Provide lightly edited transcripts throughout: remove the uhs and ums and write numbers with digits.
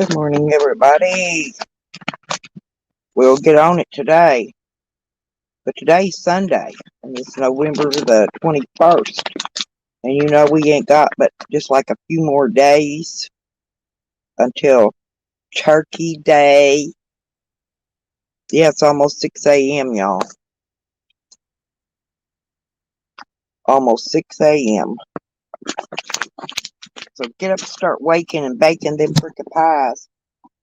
Good morning, everybody. We'll get on it today. But today's Sunday, and it's November the 21st. And you know we ain't got but just like a few more days until Turkey Day. Yeah, it's almost 6 a.m., y'all. Almost 6 a.m. So get up and start waking and baking them freaking pies.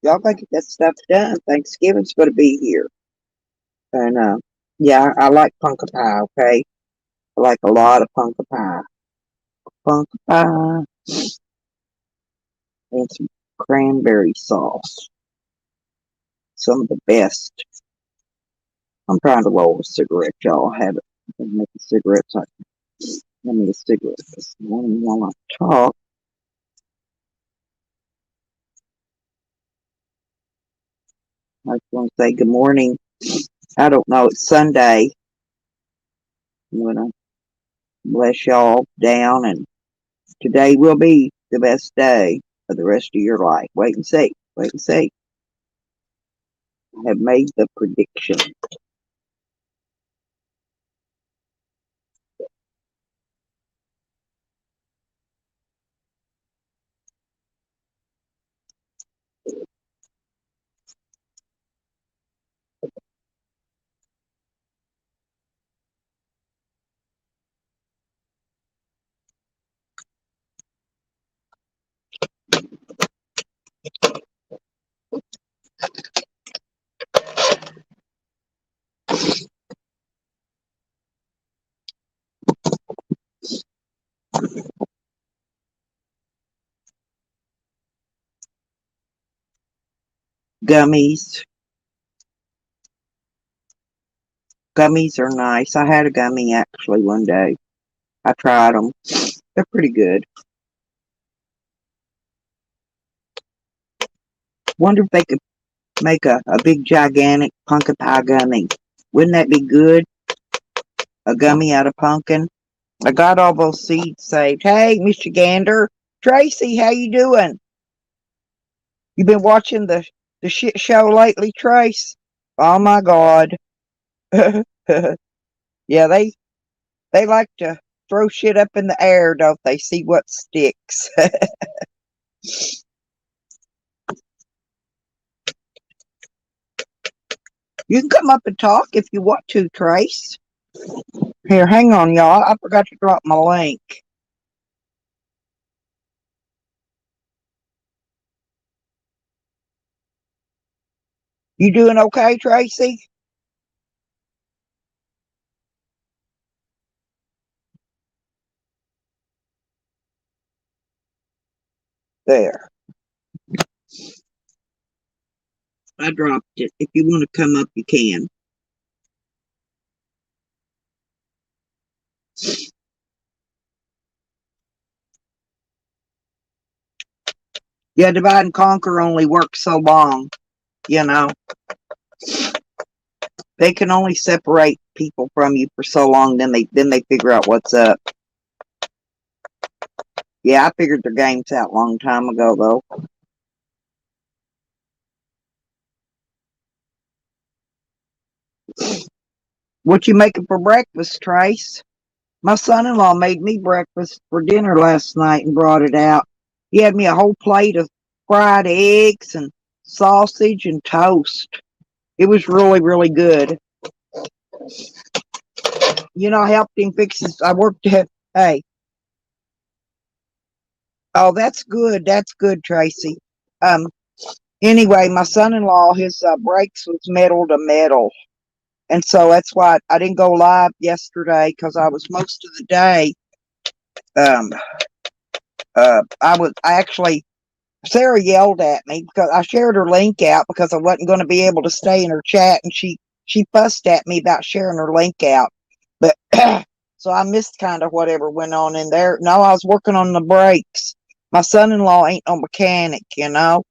Y'all gotta get that stuff done. Thanksgiving's gonna be here. And, yeah, I like pumpkin pie, okay? I like a lot of pumpkin pie. Pumpkin pie and some cranberry sauce. Some of the best. I'm trying to roll a cigarette, y'all. I haven't make a cigarette, so let me a cigarette this morning while I talk. I just want to say good morning. I don't know, it's Sunday. I'm gonna bless y'all down, and today will be the best day of the rest of your life. Wait and see. Wait and see. I have made the prediction. Gummies. Gummies are nice. I had a gummy actually one day. I tried them. They're pretty good. Wonder if they could make a big gigantic pumpkin pie gummy. Wouldn't that be good? A gummy out of pumpkin. I got all those seeds saved. Hey, Mr. Gander. Tracy, how you doing? You been watching the shit show lately, Trace? Oh my God. Yeah, they like to throw shit up in the air, don't they? See what sticks. You can come up and talk if you want to, Trace. Here, hang on, y'all. I forgot to drop my link. You doing okay, Tracy? There. I dropped it. If you want to come up, you can. Yeah, divide and conquer only works so long, you know. They can only separate people from you for so long, then they figure out what's up. Yeah, I figured their games out a long time ago though. What you making for breakfast, Trace? My son-in-law made me breakfast for dinner last night and brought it out. He had me a whole plate of fried eggs and sausage and toast. It was really, really good. You know, I helped him fix his. I worked at. Hey, oh, that's good. That's good, Tracy. Um. Anyway, my son-in-law, his brakes was metal to metal, and so that's why I didn't go live yesterday because I was most of the day. Um. I actually Sarah yelled at me because I shared her link out because I wasn't going to be able to stay in her chat, and she fussed at me about sharing her link out. But so I missed kind of whatever went on in there. No, I was working on the brakes. My son-in-law ain't no mechanic, you know.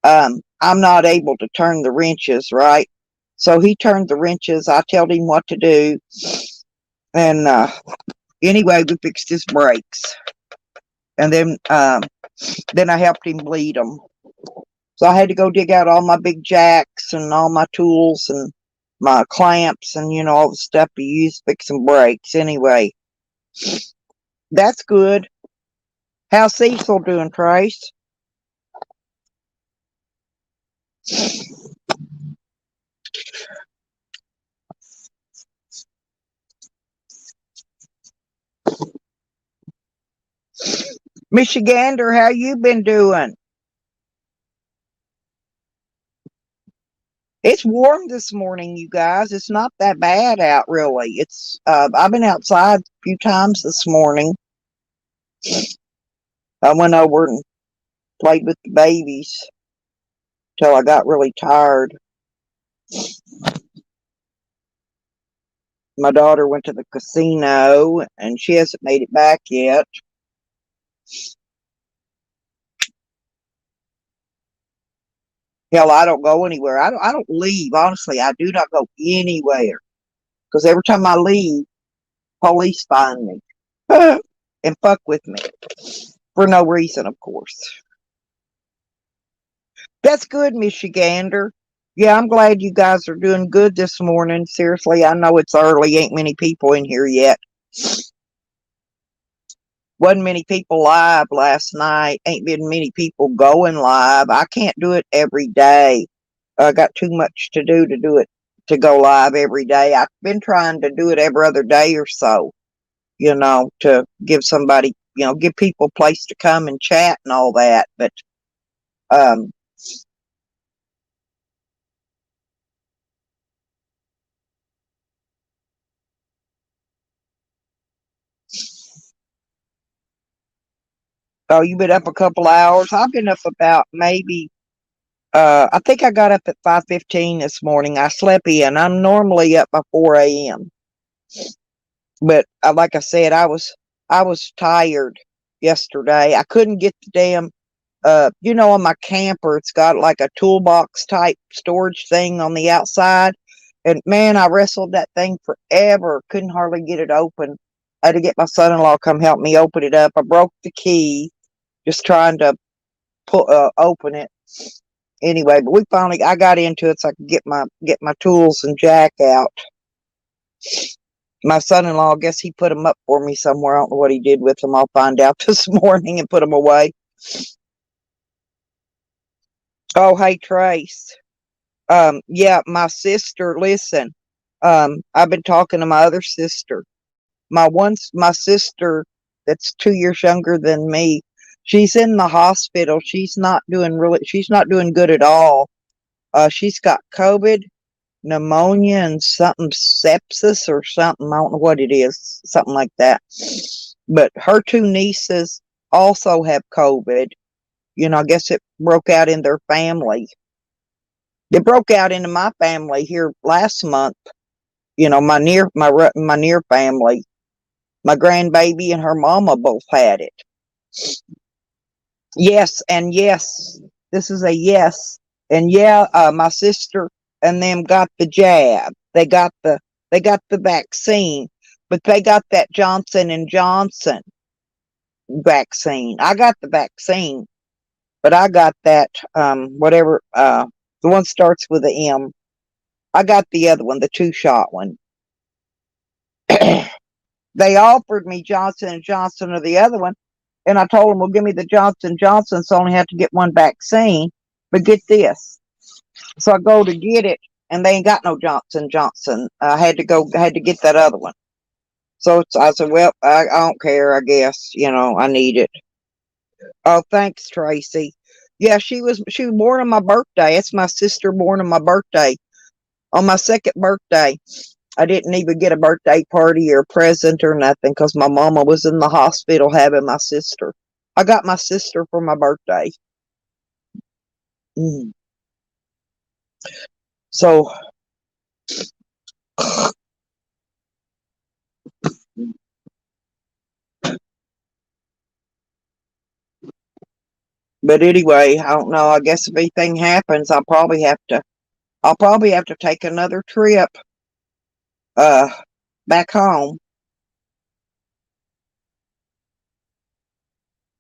I'm not able to turn the wrenches, right? So he turned the wrenches. I told him what to do, and anyway, we fixed his brakes, and then I helped him bleed them. So I had to go dig out all my big jacks and all my tools and my clamps and, all the stuff you use fixing brakes. Anyway, that's good. How's Cecil doing, Trace? Michigander, how you been doing? It's warm this morning, you guys. It's not that bad out, really. It's I've been outside a few times this morning. I went over and played with the babies till I got really tired. My daughter went to the casino and she hasn't made it back yet. Hell, I don't go anywhere. I don't leave. Honestly, I do not go anywhere because every time I leave, police find me and fuck with me for no reason, of course. That's good, Michigander. Yeah, I'm glad you guys are doing good this morning. Seriously, I know it's early. Ain't many people in here yet. Wasn't many people live last night. Ain't been many people going live. I can't do it every day. I got too much to do it to go live every day. I've been trying to do it every other day or so, to give somebody, give people a place to come and chat and all that. But um oh, you've been up a couple hours. I've been up about maybe I think I got up at 5:15 this morning. I slept in. I'm normally up by 4 a.m. But like I said, I was tired yesterday. I couldn't get the damn on my camper, it's got like a toolbox type storage thing on the outside. And man, I wrestled that thing forever. Couldn't hardly get it open. I had to get my son-in-law come help me open it up. I broke the key just trying to open it. Anyway, but I got into it so I could get my tools and jack out. My son-in-law, I guess he put them up for me somewhere. I don't know what he did with them. I'll find out this morning and put them away. Oh, hey, Trace. Yeah, my sister, listen. I've been talking to my other sister. My sister that's 2 years younger than me. She's in the hospital. She's not doing good at all. She's got COVID, pneumonia, and something sepsis or something. I don't know what it is, something like that. But her two nieces also have COVID. I guess it broke out in their family. It broke out into my family here last month. My near family, my grandbaby and her mama both had it. Yes, and yes, this is a yes, and yeah. My sister and them got the jab. They got the vaccine, but they got that Johnson & Johnson vaccine. I got the vaccine, but I got that whatever the one starts with a M. I got the other one, the 2-shot one. They offered me Johnson & Johnson or the other one, and I told them, well, give me the Johnson & Johnson, so I only have to get one vaccine. But get this. So I go to get it, and they ain't got no Johnson & Johnson. I had to get that other one. So I said, well, I don't care, I guess. I need it. Oh, thanks, Tracy. Yeah, she was born on my birthday. It's my sister born on my birthday. On my second birthday. I didn't even get a birthday party or present or nothing because my mama was in the hospital having my sister. I got my sister for my birthday. Mm. So, but anyway, I don't know. I guess if anything happens, I'll probably have to take another trip uh back home.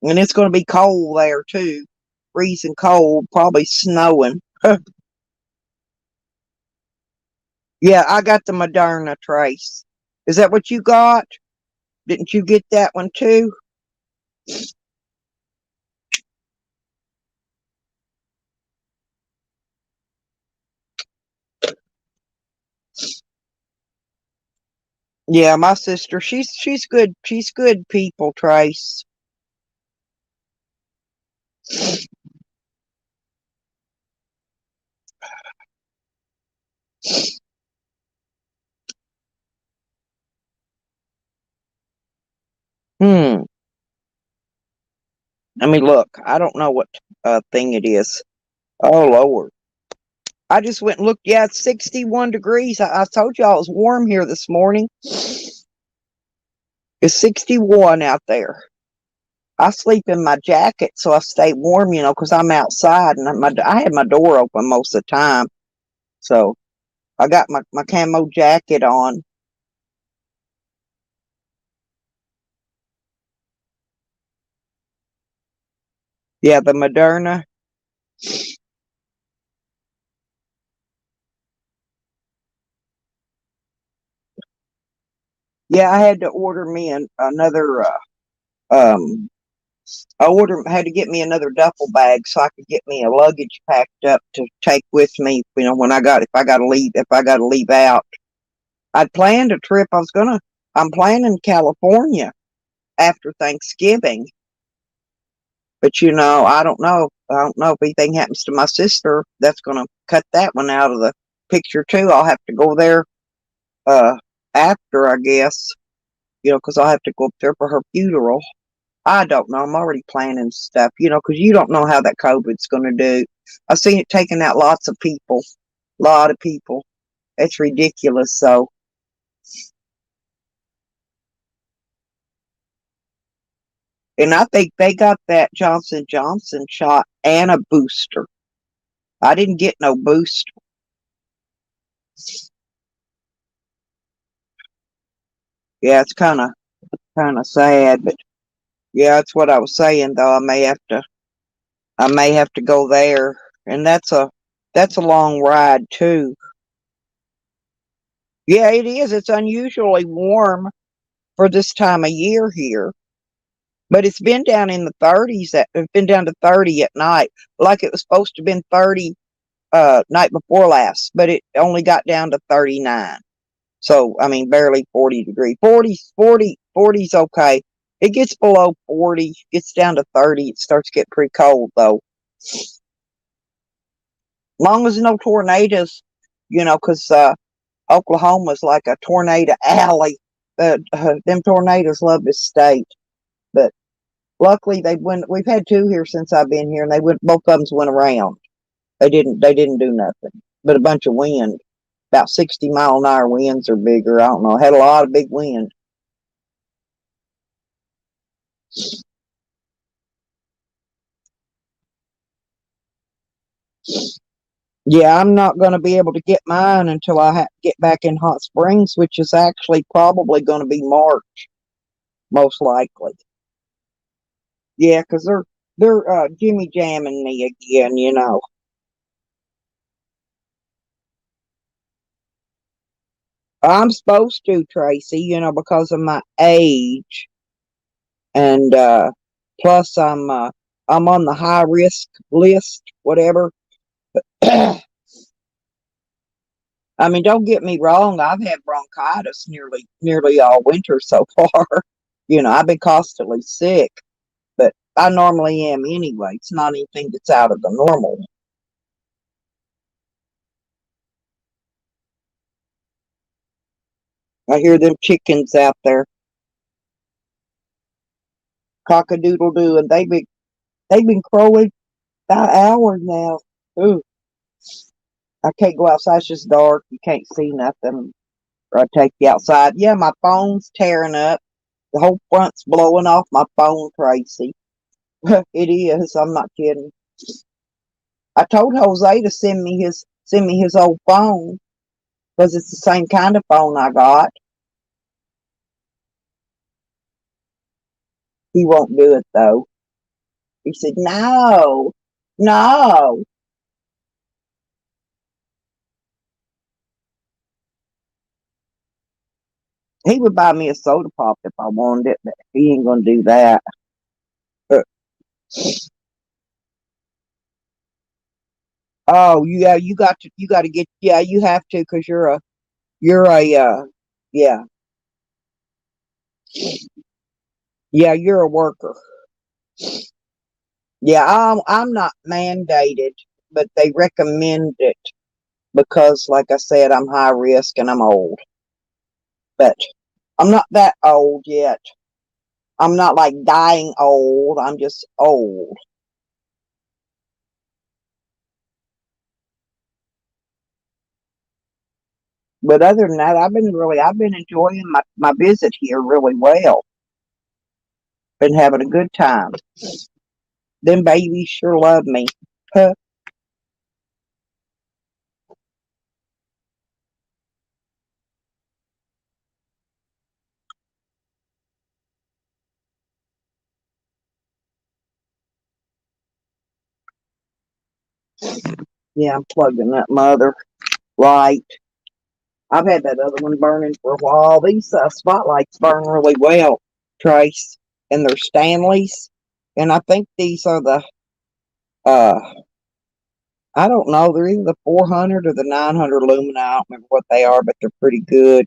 And it's going to be cold there too. freezing cold, probably snowing. Yeah, I got the Moderna, Trace. Is that what you got? Didn't you get that one too? Yeah, my sister, she's good. She's good people, Trace. Hmm. Let me look. I don't know what thing it is. Oh Lord. I just went and looked. Yeah, it's 61 degrees. I told y'all it was warm here this morning. It's 61 out there. I sleep in my jacket so I stay warm, because I'm outside and I had my door open most of the time. So I got my camo jacket on. Yeah, the Moderna. Yeah, I had to order me another. Um, had to get me another duffel bag so I could get me a luggage packed up to take with me. When if I got to leave out. I'd planned a trip. I'm planning California after Thanksgiving, but I don't know. I don't know if anything happens to my sister. That's gonna cut that one out of the picture too. I'll have to go there uh after, I guess. Because I'll have to go up there for her funeral. I don't know. I'm already planning stuff. Because you don't know how that COVID's gonna do. I've seen it taking out lots of people, lot of people. It's ridiculous. So, and I think they got that Johnson shot and a booster. I didn't get no booster. Yeah, it's kind of sad, but yeah, that's what I was saying though. I may have to go there, and that's a long ride too. Yeah, it is. It's unusually warm for this time of year here, but it's been down in the 30s. It's been down to 30 at night, like it was supposed to have been 30 night before last, but it only got down to 39. So, I mean, barely 40 degrees. 40's okay. It gets below 40, gets down to 30. It starts to get pretty cold, though. Long as no tornadoes, because Oklahoma's like a tornado alley. Them tornadoes love this state. But luckily, we've had two here since I've been here, and both of them went around. They didn't do nothing, but a bunch of wind. About 60-mile-an-hour winds or bigger. I don't know. Had a lot of big wind. Yeah, I'm not going to be able to get mine until get back in Hot Springs, which is actually probably going to be March, most likely. Yeah, because they're Jimmy jamming me again. I'm supposed to, Tracy, because of my age, and plus I'm on the high risk list, whatever. I mean, don't get me wrong. I've had bronchitis nearly all winter so far. I've been constantly sick, but I normally am anyway. It's not anything that's out of the normal. I hear them chickens out there, cock-a-doodle doo, and they've been crowing about hours now. Ooh, I can't go outside. It's just dark. You can't see nothing. Or I take you outside. Yeah, my phone's tearing up. The whole front's blowing off my phone, Tracy. It is. I'm not kidding. I told Jose to send me his old phone because it's the same kind of phone I got. He won't do it though. He said no. No, he would buy me a soda pop if I wanted it, but he ain't gonna do that. Uh, oh, yeah, you got to get, yeah, you have to, because you're a, yeah, yeah, you're a worker. Yeah, I'm not mandated, but they recommend it because, like I said, I'm high risk and I'm old. But I'm not that old yet. I'm not like dying old. I'm just old. But other than that, I've been enjoying my visit here really well. Been having a good time. Them babies sure love me. Huh. Yeah, I'm plugging that mother light. I've had that other one burning for a while. These spotlights burn really well, Trace, and they're Stanleys. And I think these are the uh I don't know, they're either the 400 or the 900 lumina. I don't remember what they are, but they're pretty good.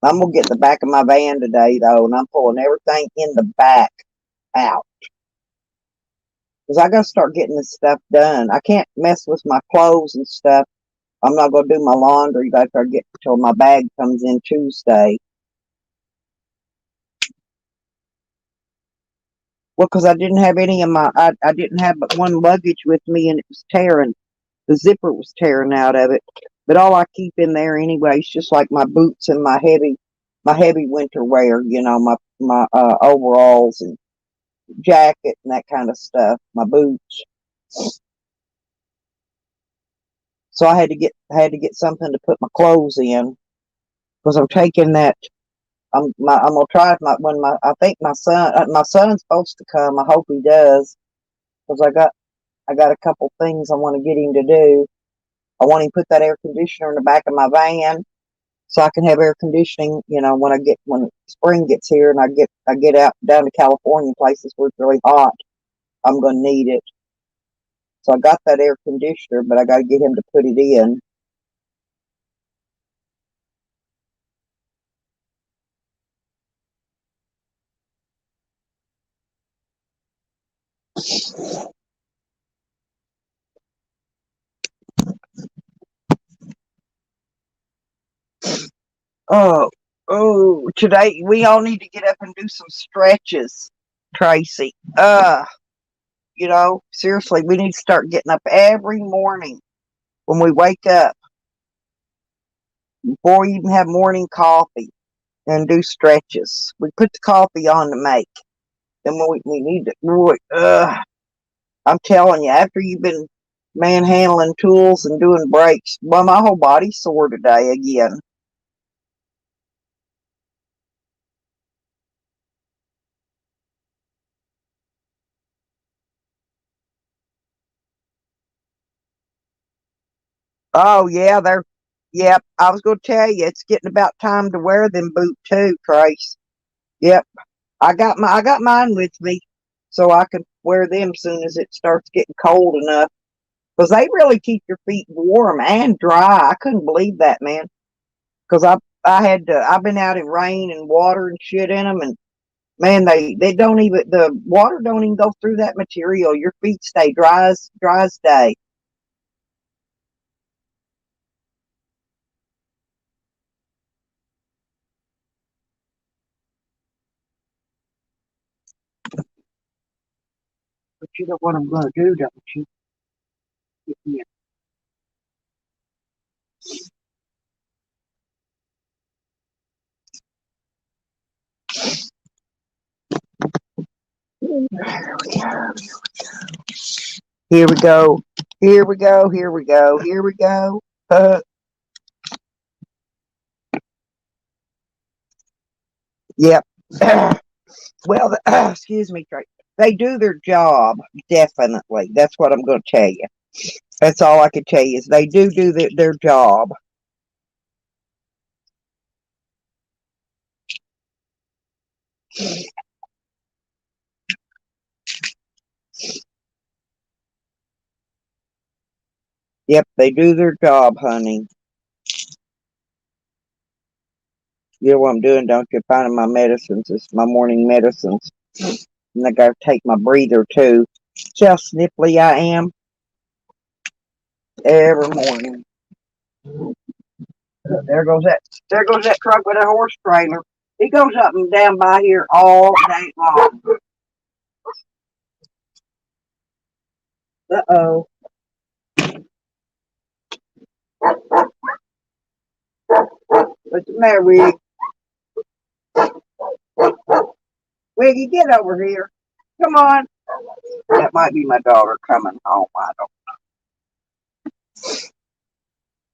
I'm gonna get the back of my van today though, and I'm pulling everything in the back out because I gotta start getting this stuff done. I can't mess with my clothes and stuff. I'm not gonna do my laundry after I get till my bag comes in Tuesday. Well, because I didn't have any of I didn't have but one luggage with me, and it was tearing. The zipper was tearing out of it. But all I keep in there anyway is just like my boots and my heavy winter wear. You know, my overalls and jacket and that kind of stuff. My boots. So I had to get something to put my clothes in because I'm taking that. I'm gonna try it when my I think my son's supposed to come. I hope he does because I got a couple things I want to get him to do. I want him to put that air conditioner in the back of my van so I can have air conditioning. You know, when spring gets here and I get out down to California places where it's really hot, I'm gonna need it. So I got that air conditioner, but I got to get him to put it in. Oh, oh, today we all need to get up and do some stretches, Tracy. You know, seriously, we need to start getting up every morning when we wake up before we even have morning coffee and do stretches. We put the coffee on to make. Then we need to really, I'm telling you, after you've been manhandling tools and doing breaks, well, my whole body's sore today again. Oh yeah, they're yep. I was gonna tell you it's getting about time to wear them boot too, Trace. Yep. I got mine with me so I can wear them soon as it starts getting cold enough. Because they really keep your feet warm and dry. I couldn't believe that, man. Because I've been out in rain and water and shit in them, and man, they don't even the water don't even go through that material. Your feet stay dry as day. But you know what I'm gonna do, don't you? Yeah. Here we go. Here we go. Here we go. Here we go. Here we go. Yep. Well, excuse me, Trey. They do their job, definitely. That's what I'm going to tell you. That's all I can tell you is they do their job. Yep, they do their job, honey. You know what I'm doing, don't you? Finding my medicines. It's my morning medicines. And I got to take my breather, too. See how snipply I am every morning. There goes that. There goes that truck with a horse trailer. He goes up and down by here all day long. Uh-oh. What's the matter, Wig? Wiggy, get over here. Come on. That might be my daughter coming home. I don't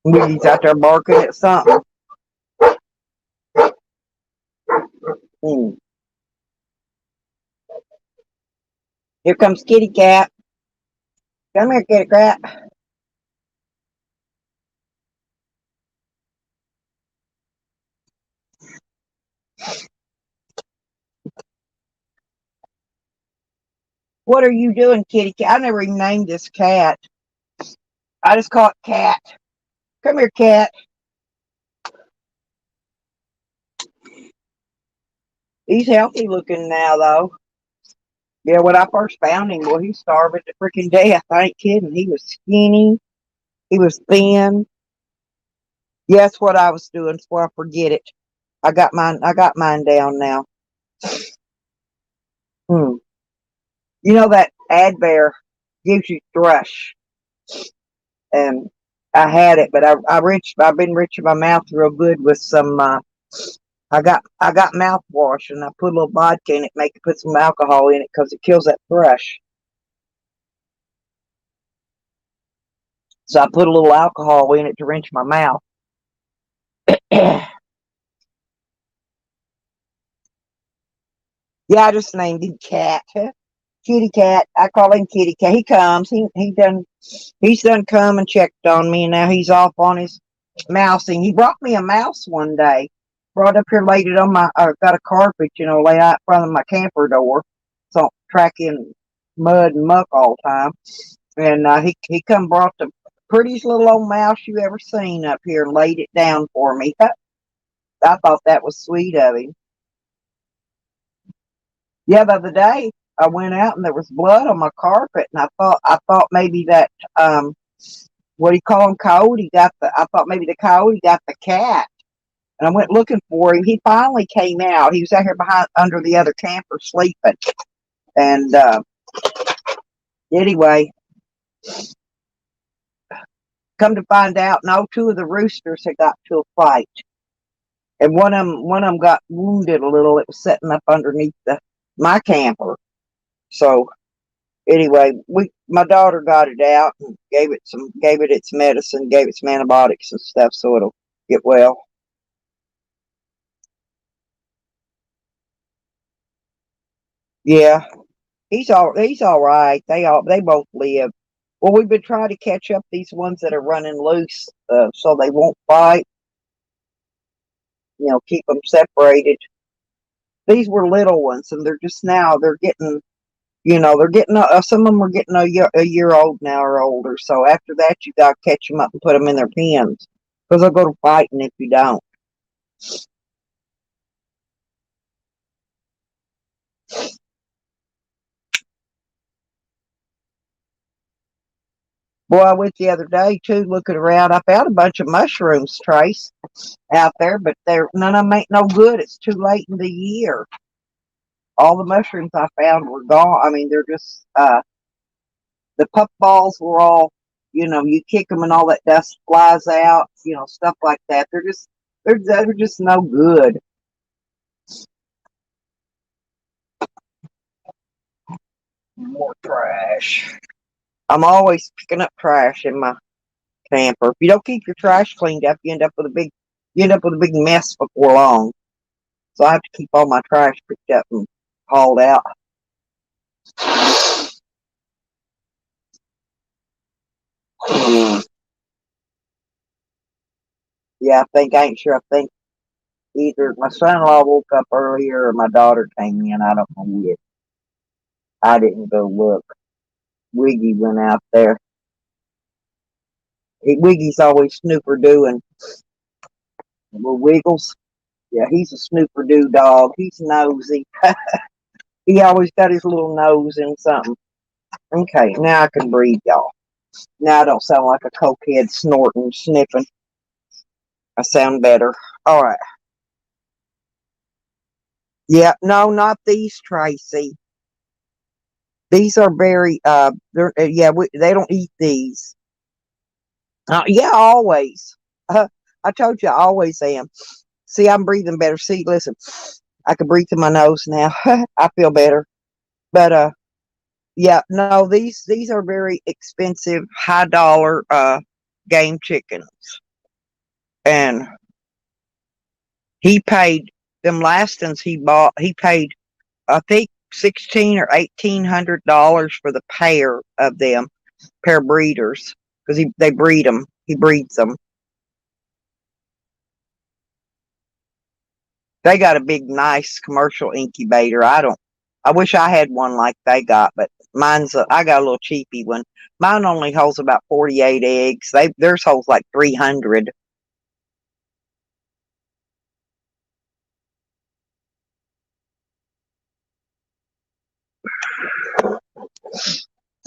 know. Wiggy's out there barking at something. Hmm. Here comes Kitty Cat. Come here, Kitty Cat. What are you doing, Kitty Cat? I never even named this cat. I just call it Cat. Come here, Cat. He's healthy looking now, though. Yeah, when I first found him, well, he starved to freaking death. I ain't kidding. He was skinny. He was thin. Yes, what I was doing before I forget it. I got mine. I got mine down now. Hmm. You know that Advair gives you thrush, and I had it, but I've been reaching my mouth real good with some. I got mouthwash, and I put a little vodka in it. Put some alcohol in it because it kills that thrush. So I put a little alcohol in it to rinse my mouth. Yeah, I just named him Cat. Kitty Cat. I call him Kitty Cat. He comes. He's done come and checked on me, and now he's off on his mousing. He brought me a mouse one day. Brought up here, laid it on my. Got a carpet, laid out in front of my camper door, so tracking mud and muck all the time. And he come brought the prettiest little old mouse you ever seen up here and laid it down for me. I thought that was sweet of him. Yeah, the other day I went out and there was blood on my carpet, and I thought maybe that what do you call him, coyote got the. I thought maybe the coyote got the cat, and I went looking for him. He finally came out. He was out here behind under the other camper sleeping, and anyway, come to find out, no, two of the roosters had got to a fight, and one of them got wounded a little. It was sitting up underneath my camper, so anyway, my daughter got it out and gave it its medicine, gave it some antibiotics and stuff so it'll get well. Yeah, he's all right. They both live. Well, we've been trying to catch up these ones that are running loose, so they won't fight. Keep them separated. These were little ones, and they're just now they're getting. They're getting some of them are getting a year old now or older. So after that, you got to catch them up and put them in their pens because they'll go to fighting if you don't. Boy, I went the other day too, looking around. I found a bunch of mushrooms, Trace, out there, but none of them ain't no good. It's too late in the year. All the mushrooms I found were gone. I mean, they're just the puff balls were all, you kick them and all that dust flies out, stuff like that. They're just no good. More trash. I'm always picking up trash in my camper. If you don't keep your trash cleaned up, you end up with a big mess before long. So I have to keep all my trash picked up and hauled out. Yeah, I ain't sure. I think either my son-in-law woke up earlier or my daughter came in. I don't know which. I didn't go look. Wiggy went out there. Wiggy's always snooper doing little wiggles. Yeah, he's a snooper doo dog. He's nosy. He always got his little nose in something. Okay, now I can breathe, y'all. Now I don't sound like a cokehead snorting, sniffing. I sound better. All right. Yeah, no, not these, Tracy. These are very yeah, they don't eat these. Yeah, always. I told you I always am. See, I'm breathing better. See, listen, I can breathe through my nose now. I feel better. But yeah, no, these are very expensive, high dollar game chickens. And he paid them last ones he bought, he paid I think 16 or $1,800 for the pair of them, pair breeders, because they breed them. He breeds them. They got a big, nice commercial incubator. I wish I had one like they got, but I got a little cheapy one. Mine only holds about 48 eggs. Theirs holds like 300.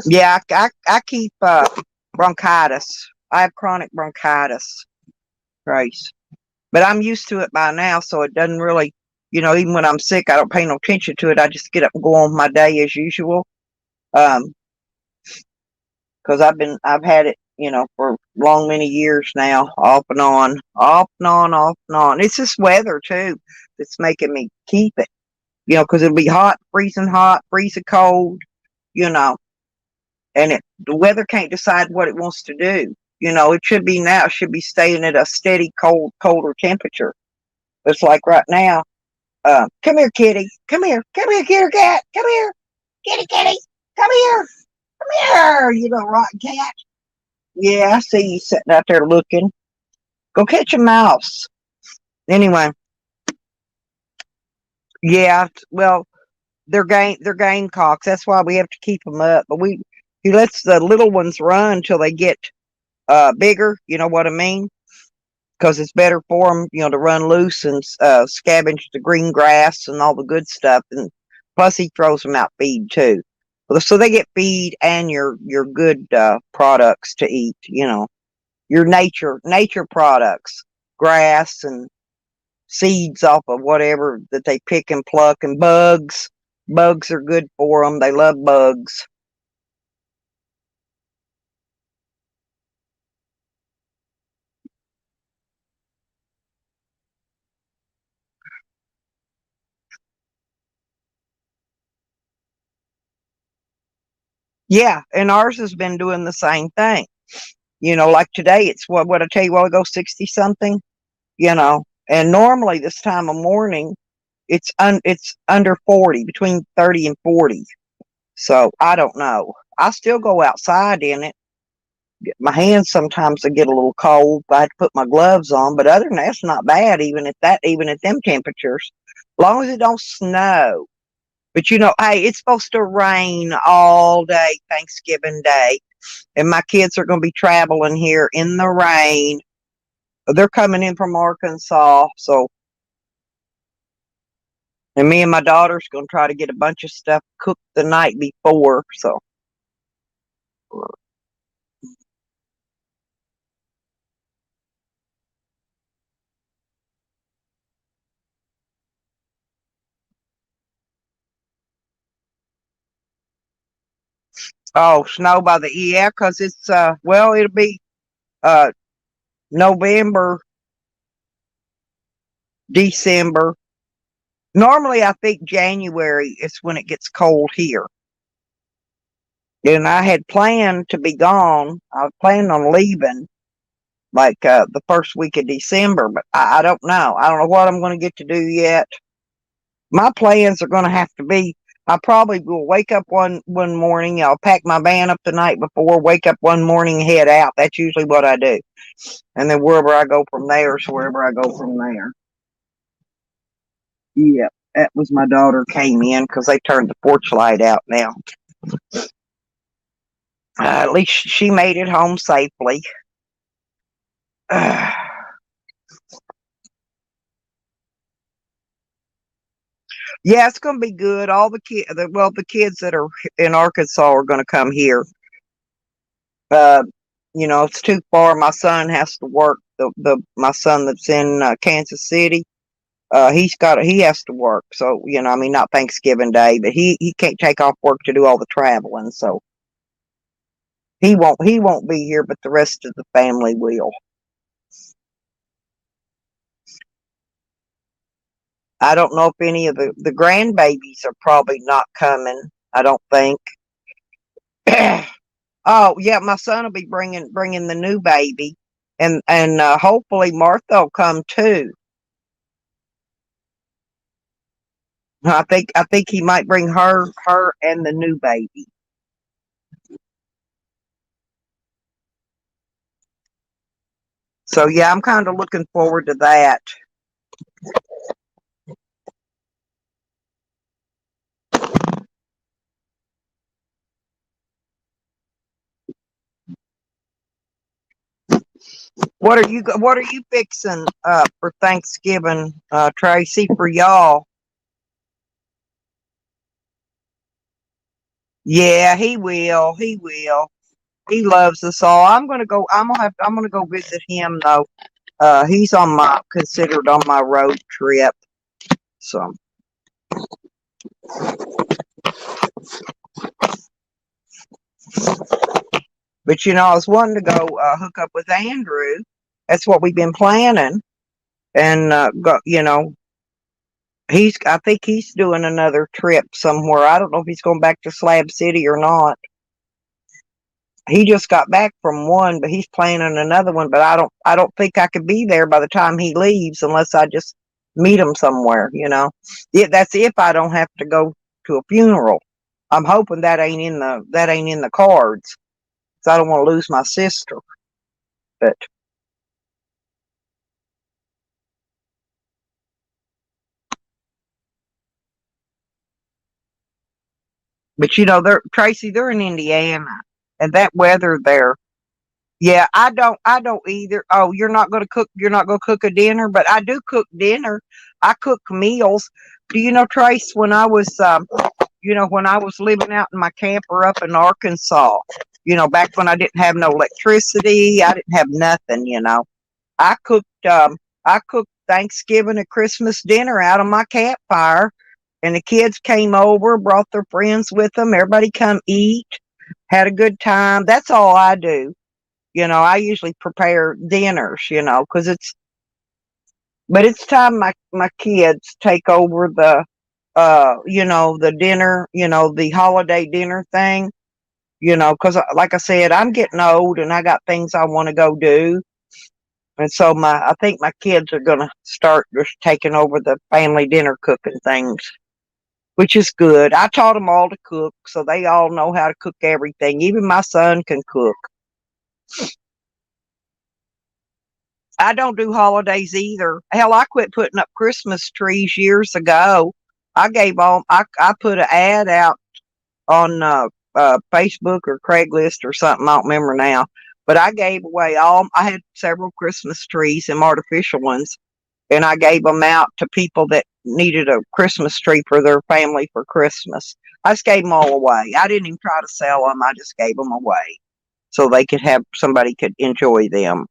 Yeah, I keep bronchitis. I have chronic bronchitis, Grace. But I'm used to it by now, so it doesn't really, even when I'm sick, I don't pay no attention to it. I just get up and go on with my day as usual. Um, because I've had it, for long many years now, off and on, off and on, off and on. It's this weather too that's making me keep it, because it'll be hot, freezing cold, you know, and the weather can't decide what it wants to do. It should be now, it should be staying at a steady colder temperature. It's like right now. Come here, kitty. Come here, kitty cat. Come here, kitty. Come here, come here. You know, rotten cat. Yeah, I see you sitting out there looking. Go catch a mouse. Anyway, yeah. Well, they're gamecocks. That's why we have to keep them up. But he lets the little ones run till they get bigger. You know what I mean? Because it's better for them, to run loose and scavenge the green grass and all the good stuff. And plus, he throws them out feed too, so they get feed and your good products to eat. Your nature products, grass and seeds off of whatever that they pick and pluck, and bugs. Bugs are good for them. They love bugs. Yeah, and ours has been doing the same thing. Like today, it's what I tell you a while ago, 60 something. And normally this time of morning, it's under 40, between 30 and 40. So I don't know. I still go outside in it. My hands sometimes I get a little cold. I have to put my gloves on, but other than that, it's not bad. Even at them temperatures, as long as it don't snow. But hey, it's supposed to rain all day Thanksgiving Day, and my kids are going to be traveling here in the rain. They're coming in from Arkansas, so. And me and my daughter's going to try to get a bunch of stuff cooked the night before. So, oh, snow by yeah, because it's, well, it'll be uh, November, December. Normally, I think January is when it gets cold here. And I had planned to be gone. I was planning on leaving like the first week of December, but I don't know. I don't know what I'm going to get to do yet. My plans are going to have to be. I probably will wake up one morning. I'll pack my van up the night before. Wake up one morning, head out. That's usually what I do, and then wherever I go from there is wherever I go from there. Yeah, that was my daughter came in because they turned the porch light out now. At least she made it home safely. Yeah, it's going to be good. All the kids, well, the kids that are in Arkansas are going to come here. Uh, it's too far. My son has to work. The my son that's in Kansas City, he has to work. So I mean, not Thanksgiving Day, but he can't take off work to do all the traveling. So he won't be here, but the rest of the family will. I don't know if any of the grandbabies are probably not coming. I don't think. Oh yeah, my son will be bringing the new baby, and hopefully Martha will come too. I think he might bring her and the new baby. So yeah, I'm kind of looking forward to that. What are you fixing for Thanksgiving, Tracy, for y'all? Yeah, he will. He will. He loves us all. I'm gonna go visit him though. He's considered on my road trip. So, but I was wanting to go hook up with Andrew. That's what we've been planning, and go. I think he's doing another trip somewhere. I don't know if he's going back to Slab City or not. He just got back from one, but he's planning another one. But I don't think I could be there by the time he leaves unless I just meet him somewhere. That's if I don't have to go to a funeral. I'm hoping that ain't in the cards. 'Cause I don't want to lose my sister. But they're Tracy. They're in Indiana, and that weather there. Yeah, I don't either. Oh, you're not going to cook. You're not going to cook a dinner, but I do cook dinner. I cook meals. Do you know, Trace? When I was living out in my camper up in Arkansas, back when I didn't have no electricity, I didn't have nothing. I cooked. I cooked Thanksgiving and Christmas dinner out of my campfire, and the kids came over, brought their friends with them. Everybody come eat, had a good time. That's all I do. I usually prepare dinners, because but it's time my kids take over the dinner, the holiday dinner thing, because like I said, I'm getting old and I got things I want to go do. And so I think my kids are going to start just taking over the family dinner cooking things, which is good. I taught them all to cook, so they all know how to cook everything. Even my son can cook. I don't do holidays either. Hell, I quit putting up Christmas trees years ago. I put an ad out on Facebook or Craigslist or something. I don't remember now. But I gave away I had several Christmas trees and artificial ones, and I gave them out to people that needed a Christmas tree for their family for Christmas. I just gave them all away. I didn't even try to sell them. I just gave them away so they could have somebody could enjoy them.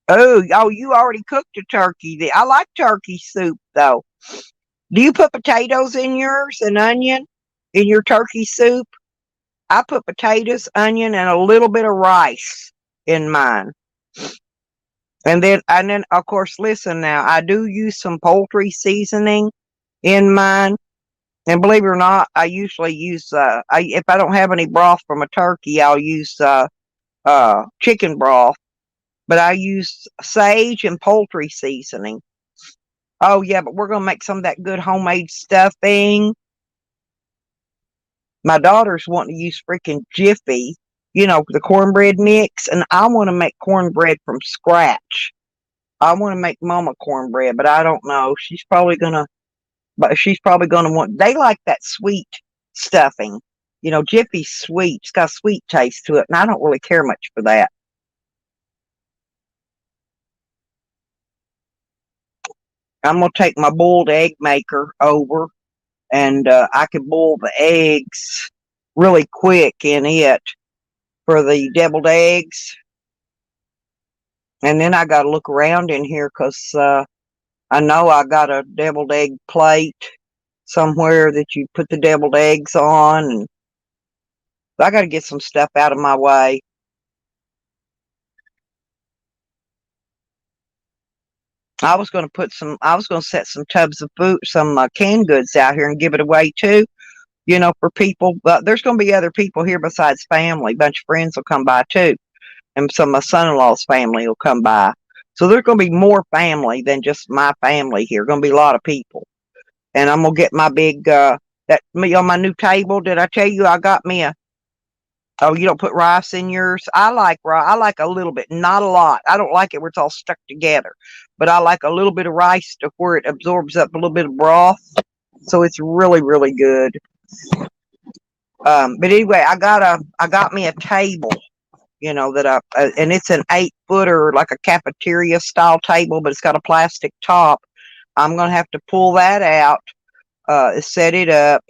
Oh, you already cooked a turkey. I like turkey soup though. Do you put potatoes in yours and onion in your turkey soup? I put potatoes, onion, and a little bit of rice in mine. And then of course, listen now, I do use some poultry seasoning in mine. And believe it or not, I usually use if I don't have any broth from a turkey, I'll use chicken broth. but I use sage and poultry seasoning. Oh yeah, but we're gonna make some of that good homemade stuffing. My daughter's wanting to use freaking Jiffy, the cornbread mix, and I want to make cornbread from scratch. I want to make mama cornbread, but I don't know. She's probably gonna want. They like that sweet stuffing. Jiffy's sweet. It's got a sweet taste to it, and I don't really care much for that. I'm gonna take my boiled egg maker over, and I can boil the eggs really quick in it for the deviled eggs. And then I got to look around in here because I know I got a deviled egg plate somewhere that you put the deviled eggs on. And I got to get some stuff out of my way. I was going to set some tubs of food, some canned goods out here and give it away too, for people. But there's going to be other people here besides family. A bunch of friends will come by too. And some of my son-in-law's family will come by. So there's going to be more family than just my family here. Going to be a lot of people. And I'm going to get my big, that me on my new table. Did I tell you I got me oh, you don't put rice in yours? I like rice. I like a little bit, not a lot. I don't like it where it's all stuck together. But I like a little bit of rice to where it absorbs up a little bit of broth. So it's really, really good. But anyway, I got me a table, and it's an 8-footer, like a cafeteria style table, but it's got a plastic top. I'm going to have to pull that out, set it up.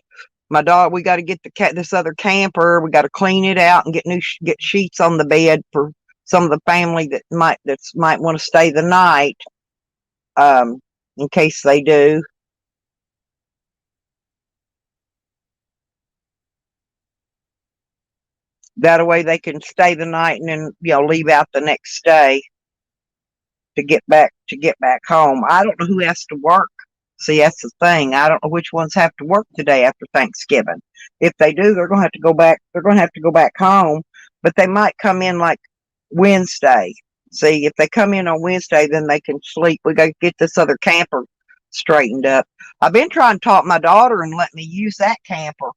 My dog, we got to get this other camper. We got to clean it out and get sheets on the bed for some of the family that might want to stay the night, in case they do. That way they can stay the night and then leave out the next day to get back home. I don't know who has to work. See, that's the thing. I don't know which ones have to work today after Thanksgiving. If they do, they're going to have to go back. They're going to have to go back home, but they might come in like Wednesday. See, if they come in on Wednesday, then they can sleep. We got to get this other camper straightened up. I've been trying to talk my daughter and let me use that camper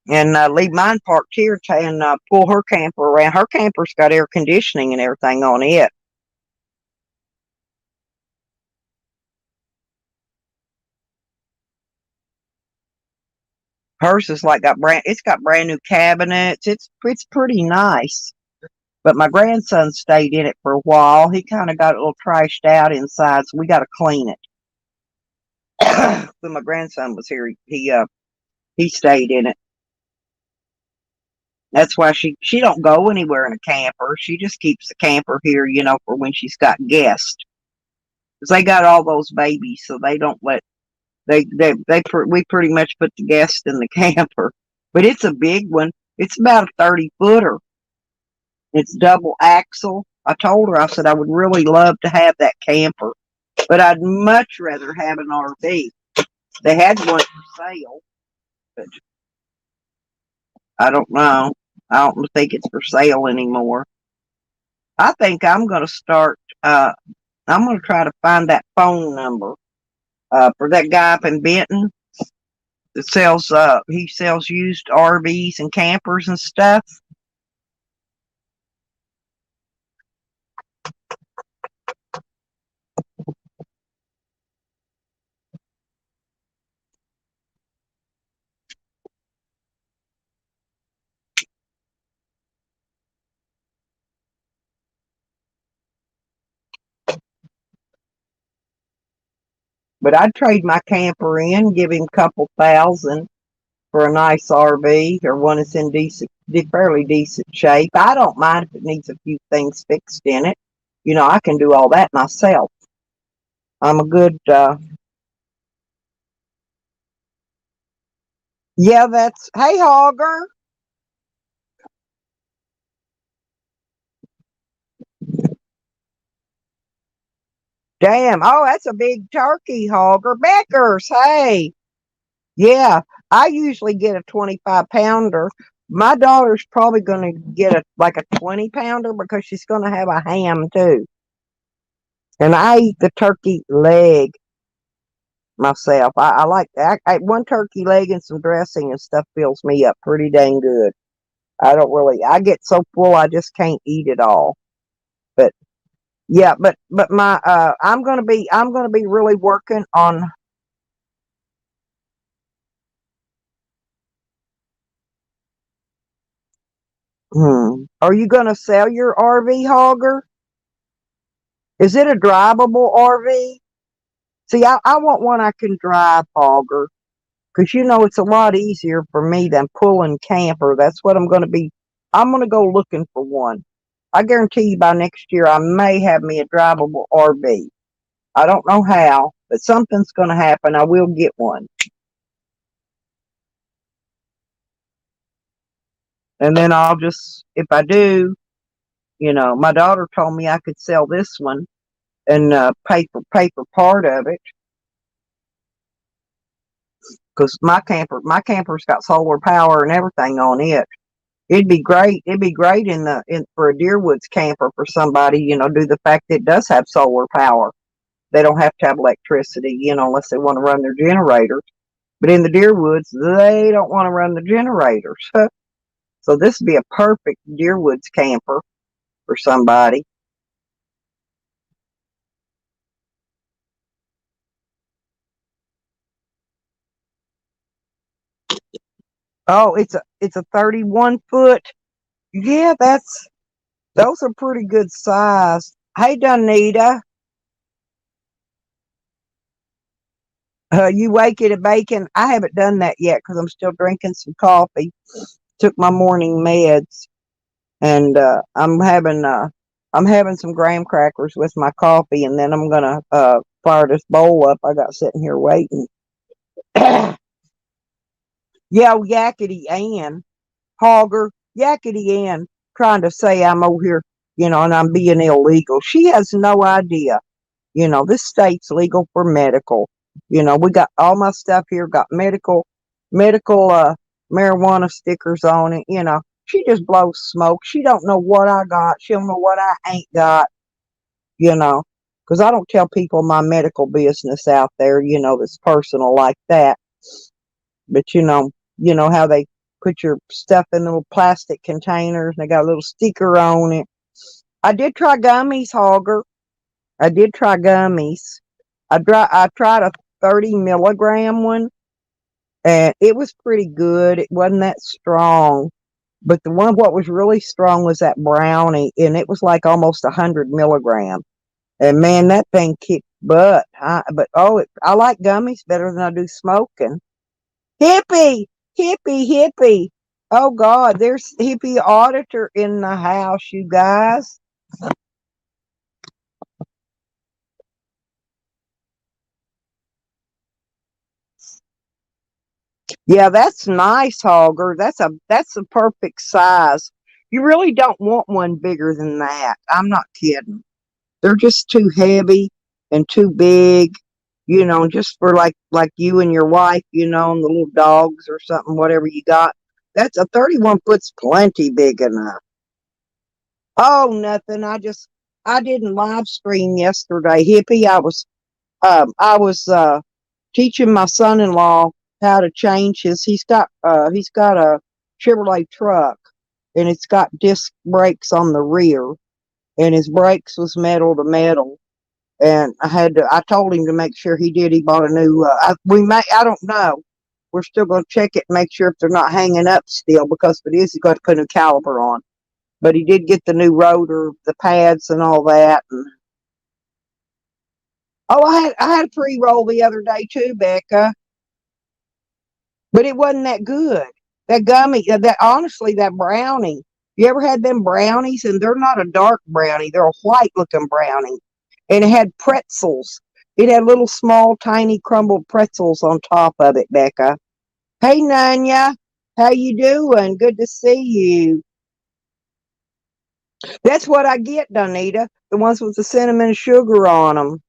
and leave mine parked here and pull her camper around. Her camper's got air conditioning and everything on it. Hers is like it's got brand new cabinets. It's pretty nice. But my grandson stayed in it for a while. He kind of got a little trashed out inside, so we got to clean it. When my grandson was here, he stayed in it. That's why she don't go anywhere in a camper. She just keeps the camper here, for when she's got guests. Because they got all those babies, so they don't let we pretty much put the guests in the camper. But it's a big one. It's about a 30-footer. It's double axle. I told her, I said I would really love to have that camper, but I'd much rather have an RV. They had one for sale, but I don't know. I don't think it's for sale anymore. I think I'm going to start. I'm going to try to find that phone number for that guy up in Benton that sells. He sells used RVs and campers and stuff. But I'd trade my camper in, give him a couple thousand for a nice RV or one that's in fairly decent shape. I don't mind if it needs a few things fixed in it. I can do all that myself. I'm a good, yeah, hey, Hogger. Damn. Oh, that's a big turkey, Hogger. Beckers, hey. Yeah, I usually get a 25-pounder, My daughter's probably going to get like a 20-pounder because she's going to have a ham too. And I eat the turkey leg myself. I like that. One turkey leg and some dressing and stuff fills me up pretty dang good. I get so full I just can't eat it all. But yeah, but my I'm gonna be really working on. Are you gonna sell your RV, Hogger? Is it a drivable RV? See, I want one I can drive, Hogger, because it's a lot easier for me than pulling camper. That's what I'm gonna be. I'm gonna go looking for one. I guarantee you by next year I may have me a drivable RV. I don't know how, but something's gonna happen. I will get one. And then I'll just, if I do, my daughter told me I could sell this one and pay for part of it because my camper's got solar power and everything on it. It'd be great. It'd be great for a Deerwoods camper for somebody, due to the fact that it does have solar power. They don't have to have electricity, unless they want to run their generators. But in the Deerwoods, they don't want to run the generators. So this would be a perfect Deerwoods camper for somebody. Oh, it's a 31 foot. Yeah, those are pretty good size. Hey, Donita, you waking and bacon? I haven't done that yet because I'm still drinking some coffee. Took my morning meds, and I'm having some graham crackers with my coffee, and then I'm gonna fire this bowl up I got sitting here waiting. Yeah, Yakety Ann. Hogger, Yakety Ann trying to say I'm over here, and I'm being illegal. She has no idea. This state's legal for medical. We got all my stuff here, got medical marijuana stickers on it. She just blows smoke. She don't know what I got. She don't know what I ain't got, you know, because I don't tell people my medical business out there, that's personal like that. But how they put your stuff in little plastic containers and they got a little sticker on it. I did try gummies, Hogger. I did try gummies. I tried a 30 milligram one, and it was pretty good. It wasn't that strong, but the one what was really strong was that brownie, and it was like almost 100 milligram. And man, that thing kicked butt. I like gummies better than I do smoking. Hippie, hippie, hippie. Oh God, there's hippie auditor in the house, you guys. Yeah, that's nice, Hogger. That's a perfect size. You really don't want one bigger than that. I'm not kidding. They're just too heavy and too big, just for like you and your wife, and the little dogs or something, whatever you got. That's a 31 foot's plenty big enough. Oh, nothing. I didn't live stream yesterday, hippie. I was teaching my son-in-law how to change he's got a Chevrolet truck, and it's got disc brakes on the rear, and his brakes was metal to metal. And I told him to make sure he bought a new, I don't know. We're still going to check it and make sure if they're not hanging up still, because if it is, he's got to put a new caliper on. But he did get the new rotor, the pads and all that. And, oh, I had a pre-roll the other day too, Becca, but it wasn't that good. That gummy, that honestly, that brownie. You ever had them brownies? And they're not a dark brownie; they're a white looking brownie, and it had pretzels. It had little small, tiny crumbled pretzels on top of it, Becca. Hey, Nanya, how you doing? Good to see you. That's what I get, Donita. The ones with the cinnamon sugar on them.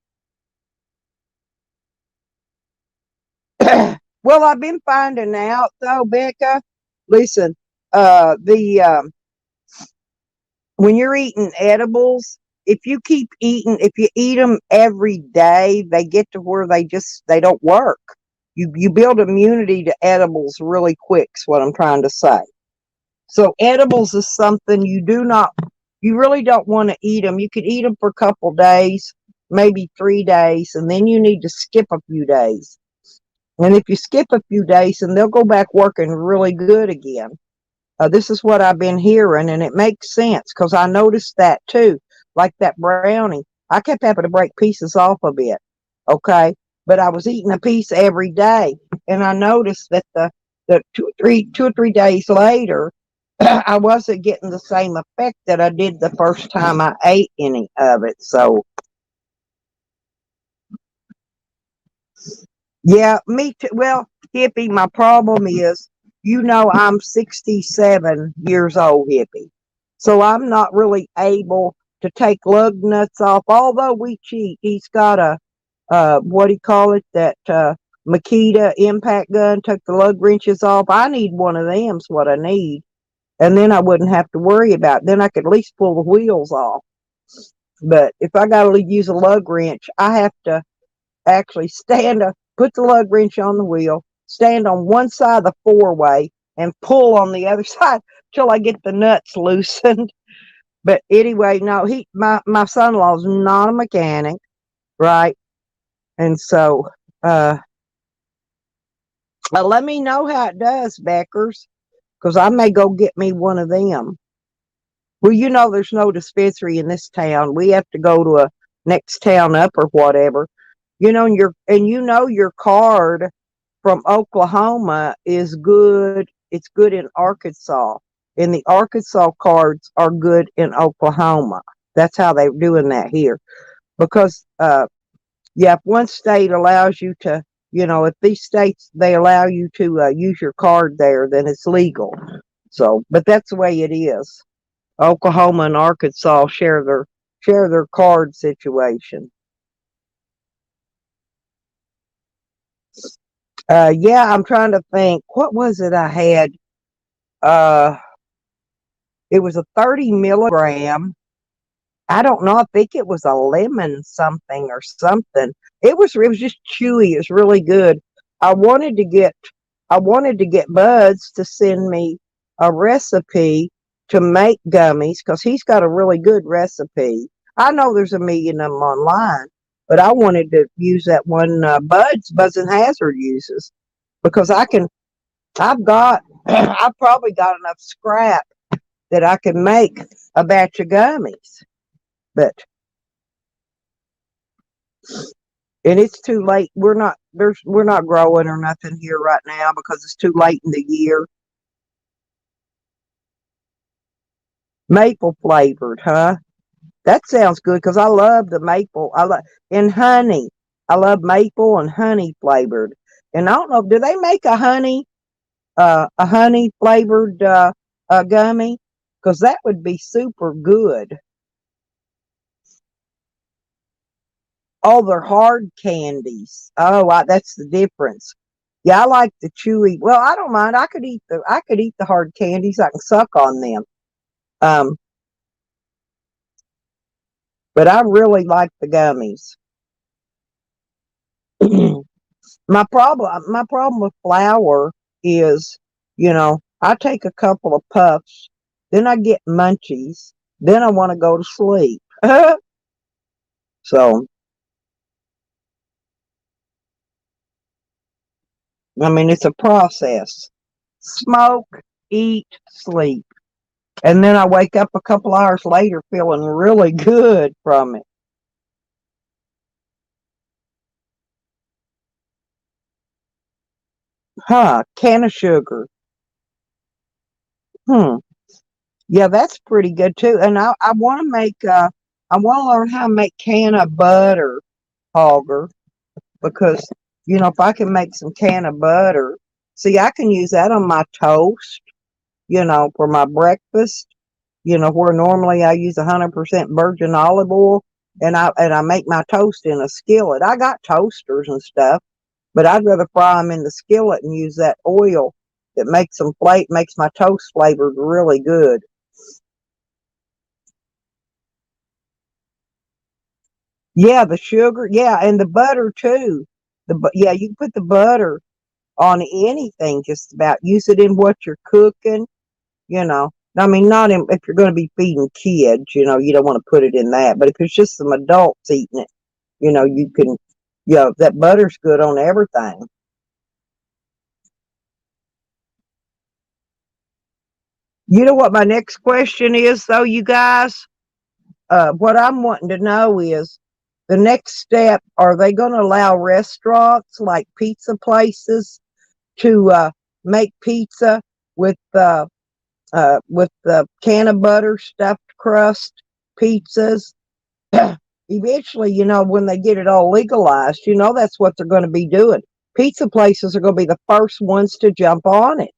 Well, I've been finding out though, Becca. Listen, the when you're eating edibles, if you eat them every day, they get to where they don't work. You build immunity to edibles really quick. Is what I'm trying to say. So edibles is something you really don't want to eat them. You could eat them for a couple days, maybe 3 days, and then you need to skip a few days. And if you skip a few days, then they'll go back working really good again. This is what I've been hearing, and it makes sense because I noticed that too. Like that brownie, I kept having to break pieces off of it. Okay, but I was eating a piece every day, and I noticed that the 2 or 3 days later, I wasn't getting the same effect that I did the first time I ate any of it. So yeah, me too. Well, hippie, my problem is, I'm 67 years old, hippie. So I'm not really able to take lug nuts off, although we cheat. He's got what do you call it? That Makita impact gun, took the lug wrenches off. I need one of them's what I need. And then I wouldn't have to worry about it. Then I could at least pull the wheels off. But if I got to use a lug wrench, I have to actually put the lug wrench on the wheel, stand on one side of the four-way, and pull on the other side till I get the nuts loosened. But anyway, no, my son-in-law is not a mechanic, right? And so, let me know how it does, Beckers, because I may go get me one of them. Well, there's no dispensary in this town. We have to go to a next town up or whatever. Your card from Oklahoma is good. It's good in Arkansas, and the Arkansas cards are good in Oklahoma. That's how they're doing that here, because if one state allows you to, if these states they allow you to use your card there, then it's legal. So, but that's the way it is. Oklahoma and Arkansas share their card situation. Yeah, I'm trying to think. What was it I had? Uh, it was a 30 milligram. I don't know. I think it was a lemon something or something. It was just chewy. It was really good. I wanted to get I wanted to get Buds to send me a recipe to make gummies because he's got a really good recipe. I know there's a million of them online, but I wanted to use that one Buzz and Hazard uses because I've probably got enough scrap that I can make a batch of gummies. But and it's too late. We're not growing or nothing here right now because it's too late in the year. Maple flavored, huh? That sounds good because I love the maple. I love and honey. I love maple and honey flavored. And I don't know, do they make a honey flavored gummy? Because that would be super good. Oh, they're hard candies. Oh, that's the difference. Yeah, I like the chewy. Well, I don't mind. I could eat the hard candies. I can suck on them. Um, but I really like the gummies. My problem with flour is, I take a couple of puffs, then I get munchies, then I want to go to sleep. So, I mean, it's a process. Smoke, eat, sleep. And then I wake up a couple hours later feeling really good from it. Huh, can of sugar. Hmm. Yeah, that's pretty good too. And I want to I want to learn how to make can of butter, Hogger, because, if I can make some can of butter, see, I can use that on my toast, for my breakfast, where normally I use 100% virgin olive oil and I make my toast in a skillet. I got toasters and stuff, but I'd rather fry them in the skillet and use that oil It makes my toast flavored really good. Yeah, the sugar. Yeah, and the butter too. Yeah, you can put the butter on anything. Just about use it in what you're cooking. You know, I mean, not in, if you're going to be feeding kids. You know, you don't want to put it in that. But if it's just some adults eating it, you know, you can. Yeah, that butter's good on everything. You know what my next question is, though, you guys? What I'm wanting to know is the next step. Are they going to allow restaurants like pizza places to make pizza with with the can of butter stuffed crust pizzas? Eventually, you know, when they get it all legalized, you know, that's what they're going to be doing. Pizza places are going to be the first ones to jump on it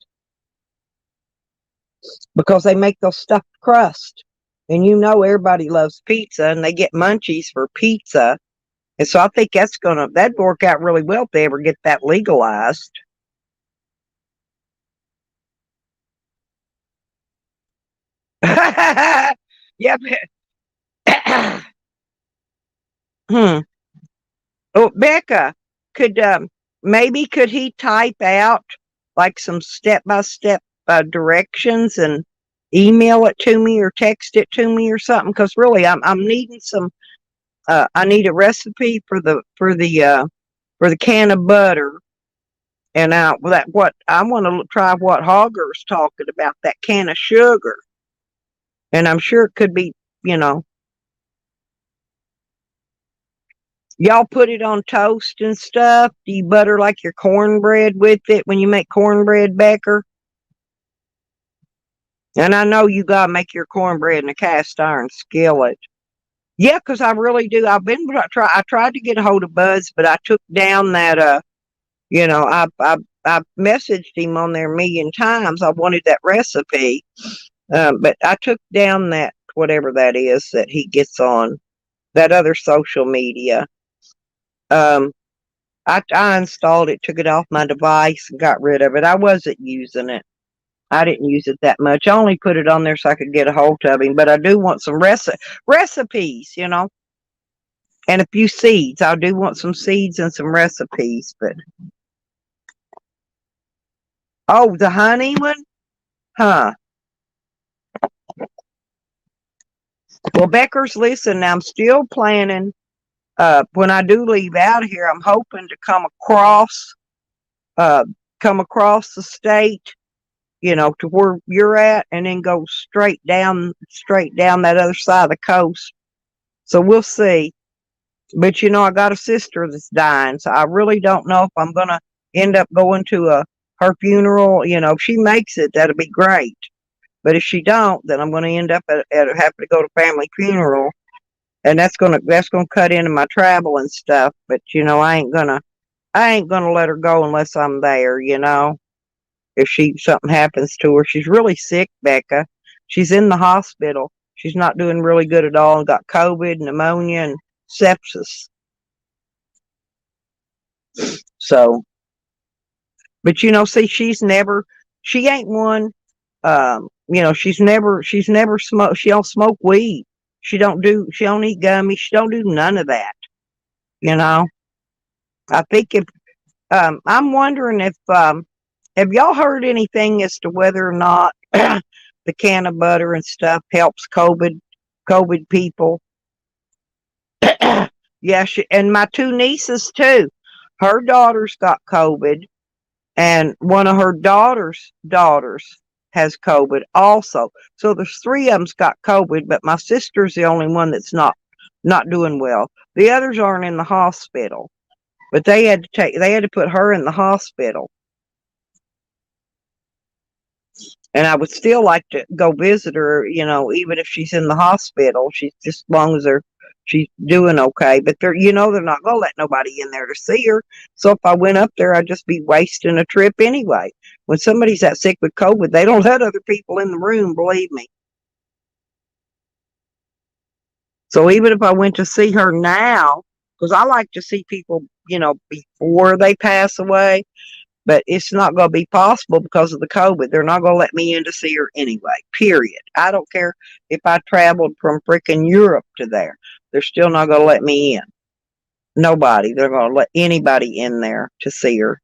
because they make those stuffed crust. And you know, everybody loves pizza and they get munchies for pizza. And so I think that'd work out really well if they ever get that legalized. Yep. Hmm. Oh, Becca, could maybe could he type out like some step by step directions and email it to me or text it to me or something? Because really, I'm needing some. I need a recipe for the can of butter, and that what I want to try what Hogger's talking about, that can of sugar, and I'm sure it could be, you know, y'all put it on toast and stuff. Do you butter like your cornbread with it when you make cornbread, Becker? And I know you gotta make your cornbread in a cast iron skillet. Yeah, because I really do. I tried to get a hold of Buzz, but I took down that you know, I messaged him on there a million times. I wanted that recipe. But I took down that whatever that is that he gets on that other social media. Um I installed it, took it off my device, and got rid of it. I wasn't using it. I didn't use it that much. I only put it on there so I could get a hold of him. But I do want some recipes, you know, and a few seeds. I do want some seeds and some recipes. But oh, the honey one, huh? Well, Becker's, listen. I'm still planning. When I do leave out here, I'm hoping to uh, come across the state, you know, to where you're at, and then go straight down that other side of the coast. So we'll see. But you know, I got a sister that's dying, so I really don't know if I'm gonna end up going to a her funeral. You know, if she makes it, that'll be great. But if she don't, then I'm gonna end up at having to go to family funeral, and that's gonna cut into my travel and stuff. But you know, I ain't gonna let her go unless I'm there. You know, if she something happens to her, she's really sick, Becca. She's in the hospital. She's not doing really good at all, and got COVID, pneumonia, and sepsis. So, but you know, see, she ain't one. You know, she's never smoked. She don't smoke weed. She don't eat gummies. She don't do none of that. You know, I think if I'm wondering if have y'all heard anything as to whether or not the can of butter and stuff helps COVID people? Yeah, and my two nieces too. Her daughters got COVID, and one of her daughters has COVID also. So there's three of them's got COVID, but my sister's the only one that's not doing well. The others aren't in the hospital, but they had to put her in the hospital. And I would still like to go visit her, you know, even if she's in the hospital. She's just as long as she's doing okay. But you know, they're not gonna let nobody in there to see her. So if I went up there, I'd just be wasting a trip anyway. When somebody's that sick with COVID, they don't let other people in the room, believe me. So even if I went to see her now, because I like to see people, you know, before they pass away. but it's not going to be possible because of the COVID. They're not going to let me in to see her anyway, period. I don't care if I traveled from freaking Europe to there. They're still not going to let me in. Nobody. They're going to let anybody in there to see her.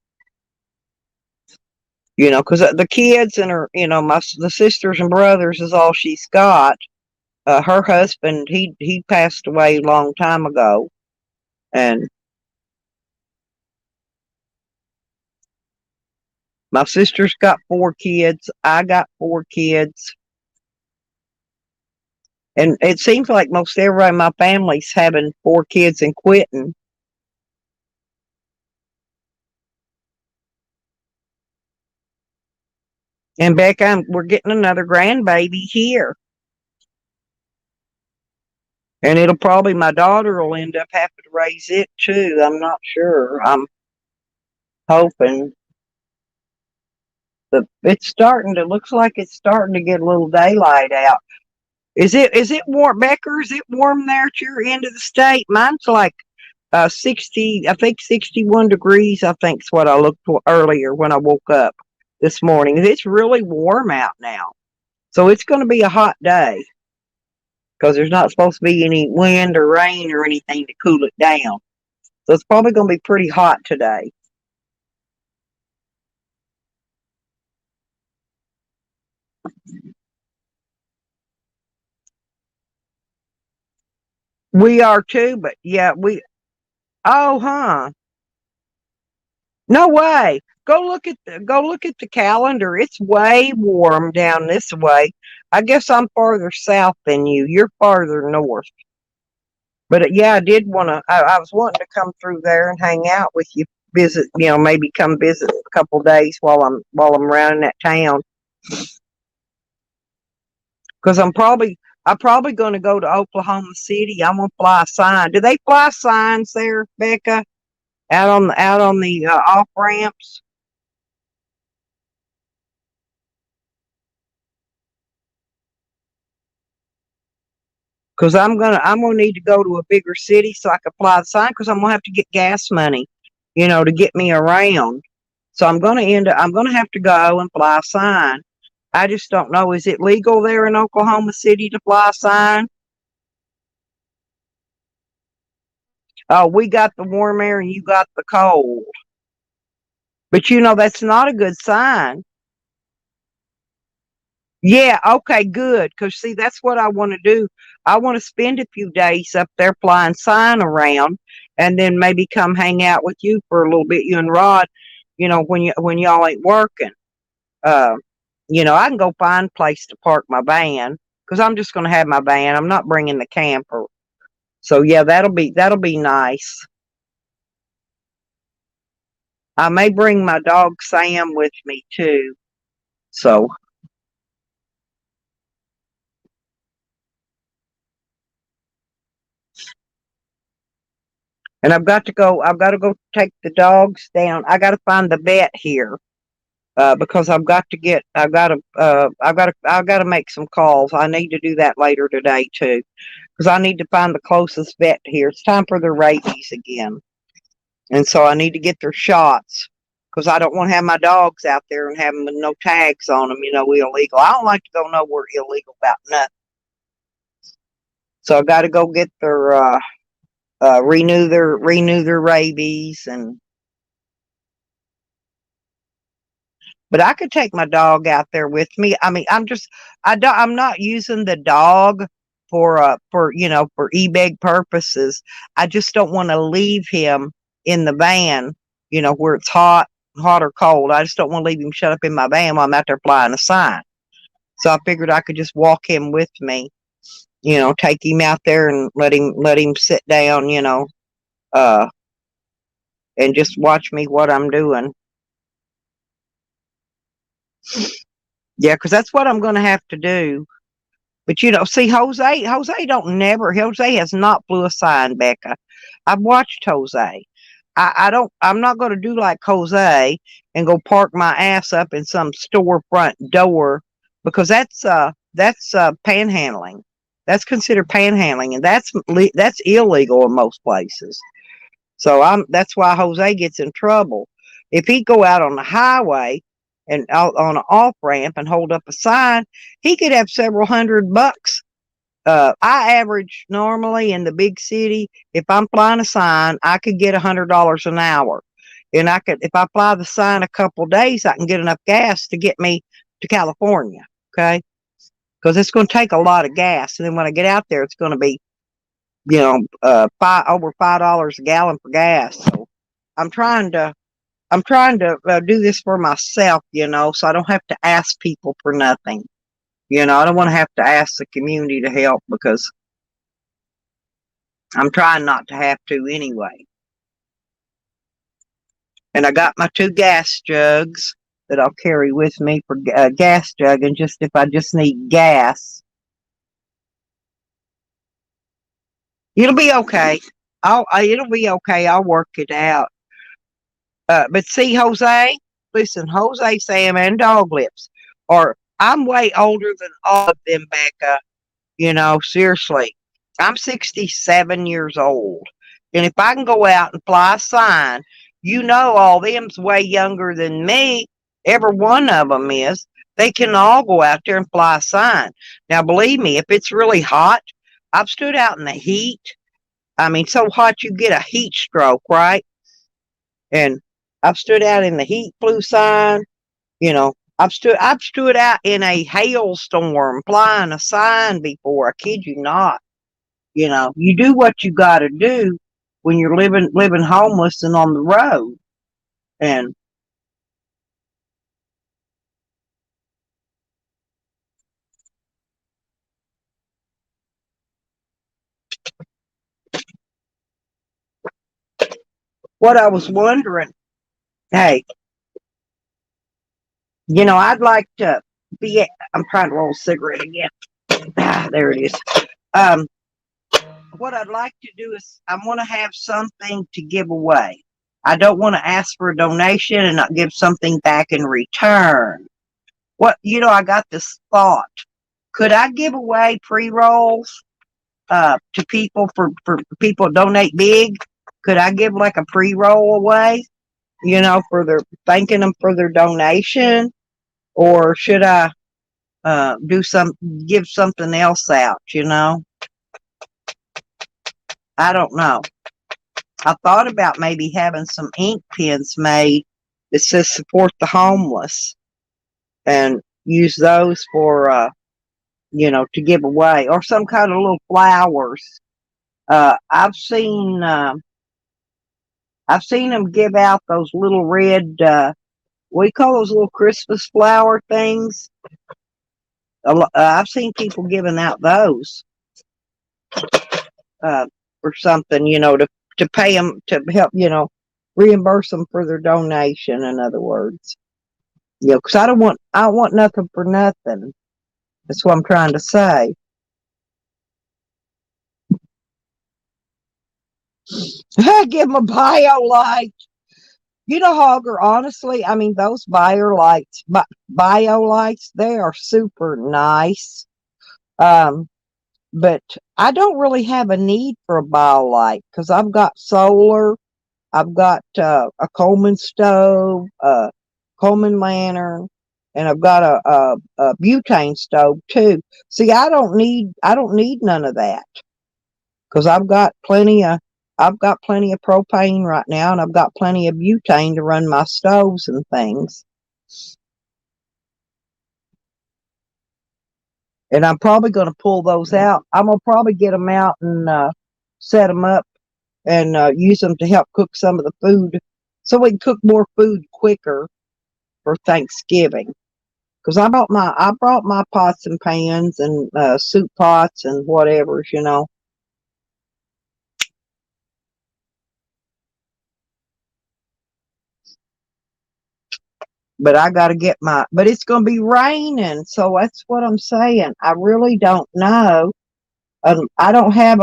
You know, because the kids and her, you know, the sisters and brothers is all she's got. Her husband, he passed away a long time ago, and my sister's got 4 kids. I got 4 kids. And it seems like most everybody in my family's having 4 kids and quitting. And Becca, we're getting another grandbaby here. And it'll probably, my daughter will end up having to raise it too. I'm not sure. I'm hoping. But it's starting to, looks like it's starting to get a little daylight out. Is it warm, Becker? Is it warm there at your end of the state? Mine's like 60, I think 61 degrees, I think is what I looked for earlier when I woke up this morning. It's really warm out now. So it's going to be a hot day because there's not supposed to be any wind or rain or anything to cool it down. So it's probably going to be pretty hot today. We are too, but yeah, oh, huh. No way. Go look at the calendar. It's way warm down this way. I guess I'm farther south than you. You're farther north. But yeah, I did want to. I was wanting to come through there and hang out with you, visit. You know, maybe come visit a couple days while I'm around in that town. Because I'm probably going to go to Oklahoma City. I'm going to fly a sign. Do they fly signs there, Becca? Out on the off ramps? Because I'm gonna need to go to a bigger city so I can fly the sign. Because I'm gonna have to get gas money, you know, to get me around. So I'm gonna have to go and fly a sign. I just don't know. Is it legal there in Oklahoma City to fly a sign? Oh, we got the warm air and you got the cold. But you know that's not a good sign. Yeah, okay, good. Because, see, that's what I want to do. I want to spend a few days up there flying sign around and then maybe come hang out with you for a little bit, you and Rod, you know, when y'all ain't working. Uh, you know, I can go find a place to park my van because I'm just going to have my van. I'm not bringing the camper. So, yeah, that'll be nice. I may bring my dog Sam with me too. So, and I've got to go take the dogs down. I got to find the vet here because I've got to make some calls. I need to do that later today too because I need to find the closest vet here. It's time for their rabies again, and so I need to get their shots because I don't want to have my dogs out there and have them with no tags on them. You know, illegal. I don't like to go nowhere illegal about nothing. So I got to go get their renew their rabies. And but I could take my dog out there with me. I mean, I'm not using the dog for you know for e-bag purposes. I just don't want to leave him in the van, you know, where it's hot or cold. I just don't want to leave him shut up in my van while I'm out there flying a sign. So I figured I could just walk him with me, you know, take him out there and let him sit down, you know, uh, and just watch me what I'm doing. Yeah, because that's what I'm going to have to do. But you know, see, Jose has not flew a sign, Becca. I've watched Jose. I'm not going to do like Jose and go park my ass up in some storefront door because that's panhandling. That's considered panhandling, and that's illegal in most places. So that's why Jose gets in trouble. If he'd go out on the highway and out on an off ramp and hold up a sign, he could have several $100. I average normally in the big city, if I'm flying a sign, I could get $100 an hour. And I could, if I fly the sign a couple days, I can get enough gas to get me to California. Okay. Because it's going to take a lot of gas. And then when I get out there, it's going to be, over $5 a gallon for gas. So I'm trying to, do this for myself, so I don't have to ask people for nothing. I don't want to have to ask the community to help because I'm trying not to have to anyway. And I got my 2 gas jugs that I'll carry with me for gas jug, and just if I just need gas, it'll be okay. It'll be okay. I'll work it out. But see, Jose, listen, Jose, Sam, and Dog Lips, or I'm way older than all of them, Becca. Seriously, I'm 67 years old. And if I can go out and fly a sign, all them's way younger than me. Every one of them is. They can all go out there and fly a sign. Now, believe me, if it's really hot, I've stood out in the heat. I mean, so hot you get a heat stroke, right? And I've stood out in the heat, flew sign. I've stood out in a hailstorm flying a sign before. I kid you not. You do what you got to do when you're living homeless and on the road. And what I was wondering, hey, I'd like to be. I'm trying to roll a cigarette again. There it is. Um, what I'd like to do is I want to have something to give away. I don't want to ask for a donation and not give something back in return. I got this thought. Could I give away pre-rolls to people for people to donate big? Could I give like a pre-roll away, for their thanking them for their donation? Or should I give something else out, I don't know. I thought about maybe having some ink pens made that says support the homeless and use those for, to give away, or some kind of little flowers. I've seen them give out those little red, what do you call those little Christmas flower things? I've seen people giving out those for something, to pay them, to help, reimburse them for their donation. In other words, because I don't want nothing for nothing. That's what I'm trying to say. Give them a bio light. Hogger, honestly, I mean, those bio lights, they are super nice. But I don't really have a need for a bio light because I've got solar. I've got a Coleman stove, a Coleman lantern, and I've got a butane stove too. See, I don't need none of that because I've got plenty of propane right now, and I've got plenty of butane to run my stoves and things. And I'm probably going to pull those out. I'm going to probably get them out and set them up and use them to help cook some of the food so we can cook more food quicker for Thanksgiving. Because I brought my pots and pans and soup pots and whatever, But I got to get but it's going to be raining. So that's what I'm saying. I really don't know. I don't have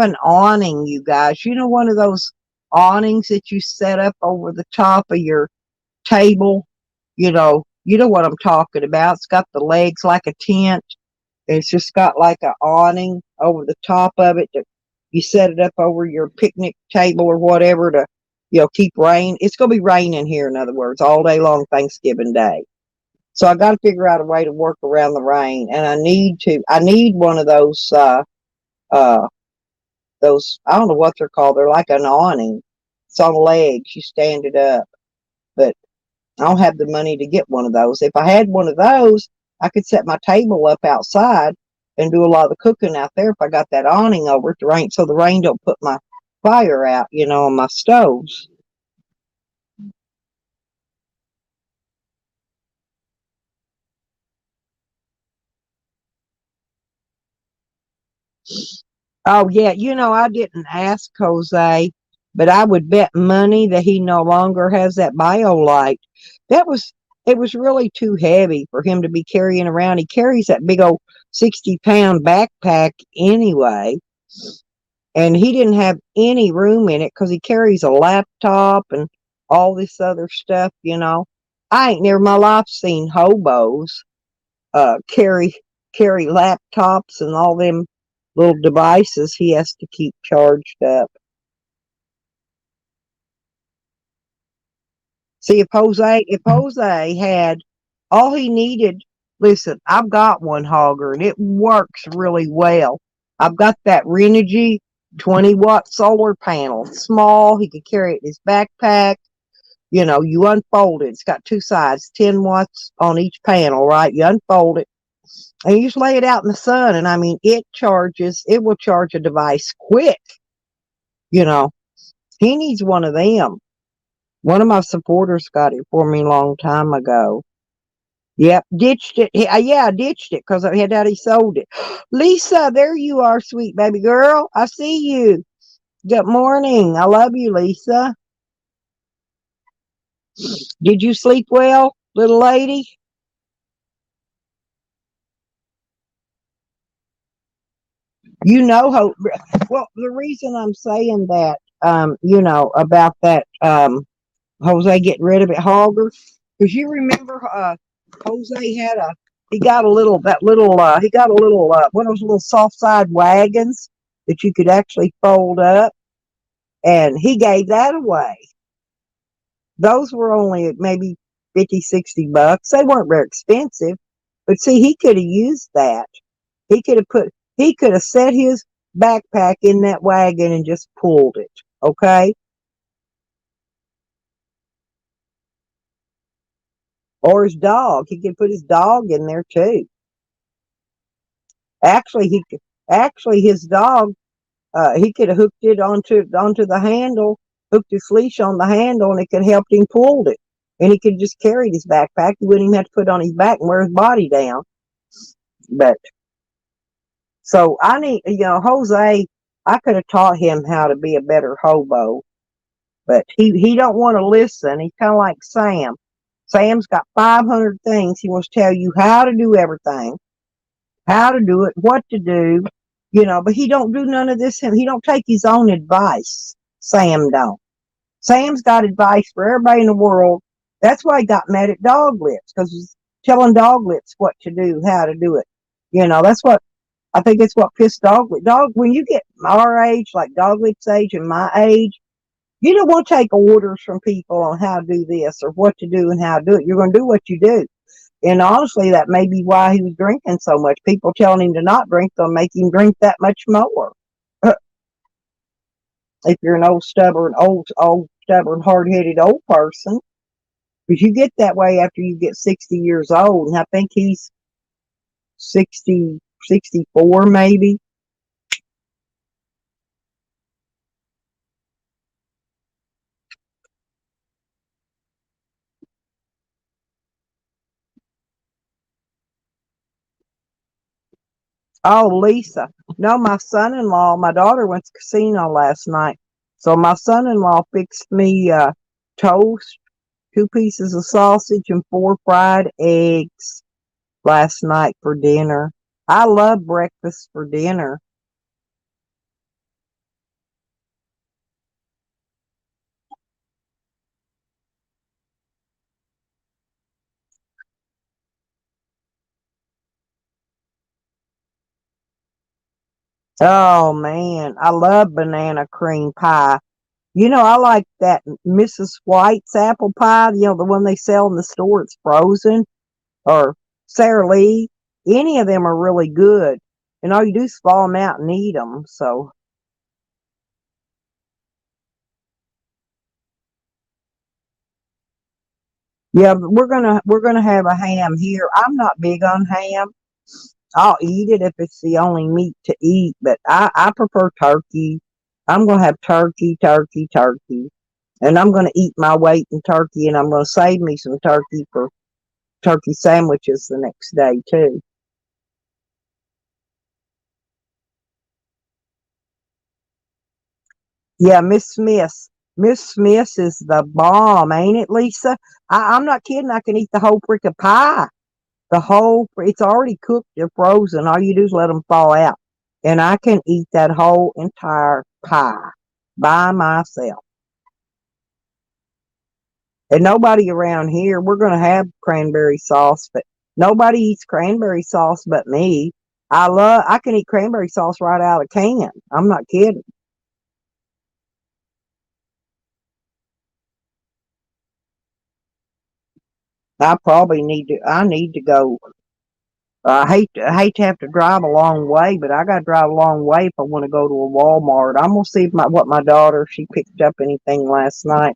an awning, you guys. One of those awnings that you set up over the top of your table. You know what I'm talking about. It's got the legs like a tent. It's just got like an awning over the top of it. You set it up over your picnic table or whatever to, keep rain. It's going to be raining here, in other words, all day long Thanksgiving Day. So I got to figure out a way to work around the rain, and I need one of uh, those, I don't know what they're called. They're like an awning. It's on legs. You stand it up, but I don't have the money to get one of those. If I had one of those, I could set my table up outside and do a lot of the cooking out there if I got that awning over it, the rain, so the rain don't put my fire out, on my stoves. Oh yeah, I didn't ask Jose, but I would bet money that he no longer has that BioLite. That was it was really too heavy for him to be carrying around. He carries that big old 60-pound backpack anyway, and he didn't have any room in it because he carries a laptop and all this other stuff. I ain't never in my life seen hobos carry laptops and all them little devices he has to keep charged up. See, if Jose had all he needed, listen, I've got one Hogger and it works really well. I've got that Renogy 20-watt solar panel. Small, he could carry it in his backpack. You unfold it. It's got two sides, 10 watts on each panel, right? You unfold it and you just lay it out in the sun. And I mean, it will charge a device quick. You know, he needs one of them. One of my supporters got it for me a long time ago. Yep, ditched it. Yeah, I ditched it because I had already sold it. Lisa, there you are, sweet baby girl. I see you. Good morning. I love you, Lisa. Did you sleep well, little lady? Hope. Well, the reason I'm saying that, about that, Jose getting rid of it, Hogger, because you remember, Jose had he got a little, he got a little, one of those little soft side wagons that you could actually fold up, and he gave that away. Those were only maybe 50, $60. They weren't very expensive, but see, he could have used that. He could have he could have set his backpack in that wagon and just pulled it. Okay. Or his dog. He could put his dog in there too. Actually, his dog, he could have hooked it onto the handle, hooked his leash on the handle, and it could help him pull it. And he could just carry his backpack. He wouldn't even have to put it on his back and wear his body down. But so I need, Jose. I could have taught him how to be a better hobo, but he don't want to listen. He's kind of like Sam. Sam's got 500 things he wants to tell you how to do everything, how to do it, what to do, but he don't do none of this. He don't take his own advice. Sam don't. Sam's got advice for everybody in the world. That's why he got mad at Dog Lips, because he's telling Dog Lips what to do, how to do it. That's what I think it's what pissed Dog Lips. When you get our age, like Dog Lips' age and my age, you don't want to take orders from people on how to do this or what to do and how to do it. You're going to do what you do. And honestly, that may be why he was drinking so much. People telling him to not drink, they'll make him drink that much more. If you're an old, stubborn, hard-headed old person, because you get that way after you get 60 years old. And I think he's 60, 64 maybe. Oh, Lisa. No, my daughter went to the casino last night. So my son-in-law fixed me toast, two pieces of sausage, and four fried eggs last night for dinner. I love breakfast for dinner. Oh man, I love banana cream pie. I like that Mrs. White's apple pie, the one they sell in the store, it's frozen, or Sara Lee. Any of them are really good. And all you do is thaw them out and eat them. So, yeah, but we're gonna have a ham here. I'm not big on ham. I'll eat it if it's the only meat to eat, but I prefer turkey. I'm gonna have turkey, turkey, turkey. And I'm gonna eat my weight in turkey, and I'm gonna save me some turkey for turkey sandwiches the next day too. Yeah, Miss Smith. Miss Smith is the bomb, ain't it, Lisa? I'm not kidding. I can eat the whole freaking pie. It's already cooked and frozen. All you do is let them fall out. And I can eat that whole entire pie by myself. And nobody around here, we're going to have cranberry sauce, but nobody eats cranberry sauce but me. I can eat cranberry sauce right out of can. I'm not kidding. I need to go. I hate to have to drive a long way, but I got to drive a long way if I want to go to a Walmart. I'm gonna see what my daughter, she picked up anything last night.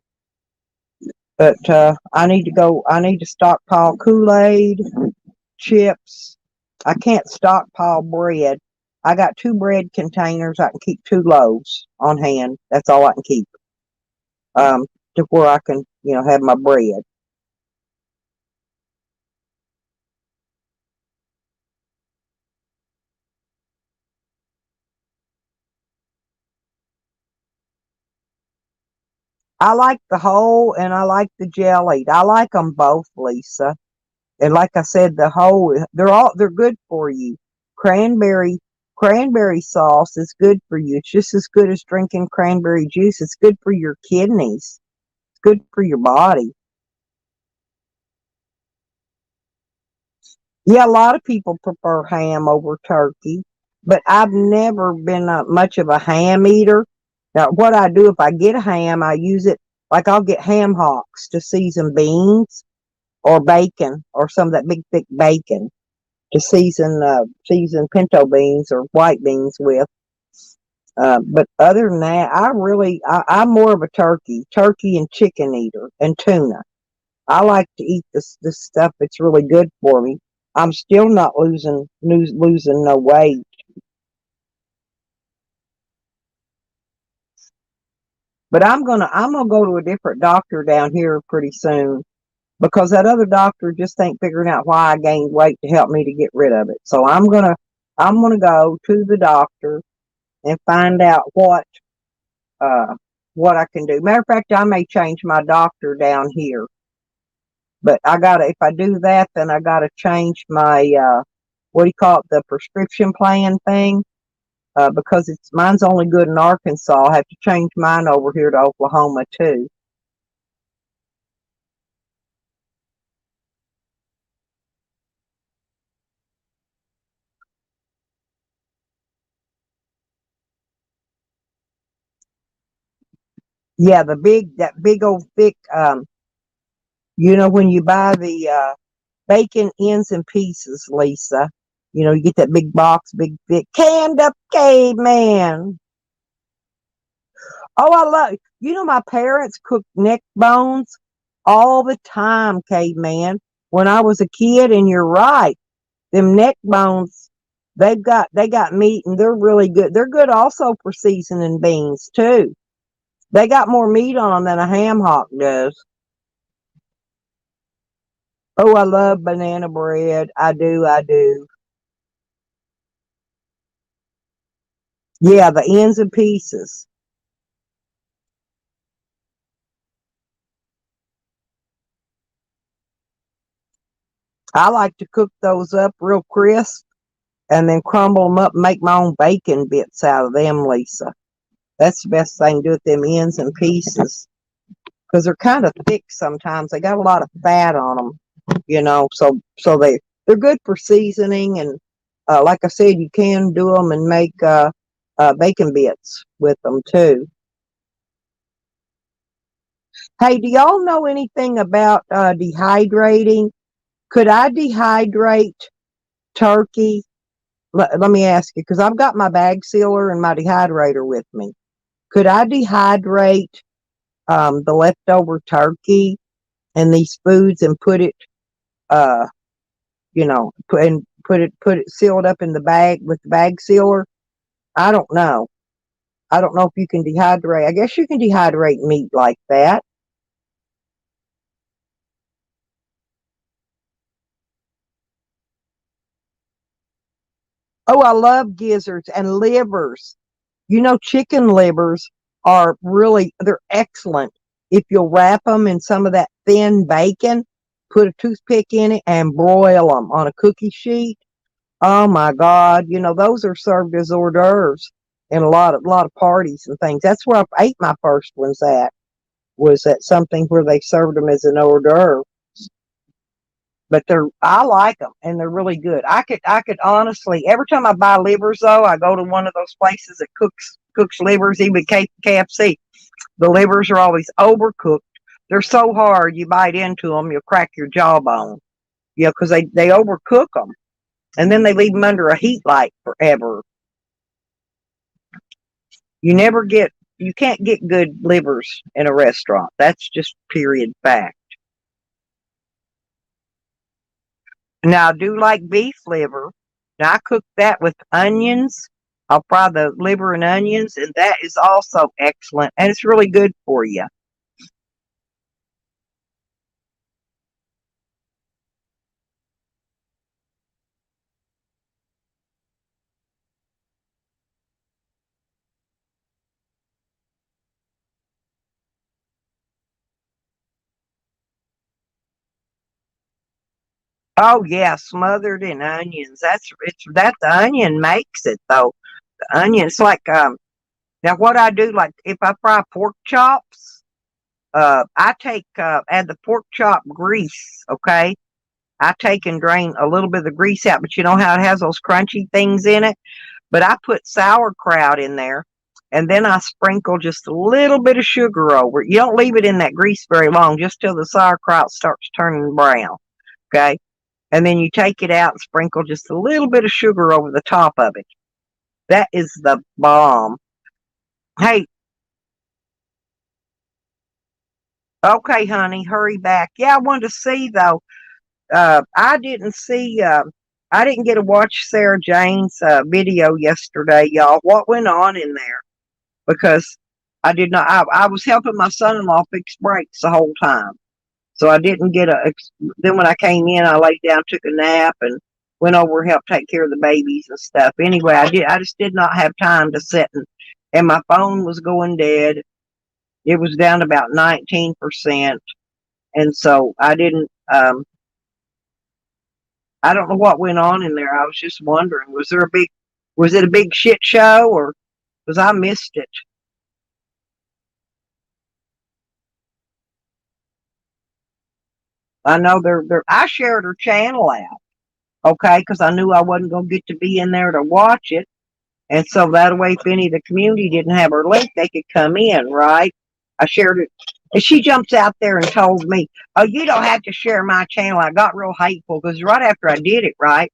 But I need to go. I need to stockpile Kool-Aid, chips. I can't stockpile bread. I got two bread containers. I can keep two loaves on hand. That's all I can keep. Um, to where I can, have my bread. I like the whole and I like the jellied. I like them both, Lisa. And like I said, they're good for you. Cranberry cranberry sauce is good for you. It's just as good as drinking cranberry juice. It's good for your kidneys. It's good for your body. Yeah, a lot of people prefer ham over turkey, but I've never been much of a ham eater. Now, what I do if I get a ham, I use it like I'll get ham hocks to season beans or bacon or some of that big thick bacon to season pinto beans or white beans with. But other than that, I'm more of a turkey and chicken eater and tuna. I like to eat this stuff. It's really good for me. I'm still not losing no weight. But I'm gonna go to a different doctor down here pretty soon because that other doctor just ain't figuring out why I gained weight to help me to get rid of it. So I'm gonna go to the doctor and find out uh what I can do. Matter of fact, I may change my doctor down here. But if I do that, then I gotta change my what do you call it, the prescription plan thing. Because mine's only good in Arkansas. I'll have to change mine over here to Oklahoma too. Yeah, that big old thick, when you buy the bacon ends and pieces, Lisa, you get that big box, big thick canned up caveman. Oh, my parents cooked neck bones all the time, caveman, when I was a kid, and you're right. Them neck bones, they got meat and they're really good. They're good also for seasoning beans too. They got more meat on them than a ham hock does. Oh, I love banana bread. I do, I do. Yeah, the ends and pieces. I like to cook those up real crisp and then crumble them up and make my own bacon bits out of them, Lisa. That's the best thing to do with them ends and pieces because they're kind of thick sometimes. They got a lot of fat on them, so they're good for seasoning. And like I said, you can do them and make bacon bits with them too. Hey, do y'all know anything about dehydrating? Could I dehydrate turkey? Let me ask you, because I've got my bag sealer and my dehydrator with me. Could I dehydrate the leftover turkey and these foods and put it, uh, put it sealed up in the bag with the bag sealer? I don't know. I don't know if you can dehydrate. I guess you can dehydrate meat like that. Oh, I love gizzards and livers. Chicken livers are really, they're excellent. If you'll wrap them in some of that thin bacon, put a toothpick in it and broil them on a cookie sheet. Oh my God. Those are served as hors d'oeuvres in a lot of parties and things. That's where I ate my first ones at, was at something where they served them as an hors d'oeuvre. But I like them and they're really good. I could honestly, every time I buy livers though, I go to one of those places that cooks livers, even KFC. The livers are always overcooked. They're so hard, you bite into them, you'll crack your jawbone. Because they overcook them and then they leave them under a heat light forever. You never get, you can't get good livers in a restaurant. That's just period fact. Now, I do like beef liver. Now, I cook that with onions. I'll fry the liver and onions, and that is also excellent, and it's really good for you. Oh yeah, smothered in onions. That the onion makes it though. The onion, it's like now what I do, like if I fry pork chops, I take add the pork chop grease. Okay, I take and drain a little bit of the grease out, but you know how it has those crunchy things in it. But I put sauerkraut in there, and then I sprinkle just a little bit of sugar over it. You don't leave it in that grease very long, just till the sauerkraut starts turning brown. Okay, and then you take it out and sprinkle just a little bit of sugar over the top of it. That is the bomb. Hey, okay, honey, hurry back. Yeah, I wanted to see though. I didn't see. I didn't get to watch Sarah Jane's video yesterday, y'all. What went on in there? Because I did not. I was helping my son-in-law fix brakes the whole time, so I didn't get a. Then when I came in, I laid down, took a nap, and went over and helped take care of the babies and stuff. Anyway, I did. I just did not have time to sit and my phone was going dead. It was down about 19%, and so I didn't. I don't know what went on in there. I was just wondering, was it a big shit show, or was I missed it? I know I shared her channel out, okay, because I knew I wasn't going to get to be in there to watch it. And so that way, if any of the community didn't have her link, they could come in, right? I shared it. And she jumps out there and told me, "Oh, you don't have to share my channel." I got real hateful because right after I did it, right?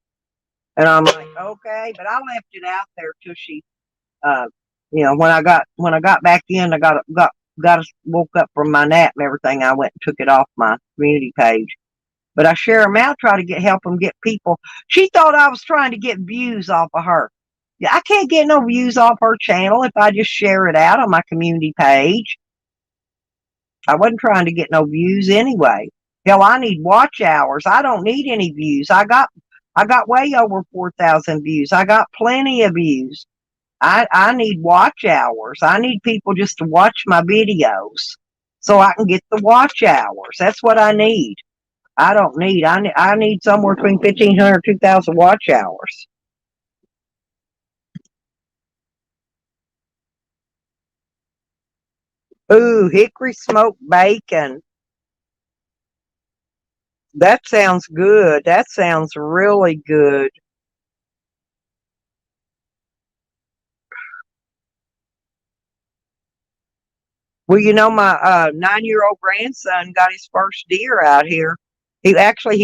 And I'm like, okay, but I left it out there till she, uh, when I got back in, I got woke up from my nap and everything. I went and took it off my community page. But I share them out, try to help them get people. She thought I was trying to get views off of her. Yeah, I can't get no views off her channel if I just share it out on my community page. I wasn't trying to get no views anyway. Hell, I need watch hours. I don't need any views. I got way over 4,000 views. I got plenty of views. I need watch hours. I need people just to watch my videos so I can get the watch hours. That's what I need. I don't need. I need somewhere between 1,500 2,000 watch hours. Ooh, hickory smoked bacon. That sounds good. That sounds really good. Well, my 9-year-old grandson got his first deer out here. He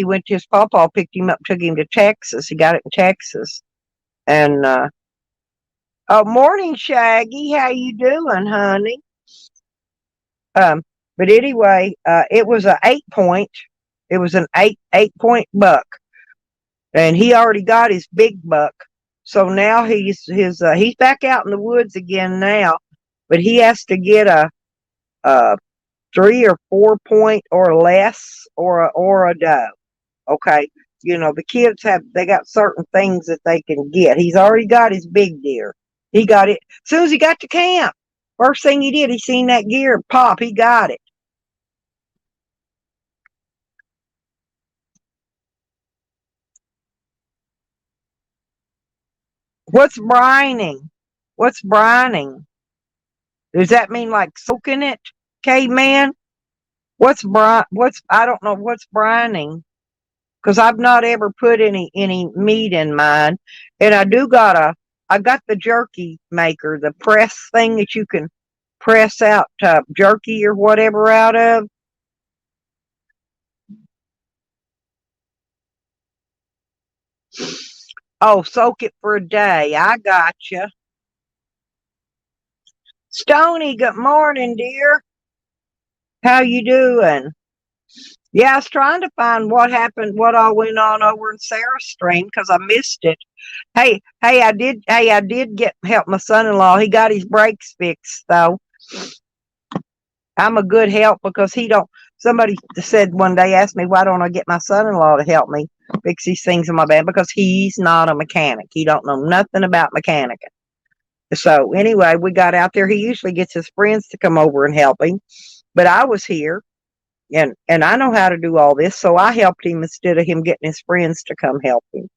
went to his pawpaw, picked him up, took him to Texas. He got it in Texas. And oh, morning, Shaggy. How you doing, honey? Um, but anyway, it was a 8 point. It was an eight point buck, and he already got his big buck. So now he's back out in the woods again now, but he has to get a 3 or 4 point or less or a doe. Okay, the kids they got certain things that they can get. He's already got his big deer. He got it as soon as he got to camp. First thing he did, he seen that gear pop. He got it. What's brining? What's brining? Does that mean like soaking it, caveman? What's I don't know what's brining because I've not ever put any meat in mine, and I got the jerky maker, the press thing that you can press out jerky or whatever out of. Oh, soak it for a day. I got you. Stony, good morning, dear. How you doing? Yeah, I was trying to find what happened, what all went on over in Sarah's stream because I missed it. I did get help my son-in-law. He got his brakes fixed though. I'm a good help because he don't. Somebody said one day, asked me, why don't I get my son-in-law to help me fix these things in my van? Because he's not a mechanic. He don't know nothing about mechanicking. So anyway, we got out there. He usually gets his friends to come over and help him, but I was here and I know how to do all this, so I helped him instead of him getting his friends to come help him.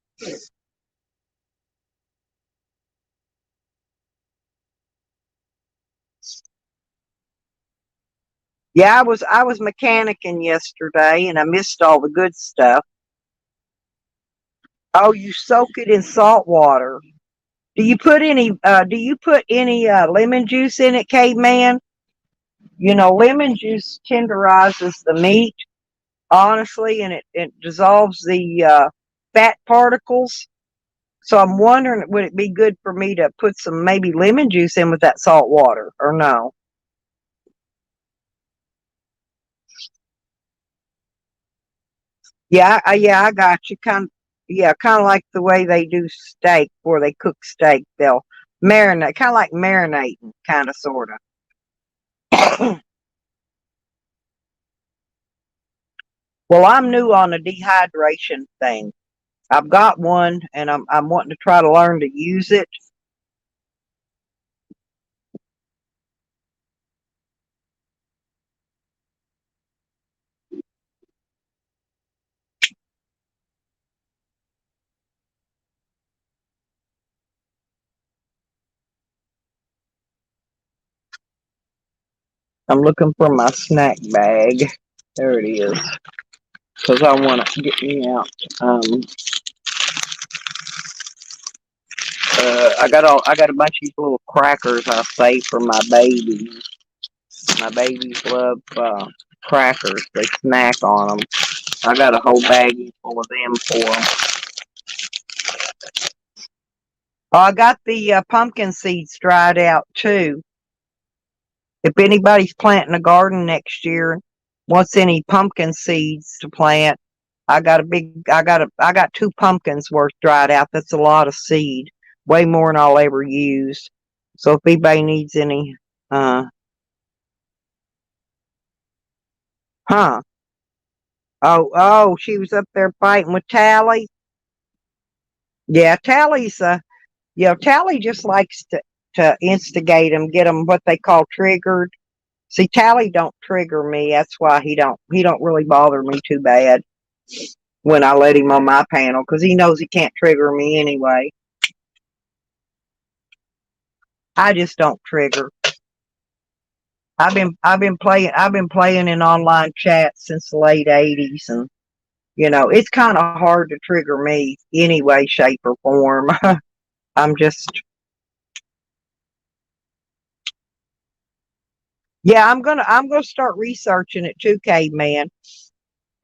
Yeah, I was mechanicking yesterday and I missed all the good stuff. Oh, you soak it in salt water. Do you put any lemon juice in it, caveman? Lemon juice tenderizes the meat, honestly, and it dissolves the fat particles. So I'm wondering, would it be good for me to put some maybe lemon juice in with that salt water or no? Yeah, I got you. Kind of like the way they do steak, where they cook steak. They'll marinate, kind of like marinating, kind of, sort of. Well, I'm new on the dehydration thing. I've got one, and I'm wanting to try to learn to use it. I'm looking for my snack bag. There it is, because I want to get me out. Um, I got a bunch of these little crackers I save for my babies. My babies love crackers. They snack on them. I got a whole baggie full of them for them. Oh, I got the pumpkin seeds dried out too. If anybody's planting a garden next year, wants any pumpkin seeds to plant, I got 2 pumpkins worth dried out. That's a lot of seed, way more than I'll ever use. So if anybody needs any, uh, huh? Oh, she was up there fighting with Tally. Yeah, Tally just likes to instigate them, get them what they call triggered. See, Tally don't trigger me. That's why he don't really bother me too bad when I let him on my panel because he knows he can't trigger me anyway. I just don't trigger. I've been playing in online chat since the late '80s, and it's kind of hard to trigger me any way, shape, or form. I'm just Yeah, I'm gonna start researching it too, caveman,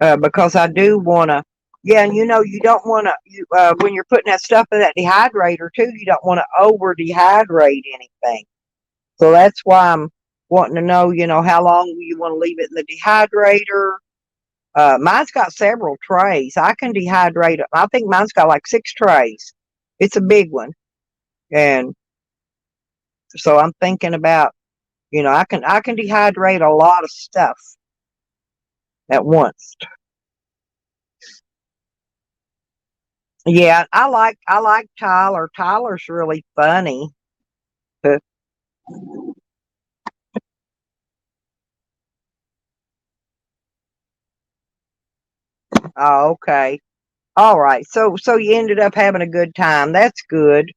because I do wanna. Yeah, and you don't wanna when you're putting that stuff in that dehydrator too, you don't want to over dehydrate anything. So that's why I'm wanting to know, how long you want to leave it in the dehydrator. Mine's got several trays. I can dehydrate it. I think mine's got like 6 trays. It's a big one, and so I'm thinking about, I can dehydrate a lot of stuff at once. Yeah, I like Tyler. Tyler's really funny. Oh, okay. All right. So you ended up having a good time. That's good.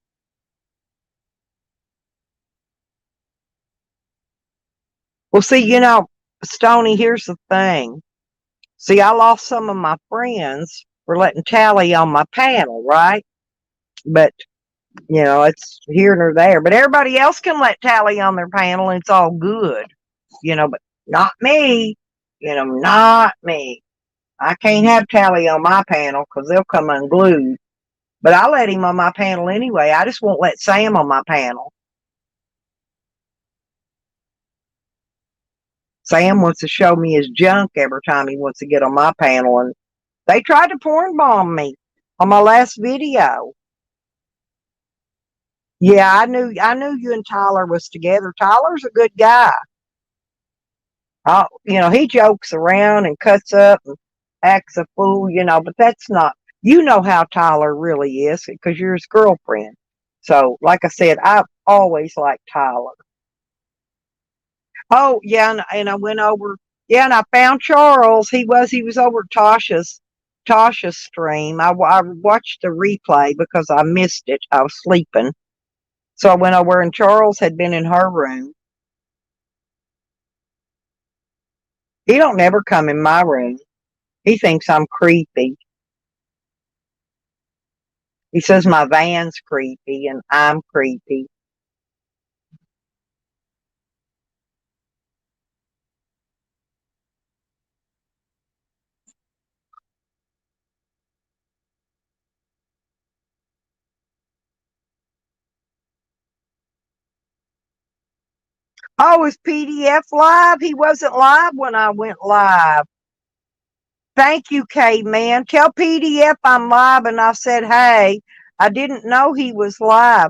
Well, see, Stony, here's the thing. See, I lost some of my friends for letting Tally on my panel, right? But, it's here nor there. But everybody else can let Tally on their panel and it's all good, but not me. Not me. I can't have Tally on my panel because they'll come unglued. But I let him on my panel anyway. I just won't let Sam on my panel. Sam wants to show me his junk every time he wants to get on my panel, and they tried to porn bomb me on my last video. Yeah, I knew you and Tyler was together. Tyler's a good guy. He jokes around and cuts up and acts a fool, but that's not, how Tyler really is because you're his girlfriend. So, like I said, I've always liked Tyler. Oh, yeah, and I went over, yeah, and I found Charles. He was over at Tasha's stream. I watched the replay because I missed it. I was sleeping. So I went over and Charles had been in her room. He don't never come in my room. He thinks I'm creepy. He says my van's creepy and I'm creepy. Oh, is PDF live? He wasn't live when I went live. Thank you, Caveman. Tell PDF I'm live and I said, hey, I didn't know he was live.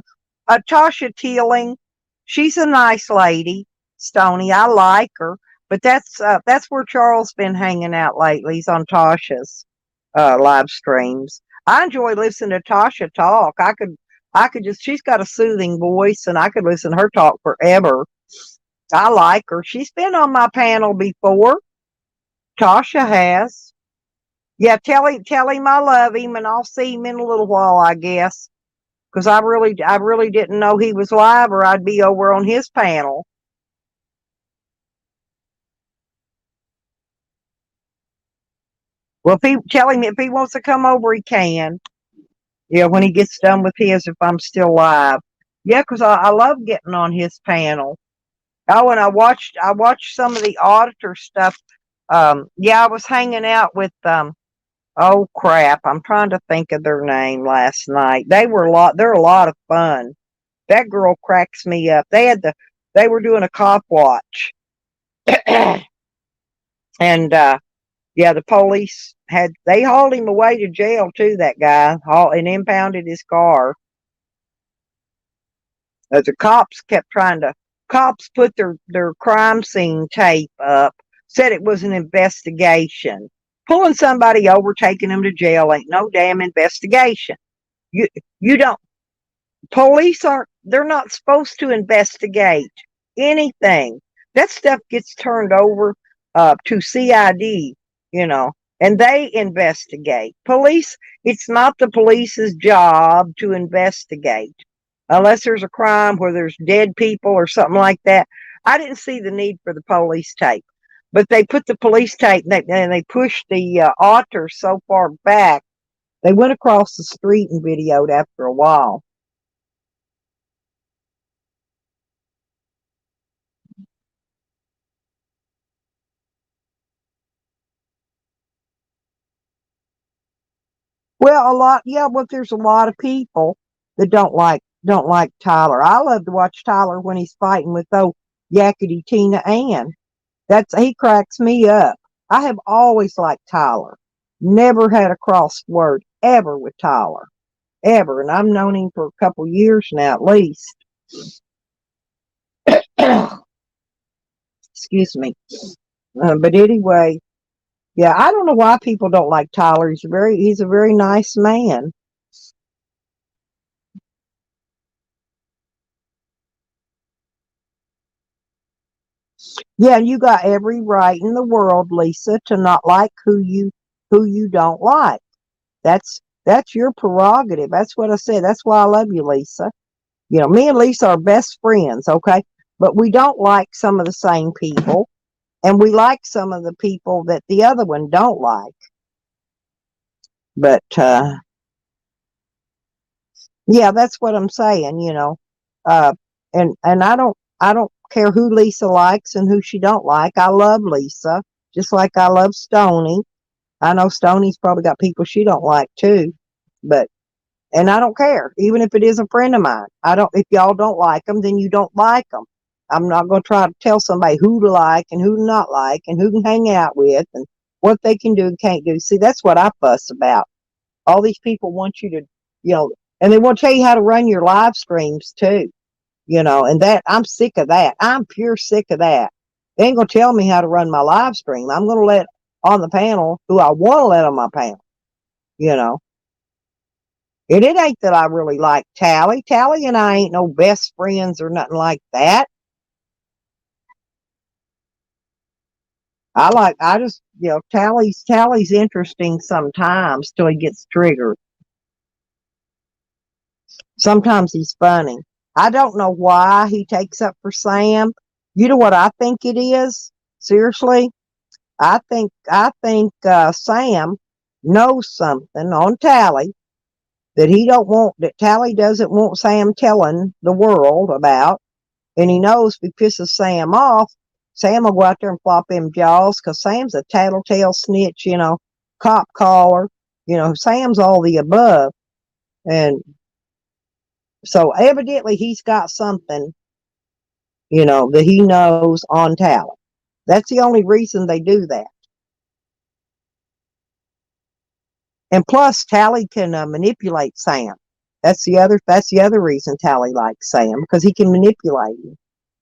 Tasha Teeling, she's a nice lady. Stony, I like her. But that's where Charles been hanging out lately. He's on Tasha's live streams. I enjoy listening to Tasha talk. I could just she's got a soothing voice and I could listen to her talk forever. I like her. She's been on my panel before. Tasha has. Yeah, tell him I love him, and I'll see him in a little while, I guess. Because I really didn't know he was live, or I'd be over on his panel. Well, tell him if he wants to come over, he can. Yeah, when he gets done with his, if I'm still live. Yeah, because I love getting on his panel. Oh, and I watched some of the auditor stuff. Yeah, I was hanging out with oh crap, I'm trying to think of their name last night. They're a lot of fun. That girl cracks me up. They were doing a cop watch. And yeah, the police they hauled him away to jail too, that guy, and impounded his car. The cops put their crime scene tape up, said it was an investigation. Pulling somebody over, taking them to jail ain't no damn investigation. You you don't Police aren't they're not supposed to investigate anything. That stuff gets turned over to CID, you know, and they investigate. It's not the police's job to investigate unless there's a crime where there's dead people or something like that. I didn't see the need for the police tape, but they put the police tape and they pushed the otter so far back. They went across the street and videoed after a while. Well, a lot, yeah, but there's a lot of people that don't like Tyler. I love to watch Tyler when he's fighting with old Yakety Tina Ann. He cracks me up. I have always liked Tyler. Never had a cross word ever with Tyler. Ever. And I've known him for a couple years now at least. Excuse me. But anyway, yeah, I don't know why people don't like Tyler. He's a very nice man. Yeah, and you got every right in the world, Lisa, to not like who you don't like. That's your prerogative. That's what I said. That's why I love you, Lisa. Me and Lisa are best friends, okay? But we don't like some of the same people, and we like some of the people that the other one don't like. But yeah, that's what I'm saying. Uh, and I don't care who Lisa likes and who she don't like. I love Lisa just like I love Stony. I know Stony's probably got people she don't like too, but and I don't care, even if it is a friend of mine. I don't. If y'all don't like them, then you don't like them. I'm not going to try to tell somebody who to like and who to not like and who can hang out with and what they can do and can't do. See, that's what I fuss about. All these people want you to, you know, and they want to tell you how to run your live streams too. And that I'm sick of that. I'm pure sick of that. They ain't gonna tell me how to run my live stream. I'm gonna let on the panel who I want to let on my panel. You know, and it ain't that I really like Tally. Tally and I ain't no best friends or nothing like that. I just, Tally's interesting sometimes till he gets triggered. Sometimes he's funny. I don't know why he takes up for Sam. You know what I think it is? Seriously, I think Sam knows something on Tally that Tally doesn't want Sam telling the world about, and he knows if he pisses Sam off, Sam will go out there and flop him jaws because Sam's a tattletale snitch, cop caller. Sam's all the above, and so evidently he's got something, that he knows on Tally. That's the only reason they do that. And plus, Tally can manipulate Sam. That's the other reason Tally likes Sam because he can manipulate him,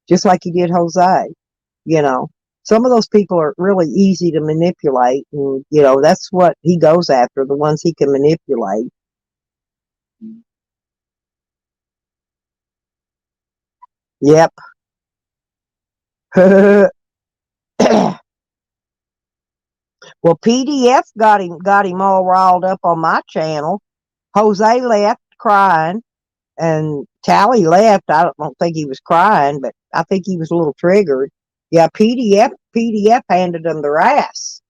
just like he did Jose. You know, some of those people are really easy to manipulate, and that's what he goes after, the ones he can manipulate. Yep. Well, PDF got him all riled up on my channel. Jose left crying, and Tally left. I don't think he was crying, but I think he was a little triggered. Yeah, PDF handed him their ass.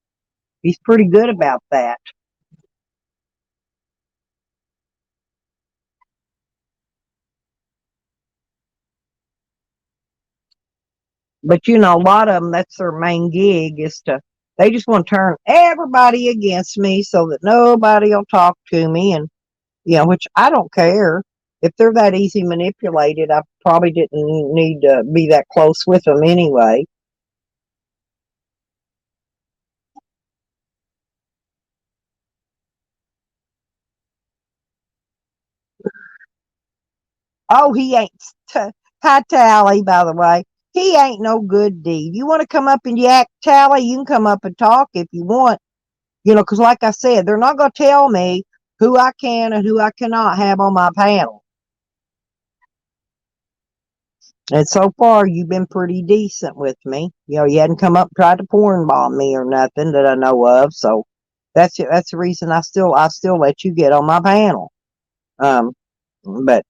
He's pretty good about that. But a lot of them, that's their main gig is they just want to turn everybody against me so that nobody will talk to me. And, which I don't care. If they're that easy manipulated, I probably didn't need to be that close with them anyway. Oh, he ain't. Hi, Tally, by the way. He ain't no good deed. You want to come up and yak, Tally? You can come up and talk if you want. Because like I said, they're not going to tell me who I can and who I cannot have on my panel. And so far, you've been pretty decent with me. You hadn't come up and tried to porn bomb me or nothing that I know of. So that's the reason I still let you get on my panel. Um, but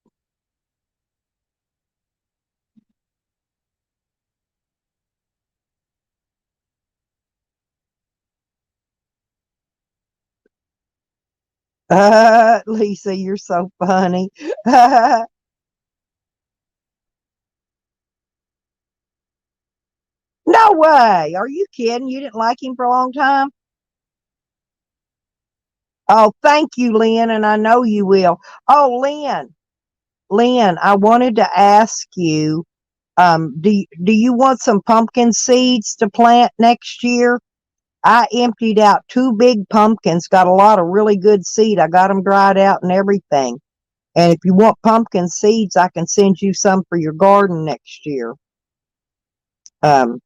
Lisa, you're so funny. No way. Are you kidding? You didn't like him for a long time? Oh, thank you, Lynn, and I know you will. Oh, Lynn, I wanted to ask you, do you want some pumpkin seeds to plant next year? I emptied out two big pumpkins, got a lot of really good seed. I got them dried out and everything. And if you want pumpkin seeds, I can send you some for your garden next year. Um,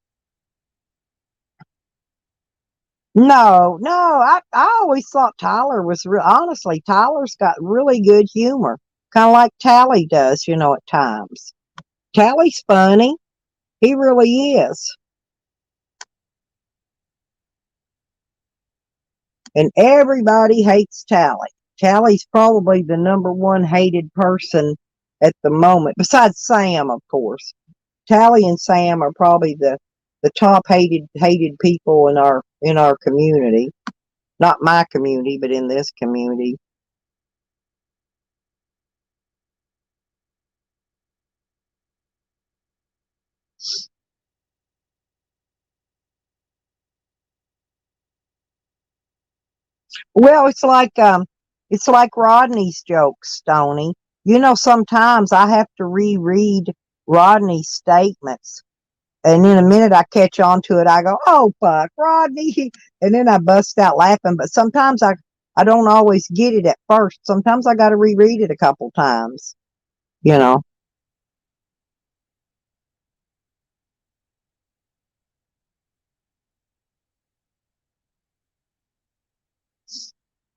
no, I always thought Tyler was real. Honestly, Tyler's got really good humor, kind of like Tally does, at times. Tally's funny. He really is. And everybody hates Tally. Tally's probably the number one hated person at the moment, besides Sam, of course. Tally and Sam are probably the top hated people in our community. Not my community, but in this community. Well, it's like Rodney's jokes, Stony. Sometimes I have to reread Rodney's statements, and in a minute I catch on to it. I go, "Oh fuck, Rodney," and then I bust out laughing. But sometimes I don't always get it at first. Sometimes I got to reread it a couple times. You know,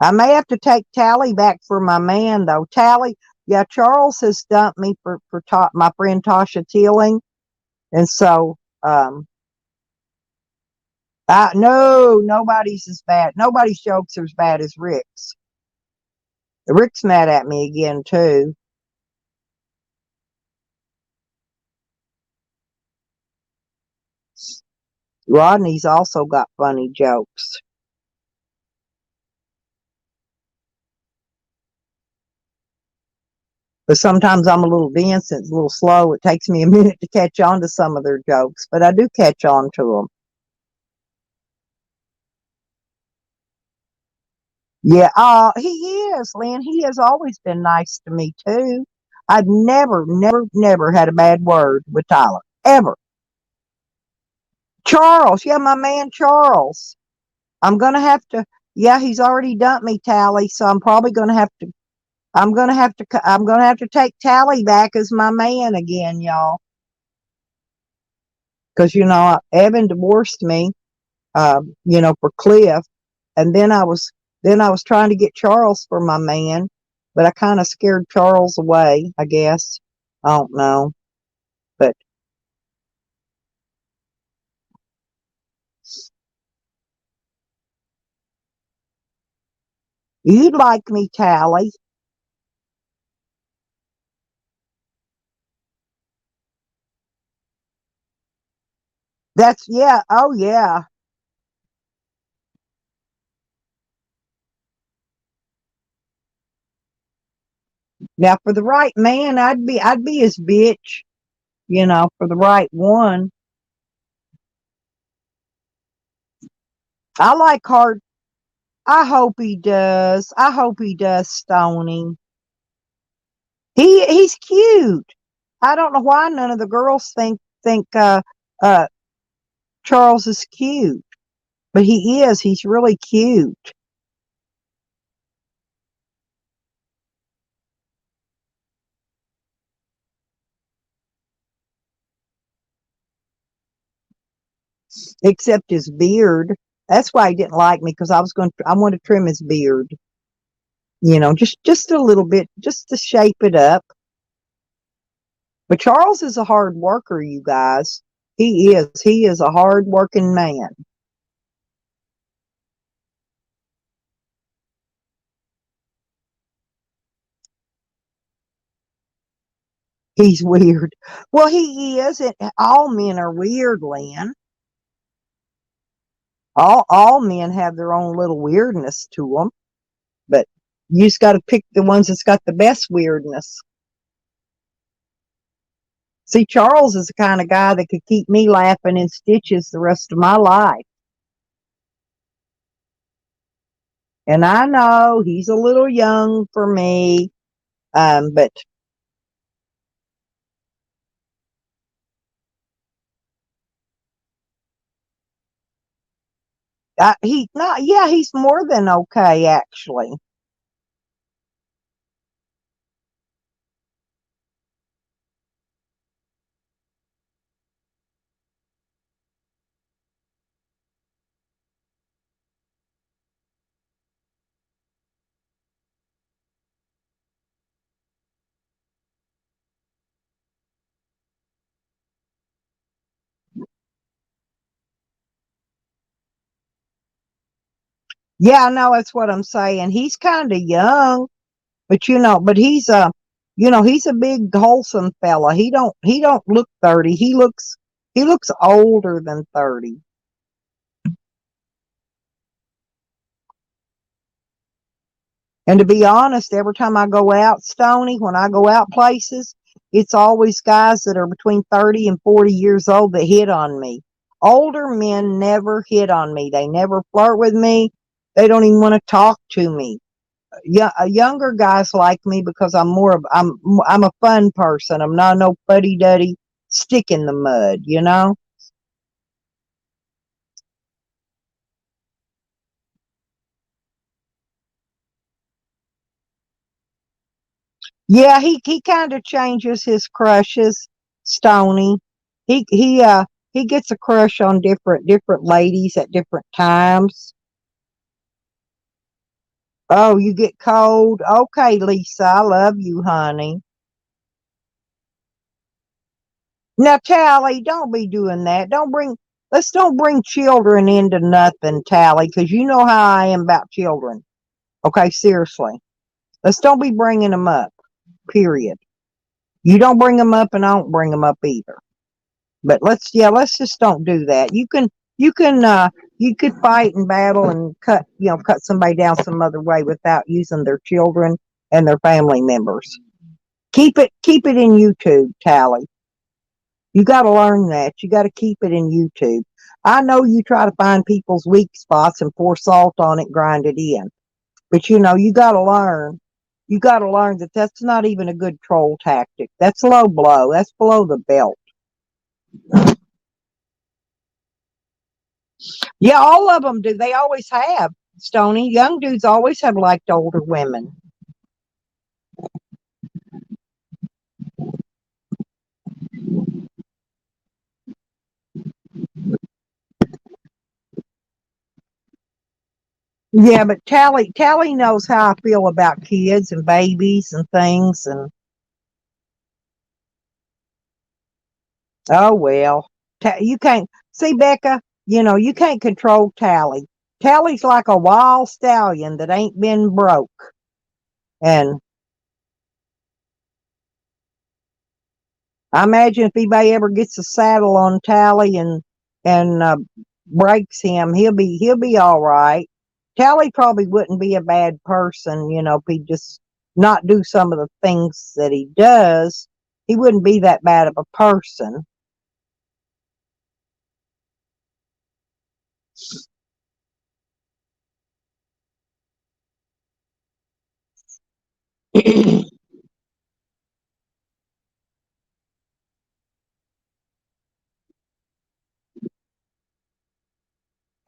I may have to take Tally back for my man though. Tally, yeah, Charles has dumped me for my friend Tasha Teeling, and so no, nobody's as bad. Nobody's jokes are as bad as Rick's. Rick's mad at me again too. Rodney's also got funny jokes. But sometimes I'm a little dense and it's a little slow. It takes me a minute to catch on to some of their jokes, but I do catch on to them. Yeah, he is, Lynn. He has always been nice to me too. I've never had a bad word with Tyler. Ever. Charles, yeah, my man Charles. I'm gonna have to. Yeah, he's already dumped me, Tally. So I'm probably gonna have to. I'm gonna have to take Tally back as my man again, y'all. Because Evan divorced me, for Cliff, and then I was trying to get Charles for my man, but I kind of scared Charles away. I guess I don't know, but you'd like me, Tally. That's yeah. Oh yeah. Now for the right man, I'd be his bitch. For the right one. I like hard. I hope he does. I hope he does, Stony. He's cute. I don't know why none of the girls think uh Charles is cute, but he is. He's really cute. Except his beard. That's why he didn't like me because I want to trim his beard. Just a little bit, just to shape it up. But Charles is a hard worker, you guys. He is. He is a hard working man. He's weird. Well, he is. And all men are weird, Lynn. All men have their own little weirdness to them, but you just got to pick the ones that's got the best weirdness. See, Charles is the kind of guy that could keep me laughing in stitches the rest of my life. And I know he's a little young for me, but he not. Yeah, he's more than okay, actually. Yeah, I know that's what I'm saying. He's kind of young, but but he's a big wholesome fella. He don't look 30. He looks older than 30. And to be honest, every time I go out, Stony, when I go out places, it's always guys that are between 30 and 40 years old that hit on me. Older men never hit on me. They never flirt with me. They don't even want to talk to me. Yeah, younger guys like me because I'm a fun person. I'm not no fuddy duddy stick in the mud. Yeah, he kind of changes his crushes, Stony. He gets a crush on different ladies at different times. Oh, you get cold? Okay, Lisa, I love you, honey. Now, Tally, don't be doing that. Let's don't bring children into nothing, Tally, because you know how I am about children. Okay, seriously. Let's don't be bringing them up, period. You don't bring them up and I don't bring them up either. But let's just don't do that. You can you could fight and battle and cut somebody down some other way without using their children and their family members. Keep it in YouTube, Tally. You got to learn that. You got to keep it in YouTube. I know you try to find people's weak spots and pour salt on it, grind it in. But you got to learn. You got to learn that that's not even a good troll tactic. That's low blow. That's below the belt. Yeah, all of them do. They always have. Stony, young dudes always have liked older women. Yeah, but Tally knows how I feel about kids and babies and things. And oh well, you can't see Becca. You can't control Tally. Tally's like a wild stallion that ain't been broke. And I imagine if anybody ever gets a saddle on Tally and breaks him, he'll be all right. Tally probably wouldn't be a bad person, if he just not do some of the things that he does. He wouldn't be that bad of a person.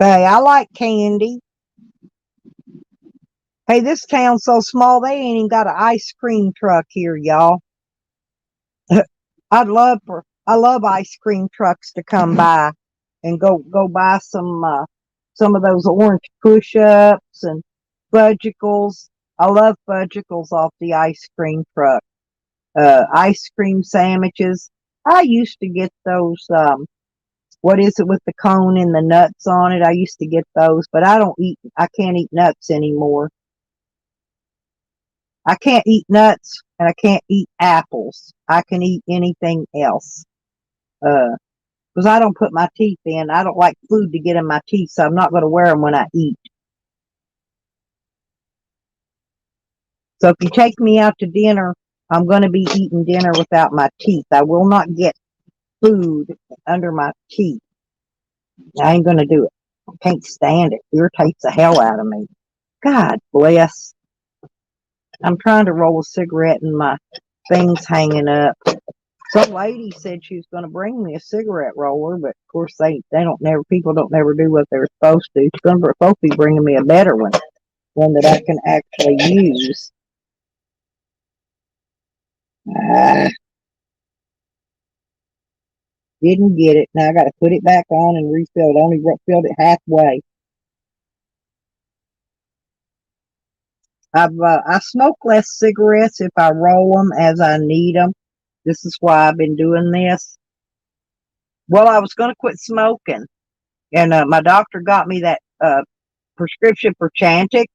Hey, I like candy. Hey, this town's so small they ain't even got an ice cream truck here, y'all. I love ice cream trucks to come by and go buy some of those orange push ups and fudgicles. I love fudgicles off the ice cream truck. Ice cream sandwiches. I used to get those what is it with the cone and the nuts on it? I used to get those, but I can't eat nuts anymore. I can't eat nuts and I can't eat apples. I can eat anything else. Uh, because I don't put my teeth in. I don't like food to get in my teeth, so I'm not going to wear them when I eat. So if you take me out to dinner, I'm going to be eating dinner without my teeth. I will not get food under my teeth. I ain't going to do it. I can't stand it. It irritates the hell out of me. God bless. I'm trying to roll a cigarette and my thing's hanging up. Some lady said she was going to bring me a cigarette roller, but of course they don't never people don't never do what they're supposed to. She's supposed to be bringing me a better one that I can actually use. Uh, didn't get it. Now I got to put it back on and refill it. Only filled it halfway. I smoke less cigarettes if I roll them as I need them. This is why I've been doing this. Well, I was going to quit smoking, and my doctor got me that prescription for Chantix,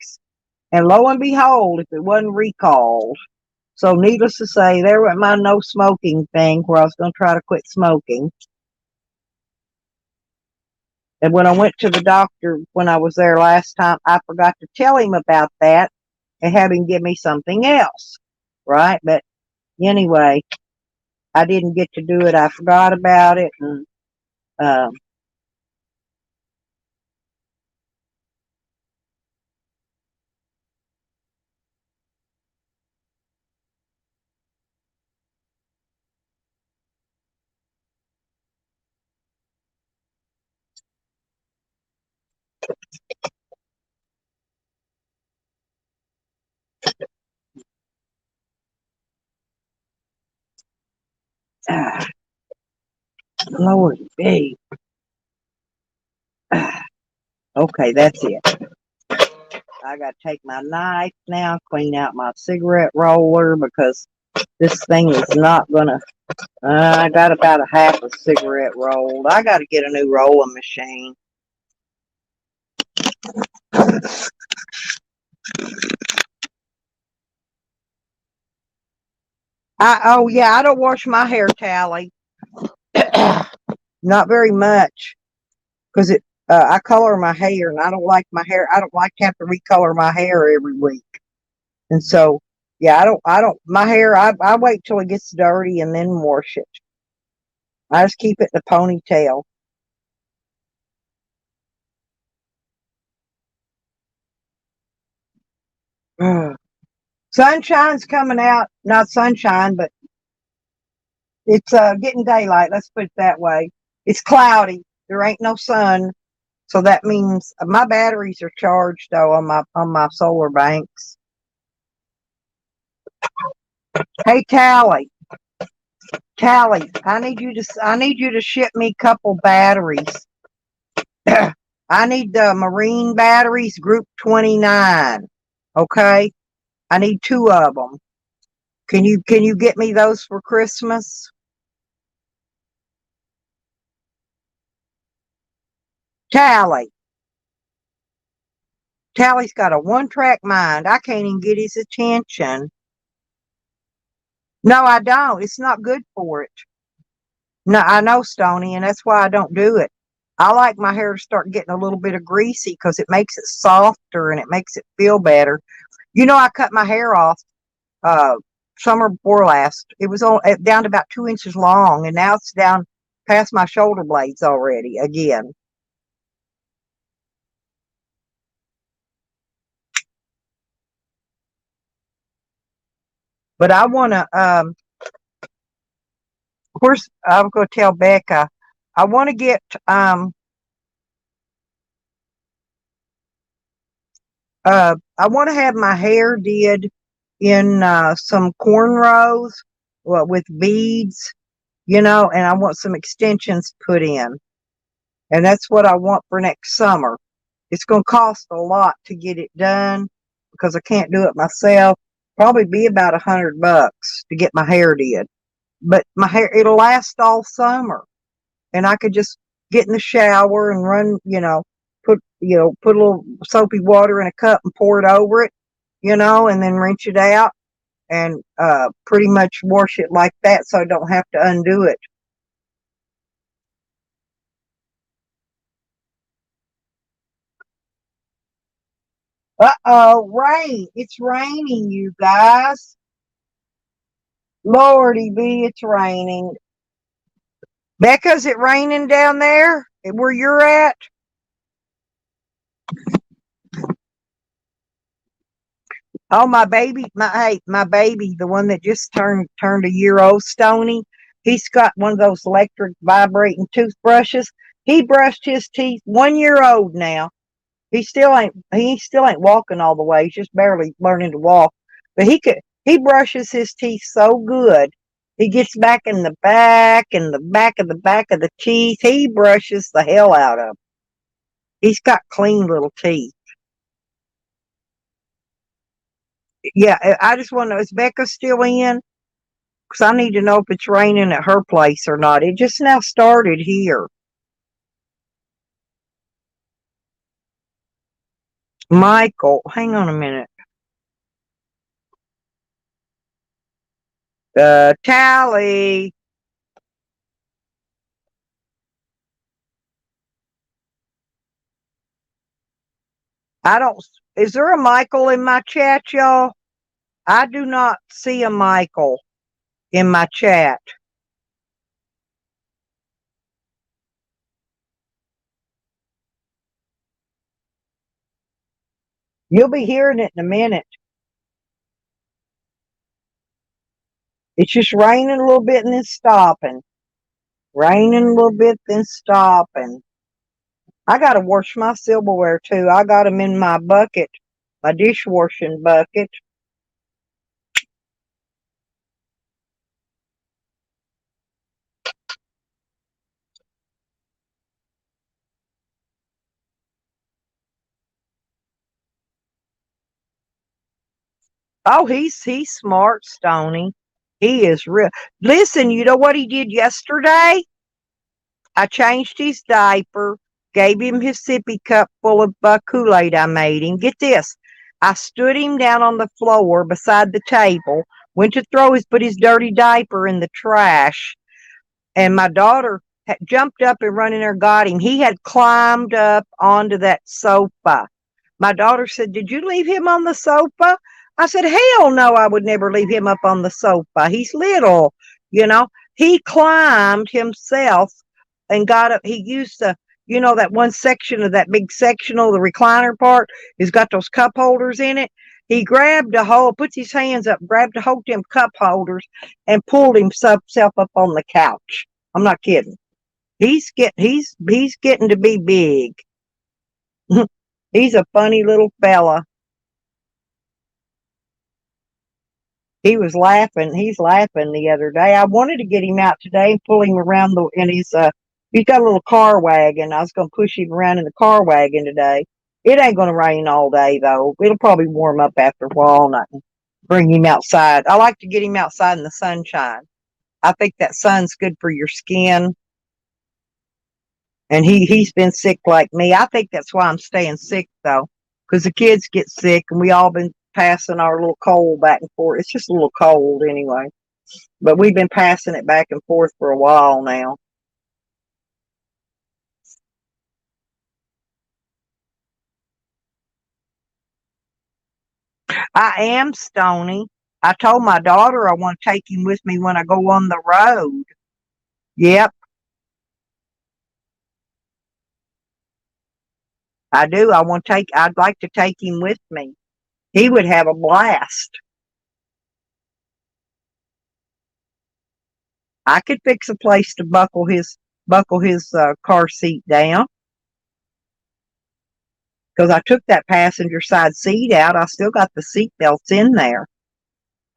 and lo and behold, if it wasn't recalled. So, needless to say, there went my no smoking thing where I was going to try to quit smoking. And when I went to the doctor when I was there last time, I forgot to tell him about that and have him give me something else, right? But anyway, I didn't get to do it. I forgot about it, and um, ah, Lord, babe. Okay, that's it. I got to take my knife now, clean out my cigarette roller because this thing is not gonna. I got about a half a cigarette rolled. I got to get a new rolling machine. Oh yeah, I don't wash my hair, Tally. Not very much because it. I color my hair, and I don't like my hair. I don't like to have to recolor my hair every week. And so, yeah, I don't, my hair, I wait till it gets dirty and then wash it. I just keep it in a ponytail. Sunshine's coming out, not sunshine, but it's getting daylight. Let's put it that way. It's cloudy. There ain't no sun. So that means my batteries are charged though on my solar banks. Hey Tally, I need you to ship me a couple batteries. I need the marine batteries, group 29. Okay, I need two of them. Can you get me those for Christmas? Tally, Tally's got a one-track mind. I can't even get his attention. No, I don't. It's not good for it. No, I know, Stony, and that's why I don't do it. I like my hair to start getting a little bit of greasy because it makes it softer and it makes it feel better. I cut my hair off uh, summer before last. It was down to about 2 inches long, and now it's down past my shoulder blades already again. But I want to, of course, I'm going to tell Becca, I want to get, I want to have my hair did in some cornrows, with beads, and I want some extensions put in. And that's what I want for next summer. It's going to cost a lot to get it done because I can't do it myself. Probably be about $100 to get my hair did. But my hair, it'll last all summer. And I could just get in the shower and run, put a little soapy water in a cup and pour it over it, and then rinse it out and pretty much wash it like that so I don't have to undo it. Uh-oh, rain. It's raining, you guys. Lordy be, it's raining. Becca's it raining down there where you're at? Oh, my baby, the one that just turned a year old, Stony. He's got one of those electric vibrating toothbrushes. He brushed his teeth 1 year old now. He still ain't walking all the way. He's just barely learning to walk. But he brushes his teeth so good. He gets back in the back and the back of the teeth. He brushes the hell out of 'em. He's got clean little teeth. Yeah, I just want to know, is Becca still in? Because I need to know if it's raining at her place or not. It just now started here. Michael, hang on a minute. Tally. I don't. Is there a Michael in my chat, y'all? I do not see a Michael in my chat. You'll be hearing it in a minute. It's just raining a little bit and then stopping. Raining a little bit, then stopping. I got to wash my silverware too. I got them in my bucket, my dishwashing bucket. Oh, he's smart, Stony. He is real. Listen, you know what he did yesterday? I changed his diaper, gave him his sippy cup full of Kool-Aid I made him. Get this. I stood him down on the floor beside the table, went to put his dirty diaper in the trash, and my daughter had jumped up and run in there and got him. He had climbed up onto that sofa. My daughter said, "Did you leave him on the sofa?" I said, "Hell no, I would never leave him up on the sofa. He's little, you know." He climbed himself and got up. He used that one section of that big sectional, the recliner part, has got those cup holders in it. He grabbed a hold, puts his hands up, grabbed a hold of them cup holders, and pulled himself up on the couch. I'm not kidding. He's getting to be big. He's a funny little fella. He's laughing the other day. I wanted to get him out today and pull him around and he's got a little car wagon. I was gonna push him around in the car wagon today. It ain't gonna rain all day though. It'll probably warm up after a while and I can bring him outside. I like to get him outside in the sunshine. I think that sun's good for your skin. And he's been sick like me. I think that's why I'm staying sick though, because the kids get sick and we all been passing our little cold back and forth. It's just a little cold anyway, but we've been passing it back and forth for a while now. I am Stony. I told my daughter I want to take him with me when I go on the road. Yep, I do. I'd like to take him with me. He would have a blast. I could fix a place to buckle his car seat down because I took that passenger side seat out. I still got the seat belts in there.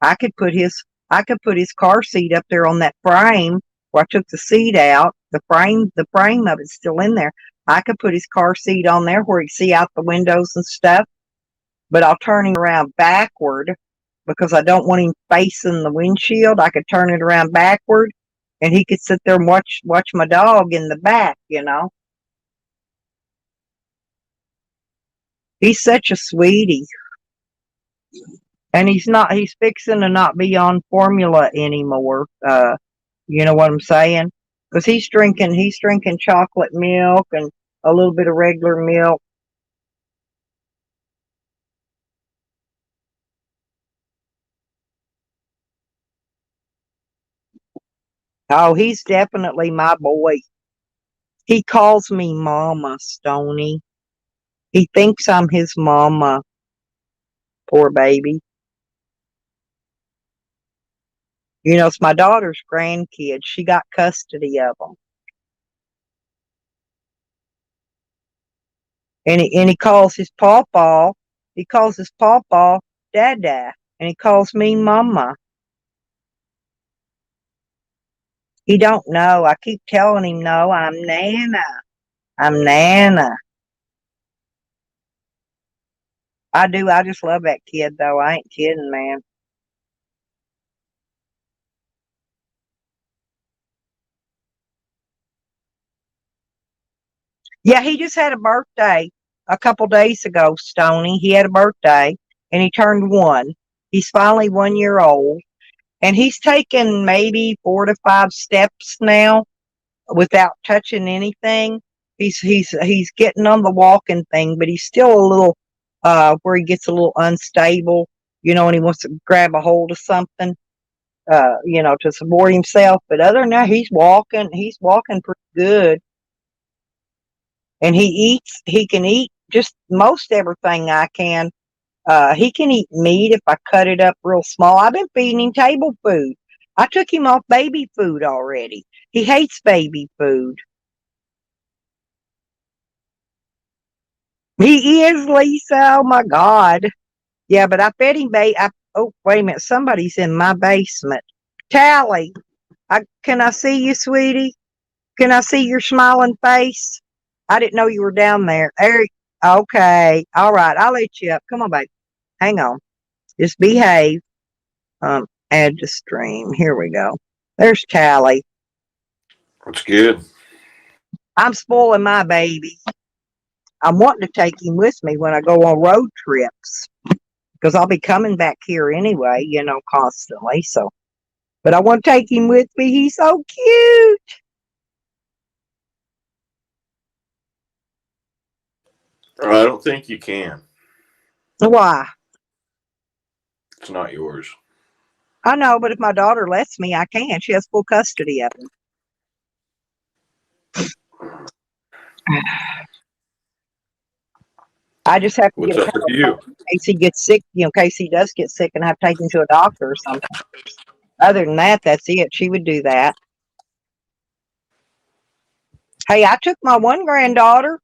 I could put his I could put his car seat up there on that frame where I took the seat out. The frame of it's still in there. I could put his car seat on there where he can see out the windows and stuff, but I'll turn him around backward because I don't want him facing the windshield. I could turn it around backward and he could sit there and watch my dog in the back. He's such a sweetie. And he's fixing to not be on formula anymore. You know what I'm saying? Because he's drinking chocolate milk and a little bit of regular milk. Oh, he's definitely my boy. He calls me Mama, Stony. He thinks I'm his mama. Poor baby. It's my daughter's grandkids. She got custody of them. And he calls his pawpaw, Dada, and he calls me Mama. He don't know. I keep telling him, no, I'm Nana. I'm Nana. I do. I just love that kid, though. I ain't kidding, man. Yeah, he just had a birthday a couple days ago, Stony. He had a birthday and he turned 1. He's finally 1 year old and he's taken maybe 4 to 5 steps now without touching anything. He's getting on the walking thing, but he's still a little where he gets a little unstable, and he wants to grab a hold of something, to support himself. But other than that, he's walking pretty good. And he can eat just most everything I can. He can eat meat if I cut it up real small. I've been feeding him table food. I took him off baby food already. He hates baby food. He is, Lisa. Oh my God. Yeah, but I fed him oh, wait a minute. Somebody's in my basement. Tally, can I see you, sweetie? Can I see your smiling face? I didn't know you were down there. Okay. All right. I'll let you up. Come on, baby. Hang on. Just behave. Add to stream. Here we go. There's Tally. That's good. I'm spoiling my baby. I'm wanting to take him with me when I go on road trips because I'll be coming back here anyway, constantly. So, but I want to take him with me. He's so cute. I don't think you can. Why? It's not yours. I know, but if my daughter lets me, I can. She has full custody of him. I just have to What's get up with you? in case he gets sick, in case he does get sick and I have to take him to a doctor or something. Other than that, that's it. She would do that. Hey, I took my one granddaughter.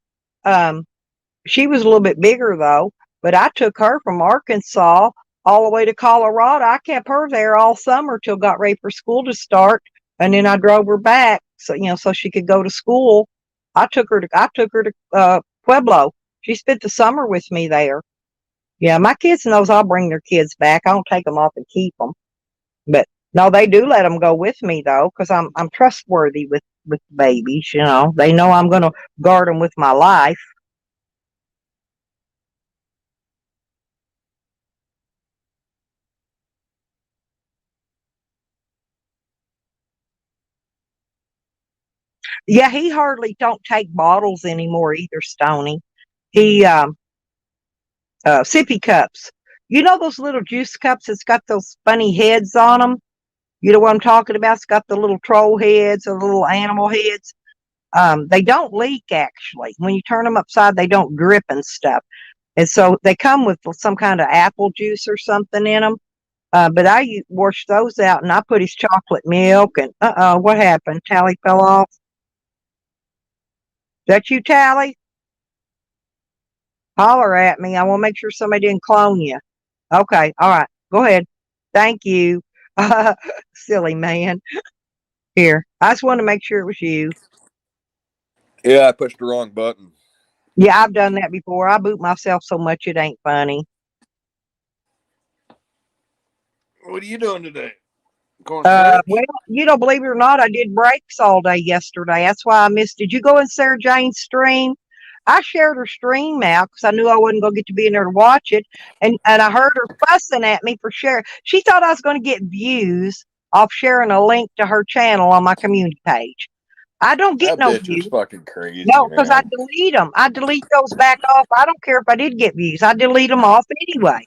She was a little bit bigger though, but I took her from Arkansas all the way to Colorado. I kept her there all summer till got ready for school to start, and then I drove her back so she could go to school. I took her to Pueblo. She spent the summer with me there. Yeah, my kids knows I'll bring their kids back. I don't take them off and keep them, but no, they do let them go with me though, because I'm trustworthy with babies. They know I'm going to guard them with my life. Yeah, he hardly don't take bottles anymore either, Stony. He sippy cups. You know those little juice cups that's got those funny heads on them? You know what I'm talking about? It's got the little troll heads or the little animal heads. They don't leak actually. When you turn them upside, they don't drip and stuff. And so they come with some kind of apple juice or something in them. But I washed those out and I put his chocolate milk and what happened? Tally fell off. Is that you, Tally? Holler at me. I want to make sure somebody didn't clone you. Okay. All right. Go ahead. Thank you. Silly man. Here. I just wanted to make sure it was you. Yeah, I pushed the wrong button. Yeah, I've done that before. I boot myself so much it ain't funny. What are you doing today? Well, believe it or not, I did breaks all day yesterday. That's why I missed. Did you go in Sarah Jane's stream? I shared her stream out because I knew I wasn't going to get to be in there to watch it. And I heard her fussing at me for sharing. She thought I was going to get views off sharing a link to her channel on my community page. I don't get that no bitch views. is fucking crazy. No, because I delete them. I delete those back off. I don't care if I did get views. I delete them off anyway.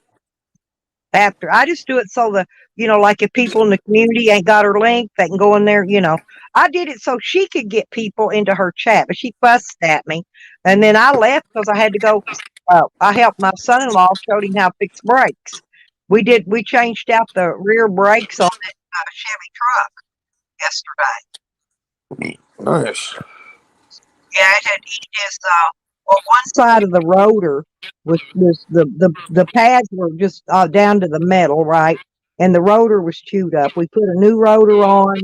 After I just do it so like if people in the community ain't got her link, they can go in there. I did it so she could get people into her chat, but she fussed at me, and then I left because I had to go. I helped my son-in-law, showed him how to fix brakes. We changed out the rear brakes on Chevy truck yesterday. Nice. Yeah, it had eaten his well, one side of the rotor was the pads were just down to the metal, right? And the rotor was chewed up. We put a new rotor on,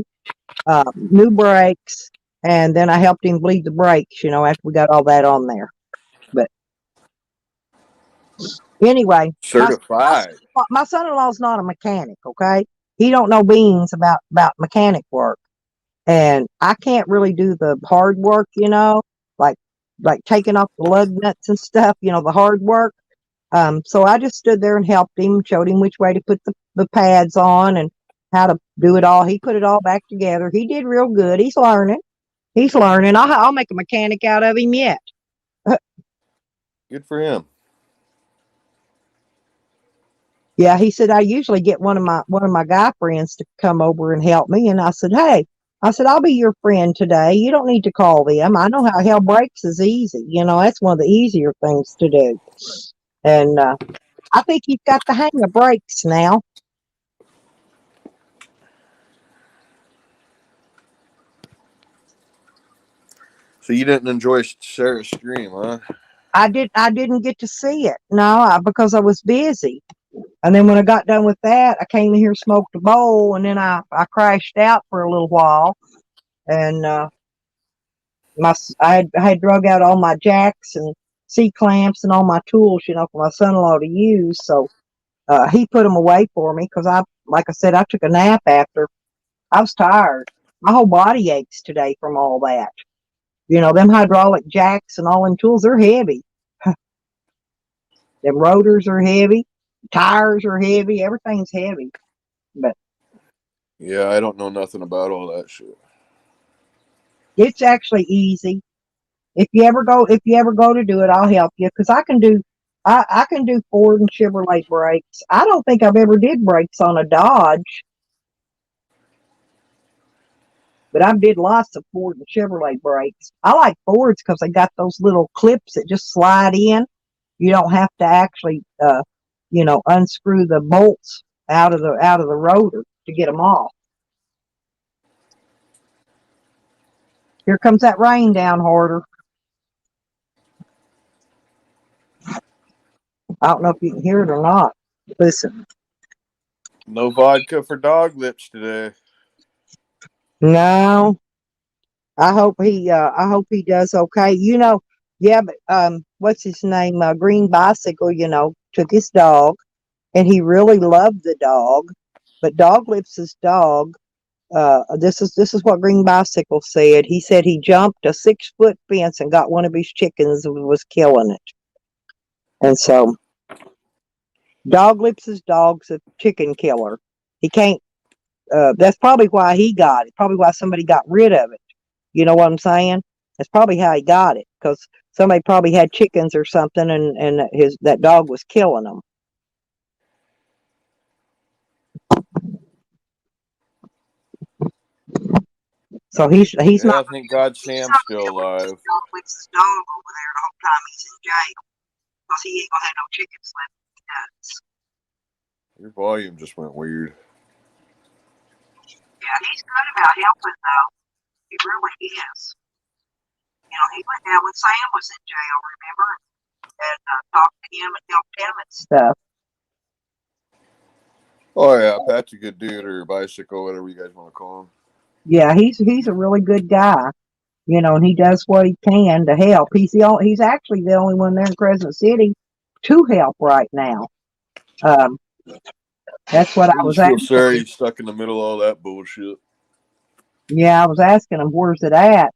new brakes, and then I helped him bleed the brakes, after we got all that on there. But anyway, Certified. my son-in-law's not a mechanic, okay? He don't know beans about mechanic work. And I can't really do the hard work, like taking off the lug nuts and stuff, the hard work. So I just stood there and helped him, showed him which way to put the pads on and how to do it all. He put it all back together. He did real good. He's learning. I'll make a mechanic out of him yet. Good for him. Yeah, he said I usually get one of my guy friends to come over and help me, and I said, hey, I'll be your friend today. You don't need to call them. I know how hell brakes is easy. That's one of the easier things to do. And I think he's got the hang of brakes now. So you didn't enjoy Sarah's stream, huh? I didn't get to see it. No, because I was busy. And then when I got done with that, I came in here, smoked a bowl, and then I crashed out for a little while. And I had drug out all my jacks and C-clamps and all my tools, for my son-in-law to use. So he put them away for me because like I said, I took a nap after. I was tired. My whole body aches today from all that. Them hydraulic jacks and all them tools, they're heavy. Them rotors are heavy. Tires are heavy. Everything's heavy. But yeah, I don't know nothing about all that shit. it's actually easy. If you ever go to do it, I'll help you because I can do Ford and Chevrolet brakes. I don't think I've ever did brakes on a Dodge, but I did lots of Ford and Chevrolet brakes. I like Fords because they got those little clips that just slide in. You don't have to actually, unscrew the bolts out of the rotor to get them off. Here comes that rain down harder. I don't know if you can hear it or not. Listen. No vodka for dog lips today. No. I hope he does okay. Yeah, but what's his name? Green Bicycle, took his dog, and he really loved the dog. But Dog Lips' dog, this is what Green Bicycle said. He said he jumped a 6-foot fence and got one of his chickens and was killing it. And so Dog Lips' dog's a chicken killer. He can't. That's probably why he got it. Probably why somebody got rid of it. You know what I'm saying? That's probably how he got it, because somebody probably had chickens or something, and that dog was killing them. So he's not. I think God Sam's still alive. With his dog over there the whole time he's in jail, because he ain't gonna have no chickens left in the nuts. Your volume just went weird. Yeah, he's good about helping though. He really is. He went down when Sam was in jail, remember? And talked to him and helped him and stuff. Oh yeah, Pat's a good dude, or Bicycle, whatever you guys want to call him. Yeah, he's a really good guy. And he does what he can to help. He's actually the only one there in Crescent City to help right now. That's what I was asking. Sorry, he's stuck in the middle of all that bullshit. Yeah, I was asking him, where's it at?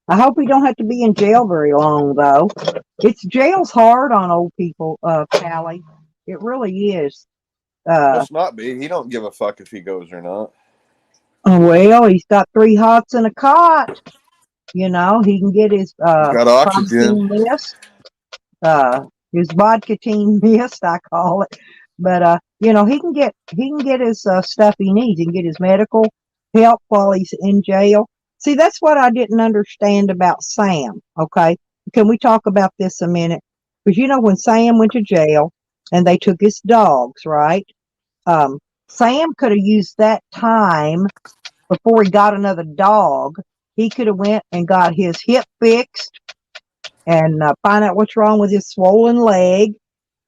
I hope we don't have to be in jail very long, though. Jail's hard on old people, Callie. It really is. Must not be. He don't give a fuck if he goes or not. Well, he's got 3 hots and a cot. He can get his got oxygen mist, his vodka-tine mist, I call it. But he can get his stuff he needs. He can get his medical help while he's in jail. See, that's what I didn't understand about Sam. Okay. Can we talk about this a minute? Because when Sam went to jail and they took his dogs, right? Sam could have used that time before he got another dog. He could have went and got his hip fixed and find out what's wrong with his swollen leg.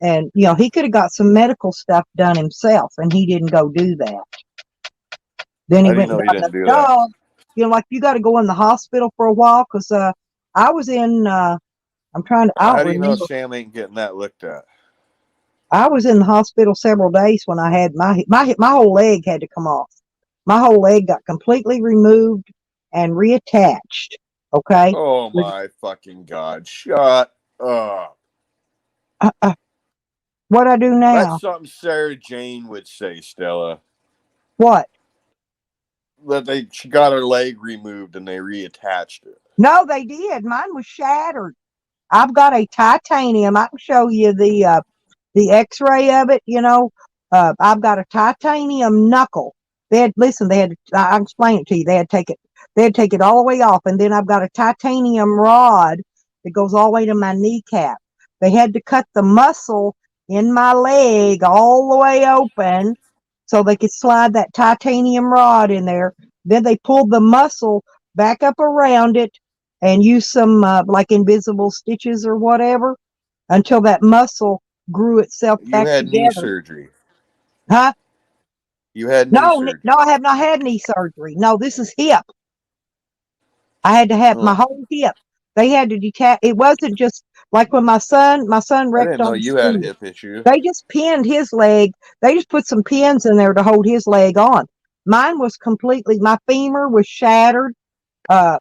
And, he could have got some medical stuff done himself, and he didn't go do that. Then he How do you went know and he got didn't another do that? dog. Like you got to go in the hospital for a while because I was in, I How don't do you know remember. Sam ain't getting that looked at? I was in the hospital several days when I had my whole leg had to come off. My whole leg got completely removed and reattached. Okay. Oh my fucking God. Shut up. What I do now? That's something Sarah Jane would say, Stella. What? That she got her leg removed and they reattached it. No, they did. Mine was shattered. I've got a titanium. I can show you the X-ray of it. I've got a titanium knuckle. They had I'll explain it to you. They had to take it all the way off, and then I've got a titanium rod that goes all the way to my kneecap. They had to cut the muscle in my leg all the way open so they could slide that titanium rod in there. Then they pulled the muscle back up around it and used some like invisible stitches or whatever until that muscle grew itself You back had knee together. surgery. Huh? You had knee No, surgery. no, I have not had knee surgery. No, this is hip. I had to have my Oh. whole hip. They had to detach. It wasn't just like when my son I wrecked didn't know on the you had a street. hip issue. They just pinned his leg. They just put some pins in there to hold his leg on. Mine was my femur was shattered. I've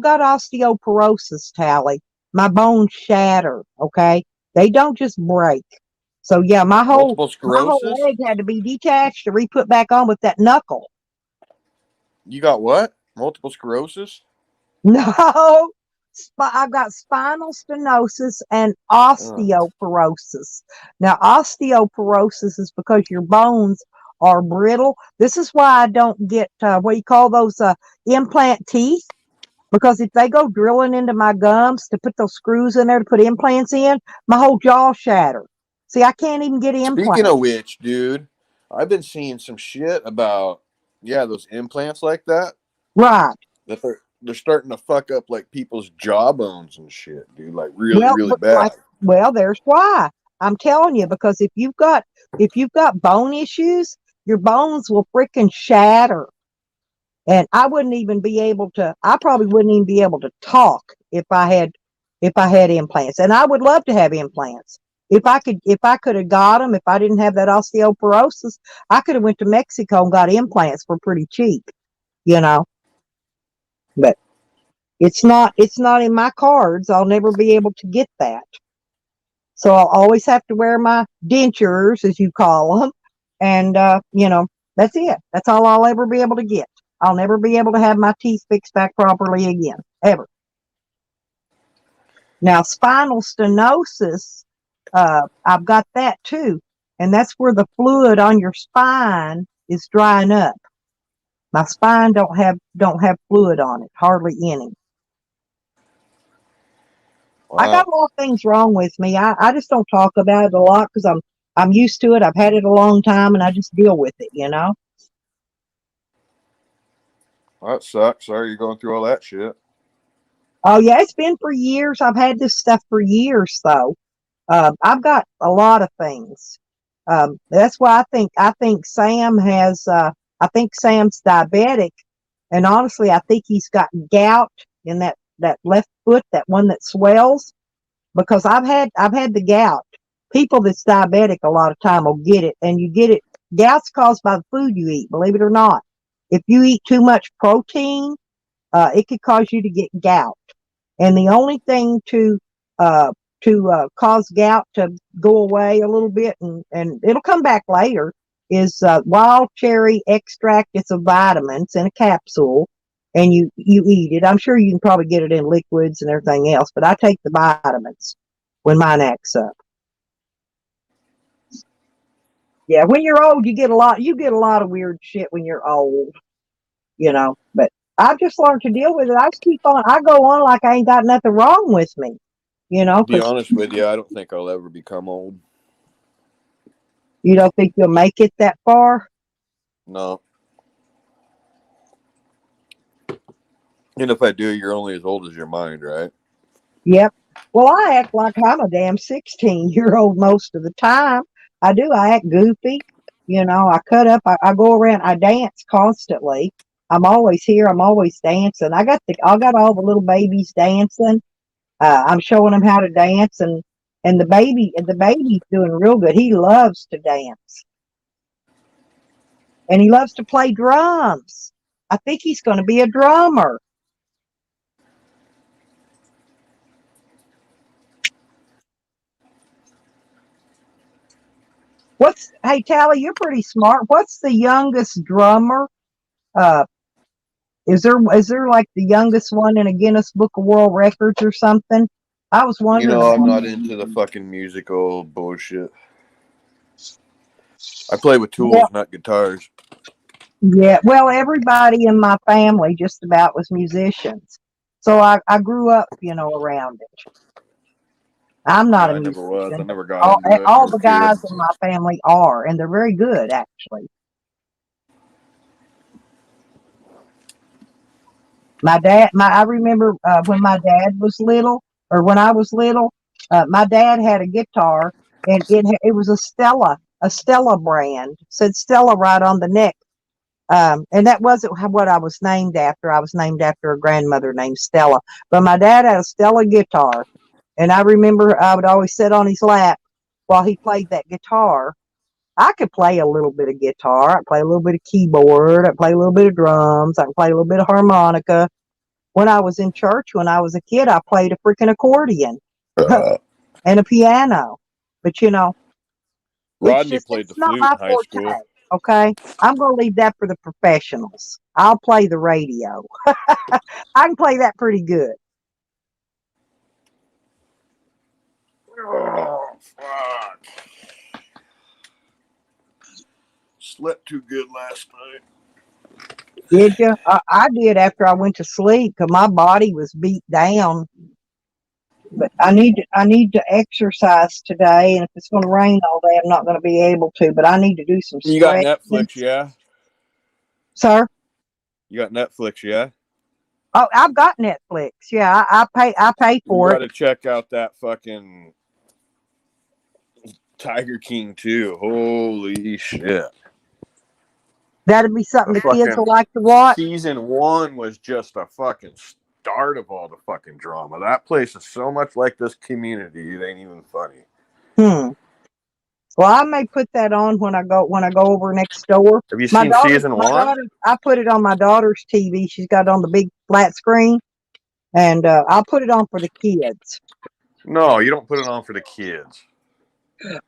got osteoporosis, Tally. My bones shatter. Okay. They don't just break. So yeah, Multiple my whole sclerosis? leg had to be detached to re-put back on with that knuckle. You got what? Multiple sclerosis? No, I've got spinal stenosis and Oh. osteoporosis. Now, osteoporosis is because your bones are brittle. This is why I don't get what do you call those implant teeth? Because if they go drilling into my gums to put those screws in there to put implants in, my whole jaw shatter. See, I can't even get Speaking implants. of which, dude, I've been seeing some shit about those implants like that. Right. That they're starting to fuck up like people's jawbones and shit, dude. Like really, Well, really but bad. there's why. I'm telling you, because if you've got bone issues, your bones will freaking shatter. And I probably wouldn't even be able to talk if I had implants. And I would love to have implants. If I could have got them, if I didn't have that osteoporosis, I could have went to Mexico and got implants for pretty cheap, you know. But it's not in my cards. I'll never be able to get that. So I'll always have to wear my dentures, as you call them. And, that's it. That's all I'll ever be able to get. I'll never be able to have my teeth fixed back properly again, ever. Now, spinal stenosis, I've got that too. And that's where the fluid on your spine is drying up. My spine don't have fluid on it, hardly any. Wow. I got a lot of things wrong with me. I just don't talk about it a lot because I'm used to it. I've had it a long time and I just deal with it, Well, that sucks. Sorry you're going through all that shit. Oh yeah, it's been for years. I've had this stuff for years though. I've got a lot of things. That's why I think Sam's diabetic, and honestly, I think he's got gout in that left foot, that one that swells. Because I've had the gout. People that's diabetic a lot of time will get it, and you get it. Gout's caused by the food you eat. Believe it or not, if you eat too much protein, it could cause you to get gout. And the only thing to cause gout to go away a little bit, and it'll come back later, is wild cherry extract. It's a vitamin. It's in a capsule, and you eat it. I'm sure you can probably get it in liquids and everything else, but I take the vitamins when mine acts up. Yeah, when you're old, you get a lot of weird shit when you're old, But I just learned to deal with it. I just keep on. I go on like I ain't got nothing wrong with me. You know, To be 'cause honest with you, I don't think I'll ever become old. you don't think you'll make it that far. No. And if I do, you're only as old as your mind, right? Yep. Well, I act like I'm a damn 16-year-old most of the time. I do. I act goofy. You know, I cut up. I go around. I dance constantly. I'm always here. I'm always dancing. I got all the little babies dancing. I'm showing them how to dance, and the baby's doing real good. He loves to dance, and he loves to play drums. I think he's going to be a drummer. Hey, Tally, you're pretty smart. What's the youngest drummer? Uh, is there like the youngest one in a Guinness Book of World Records or something? I was You wondering know, I'm about not into the fucking musical bullshit. I play with tools, that. not guitars. Yeah, well, everybody in my family just about was musicians. So I grew up, around it. I'm not Yeah, a I never was. I musician, but never got all, into it all as the a kid. guys in my family are, and they're very good, actually. I remember when my dad was little, or when I was little, my dad had a guitar, and it was a Stella brand, said Stella right on the neck. And that wasn't what I was named after. I was named after a grandmother named Stella. But my dad had a Stella guitar, and I remember I would always sit on his lap while he played that guitar. I could play a little bit of guitar. I play a little bit of keyboard. I play a little bit of drums. I can play a little bit of harmonica. When I was in church, when I was a kid, I played a freaking accordion and a piano. But Rodney played the it's not flute my in high forte. school. Okay, I'm going to leave that for the professionals. I'll play the radio. I can play that pretty good. Oh, fuck. Slept too good last night. Did you? I did after I went to sleep because my body was beat down. But I need to exercise today, and if it's going to rain all day, I'm not going to be able to. But I need to do some You got stretching, Netflix, yeah? sir. You got Netflix, yeah? Oh, I've got Netflix. Yeah, I pay You for got it. to check out that fucking Tiger King 2. Holy shit. That'd be something The the kids fucking will like to watch. season 1 was just a fucking start of all the fucking drama. That place is so much like this community, it ain't even funny. Hmm. Well, I may put that on when I go over next door. Have you My seen daughter, season my 1? daughter, I put it on my daughter's TV. She's got it on the big flat screen, and I'll put it on for the kids. No, you don't put it on for the kids.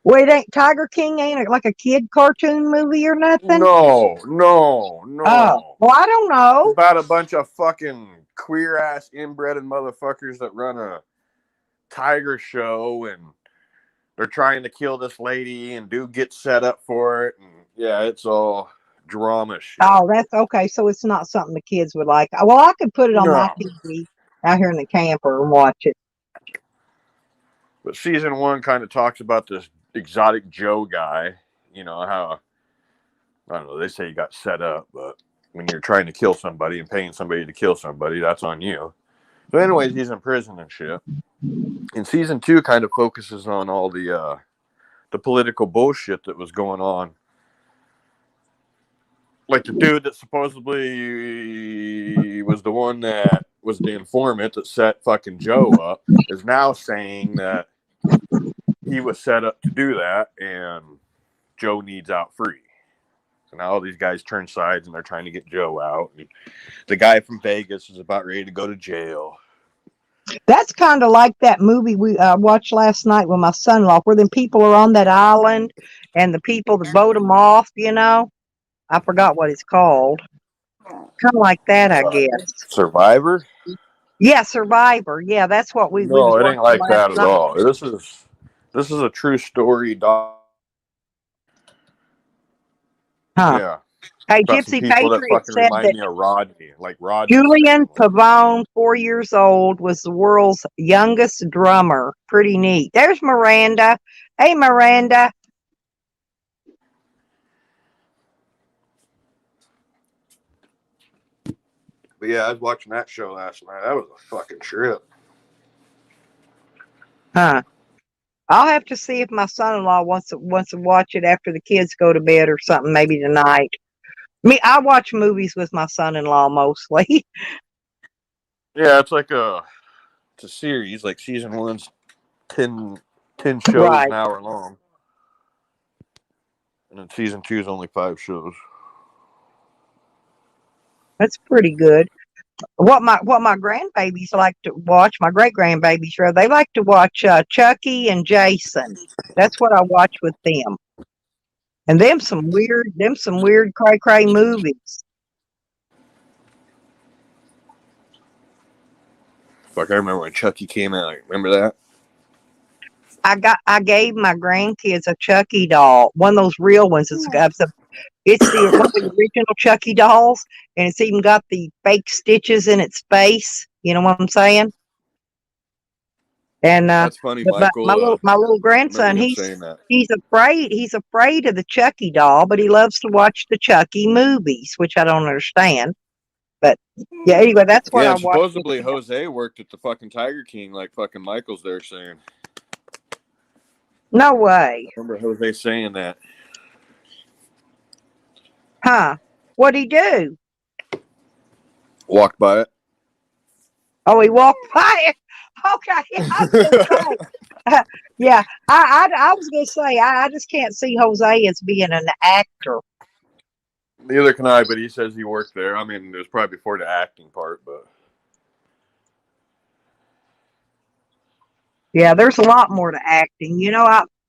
Well, it ain't Tiger King ain't it like a kid cartoon movie or nothing? No. Oh, well, I don't It's know. about a bunch of fucking queer ass inbred motherfuckers that run a tiger show, and they're trying to kill this lady, and dude gets set up for it, and yeah, it's all drama shit. Oh, that's okay. So it's not something the kids would like. Well, I could put it on my No. TV out here in the camper and watch it. But season 1 kind of talks about this exotic Joe guy. You know how, I don't know, they say he got set up, but when you're trying to kill somebody and paying somebody to kill somebody, that's on you. But anyways, he's in prison and shit. And season 2 kind of focuses on all the political bullshit that was going on. Like the dude that supposedly was the one that was the informant that set fucking Joe up is now saying that he was set up to do that and Joe needs out free. So now all these guys turn sides and they're trying to get Joe out. And the guy from Vegas is about ready to go to jail. That's kind of like that movie we watched last night with my son-in-law, where them people are on that island and the people that boat them off. I forgot what it's called. Kind of like that, I guess. Survivor? Yeah, Survivor. Yeah, that's what we was No, it ain't watching like last that at night. all. This is a true story, dog. Huh? Yeah. Hey, Got some Gypsy people that Patriot fucking said remind that me of Rodney, like Rodney's Julian family. Pavone, 4 years old, was the world's youngest drummer. Pretty neat. There's Miranda. Hey, Miranda. But yeah, I was watching that show last night. That was a fucking trip. Huh. I'll have to see if my son-in-law wants to watch it after the kids go to bed or something, maybe tonight. I watch movies with my son-in-law mostly. Yeah, it's a series. Like season 1's 10 shows Right. an hour long, and then season 2 is only 5 shows. That's pretty good. What my grandbabies like to watch, my great grandbabies rather, they like to watch Chucky and Jason. That's what I watch with them. And them some weird cray movies. Fuck, I remember when Chucky came out. Remember that? I gave my grandkids a Chucky doll, one of those real ones. It's one of the original Chucky dolls, and it's even got the fake stitches in its face. You know what I'm saying? And That's funny, but Michael. my little grandson, Remember him saying that. he's afraid of the Chucky doll, but he loves to watch the Chucky movies, which I don't understand. But yeah, anyway, that's what Yeah, I and watched. supposedly Jose worked at the fucking Tiger King, like fucking Michael's there saying. No way, I remember Jose saying that. huh? What'd he do? Walked by it. Oh, he walked by it. Okay, I was gonna say, yeah, I was gonna say, I just can't see Jose as being an actor. Neither can I, but he says he worked there. I mean, it was probably before the acting part, but Yeah, there's a lot more to acting.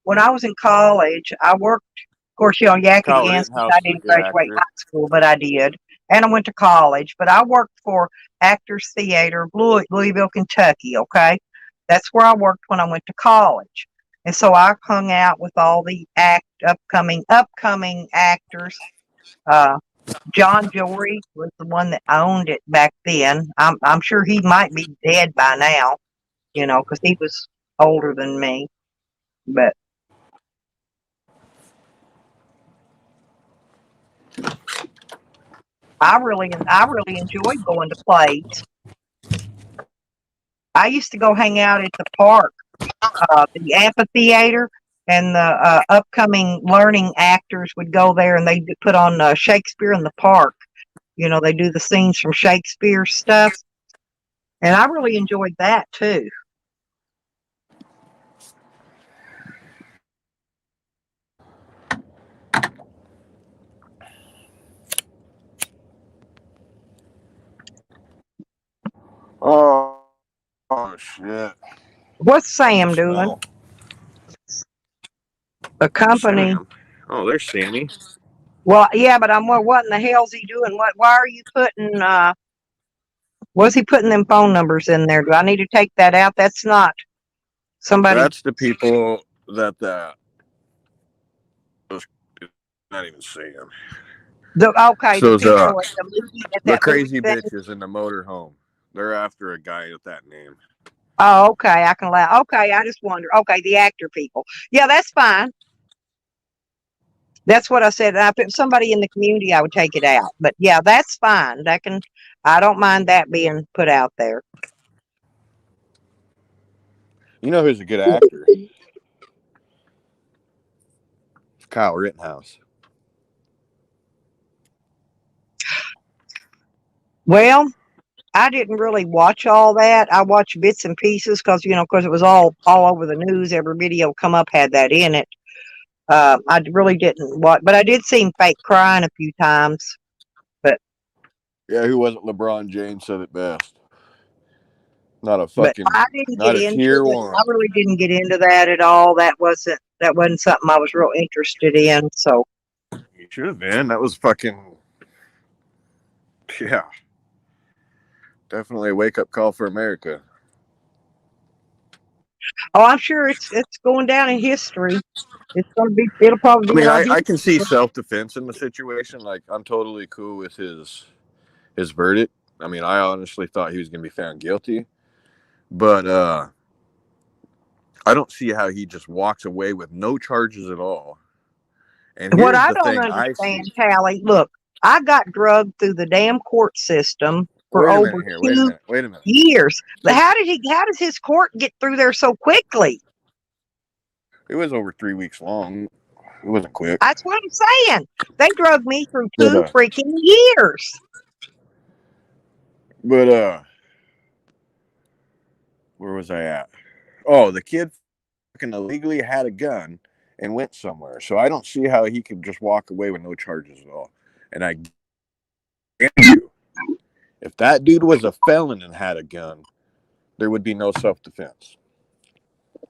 When I was in college, I worked. Of course, yakety Kyle dance. Rittenhouse I is a didn't good graduate actor. high school, but I did, and I went to college. But I worked for Actors Theater, Louisville, Kentucky. Okay, that's where I worked when I went to college, and so I hung out with all the upcoming actors. Uh, John Jory was the one that owned it back then. I'm sure he might be dead by now, because he was older than me. But I really enjoyed going to plays. I used to go hang out at the park, the amphitheater, and the upcoming learning actors would go there, and they put on Shakespeare in the Park. They do the scenes from Shakespeare stuff, and I really enjoyed that too. Oh shit. What's Sam doing? Smell. The company. Sam. Oh, there's Sammy. Well, yeah, but what in the hell's he doing? Why are you putting, was he putting them phone numbers in there? Do I need to take that out? That's not somebody. That's the people that was not even Sam. Okay, the So people at the movie, at the that movie crazy thing. bitches in the motorhome. They're after a guy with that name. Oh, okay, I can allow. Okay, I just wonder. Okay, the actor people. Yeah, that's fine. That's what I said. If it was somebody in the community, I would take it out. But yeah, that's fine. I don't mind that being put out there. You know who's a good actor? Kyle Rittenhouse. Well, I didn't really watch all that. I watched bits and pieces because it was all over the news. Every video come up had that in it. I really didn't watch, but I did see him fake crying a few times. But Yeah, who wasn't LeBron James said it best. Not a but fucking, I didn't not get a into tier it. one. I really didn't get into that at all. That wasn't something I was real interested in. So You should have been. That was fucking, yeah. Definitely a wake up call for America. Oh, I'm sure it's going down in history. It'll probably I be mean, on I can see history. self-defense in the situation. Like, I'm totally cool with his verdict. I mean, I honestly thought he was going to be found guilty, but I don't see how he just walks away with no charges at all. And What here's I the don't thing I understand, see. Callie, look, I got drugged through the damn court system for Wait a over minute here. Wait a 2 minute. Wait a minute. years. But how does his court get through there so quickly? It was over 3 weeks long. It wasn't quick. That's what I'm saying. They drugged me through But 2 freaking years. where was I at? Oh, the kid fucking illegally had a gun and went somewhere. So I don't see how he could just walk away with no charges at all. And I guarantee you, if that dude was a felon and had a gun, there would be no self-defense.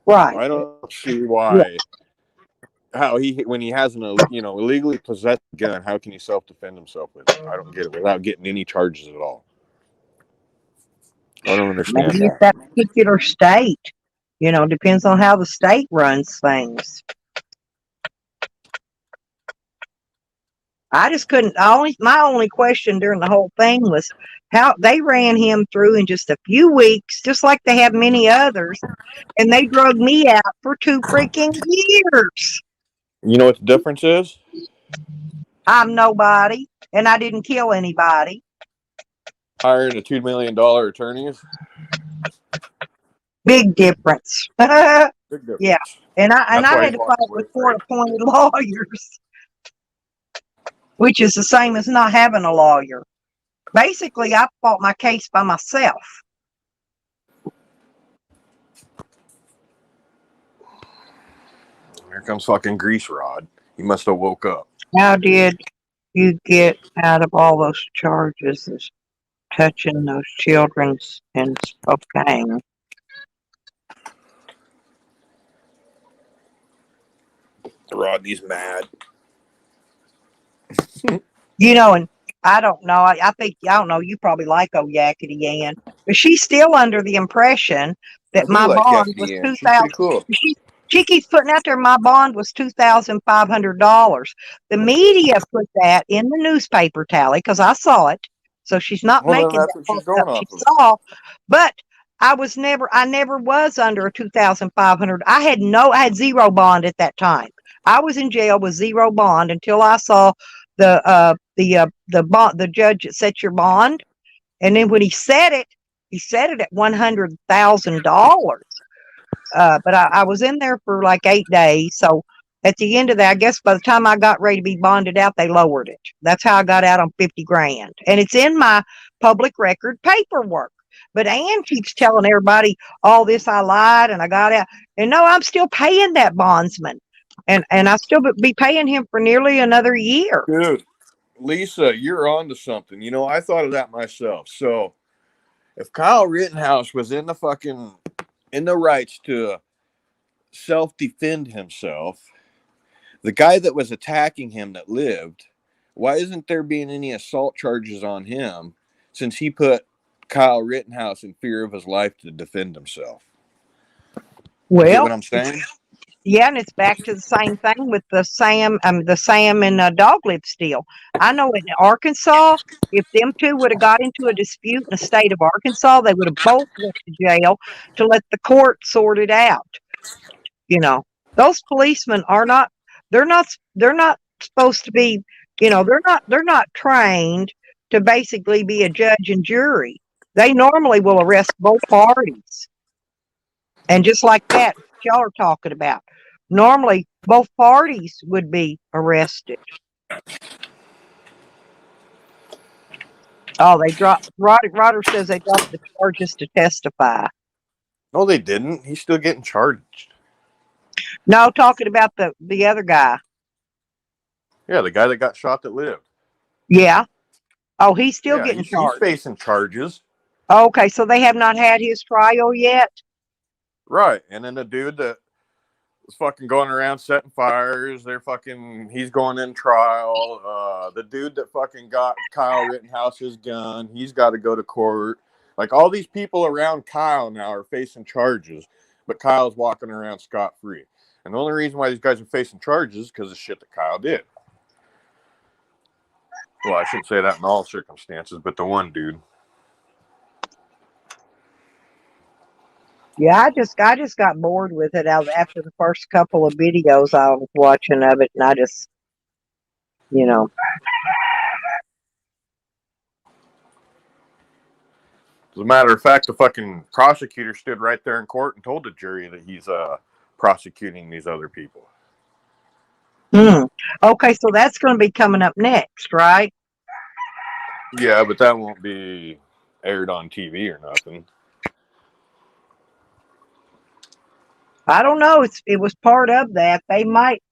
Right. I don't see why. How when he has an illegally possessed gun, how can he self-defend himself with it? I don't get it without getting any charges at all. I don't understand Maybe it's that. that particular state. Depends on how the state runs things. I just couldn't. My only question during the whole thing was how they ran him through in just a few weeks, just like they have many others, and they drug me out for 2 freaking years. You know what the difference is? I'm nobody, and I didn't kill anybody. Hiring a $2 million attorneys. Big difference. Big difference. Yeah, and I That's why had he's to walking fight away with free. court-appointed lawyers, which is the same as not having a lawyer. Basically, I fought my case by myself. Here comes fucking Grease Rod. He must have woke up. How did you get out of all those charges of touching those children in Spokane? Rodney's mad. And I don't know. I think, I don't know, you probably like old Yakety Ann, but she's still under the impression that I my do like bond was Yakety Ann. She's 2,000. pretty cool. She keeps putting out there my bond was $2,500. The media put that in the newspaper tally because I saw it. So she's not Well, then making that's that what she's fucked up. going She off of. saw, but I never was under a 2,500. I had zero bond at that time. I was in jail with zero bond until I saw the bond, the judge that set your bond, and then when he said it at $100,000. But I was in there for like 8 days. So at the end of that, I guess by the time I got ready to be bonded out, they lowered it. That's how I got out on 50 grand. And it's in my public record paperwork. But Ann keeps telling everybody all this, I lied and I got out. And no, I'm still paying that bondsman. And I still be paying him for nearly another year. Dude, Lisa, you're on to something. I thought of that myself. So if Kyle Rittenhouse was in the rights to self-defend himself, the guy that was attacking him that lived, why isn't there being any assault charges on him since he put Kyle Rittenhouse in fear of his life to defend himself? You get what I'm saying? Yeah, and it's back to the same thing with the Sam and Dog Lips deal. I know in Arkansas, if them two would have got into a dispute in the state of Arkansas, they would have both went to jail to let the court sort it out. Those policemen are not. They're not supposed to be. They're not trained to basically be a judge and jury. They normally will arrest both parties, and just like that, y'all are talking about. Normally, both parties would be arrested. Oh, they dropped. Rodder says they dropped the charges to testify. No, they didn't. He's still getting charged. No, talking about the other guy. Yeah, the guy that got shot that lived. Yeah. Oh, he's still getting charged. He's facing charges. Okay, so they have not had his trial yet? Right. And then the dude that was fucking going around setting fires, he's going in trial. The dude that fucking got Kyle Rittenhouse's gun, he's got to go to court. Like, all these people around Kyle now are facing charges. but Kyle's walking around scot-free. And the only reason why these guys are facing charges is because of shit that Kyle did. Well, I shouldn't say that in all circumstances, but the one dude. Yeah, I just got bored with it after the first couple of videos I was watching of it, and I just, you know. As a matter of fact, the fucking prosecutor stood right there in court and told the jury that he's prosecuting these other people. Okay, so that's going to be coming up next, right? Yeah, but that won't be aired on TV or nothing. I don't know. It was part of that. They might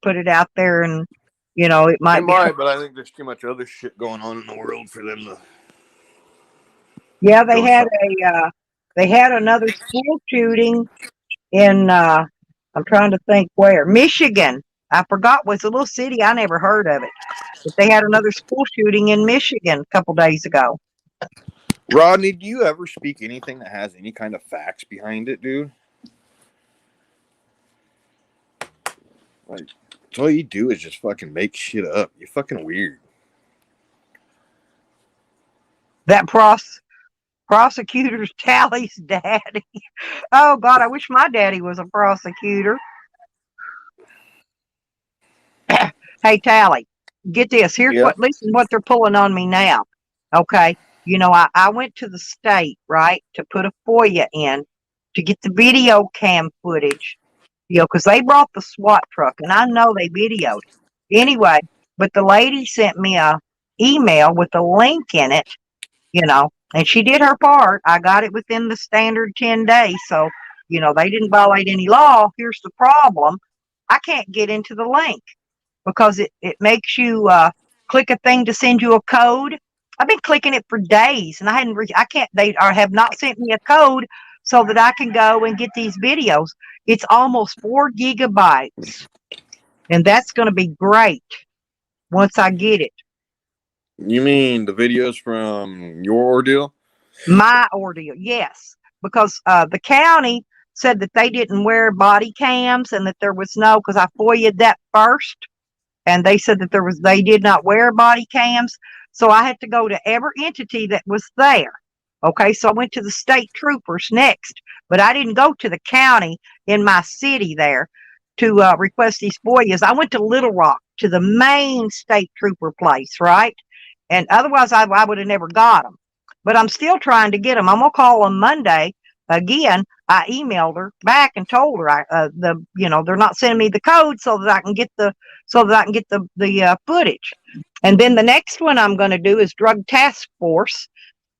put it out there, and you know, it might. They might, but I think there's too much other shit going on in the world for them to. Yeah, they had another school shooting in I'm trying to think where, Michigan. I forgot, was a little city, I never heard of it. But they had another school shooting in Michigan a couple days ago. Rodney, do you ever speak anything that has any kind of facts behind it, dude? Like, all you do is just fucking make shit up. You're fucking weird. That prosecutor's Tally's daddy. Oh God, I wish my daddy was a prosecutor. Hey Tally, get this. Here's listen what they're pulling on me now. Okay. You know, I went to the state, right, to put a FOIA in to get the video cam footage, you know, because they brought the SWAT truck, and I know they videoed it. Anyway, but the lady sent me a email with a link in it, you know, and she did her part. I got it within the standard 10 days. So, you know, they didn't violate any law. Here's the problem. I can't get into the link because it makes you click a thing to send you a code. I've been clicking it for days, and they have not sent me a code so that I can go and get these videos. It's almost 4 gigabytes, and that's going to be great once I get it. You mean the videos from your ordeal? My ordeal, yes, because the county said that they didn't wear body cams and that there was no, because I FOIA'd that first, and they said that they did not wear body cams. So I had to go to every entity that was there. Okay, so I went to the state troopers next, but I didn't go to the county in my city there to request these FOIAs. I went to Little Rock, to the main state trooper place, right? And otherwise I would have never got them. But I'm still trying to get them. I'm going to call them Monday. Again, I emailed her back and told her they're not sending me the code so that I can get the footage. And then the next one I'm going to do is Drug Task Force,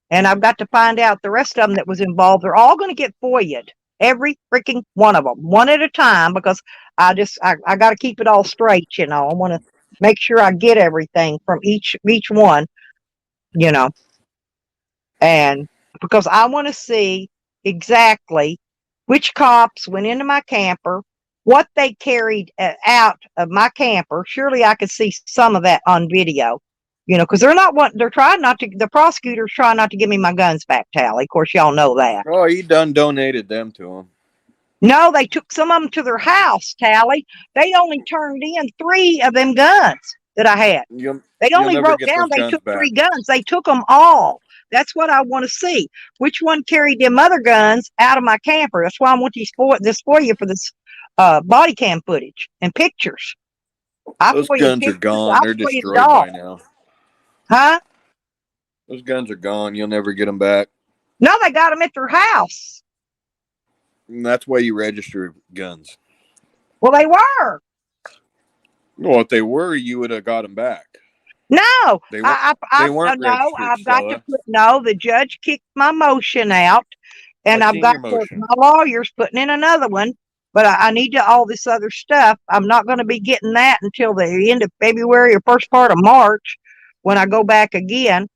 and I've got to find out the rest of them that was involved. They're all going to get FOIA'd, every freaking one of them, one at a time, because I got to keep it all straight. You know, I want to make sure I get everything from each one. You know, and because I want to see exactly which cops went into my camper, what they carried out of my camper. Surely I could see some of that on video, you know, because the prosecutors trying not to give me my guns back, Tally. Of course, y'all know that. Oh, you done donated them to them. No, they took some of them to their house, Tally. They only turned in 3 of them guns that I had. They only wrote down they took back. 3 guns. They took them all. That's what I want to see. Which one carried them other guns out of my camper? That's why I want this FOIA for this body cam footage and pictures. Those guns are gone. They're destroyed by now. Huh? Those guns are gone. You'll never get them back. No, they got them at their house. And that's why you register guns. Well, they were. Well, if they were, you would have got them back. No, they weren't the judge kicked my motion out, and I've got my lawyer's putting in another one, but I need all this other stuff. I'm not going to be getting that until the end of February or first part of March when I go back again.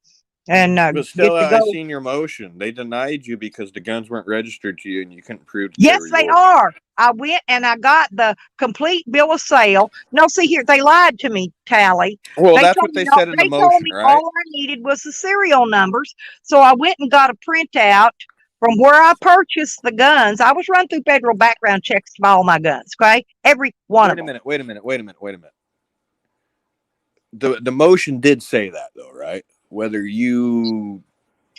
And but still, I seen your motion. They denied you because the guns weren't registered to you, and you couldn't prove. Yes, they are. I went and I got the complete bill of sale. No, see here, they lied to me, Tally. Well, that's what they said in the motion, right? All I needed was the serial numbers, so I went and got a printout from where I purchased the guns, I was run through federal background checks to buy all my guns. Okay, every one of them. Wait a minute. The motion did say that though, right? Whether you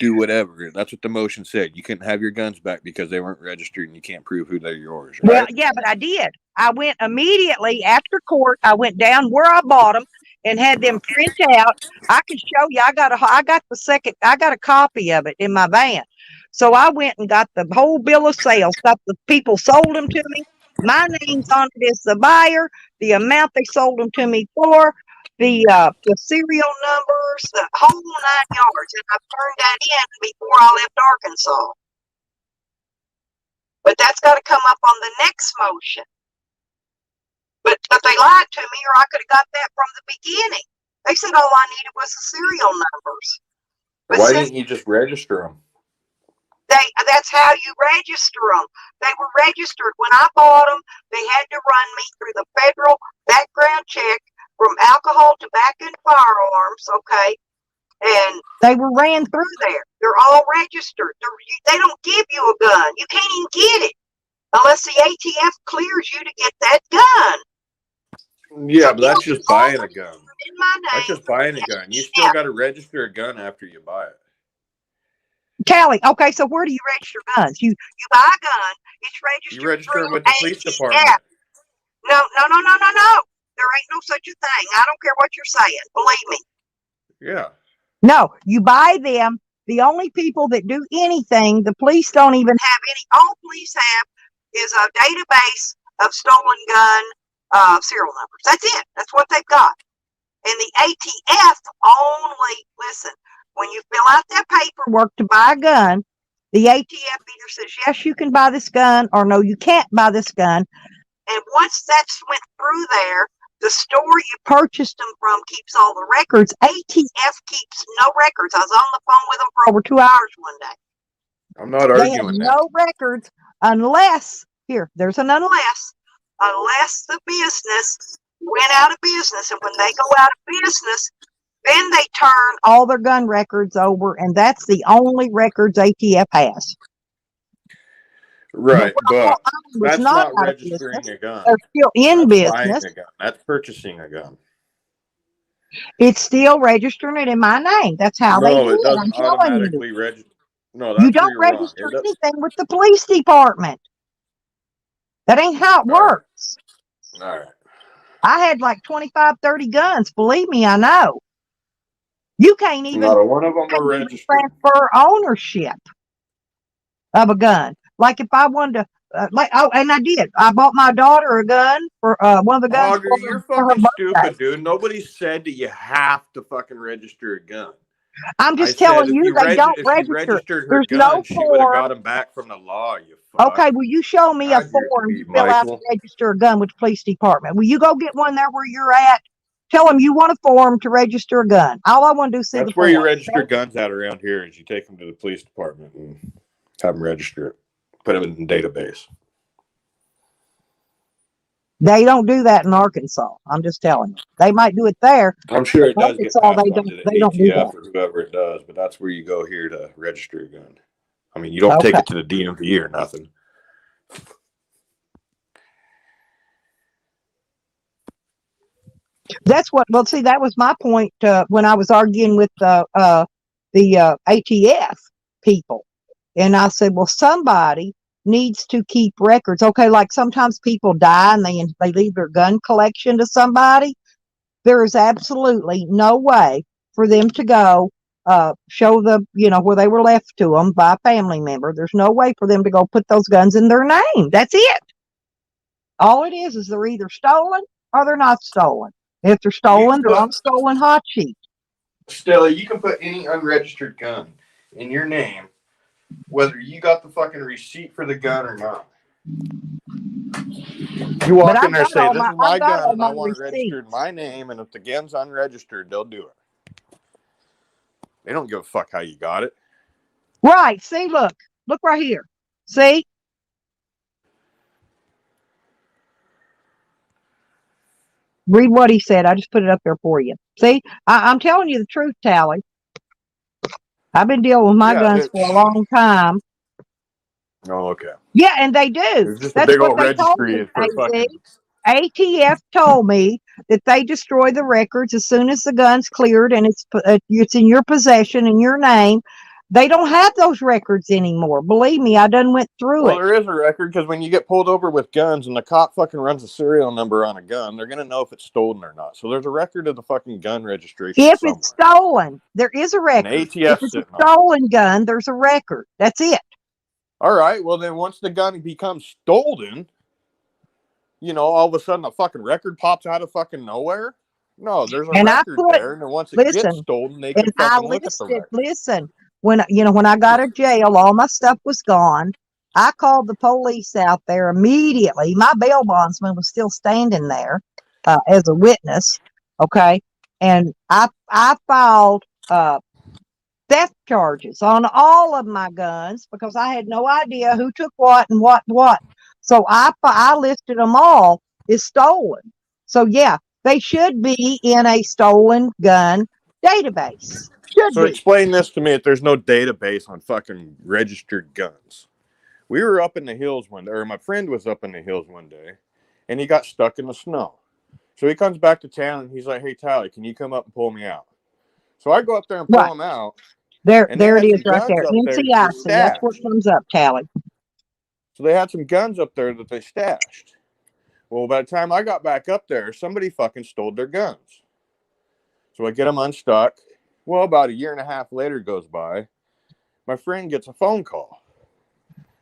do whatever, that's what the motion said. You couldn't have your guns back because they weren't registered and you can't prove who they're yours, right? Well, yeah, but I did. I went immediately after court. I went down where I bought them and had them print out. I could show you. I got a copy of it in my van. So I went and got the whole bill of sales. Got the people sold them to me. My name's on it as the buyer. The amount they sold them to me for. The serial numbers, the whole 9 yards, and I turned that in before I left Arkansas. But that's got to come up on the next motion. But they lied to me, or I could have got that from the beginning. They said all I needed was the serial numbers. But Why didn't you just register them? That's how you register them. They were registered when I bought them. They had to run me through the federal background check from alcohol, tobacco, and firearms. Okay, and they were ran through there. They're all registered. They don't give you a gun. You can't even get it unless the ATF clears you to get that gun. Yeah, but that's just buying a gun. In my name. That's just buying a gun. You still got to register a gun after you buy it. Callie, okay, so where do you register guns? You buy a gun, it's registered. You register them through with the police ATF. department. No. There ain't no such a thing. I don't care what you're saying. Believe me. Yeah. No, you buy them. The only people that do anything, the police don't even have any. All police have is a database of stolen gun serial numbers. That's it. That's what they've got. And the ATF only, listen, when you fill out that paperwork to buy a gun, the ATF either says, yes, you can buy this gun, or no, you can't buy this gun. And once that's went through there, the store you purchased them from keeps all the records. ATF keeps no records. I was on the phone with them for over 2 hours one day. I'm not They have arguing that. no records unless, there's an unless the business went out of business. And when they go out of business, then they turn all their gun records over, and that's the only records ATF has. Right, but Was that's not out of registering business. a gun. They're still in That's buying business. a gun. That's purchasing a gun. It's still registering it in my name. That's how they No, do it it. I'm doesn't telling you. automatically register. No, that's You where don't you're wrong. register anything with the police department. That ain't how it All right. works. All right. I had like 25, 30 guns. Believe me, I know. You can't even Not a one of them are registered. transfer ownership of a gun. Like if I wanted to, and I did. I bought my daughter a gun for one of the guns. Auger, you're fucking stupid, dude. Nobody said that you have to fucking register a gun. I'm just telling you, they don't If register. she registered her There's gun, no she would have form. got them back from the law, you fuck. Okay, will you show me a God, you're form sweet, to fill out to Michael. register a gun with the police department? Will you go get one there where you're at? Tell them you want a form to register a gun. All I want to do is see That's the where you form. register guns out around here is you take them to the police department and have them register it. Put them in the database. They don't do that in Arkansas. I'm just telling you. They might do it there. I'm sure it does get Arkansas, passed they on to the don't do ATF that. or whoever it does, but that's where you go here to register a gun. I mean, you don't take Okay. it to the DMV or nothing. That's what. Well, see, that was my point when I was arguing with the ATF people, and I said, well, somebody needs to keep records. Okay, like sometimes people die and they leave their gun collection to somebody. There is absolutely no way for them to go show the where they were left to them by a family member. There's no way for them to go put those guns in their name. That's it. All it is they're either stolen or they're not stolen. If they're stolen, they're on a stolen hot sheet. Stella, you can put any unregistered gun in your name, whether you got the fucking receipt for the gun or not. You walk in there and say, this is my gun and I want it registered in my name, and if the gun's unregistered, they'll do it. They don't give a fuck how you got it. Right. See, look right here. See? Read what he said. I just put it up there for you. See, I'm telling you the truth, Tally. I've been dealing with my guns for a long time. Oh, okay. Yeah, and they do. It's just That's a big what old they told registry me. for fucking. ATF told me that they destroy the records as soon as the gun's cleared and it's in your possession in your name. They don't have those records anymore. Believe me, I done went through Well, it. there is a record because when you get pulled over with guns and the cop fucking runs a serial number on a gun, they're gonna know if it's stolen or not. So there's a record of the fucking gun registration If somewhere. it's stolen, there is a record. An ATF if it's a stolen gun, there's a record. That's it. All right. Well, then once the gun becomes stolen, you know, all of a sudden a fucking record pops out of fucking nowhere. No, there's a record there, and then once it gets stolen, they can fucking look at the record. Listen, when I got out of jail, all my stuff was gone. I called the police out there immediately. My bail bondsman was still standing there as a witness. Okay, and I filed theft charges on all of my guns because I had no idea who took what and what. So I listed them all as stolen. So yeah, they should be in a stolen gun database. So explain this to me: if there's no database on fucking registered guns. We were up in the hills one day, or my friend was up in the hills one day, and he got stuck in the snow. So he comes back to town and he's like, "Hey, Tally, can you come up and pull me out?" So I go up there and pull him out. There it is right there. NCIC, that's what comes up, Tally. So they had some guns up there that they stashed. Well, by the time I got back up there, somebody fucking stole their guns. So I get them unstuck. Well, about a year and a half later goes by. My friend gets a phone call.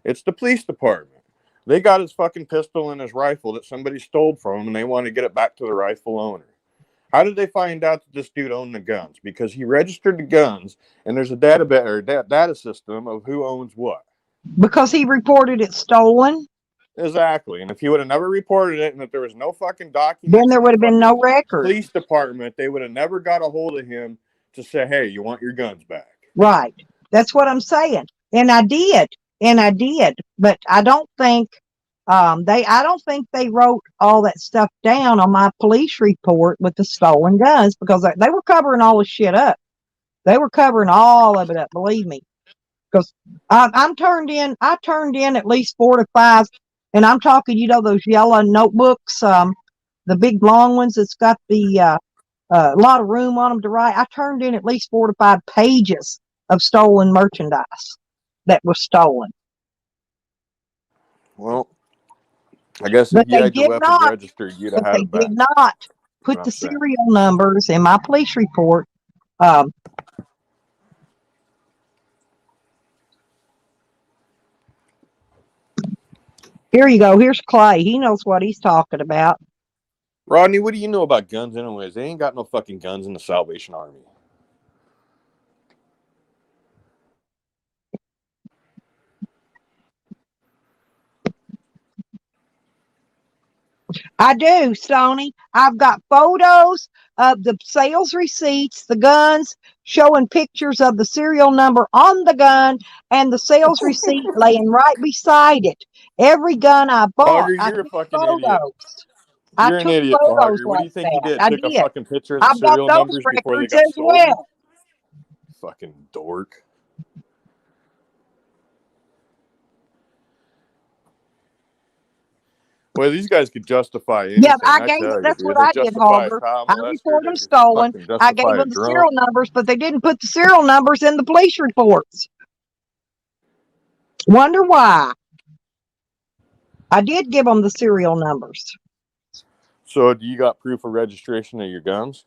It's the police department. They got his fucking pistol and his rifle that somebody stole from him, and they want to get it back to the rightful owner. How did they find out that this dude owned the guns? Because he registered the guns, and there's a database or data system of who owns what. Because he reported it stolen. Exactly. And if he would have never reported it, and if there was no fucking document, then there would have been no record. Police department, they would have never got a hold of him to say, "Hey, you want your guns back?" Right. That's what I'm saying. And I did, but I don't think they wrote all that stuff down on my police report with the stolen guns because they were covering all the shit up. They were covering all of it up, believe me. Because I turned in at least 4 to 5, and I'm talking, those yellow notebooks, the big long ones that's got the a lot of room on them to write. I turned in at least 4 to 5 pages of stolen merchandise that was stolen. Well, I guess if you had your weapons registered, you'd have had it back. They did not put the serial numbers in my police report. Here you go. Here's Clay. He knows what he's talking about. Rodney, what do you know about guns anyways? They ain't got no fucking guns in the Salvation Army. I do, Stoney. I've got photos of the sales receipts, the guns, showing pictures of the serial number on the gun and the sales receipt laying right beside it. Every gun I bought, you're a fucking photos. idiot. You're an idiot, Hogger. What do you think you did? Took a fucking picture of the serial numbers before they got stolen? Well. Fucking dork. Well, these guys could justify anything. Yeah, that's what I did, Hogger. I reported them stolen. I gave them the serial numbers, but they didn't put the serial numbers in the police reports. Wonder why. I did give them the serial numbers. So, do you got proof of registration of your guns?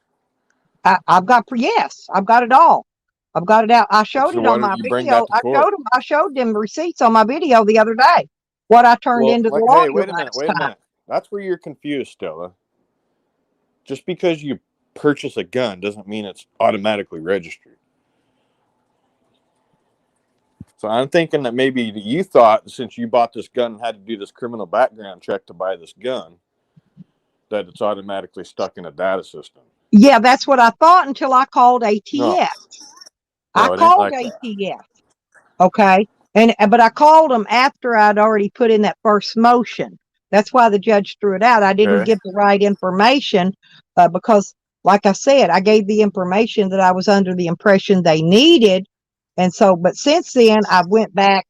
I've got it all. I've got it out. I showed it on my video. I showed them receipts on my video the other day. What I turned into the lawyer. Hey, wait a minute. That's where you're confused, Stella. Just because you purchase a gun doesn't mean it's automatically registered. So I'm thinking that maybe you thought since you bought this gun and had to do this criminal background check to buy this gun, that it's automatically stuck in a data system. Yeah, that's what I thought until I called ATF. No, I called ATF. Okay. But I called them after I'd already put in that first motion. That's why the judge threw it out. I didn't get the right information because, like I said, I gave the information that I was under the impression they needed. And so, but since then, I went back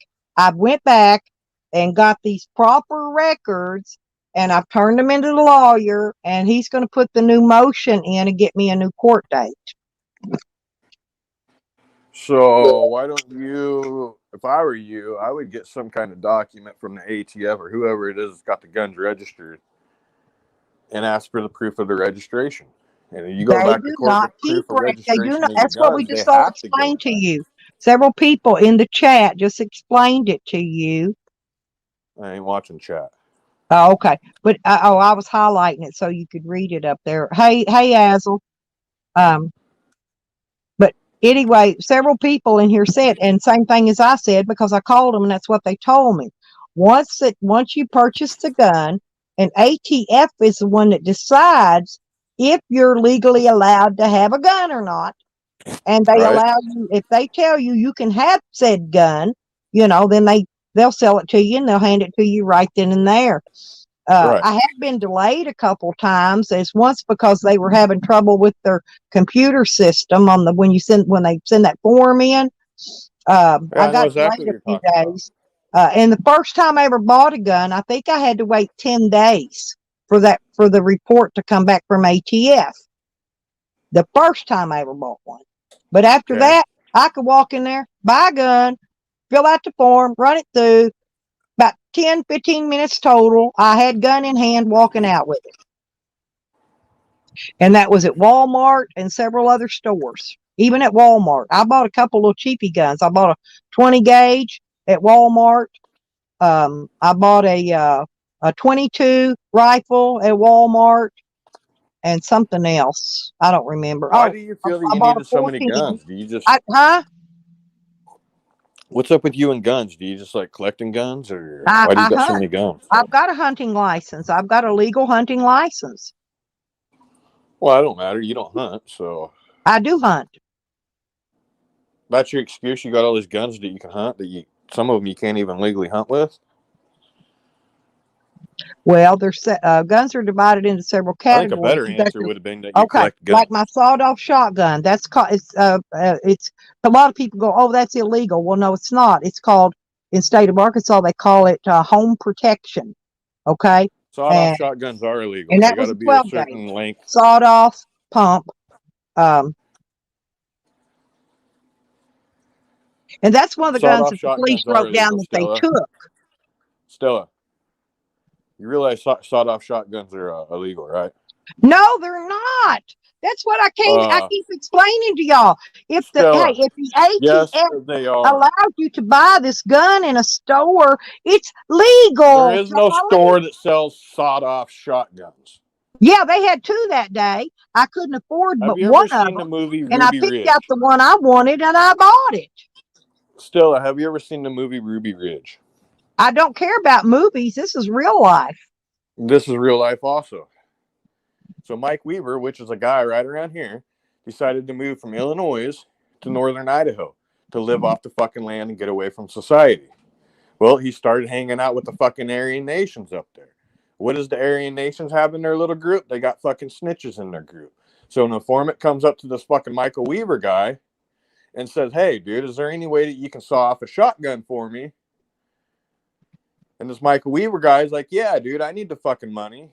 and got these proper records, and I've turned them into the lawyer, and he's going to put the new motion in and get me a new court date. So why don't you, if I were you, I would get some kind of document from the ATF or whoever it is that's got the guns registered and ask for the proof of the registration. And you go back to court with proof of registration. That's what we just all explained to you. Several people in the chat just explained it to you. I ain't watching chat. Oh, okay. But I was highlighting it so you could read it up there. Hey, Azel. But anyway, several people in here said, and same thing as I said, because I called them and that's what they told me. Once you purchase the gun, and ATF is the one that decides if you're legally allowed to have a gun or not. And they allow you, if they tell you you can have said gun, then they'll sell it to you and they'll hand it to you right then and there. I have been delayed a couple times. It's once because they were having trouble with their computer system when they send that form in. I got exactly delayed a few days. And the first time I ever bought a gun, I think I had to wait 10 days for the report to come back from ATF. The first time I ever bought one. But after that, I could walk in there, buy a gun, fill out the form, run it through. About 10, 15 minutes total. I had gun in hand walking out with it. And that was at Walmart and several other stores. Even at Walmart. I bought a couple little cheapy guns. I bought a 20 gauge at Walmart. I bought a 22 rifle at Walmart. And something else. I don't remember. Why do you feel that you needed so many guns? Do you just... What's up with you and guns? Do you just like collecting guns, or why do you got so many guns? I've got a hunting license. I've got a legal hunting license. Well, it don't matter. You don't hunt, so... I do hunt. That's your excuse? You got all these guns that you can hunt, some of them you can't even legally hunt with? Well, guns are divided into several categories. I think a better answer would have been that you collect guns. Like my sawed-off shotgun. That's called. It's a lot of people go, "Oh, that's illegal." Well, no, it's not. It's called, in state of Arkansas, they call it home protection. Okay. Sawed-off shotguns are illegal. And that was 12 a certain length. Sawed-off pump. And that's one of the guns that the police wrote down that they took. Stella. You realize sawed-off shotguns are illegal, right? No, they're not. That's what I keep explaining to y'all. If the ATF allowed you to buy this gun in a store, it's legal. There is no store that sells sawed-off shotguns. Yeah, they had two that day. I couldn't afford but one of them. The movie Ruby and I picked Ridge? out the one I wanted and I bought it. Stella, have you ever seen the movie Ruby Ridge? I don't care about movies. This is real life. This is real life also. So Mike Weaver, which is a guy right around here, decided to move from Illinois to northern Idaho to live off the fucking land and get away from society. Well, he started hanging out with the fucking Aryan nations up there. What does the Aryan nations have in their little group? They got fucking snitches in their group. So an informant comes up to this fucking Michael Weaver guy and says, "Hey, dude, is there any way that you can saw off a shotgun for me?" And this Michael Weaver guy is like, "Yeah, dude, I need the fucking money."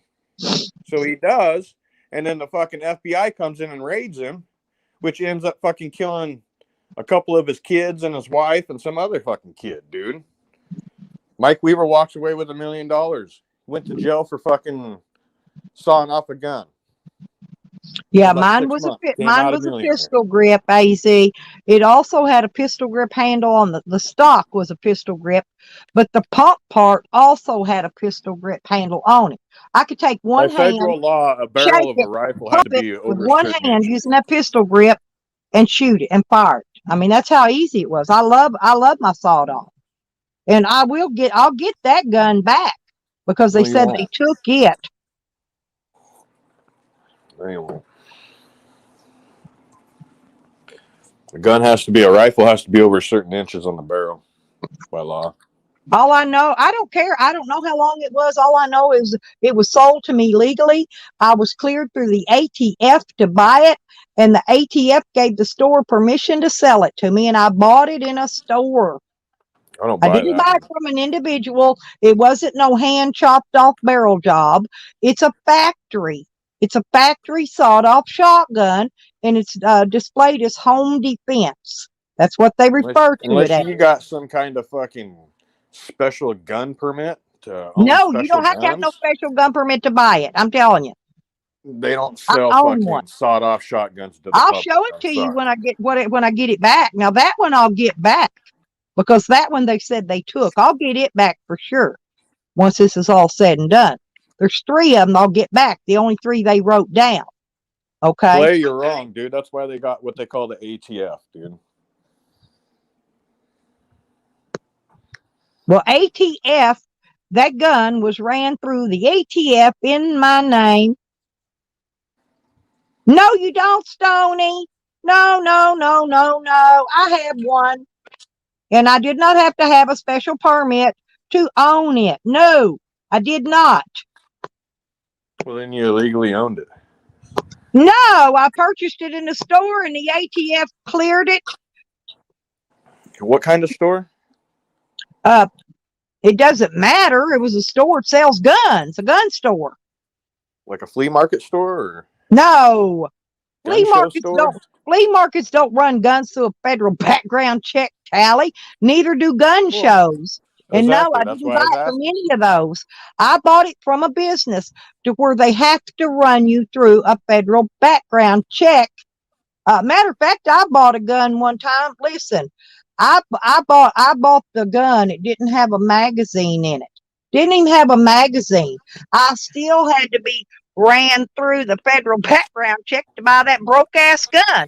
So he does. And then the fucking FBI comes in and raids him, which ends up fucking killing a couple of his kids and his wife and some other fucking kid, dude. Mike Weaver walks away with $1 million. Went to jail for fucking sawing off a gun. Yeah, mine was a pistol grip, AZ. It also had a pistol grip handle on the stock was a pistol grip, but the pump part also had a pistol grip handle on it. I could take one hand. By federal law, a barrel of a rifle had to be over with one hand using that pistol grip and shoot it and fire it. I mean, that's how easy it was. I love my sawed off, and I'll get that gun back because they said they took it. Anyway, a rifle has to be over certain inches on the barrel by law. All I know, I don't care. I don't know how long it was. All I know is it was sold to me legally. I was cleared through the ATF to buy it, and the ATF gave the store permission to sell it to me, and I bought it in a store. I don't I buy didn't that. buy it from an individual. It wasn't no hand chopped off barrel job. It's a factory. It's a factory sawed off shotgun, and it's displayed as home defense. That's what they refer to it Unless as. you got some kind of fucking special gun permit to own No, you special don't have to have no guns, special gun permit to buy it. I'm telling you. they don't I sell own one. fucking sawed off shotguns to the I'll public. show it I'm to you sorry. when I get it back. Now that one I'll get back because that one they said they took. I'll get it back for sure once this is all said and done. There's 3 of them I'll get back. The only 3 they wrote down. Okay. Clay, you're wrong, dude. That's why they got what they call the ATF, dude. Well, ATF, that gun was ran through the ATF in my name. No, you don't, Stony. No. I have one. And I did not have to have a special permit to own it. No, I did not. Well, then you illegally owned it. No, I purchased it in the store and the ATF cleared it. What kind of store? It doesn't matter. It was a store that sells guns, a gun store. Like a flea market store or No. gun show store? Flea markets don't run guns through a federal background check tally. Neither do gun shows. And no, I didn't buy it from any of those. I bought it from a business to where they have to run you through a federal background check. Matter of fact, I bought a gun one time. Listen, I bought the gun. It didn't have a magazine in it. Didn't even have a magazine. I still had to be ran through the federal background check to buy that broke ass gun.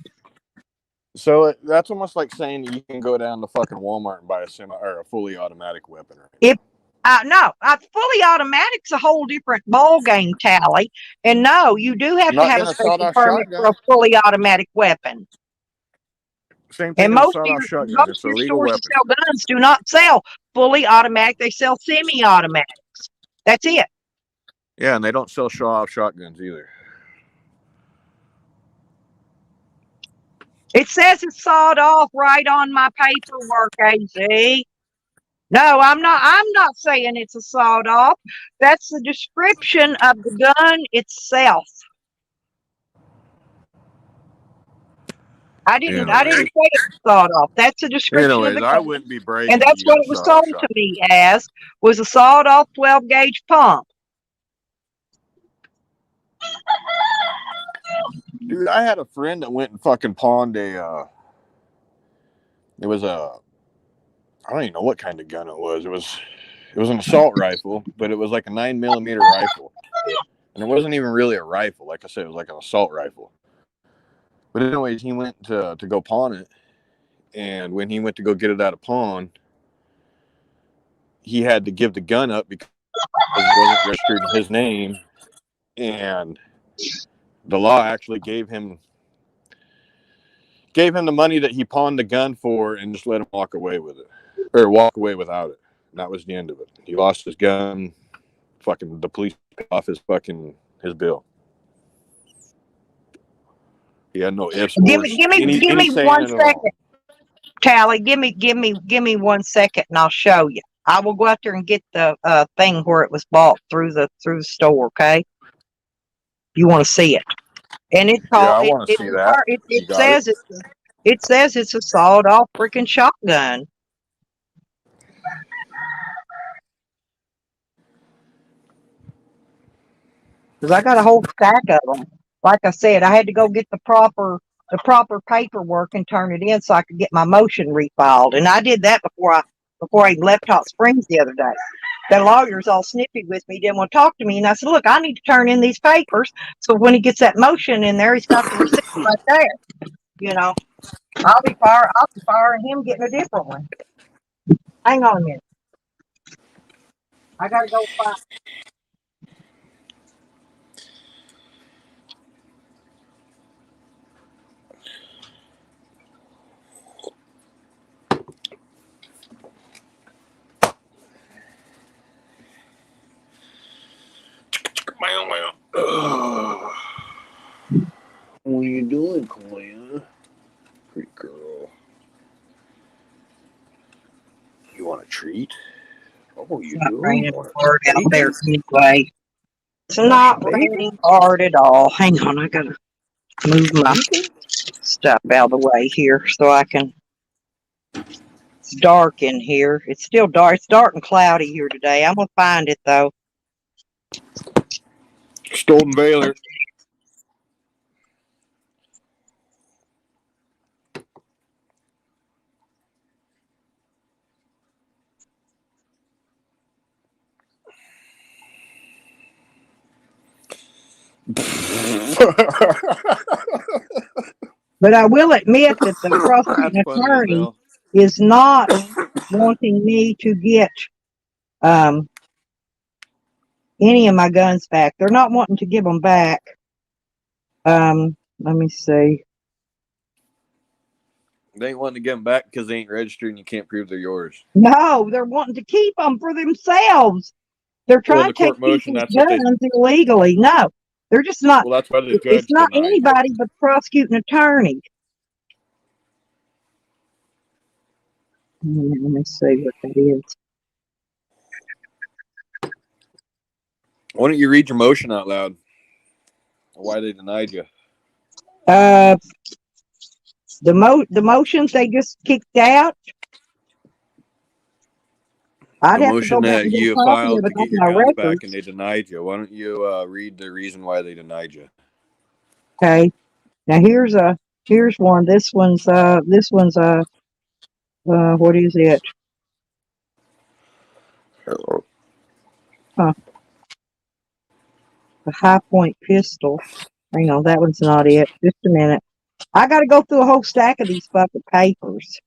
So that's almost like saying you can go down to fucking Walmart and buy a fully automatic weapon. No, fully automatic's a whole different ball game, Tally. And no, you do have to have a special permit for a fully automatic weapon. Same thing. And most of your stores that sell guns do not sell fully automatic. They sell semi-automatics. That's it. Yeah, and they don't sell show-off shotguns either. It says it's sawed off right on my paperwork, AZ. No, I'm not saying it's a sawed off. That's the description of the gun itself. I didn't say it was sawed off. That's a description of the gun. I wouldn't be brave. And that's what it was sold to me as, was a sawed off 12 gauge pump. Dude, I had a friend that went and fucking pawned it was I don't even know what kind of gun it was. It was an assault rifle, but it was like a 9mm rifle. And it wasn't even really a rifle. Like I said, it was like an assault rifle. But anyways, he went to go pawn it. And when he went to go get it out of pawn, he had to give the gun up because it wasn't registered in his name. And the law actually gave him the money that he pawned the gun for and just let him walk away with it. Or walk away without it. And that was the end of it. He lost his gun. Fucking the police paid off his bill. He had no ifs. Give me 1 second. Tally, give me 1 second and I'll show you. I will go out there and get the thing where it was bought through the store, okay? You want to see it. And it's called I want to see that. It says it's a sawed off freaking shotgun. Because I got a whole stack of them. Like I said, I had to go get the proper paperwork and turn it in so I could get my motion refiled. And I did that before I left Hot Springs the other day. The lawyer's all snippy with me, didn't want to talk to me. And I said, look, I need to turn in these papers. So when he gets that motion in there, he's got the receipt right there. You know, I'll be firing him getting a different one. Hang on a minute. I got to go find. What are you doing, Kalia? Pretty girl. You want to treat. Oh, It's you not do? raining Want hard a out bacon? there anyway. It's Want not some raining bacon? hard at all. Hang on, I gotta move my Bacon? stuff out of the way here so I can. It's dark in here. It's still dark. It's dark and cloudy here today. I'm gonna find it though. Stolden Baylor. But I will admit that the prosecuting That's funny as attorney hell. is not wanting me to get any of my guns back. They're not wanting to give them back. Let me see. They ain't wanting to get them back because they ain't registered and you can't prove they're yours. No, they're wanting to keep them for themselves. They're Well, in trying the to take court motion, people's that's what they. guns illegally. No, they're just not. Well, that's why the It's judge not denied. anybody but the prosecuting attorney. Let me see what that is. Why don't you read your motion out loud? Why they denied you? The motions they just kicked out. I'd The have to go motion back that and get a you copy of filed it to off get your my guns back records. and they denied you. Why don't you read the reason why they denied you? Okay. Now here's one. This one's what is it? Hello. Huh. The High Point pistol. Hang on, that one's not it. Just a minute. I got to go through a whole stack of these fucking papers.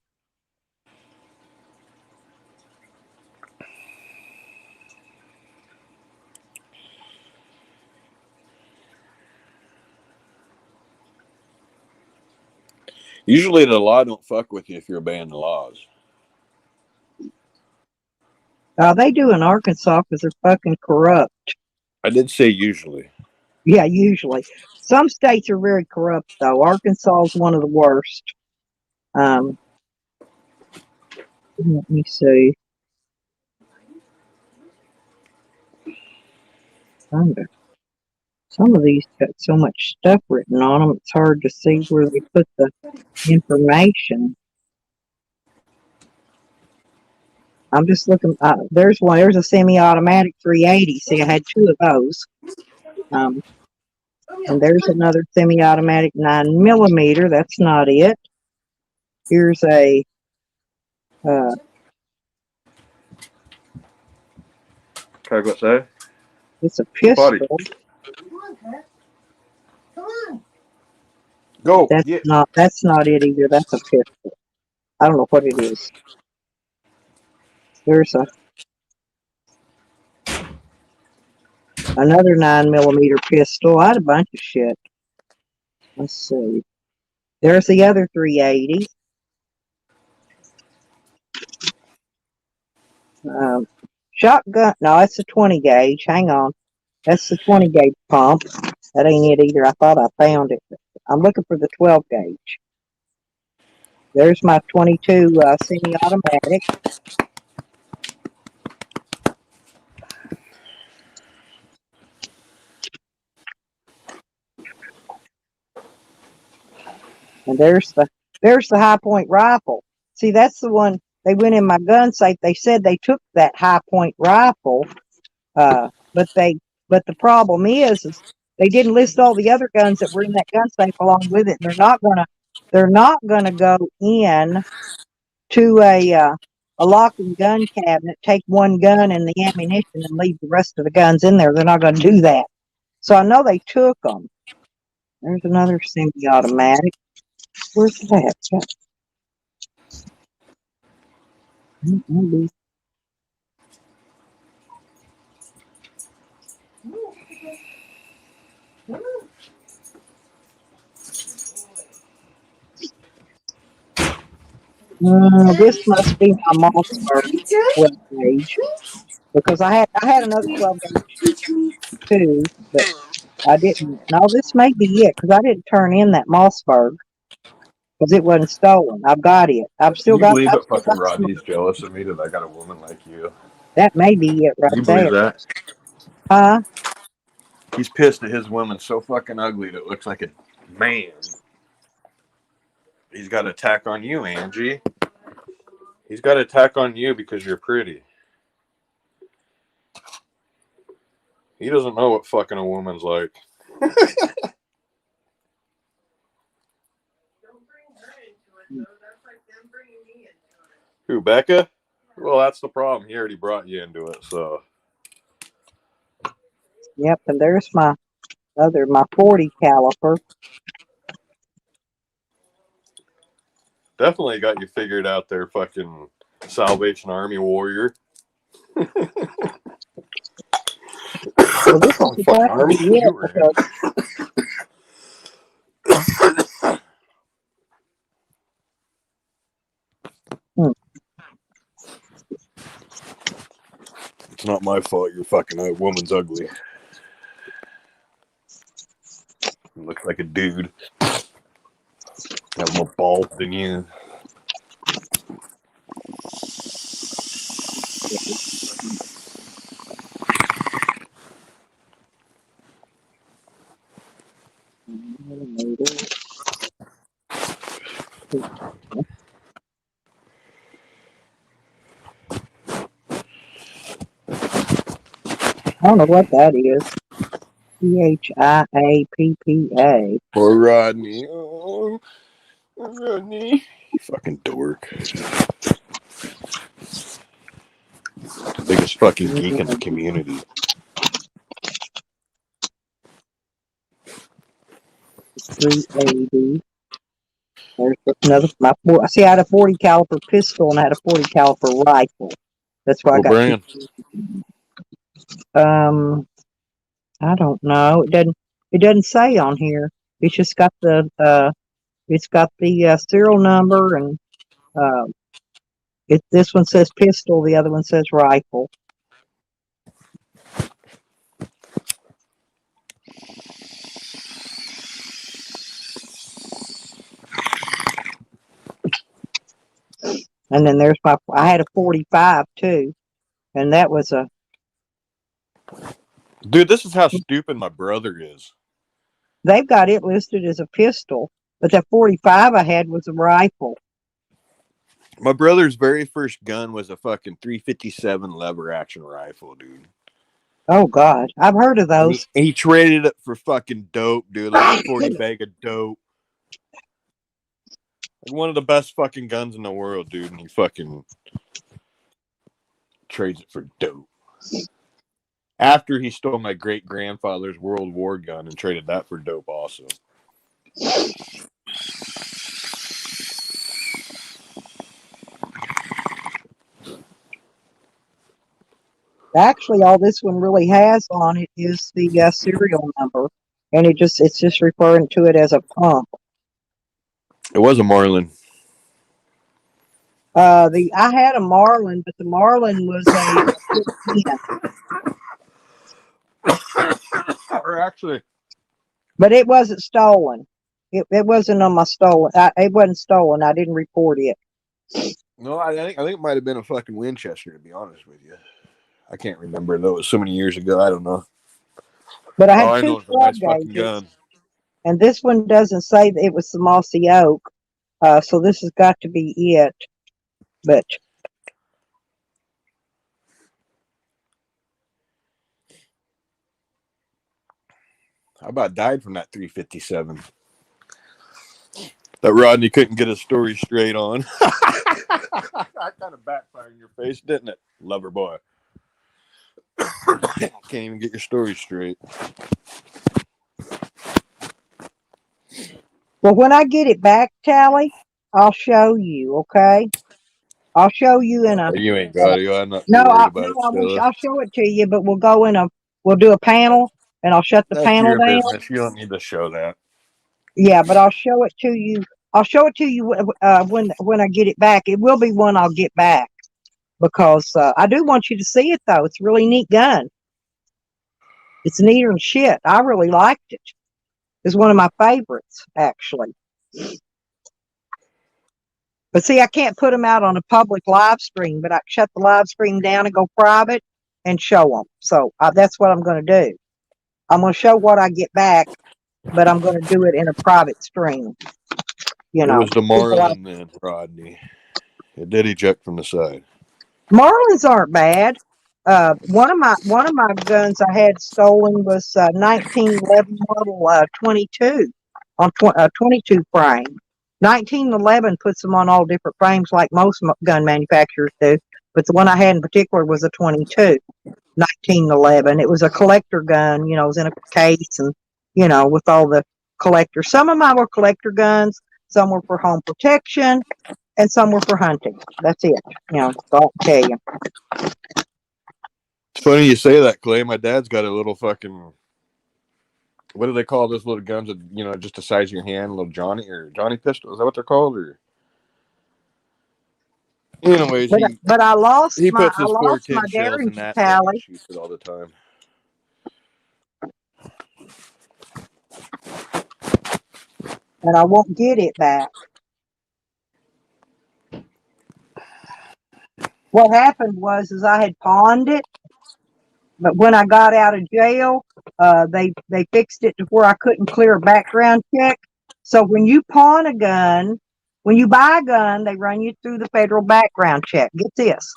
Usually the law don't fuck with you if you're obeying the laws. They do in Arkansas because they're fucking corrupt. I did say usually. Yeah, usually. Some states are very corrupt, though. Arkansas is one of the worst. Let me see. Some of these got so much stuff written on them, it's hard to see where they put the information. I'm just looking. There's one. There's a semi-automatic 380. See, I had two of those. And there's another semi-automatic 9mm. That's not it. Here's a. Okay, what's that? It's a pistol. Come on. Go. That's not it either. That's a pistol. I don't know what it is. There's another 9mm pistol. I had a bunch of shit. Let's see. There's the other 380. Shotgun. No, it's a 20 gauge. Hang on. That's the 20 gauge pump. That ain't it either. I thought I found it. I'm looking for the 12 gauge. There's my 22 semi-automatic. And there's the High Point rifle. See, that's the one they went in my gun safe. They said they took that High Point rifle, but the problem is they didn't list all the other guns that were in that gun safe along with it. They're not gonna go in to a locking gun cabinet, take one gun and the ammunition, and leave the rest of the guns in there. They're not going to do that. So I know they took them. There's another semi-automatic. Where's that? This must be my Mossberg 12 gauge, because I had another 12 gauge too, but I didn't. No, this may be it because I didn't turn in that Mossberg. because it wasn't stolen. I've got it. I've Can still you got. believe I've that still fucking got some. Rodney's jealous of me that I got a woman like you? That may be it Can right you believe there. that? Huh? He's pissed that his woman's so fucking ugly that it looks like a man. He's got an attack on you, Angie. He's got an attack on you because you're pretty. He doesn't know what fucking a woman's like. Who, Becca? Well, that's the problem. He already brought you into it, so. Yep. And there's my 40 caliper. Definitely got you figured out there, fucking Salvation Army warrior. Well, this is Fucking Army, you were in. It's not my fault your fucking woman's ugly. You look like a dude. Have more balls than you. I don't know what that is. CHIAPPA. Poor Rodney. Oh, Rodney. You fucking dork. The biggest fucking geek in the community. .380. There's another. See, I had a 40 caliber pistol and I had a 40 caliber rifle. That's why I got. Brand? I don't know. It doesn't say on here. It's just got the serial number and this one says pistol, the other one says rifle. And then there's I had a 45 too, and that was a. Dude, this is how stupid my brother is. They've got it listed as a pistol, but that 45 I had was a rifle. My brother's very first gun was a fucking 357 lever action rifle, dude. Oh God, I've heard of those. He traded it for fucking dope, dude. Like a 40 bag of dope. Like one of the best fucking guns in the world, dude. And he fucking trades it for dope. After he stole my great grandfather's World War gun and traded that for dope also. Actually, all this one really has on it is the serial number, and it's just referring to it as a pump. It was a Marlin. I had a Marlin, but the Marlin was a Or actually, but it wasn't stolen. It wasn't on my stolen. It wasn't stolen. I didn't report it. no, I think it might have been a fucking Winchester. To be honest with you, I can't remember. That was so many years ago. I don't know. But I had two club gauges, and this one doesn't say that it was the Mossy Oak. So this has got to be it. But I about died from that 357. That Rodney couldn't get his story straight on. That kind of backfired in your face, didn't it, lover boy? Can't even get your story straight. well, when I get it back, Tally, I'll show you. Okay, I'll show you in a. You ain't got it. I'm not No, worried about it. I'll show it to you, but we'll do a panel, and I'll shut the panel down. Business. You don't need to show that. Yeah, but I'll show it to you. I'll show it to you when I get it back. It will be one I'll get back because I do want you to see it though. It's a really neat gun. It's neater than shit. I really liked it. It's one of my favorites, actually. But see, I can't put them out on a public live stream, but I can shut the live stream down and go private and show them. So that's what I'm going to do. I'm going to show what I get back, but I'm going to do it in a private stream. You It know, was the Marlin then, Rodney. It did eject from the side. Marlins aren't bad. One of my guns I had stolen was 1911 model 22 on 22 frame. 1911 puts them on all different frames like most gun manufacturers do, but the one I had in particular was a 22. 1911. It was a collector gun, you know, it was in a case and, you know, with all the collector. Some of mine were collector guns, some were for home protection, and some were for hunting. That's it. You know, I'll tell you. It's funny you say that, Clay. My dad's got a little fucking, what do they call those little guns that, you know, just the size of your hand, little Johnny pistol? Is that what they're called? Or anyways, but I lost he my puts his 410 shells in Derringer that thing tally, and shoots it all the time. and I won't get it back. What happened was I had pawned it, but when I got out of jail, they fixed it to where I couldn't clear a background check. So when you pawn a gun, when you buy a gun, they run you through the federal background check. Get this.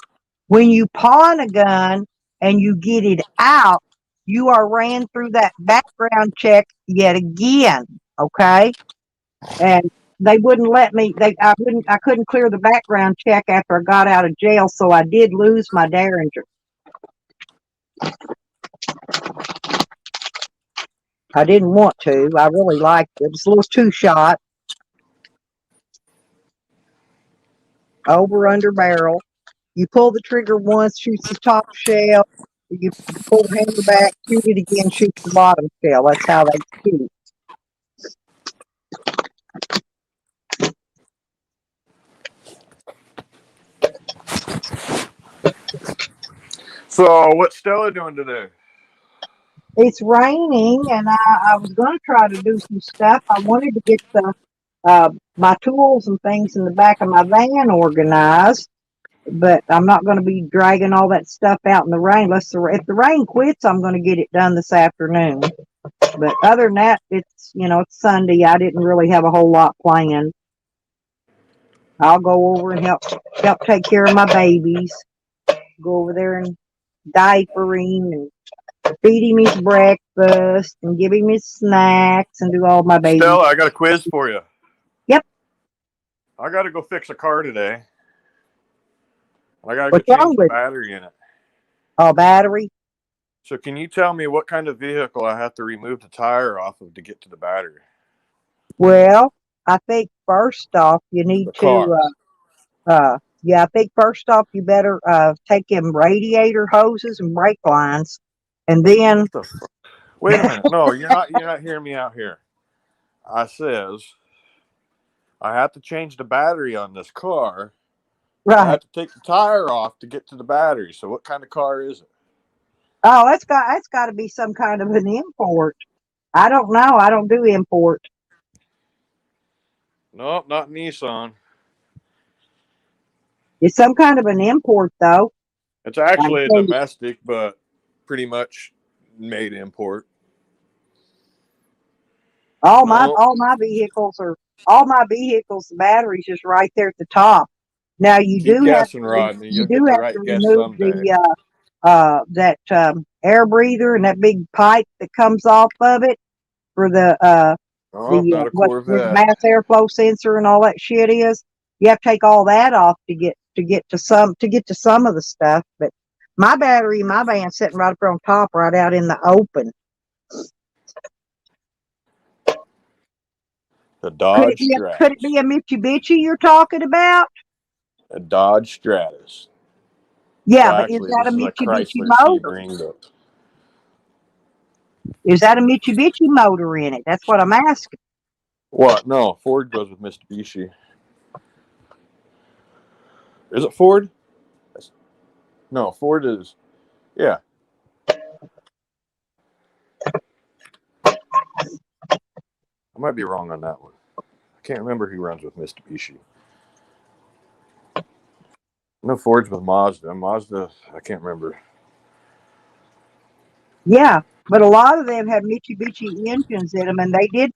When you pawn a gun and you get it out, you are ran through that background check yet again. Okay. And they wouldn't let me, I couldn't clear the background check after I got out of jail. So I did lose my Derringer. I didn't want to. I really liked it. It was a little 2-shot. Over, under barrel. You pull the trigger once, shoots the top shell. You pull the handle back, shoot it again, shoots the bottom shell. That's how they shoot. So, what's Stella doing today? It's raining, and I was going to try to do some stuff. I wanted to get my tools and things in the back of my van organized, but I'm not going to be dragging all that stuff out in the rain. If the rain quits, I'm going to get it done this afternoon. But other than that, it's Sunday. I didn't really have a whole lot planned. I'll go over and help take care of my babies. Go over there and diaper him and feed him his breakfast and give him his snacks and do all my baby. Stella, I got a quiz for you. Yep. I got to go fix a car today. I got to go change the battery in it. Oh, battery? So can you tell me what kind of vehicle I have to remove the tire off of to get to the battery? Well, I think first off you need I think first off you better take them radiator hoses and brake lines, and then wait a minute. No, you're not hearing me out here. I says I have to change the battery on this car. Right. I have to take the tire off to get to the battery. So what kind of car is it? Oh, that's got to be some kind of an import. I don't know. I don't do import. Nope, not Nissan. It's some kind of an import, though. It's actually a domestic, but pretty much made import. All my vehicles, the battery's just right there at the top. Now you Keep do guessing, have Rodney. you do have to remove that air breather and that big pipe that comes off of it for the mass airflow sensor and all that shit is. You have to take all that off to get to some of the stuff. But my battery in my van's sitting right up on top, right out in the open. The Dodge Stratus. Could it be a Mitsubishi you're talking about? A Dodge Stratus. Yeah, but is that a Mitsubishi motor? Is that a Mitsubishi motor in it? That's what I'm asking. What? No, Ford goes with Mitsubishi. Is it Ford? No, Ford is. Yeah. I might be wrong on that one. I can't remember who runs with Mitsubishi. No, Ford's with Mazda. Mazda, I can't remember. Yeah, but a lot of them have Mitsubishi engines in them, and they did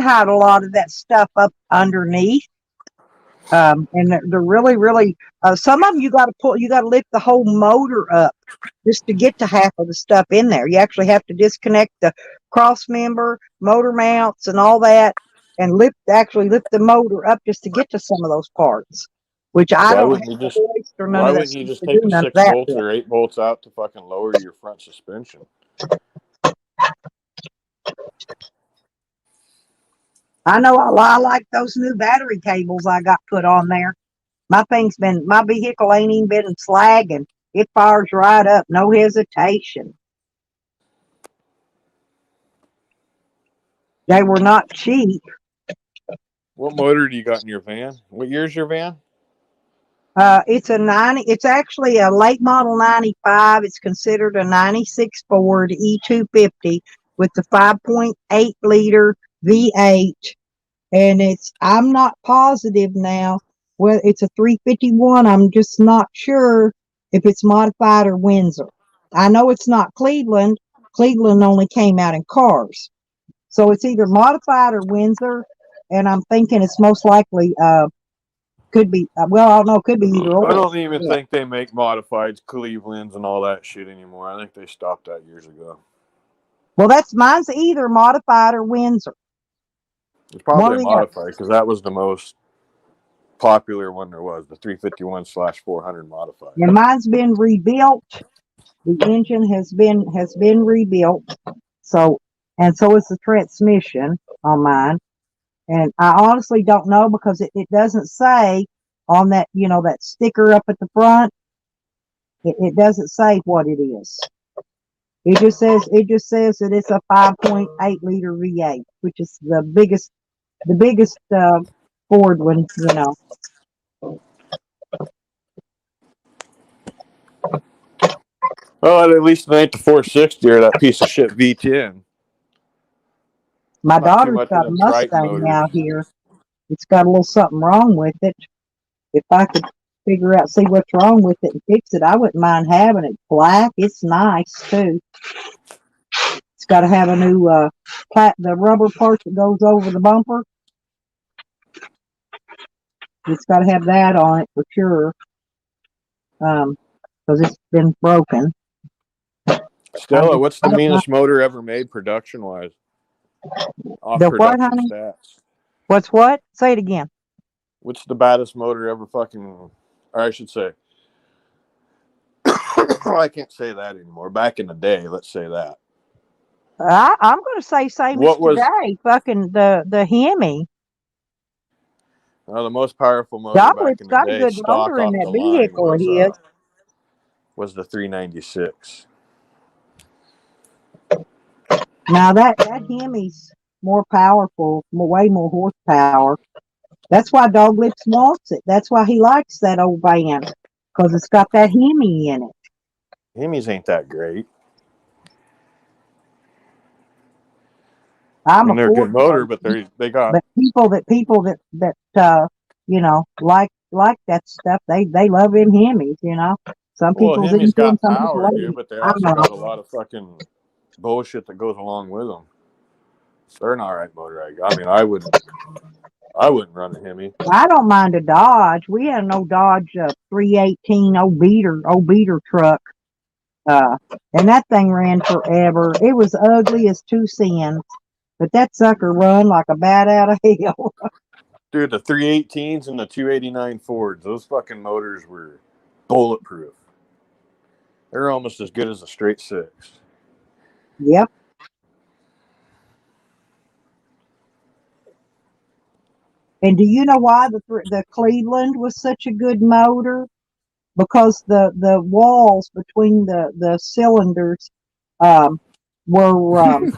hide a lot of that stuff up underneath. And they're really, really. Some of them you got to lift the whole motor up just to get to half of the stuff in there. You actually have to disconnect the cross member, motor mounts, and all that, and lift the motor up just to get to some of those parts. Which I Why don't wouldn't have you the just voice or none Why of that wouldn't you stuff just to take do the none of 6 that bolts bit. or 8 bolts out to fucking lower your front suspension? I know I like those new battery cables I got put on there. My vehicle ain't even been slagging. It fires right up, no hesitation. They were not cheap. What motor do you got in your van? What year's your van? It's actually a late model 95. It's considered a 96 Ford E250 with the 5.8 liter V8. And I'm not positive now. Well, it's a 351. I'm just not sure if it's modified or Windsor. I know it's not Cleveland. Cleveland only came out in cars. So it's either modified or Windsor. And I'm thinking it's most likely, could be, well, I don't know, could be either or. I don't even think they make modifieds, Clevelands, and all that shit anymore. I think they stopped that years ago. Well, mine's either modified or Windsor. It's probably modified because that was the most popular one there was, the 351/400 modified. And mine's been rebuilt. The engine has been rebuilt. So is the transmission on mine. And I honestly don't know because it doesn't say on that, that sticker up at the front. It doesn't say what it is. It just says that it's a 5.8 liter V8, which is the biggest Ford one, Well, at least it ain't the 460 or that piece of shit V10. My daughter's got a Mustang out here. It's got a little something wrong with it. If I could see what's wrong with it and fix it, I wouldn't mind having it black. It's nice too. It's got to have a new the rubber part that goes over the bumper. It's got to have that on it for sure. Because it's been broken. Stella, what's the meanest motor ever made production wise? Off the production what, honey? stats. What's what? Say it again. What's the baddest motor ever or I should say, I can't say that anymore. Back in the day, let's say that. I'm going to say same as today. Fucking the Hemi. The most powerful motor back in the day, got a good motor in that vehicle of his. Was the 396. Now that Hemi's more powerful, way more horsepower. That's why Dog Lips wants it. That's why he likes that old van, because it's got that Hemi in it. Hemis ain't that great. They're a good motor, but they got. But people that like that stuff, they love them Hemis, Some people Hemis got power, dude, but they also got a lot of fucking bullshit that goes along with them. They're an alright motor. I mean, I wouldn't run a Hemi. I don't mind a Dodge. We had an old Dodge 318 old beater truck. And that thing ran forever. It was ugly as two sins. But that sucker run like a bat out of hell. Dude, the 318s and the 289 Fords, those fucking motors were bulletproof. They're almost as good as a straight six. Yep. And do you know why the Cleveland was such a good motor? Because the walls between the cylinders were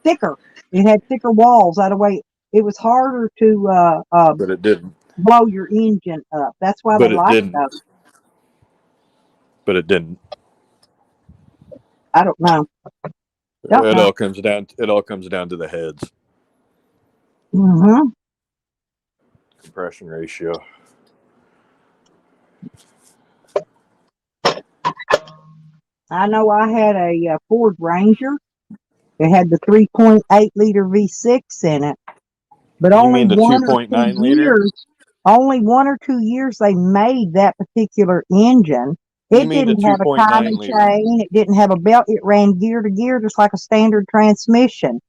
thicker. It had thicker walls. That way, it was harder to but it didn't blow your engine up. That's why they liked those. But it didn't. I don't know. All comes down to the heads. Mm-hmm. Compression ratio. I know I had a Ford Ranger. It had the 3.8 liter V6 in it, but You only mean the one or 2.9 two liter? years. Only 1 or 2 years they made that particular engine. You It mean the didn't have a 2.9 timing liter? chain. It didn't have a belt. It ran gear to gear just like a standard transmission.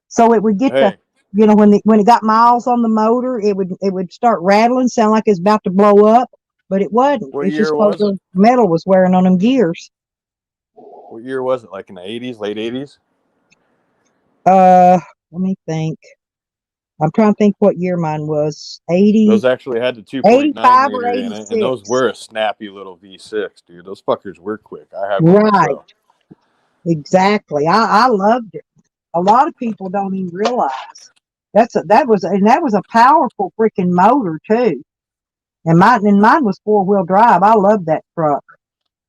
So it would get Hey, when it got miles on the motor, it would start rattling, sound like it's about to blow up, but it wasn't. what It's year just because was it? the metal was wearing on them gears. What year was it? Like in the 80s, late 80s? Let me think. I'm trying to think what year mine was. Those 80, actually had the 2.9 85 or liter in it, and those 86. were a snappy little V6, dude. Those fuckers were quick. I had one Right, myself. exactly. I loved it. A lot of people don't even realize that was a powerful freaking motor too. And mine was 4-wheel drive. I loved that truck.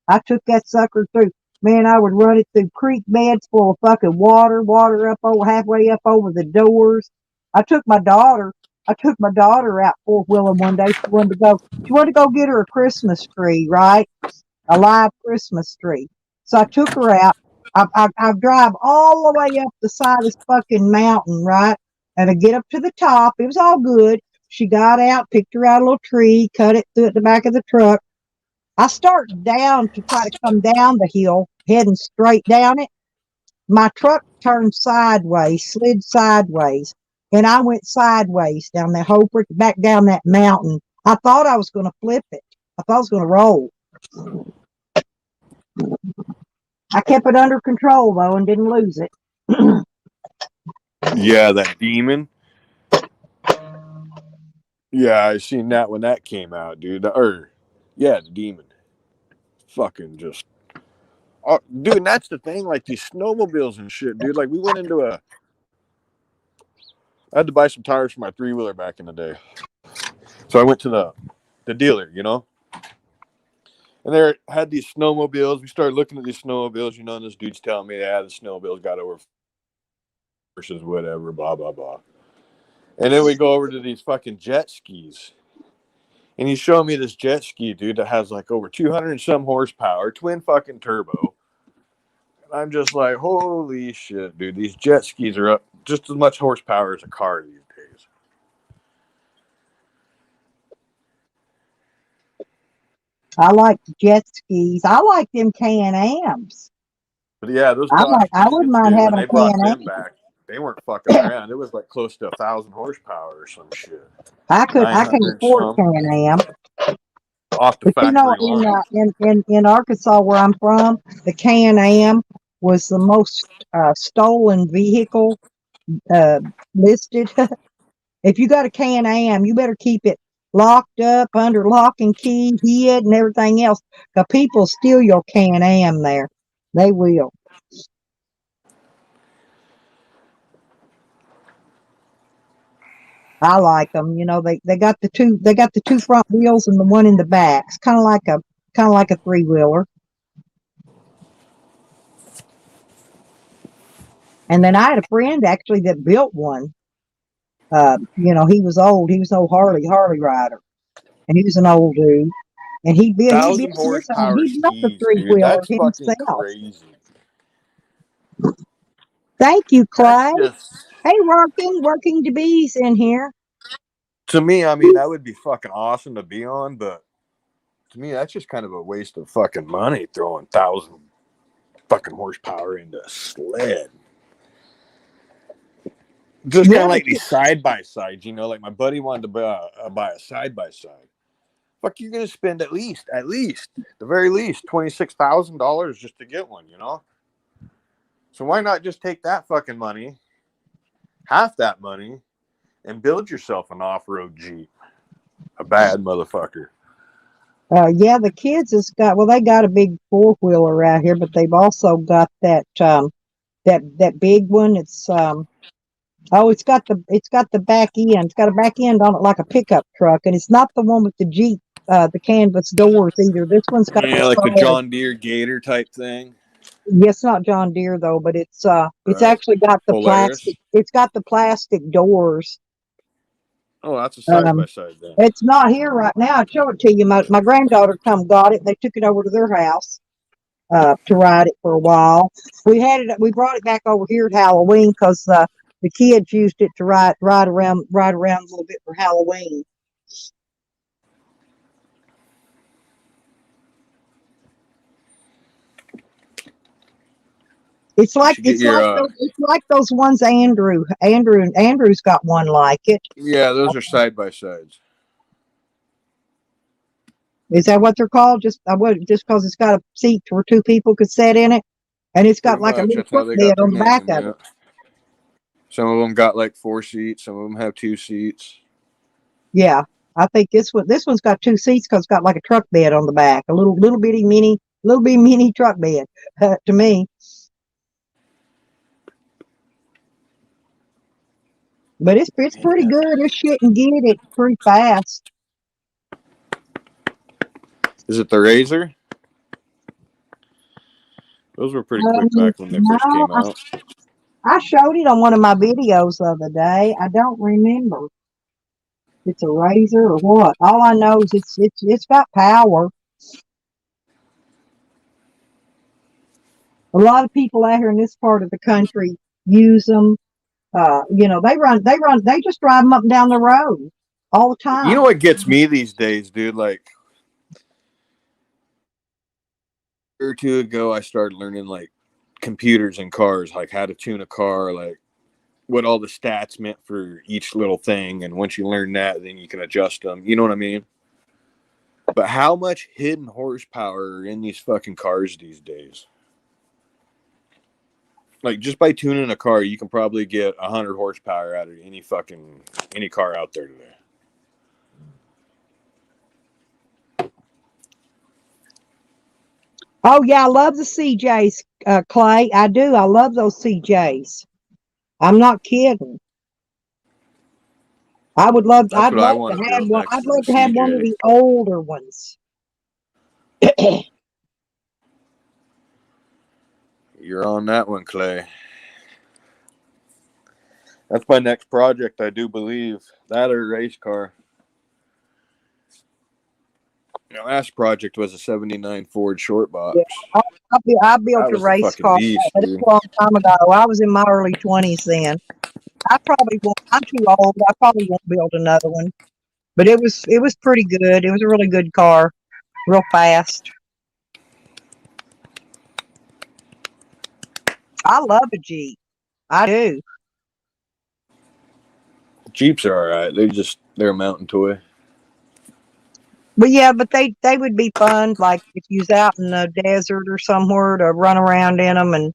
I took that sucker through. Man, I would run it through creek beds full of fucking water up over halfway up over the doors. I took my daughter. I took my daughter out 4-wheeling one day. She wanted to go get her a Christmas tree, right? A live Christmas tree. So I took her out. I drive all the way up the side of this fucking mountain, right? And I get up to the top. It was all good. She got out, picked her out a little tree, cut it, threw it in the back of the truck. I start down to try to come down the hill, heading straight down it. My truck turned sideways, slid sideways, and I went sideways down that whole back down that mountain. I thought I was going to flip it. I thought I was going to roll. I kept it under control though and didn't lose it. Yeah, that Demon. Yeah, I seen that when that came out, dude. The Demon. Fucking just. Oh, dude, and that's the thing. Like these snowmobiles and shit, dude. Like we went into I had to buy some tires for my 3-wheeler back in the day. So I went to the dealer, and they had these snowmobiles. We started looking at these snowmobiles, and this dude's telling me, the snowmobiles got over versus whatever, blah, blah, blah. And then we go over to these fucking jet skis. And he's showing me this jet ski, dude, that has like over 200 and some horsepower, twin fucking turbo. And I'm just like, holy shit, dude. These jet skis are up just as much horsepower as a car these days. I like jet skis. I like them Can-Ams. But yeah, those Dodge I wouldn't Demons, mind dude, when having a they brought them Can-Am. back, they weren't fucking around. It was like close to 1,000 horsepower or some shit. I can't 900 afford some Can-Am. off the But factory line. in Arkansas where I'm from, the Can-Am was the most stolen vehicle listed. If you got a Can-Am, you better keep it locked up under lock and key, hid, and everything else. Because people steal your Can-Am there. They will. I like them. They got the two front wheels and the one in the back. It's kind of like a 3-wheeler. And then I had a friend actually that built one. He was old. He was an old Harley rider, and he was an old dude. And he built 1,000 his own. horsepower He built the skis, dude. 3-wheeler That's fucking himself. crazy. Thank you, That's Clay. just, Hey, working to bees in here. to me, I mean, that would be fucking awesome to be on, but to me, that's just kind of a waste of fucking money throwing 1,000 fucking horsepower into a sled. Just kind of like these side-by-sides, like my buddy wanted to buy a side-by-side. Fuck, you're going to spend at least, the very least, $26,000 just to get one, So why not just take that fucking money, half that money, and build yourself an off-road Jeep? A bad motherfucker. Yeah, the kids they got a big 4-wheeler out here, but they've also got that big one. It's got the back end. It's got a back end on it like a pickup truck, and it's not the one with the Jeep, the canvas doors either. This one's got like the John Deere Gator type thing. It's not John Deere though, but it's actually got the Polaris. plastic. It's got the plastic doors. Oh, that's a side by side then. It's not here right now. I'll show it to you. My granddaughter got it. They took it over to their house. to ride it for a while. We brought it back over here at Halloween because the kids used it to ride around a little bit for Halloween. It's like those ones Andrew's got one like it. Yeah, those are side by sides. Is that what they're called? Just because it's got a seat where two people could sit in it, and it's got like a little foot bed on the back of it. Some of them got like 4 seats. Some of them have 2 seats. Yeah, I think this one's got 2 seats because it's got like a truck bed on the back, a little bitty mini truck bed to me. But it's pretty good. This shit can get it pretty fast. Is it the Razor? Those were pretty quick back when they first came out. I showed it on one of my videos the other day. I don't remember if it's a Razor or what. All I know is it's got power. A lot of people out here in this part of the country use them. They just drive them up and down the road all the time. You know what gets me these days, dude? Like a year or two ago, I started learning like computers and cars, like how to tune a car, like what all the stats meant for each little thing. And once you learn that, then you can adjust them. You know what I mean? But how much hidden horsepower are in these fucking cars these days? Like just by tuning a car, you can probably get 100 horsepower out of any car out there today. Oh yeah, I love the CJs, Clay. I do. I love those CJs. I'm not kidding. I'd love to have one. I'd love to have one of the older ones. You're on that one, Clay. That's my next project, I do believe. That or a race car. My last project was a '79 Ford short box. Yeah, I built a race car, but it's a long time ago. I was in my early 20s then. I'm too old. I probably won't build another one. But it was pretty good. It was a really good car, real fast. I love a Jeep. I do. Jeeps are all right. They're a mountain toy. But yeah, but they would be fun, like if you was out in the desert or somewhere to run around in them, and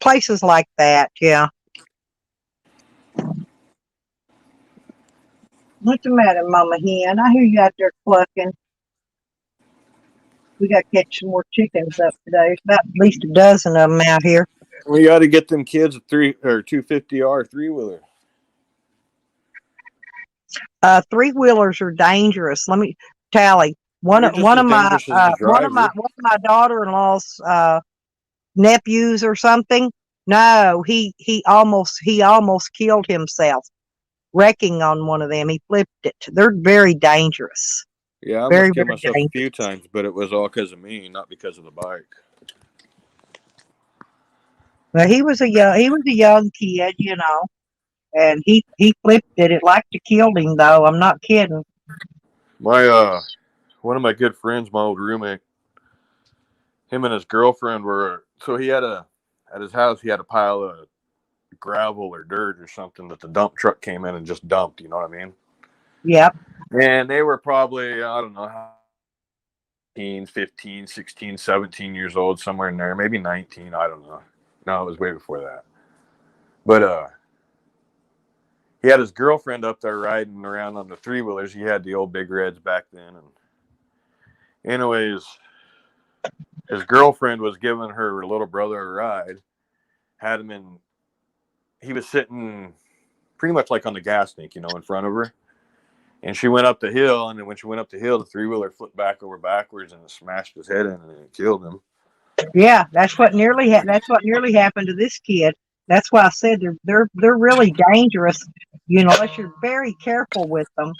places like that. Yeah. What's the matter, Mama Hen? I hear you out there clucking. We got to catch some more chickens up today. There's about at least a dozen of them out here. We got to get them kids a 250R 3-wheeler. 3-wheelers are dangerous. Let me tally. One of my daughter-in-law's nephews or something. No, he almost killed himself wrecking on one of them. He flipped it. They're very dangerous. Yeah, I almost killed myself a few times, but it was all because of me, not because of the bike. Well, he was a young kid, and he flipped it. It like to killed him, though. I'm not kidding. My one of my good friends, my old roommate, him and his girlfriend he had at his house he had a pile of gravel or dirt or something that the dump truck came in and just dumped. You know what I mean? Yep. And they were probably, I don't know, 15, 16, 17 years old, somewhere in there, maybe 19. I don't know. No, it was way before that. But he had his girlfriend up there riding around on the 3-wheelers. He had the old Big Reds back then. And anyways, his girlfriend was giving her little brother a ride. He was sitting pretty much like on the gas tank, in front of her. And she went up the hill, and then when she went up the hill, the 3-wheeler flipped backwards and smashed his head in and it killed him. Yeah, that's what nearly happened to this kid. That's why I said they're really dangerous, unless you're very careful with them.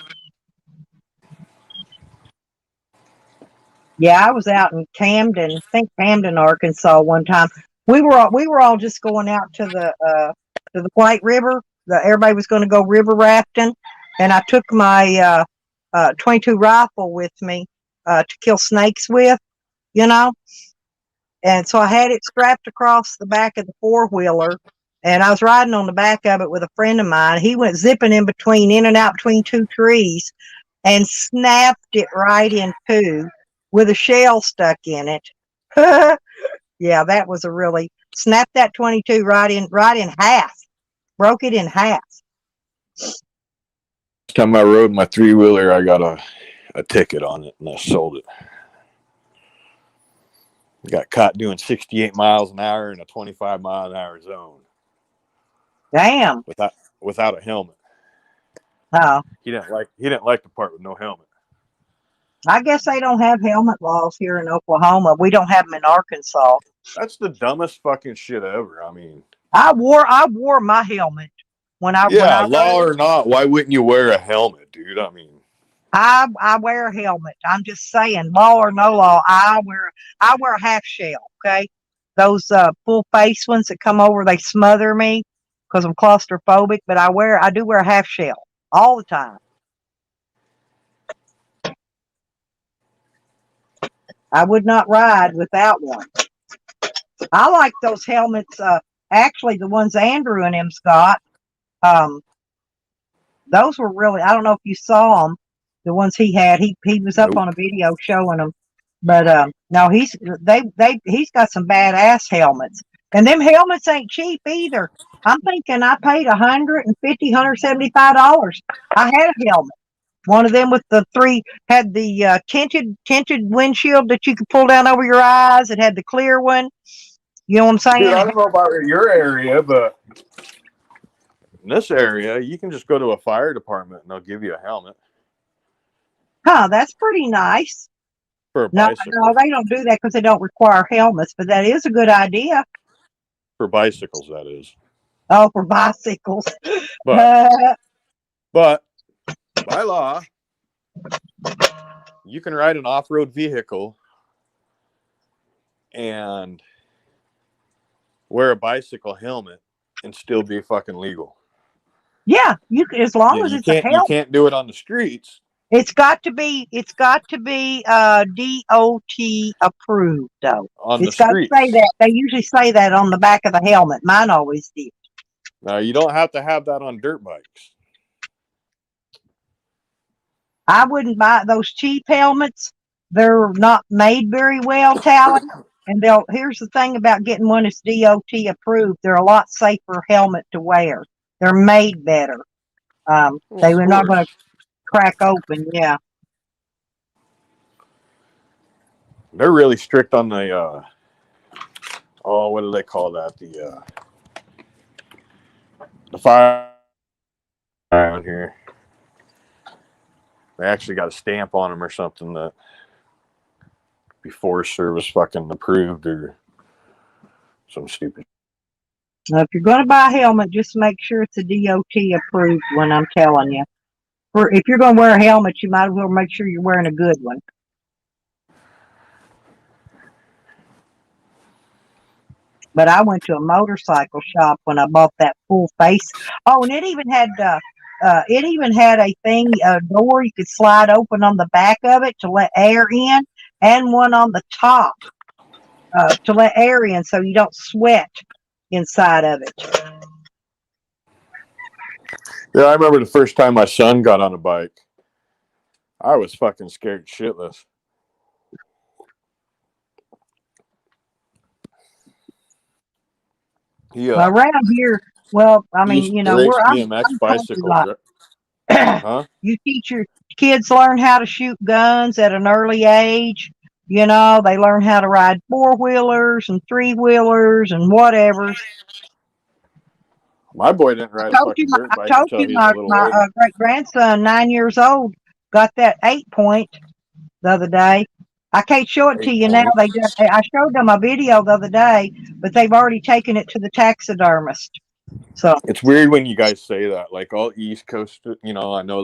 Yeah, I was out in Camden, I think Camden, Arkansas one time. We were all just going out to the White River. Everybody was going to go river rafting, and I took my 22 rifle with me to kill snakes with, you know. And so I had it strapped across the back of the four-wheeler, and I was riding on the back of it with a friend of mine. He went zipping in and out between two trees and snapped it right in two with a shell stuck in it. Yeah, that was a really snapped that 22 right in half, broke it in half. Time I rode my 3-wheeler, I got a ticket on it and I sold it. Got caught doing 68 miles an hour in a 25 mile an hour zone. Damn. Without a helmet. Oh. He didn't like the part with no helmet. I guess they don't have helmet laws here in Oklahoma. We don't have them in Arkansas. That's the dumbest fucking shit ever. I mean, I wore my helmet when I law or not, why wouldn't you wear a helmet, dude? I mean, I wear a helmet. I'm just saying, law or no law, I wear a half shell. Okay, those full face ones that come over, they smother me because I'm claustrophobic. But I do wear a half shell all the time. I would not ride without one. I like those helmets. Actually, the ones Andrew and him's got. Those were really. I don't know if you saw them. The ones he had. He was up on a video showing them. But no, he's got some badass helmets, and them helmets ain't cheap either. I'm thinking I paid $175. I had a helmet. One of them with had the tinted windshield that you could pull down over your eyes. It had the clear one. You know what I'm saying? Dude, I don't know about your area, but in this area, you can just go to a fire department and they'll give you a helmet. Huh, that's pretty nice. For a bicycle. No, they don't do that because they don't require helmets, but that is a good idea. For bicycles, that is. Oh, for bicycles. But by law, you can ride an off-road vehicle and wear a bicycle helmet and still be fucking legal. Yeah, you can, as long as it's a helmet. You can't do it on the streets. It's got to be DOT approved though. It's got to say that. They usually say that on the back of the helmet. Mine always did. No, you don't have to have that on dirt bikes. I wouldn't buy those cheap helmets. They're not made very well, Tally. And here's the thing about getting one that's DOT approved. They're a lot safer helmet to wear. They're made better. They were not going to crack open. Yeah. They're really strict on the what do they call that? The fire around here. They actually got a stamp on them or something that before Service fucking approved or some stupid. Now, if you're going to buy a helmet, just make sure it's a DOT approved one, I'm telling you. If you're going to wear a helmet, you might as well make sure you're wearing a good one. But I went to a motorcycle shop when I bought that full face. Oh, and it even had a thing, a door you could slide open on the back of it to let air in, and one on the top to let air in so you don't sweat inside of it. Yeah, I remember the first time my son got on a bike. I was fucking scared shitless. Yeah. Around here, well, I mean, you know, I'm bicycles. Huh? You teach your kids learn how to shoot guns at an early age. You know, they learn how to ride 4-wheelers and 3-wheelers and whatever. My boy didn't ride a fucking dirt bike until he was a little older. My great grandson, 9 years old, got that 8-point the other day. I can't show it to you now. I showed them a video the other day, but they've already taken it to the taxidermist. So it's weird when you guys say that. Like all East Coast, you know, I know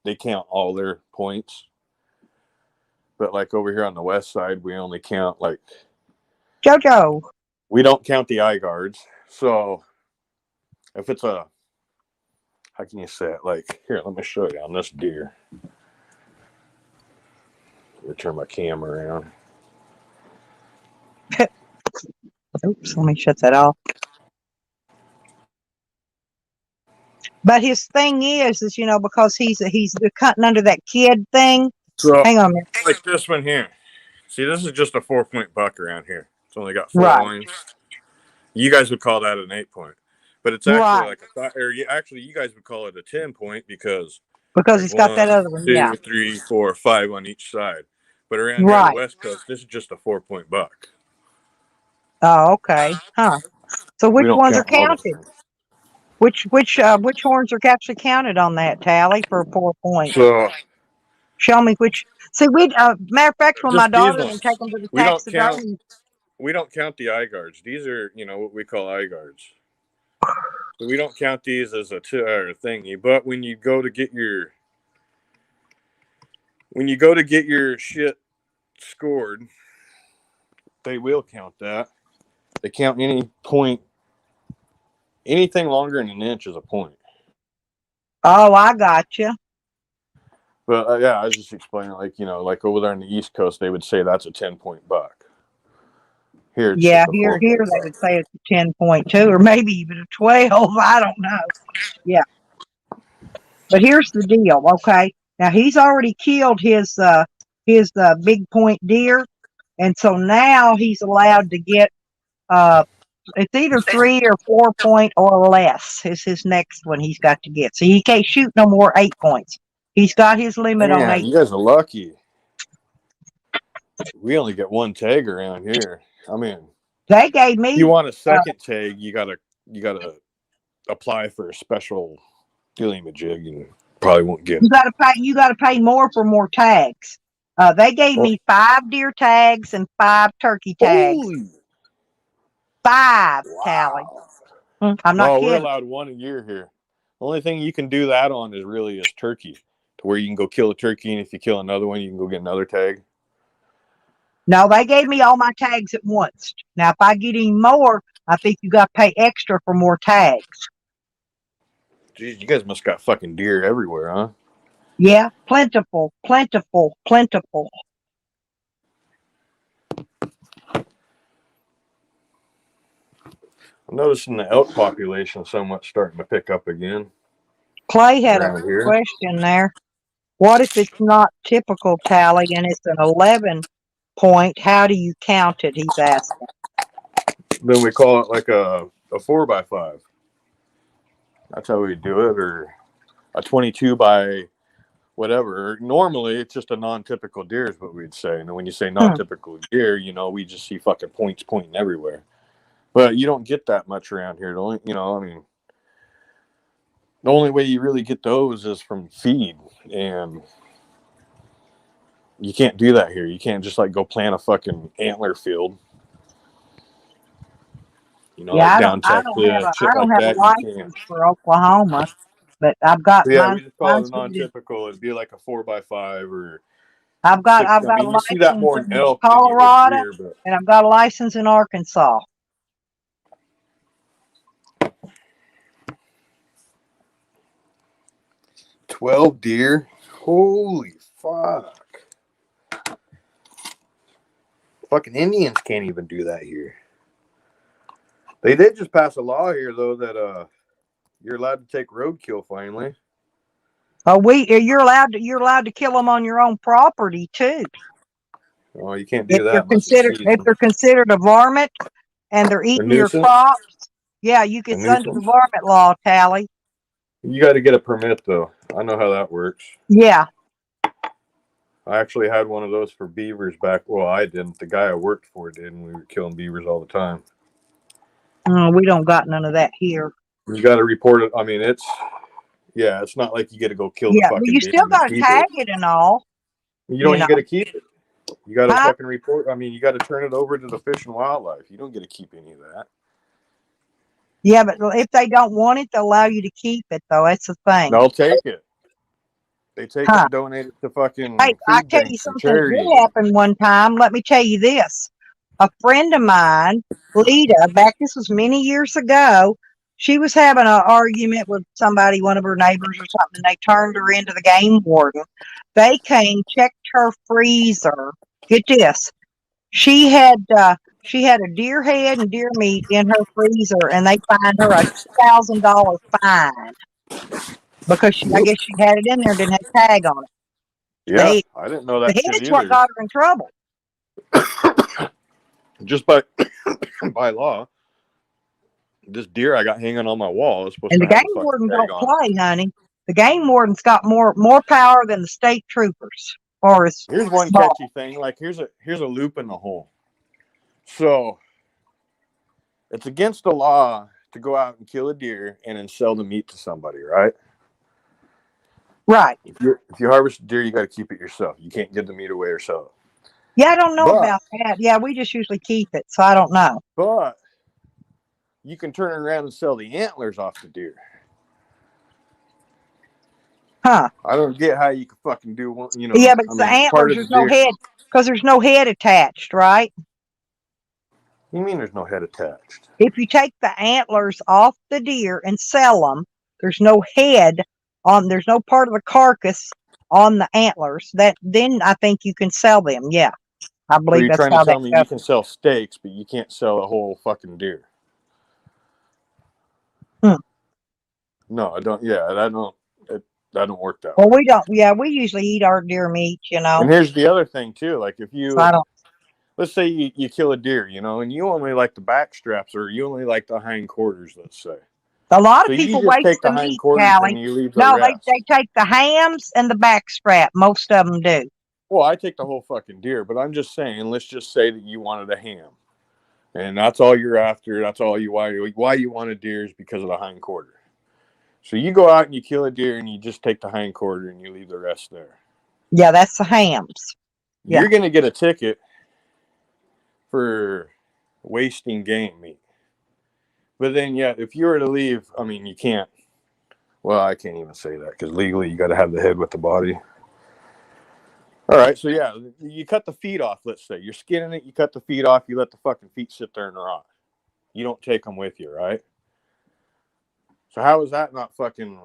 they count all their points. But like over here on the west side, we only count like JoJo. We don't count the eye guards. So if it's a, how can you say it? Like, here, let me show you on this deer. Let me turn my camera around. Oops, let me shut that off. But his thing is, because he's cutting under that kid thing. So, hang on a minute. Like this one here. See, this is just a 4-point buck around here. It's only got 4 lines. You guys would call that an 8-point, but it's actually like you guys would call it a 10-point because he's got that other one. 2, 3, 4, 5 on each side. But around here on the West Coast, this is just a 4-point buck. Oh, okay. Huh. So which ones are counted? Which horns are actually counted on that tally for 4 points? So show me which. See, matter of fact, when my daughter would take them to the taxidermy. We don't count the eye guards. These are, what we call eye guards. So we don't count these as a thingy. But when you go to get your shit scored, they will count that. They count any point. Anything longer than an inch is a point. Oh, I got you. But I was just explaining, like over there on the East Coast, they would say that's a 10-point buck. Here, here they would say it's a 10.2 or maybe even a 12. I don't know. Yeah. But here's the deal. Okay. Now he's already killed his big point deer. And so now he's allowed to get, it's either 3 or 4 point or less is his next one he's got to get. So he can't shoot no more 8 points. He's got his limit on 8. You guys are lucky. We only get 1 tag around here. I mean, they gave me. If you want a second tag, you gotta apply for a special thingamajig, and probably won't get it. You gotta pay more for more tags. They gave me 5 deer tags and 5 turkey tags. Holy. 5 tally. I'm not kidding. We're allowed 1 a year here. The only thing you can do that on is turkey, to where you can go kill a turkey, and if you kill another one, you can go get another tag. No, they gave me all my tags at once. Now, if I get any more, I think you got to pay extra for more tags. Jeez, you guys must got fucking deer everywhere, huh? Yeah, plentiful. I'm noticing the elk population somewhat starting to pick up again. Clay had a question there. What if it's not typical tally and it's an 11 point? How do you count it? He's asking. Then we call it like a 4x5. That's how we do it, or a 22 by whatever. Normally, it's just a non-typical deer is what we'd say. And when you say non-typical deer, we just see fucking points pointing everywhere. But you don't get that much around here. The only way you really get those is from feed, and you can't do that here. You can't just go plant a fucking antler field. I don't have a license for Oklahoma, but I've got. Yeah, we just call it non-typical. It'd be like a 4x5 or. I've got a license see that more in elk Colorado, and I've got a license in Arkansas. $12 deer. Holy fuck. Fucking Indians can't even do that here. They did just pass a law here, though, that you're allowed to take roadkill finally. You're allowed to kill them on your own property too. Oh, you can't do that. If they're considered a varmint and they're eating your crops, yeah, you can under the varmint law, Tally. You got to get a permit, though. I know how that works. Yeah. I actually had one of those for beavers back. Well, I didn't. The guy I worked for did, and we were killing beavers all the time. We don't got none of that here. You got to report it. I mean, it's not like you get to go kill the fucking beaver. You still got to tag it and all. You don't get to keep it. You got to fucking report. I mean, you got to turn it over to the Fish and Wildlife. You don't get to keep any of that. Yeah, but if they don't want it, they'll allow you to keep it, though. That's the thing. They'll take it. They take it and donate it to fucking Hey, I food tell you banks and something charities. did happen one time. Let me tell you this. A friend of mine, Lita, this was many years ago, she was having an argument with somebody, one of her neighbors or something, and they turned her into the game warden. They came, checked her freezer. Get this. She had a deer head and deer meat in her freezer, and they fined her a $2,000 fine because I guess she had it in there and didn't have a tag on it. Yeah, I didn't know that The shit head's either. what got her in trouble. Just by law, this deer I got hanging on my wall is supposed And to the have game a warden fucking tag don't on. play, honey. The game warden's got more power than the state troopers. Here's one catchy thing. Like here's a loop in the hole. So it's against the law to go out and kill a deer and then sell the meat to somebody, right? Right. If you harvest a deer, you got to keep it yourself. You can't give the meat away or sell it. Yeah, I don't know about that. Yeah, we just usually keep it, so I don't know. But you can turn around and sell the antlers off the deer. Huh. I don't get how you can fucking do one, you know. Yeah, but the antlers, there's no head, because there's no head attached, right? What do you mean there's no head attached? If you take the antlers off the deer and sell them, there's no head there's no part of the carcass on the antlers. Then I think you can sell them. Yeah. I believe that's how that goes. You're trying to tell me you can sell steaks, but you can't sell a whole fucking deer? No, I don't. Yeah, that don't work that way. Well, we don't. Yeah, we usually eat our deer meat, you know. And here's the other thing too. Like if you, So let's say you kill a deer, you know, and you only like the back straps or you only like the hind quarters, let's say. A lot of people waste the meat, Callie. No, they take the hams and the back strap. Most of them do. Well, I take the whole fucking deer, but I'm just saying, let's just say that you wanted a ham. And that's all you're after. That's all why you want a deer is because of the hind quarter. So you go out and you kill a deer and you just take the hind quarter and you leave the rest there. Yeah, that's the hams. Yeah. You're going to get a ticket for wasting game meat. But then, yeah, if you were to leave, I mean, you can't. Well, I can't even say that because legally you got to have the head with the body. All right, so yeah, you cut the feet off, let's say. You're skinning it, you cut the feet off, you let the fucking feet sit there and rot. You don't take them with you, right? So how is that not fucking...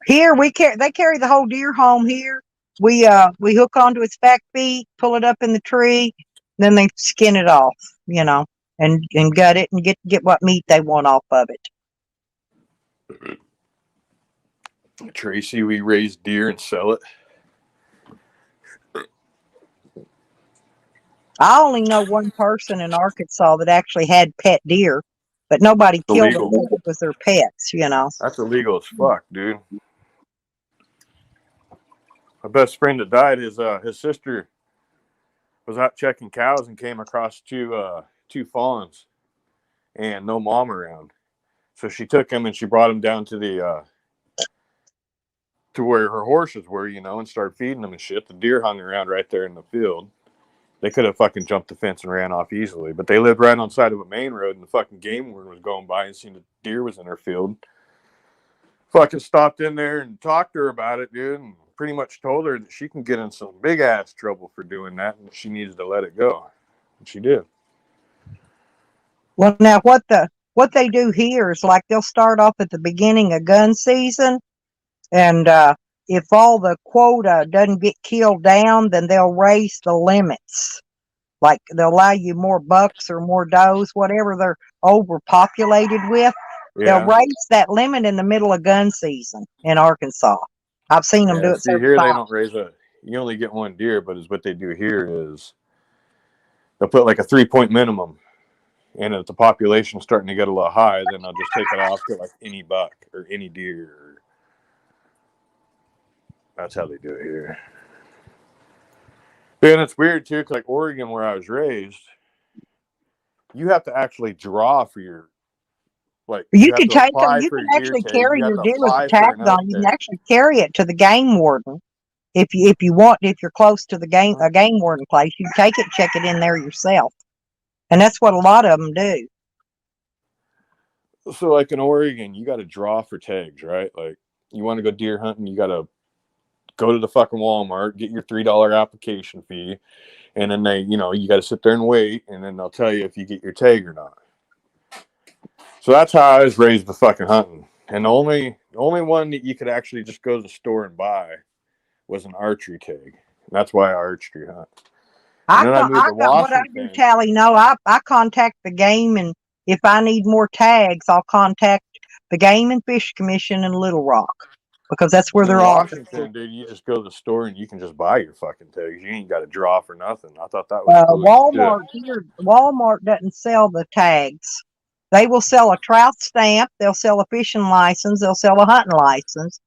Here, they carry the whole deer home here. We hook onto its back feet, pull it up in the tree, then they skin it off, you know, and gut it and get what meat they want off of it. Tracy, we raise deer and sell it. I only know one person in Arkansas that actually had pet deer, but nobody killed them because it was their pets, you know. That's illegal as fuck, dude. My best friend that died, his sister was out checking cows and came across two fawns and no mom around. So she took him and she brought him down to the to where her horses were, you know, and started feeding them and shit. The deer hung around right there in the field. They could have fucking jumped the fence and ran off easily, but they lived right on the side of a main road, and the fucking game warden was going by and seen the deer was in her field. Fucking stopped in there and talked to her about it, dude, and pretty much told her that she can get in some big ass trouble for doing that, and she needs to let it go. And she did. Well, now what they do here is like they'll start off at the beginning of gun season, and if all the quota doesn't get killed down, then they'll raise the limits. Like they'll allow you more bucks or more does, whatever they're overpopulated with. Yeah. They'll raise that limit in the middle of gun season in Arkansas. I've seen them do it. See, here they don't raise you only get one deer, but what they do here is they'll put like a 3-point minimum. And if the population is starting to get a little high, then they'll just take it off to like any buck or any deer. That's how they do it here. And it's weird too, because like Oregon, where I was raised, you have to actually draw for your you can take them. You can actually carry your deer with the tags on. You can actually carry it to the game warden if you want. If you're close to a game warden place, you take it, check it in there yourself, and that's what a lot of them do. So, like in Oregon, you got to draw for tags, right? Like you want to go deer hunting, you got to go to the fucking Walmart, get your $3 application fee, and then they, you got to sit there and wait, and then they'll tell you if you get your tag or not. So that's how I was raised with fucking hunting. And the only one that you could actually just go to the store and buy was an archery tag. And that's why I archery hunt. I got what I do, Tally. No, I contact the game, and if I need more tags, I'll contact the Game and Fish Commission in Little Rock, because that's where they're all. Washington, dude, you just go to the store and you can just buy your fucking tags. You ain't got to draw for nothing. I thought that was cool. Walmart here. Walmart doesn't sell the tags. They will sell a trout stamp. They'll sell a fishing license. They'll sell a hunting license.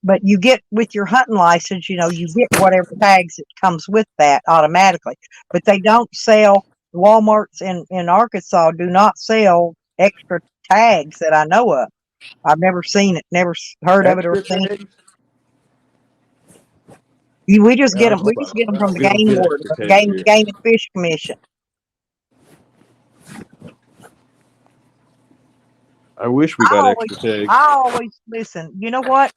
But you get with your hunting license, you get whatever tags it comes with that automatically. But they don't sell. Walmarts in Arkansas do not sell extra tags that I know of. I've never seen it, never heard of it or seen it. We just get them. We just get them from the game board, Game and Fish Commission. I wish we got extra tags. I always listen. You know what?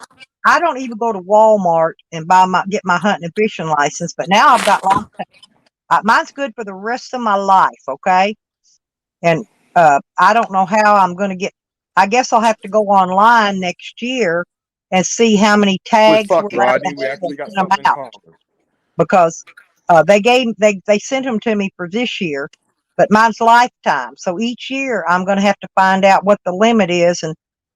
I don't even go to Walmart and get my hunting and fishing license. But now I've got lots. Mine's good for the rest of my life. Okay, and I don't know how I'm going to get. I guess I'll have to go online next year and see how many tags Rodney, we actually got something in common. Because they sent them to me for this year, but mine's lifetime. So each year I'm going to have to find out what the limit is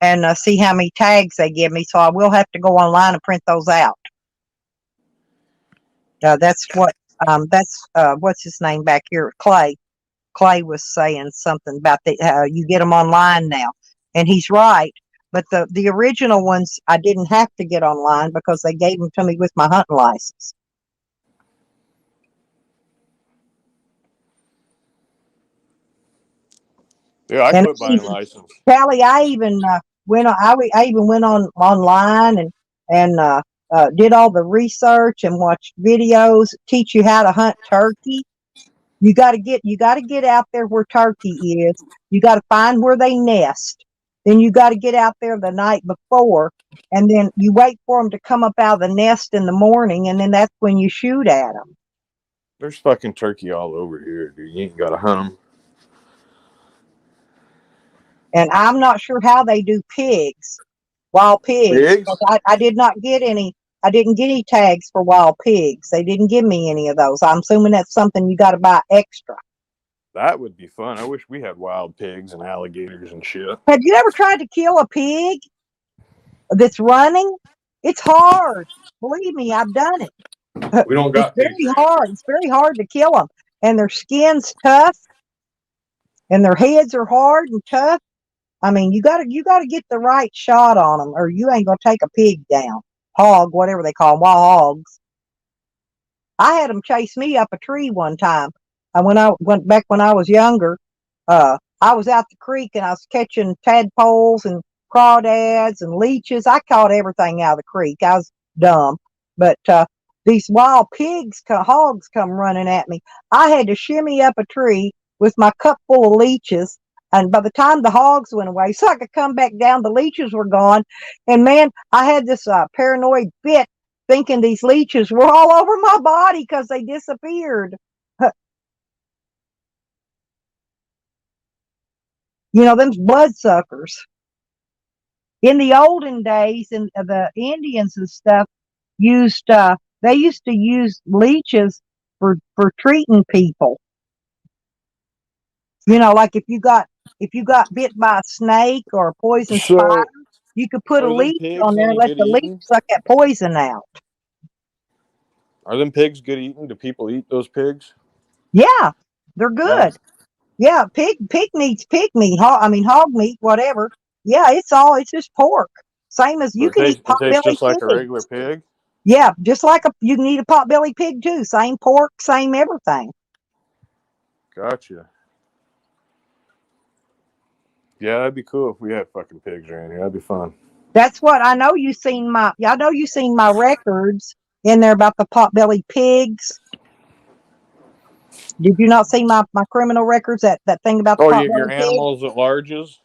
and see how many tags they give me. So I will have to go online and print those out. That's what what's his name back here, Clay. Clay was saying something about you get them online now, and he's right. But the original ones I didn't have to get online because they gave them to me with my hunting license. Yeah, I quit buying license. Callie, I even went on online and did all the research and watched videos teach you how to hunt turkey. You got to get out there where turkey is. You got to find where they nest. Then you got to get out there the night before, and then you wait for them to come up out of the nest in the morning, and then that's when you shoot at them. There's fucking turkey all over here, dude. You ain't got to hunt them. And I'm not sure how they do pigs, wild pigs. I did not get any. I didn't get any tags for wild pigs. They didn't give me any of those. I'm assuming that's something you got to buy extra. That would be fun. I wish we had wild pigs and alligators and shit. Have you ever tried to kill a pig that's running? It's hard. Believe me, I've done it. We don't got pigs. Very hard. It's very hard to kill them. And their skin's tough. And their heads are hard and tough. I mean, you gotta get the right shot on them, or you ain't gonna take a pig down. Hog, whatever they call them, wild hogs. I had them chase me up a tree one time. When I went back when I was younger, I was out the creek and I was catching tadpoles and crawdads and leeches. I caught everything out of the creek. I was dumb, but these wild hogs come running at me. I had to shimmy up a tree with my cup full of leeches. And by the time the hogs went away, so I could come back down, the leeches were gone. And man, I had this paranoid fit thinking these leeches were all over my body because they disappeared. Them's bloodsuckers. In the olden days, the Indians and stuff they used to use leeches for treating people. Like if you got bit by a snake or a poison spider, you could put a leech on there and let the leech suck that poison out. Are them pigs good eating? Do people eat those pigs? Yeah, they're good. Yeah, pig meat's pig meat. Hog meat, whatever. Yeah, it's just pork. Same as you can eat potbelly pig. Just like a regular pig? Yeah, just like you can eat a potbelly pig too. Same pork, same everything. Gotcha. Yeah, that'd be cool if we had fucking pigs around here. That'd be fun. That's what I know. You seen my records in there about the potbelly pigs. Did you not see my criminal records? That thing about the potbelly your animals at larges?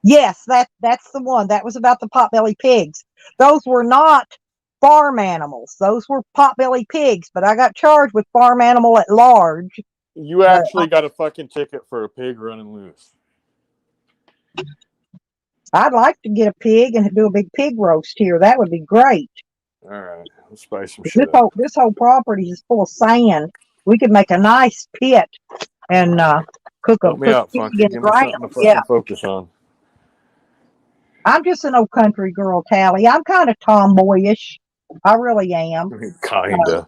Yes, that's the one. That was about the potbelly pigs. Those were not farm animals. Those were potbelly pigs, but I got charged with farm animal at large. You actually got a fucking ticket for a pig running loose. I'd like to get a pig and do a big pig roast here. That would be great. All right, let's spice some shit up. This whole property is full of sand. We could make a nice pit and cook a pig in the ground. Yeah, focus on. I'm just an old country girl, Tally. I'm kind of tomboyish. I really am. Kinda.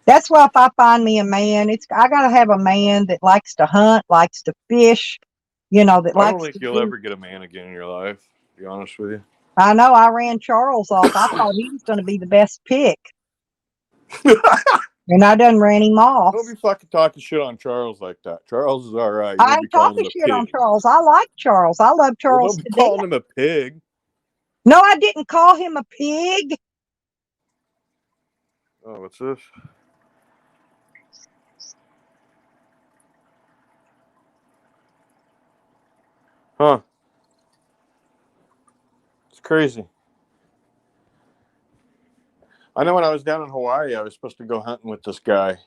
That's why if I find me a man, I gotta have a man that likes to hunt, likes to fish, that likes. I don't think you'll ever get a man again in your life, to be honest with you. I know. I ran Charles off. I thought he was going to be the best pick. And I done ran him off. Don't be fucking talking shit on Charles like that. Charles is all right. I ain't talking shit on Charles. I like Charles. I love Charles. Don't be calling him a pig. No, I didn't call him a pig. Oh, what's this? Huh. It's crazy. I know when I was down in Hawaii, I was supposed to go hunting with this guy.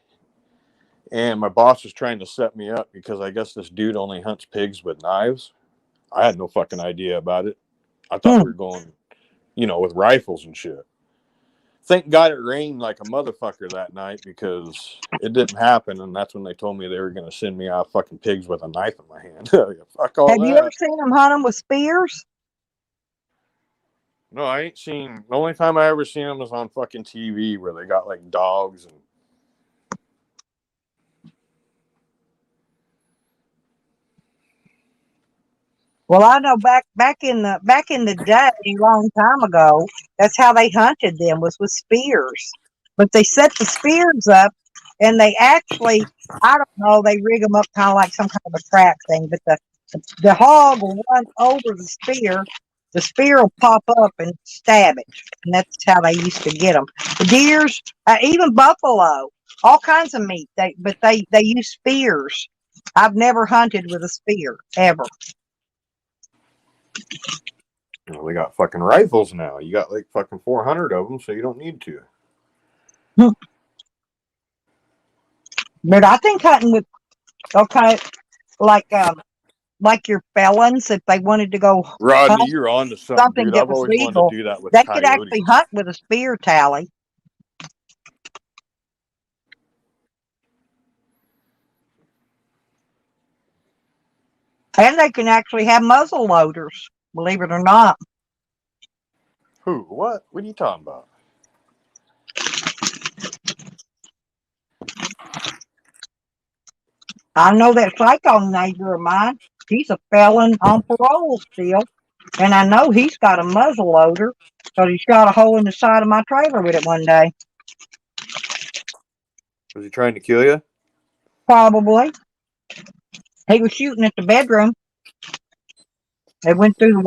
And my boss was trying to set me up because I guess this dude only hunts pigs with knives. I had no fucking idea about it. I thought we were going, with rifles and shit. Thank God it rained like a motherfucker that night because it didn't happen. And that's when they told me they were going to send me out fucking pigs with a knife in my hand. Fuck all that. Have you ever seen them hunt them with spears? No, I ain't seen. The only time I ever seen them was on fucking TV where they got like dogs and. Well, I know back in the day, a long time ago, that's how they hunted them, was with spears. But they set the spears up, and they actually, I don't know, they rig them up kind of like some kind of a trap thing. But the hog will run over the spear. The spear will pop up and stab it, and that's how they used to get them. The deers, even buffalo, all kinds of meat. They use spears. I've never hunted with a spear ever. Well, they got fucking rifles now. You got like fucking 400 of them, so you don't need to. But I think hunting with, like your felons, if they wanted to go Rodney, you're on to something, dude. I've always wanted to do that with they coyotes. Could actually hunt with a spear, Tally. And they can actually have muzzle loaders, believe it or not. Who? What? What are you talking about? I know that psycho neighbor of mine. He's a felon on parole still. And I know he's got a muzzle loader because he shot a hole in the side of my trailer with it one day. Was he trying to kill you? Probably. He was shooting at the bedroom. It went through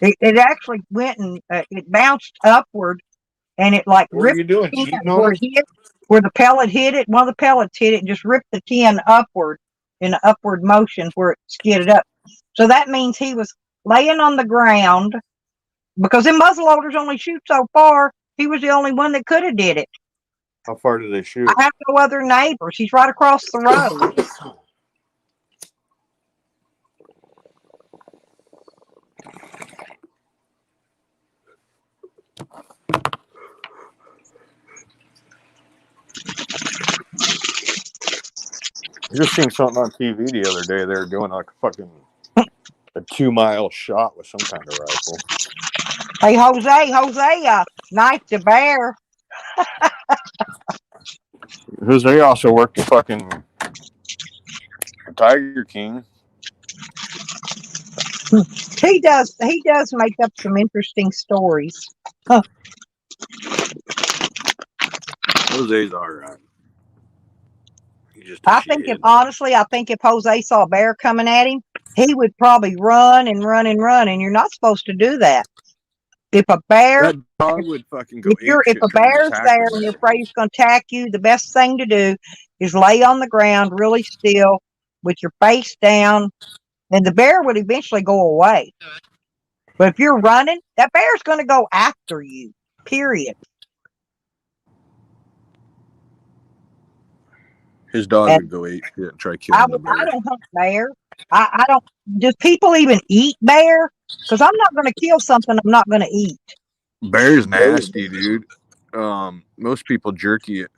it actually went and it bounced upward and it like what ripped are you doing? Where the pellet hit it. One of the pellets hit it and just ripped the tin upward in an upward motion where it skidded up. So that means he was laying on the ground because them muzzleloaders only shoot so far. He was the only one that could have did it. How far did they shoot? I have no other neighbors. He's right across the road. I just seen something on TV the other day. They were doing like a 2-mile shot with some kind of rifle. Hey, Jose, knifed a bear. Jose also worked the fucking Tiger King. He does make up some interesting stories. Huh. Jose's all right. I think if Jose saw a bear coming at him, he would probably run and run and run, and you're not supposed to do that. If a bear, that dog would fucking go. If a bear's there and you're afraid he's going to attack you, the best thing to do is lay on the ground really still with your face down and the bear would eventually go away. But if you're running, that bear's going to go after you, period. His dog would go eat shit and try killing the bear. I don't hunt bear. I don't. Does people even eat bear? Because I'm not going to kill something I'm not going to eat. Bear's nasty, dude. Most people jerky it.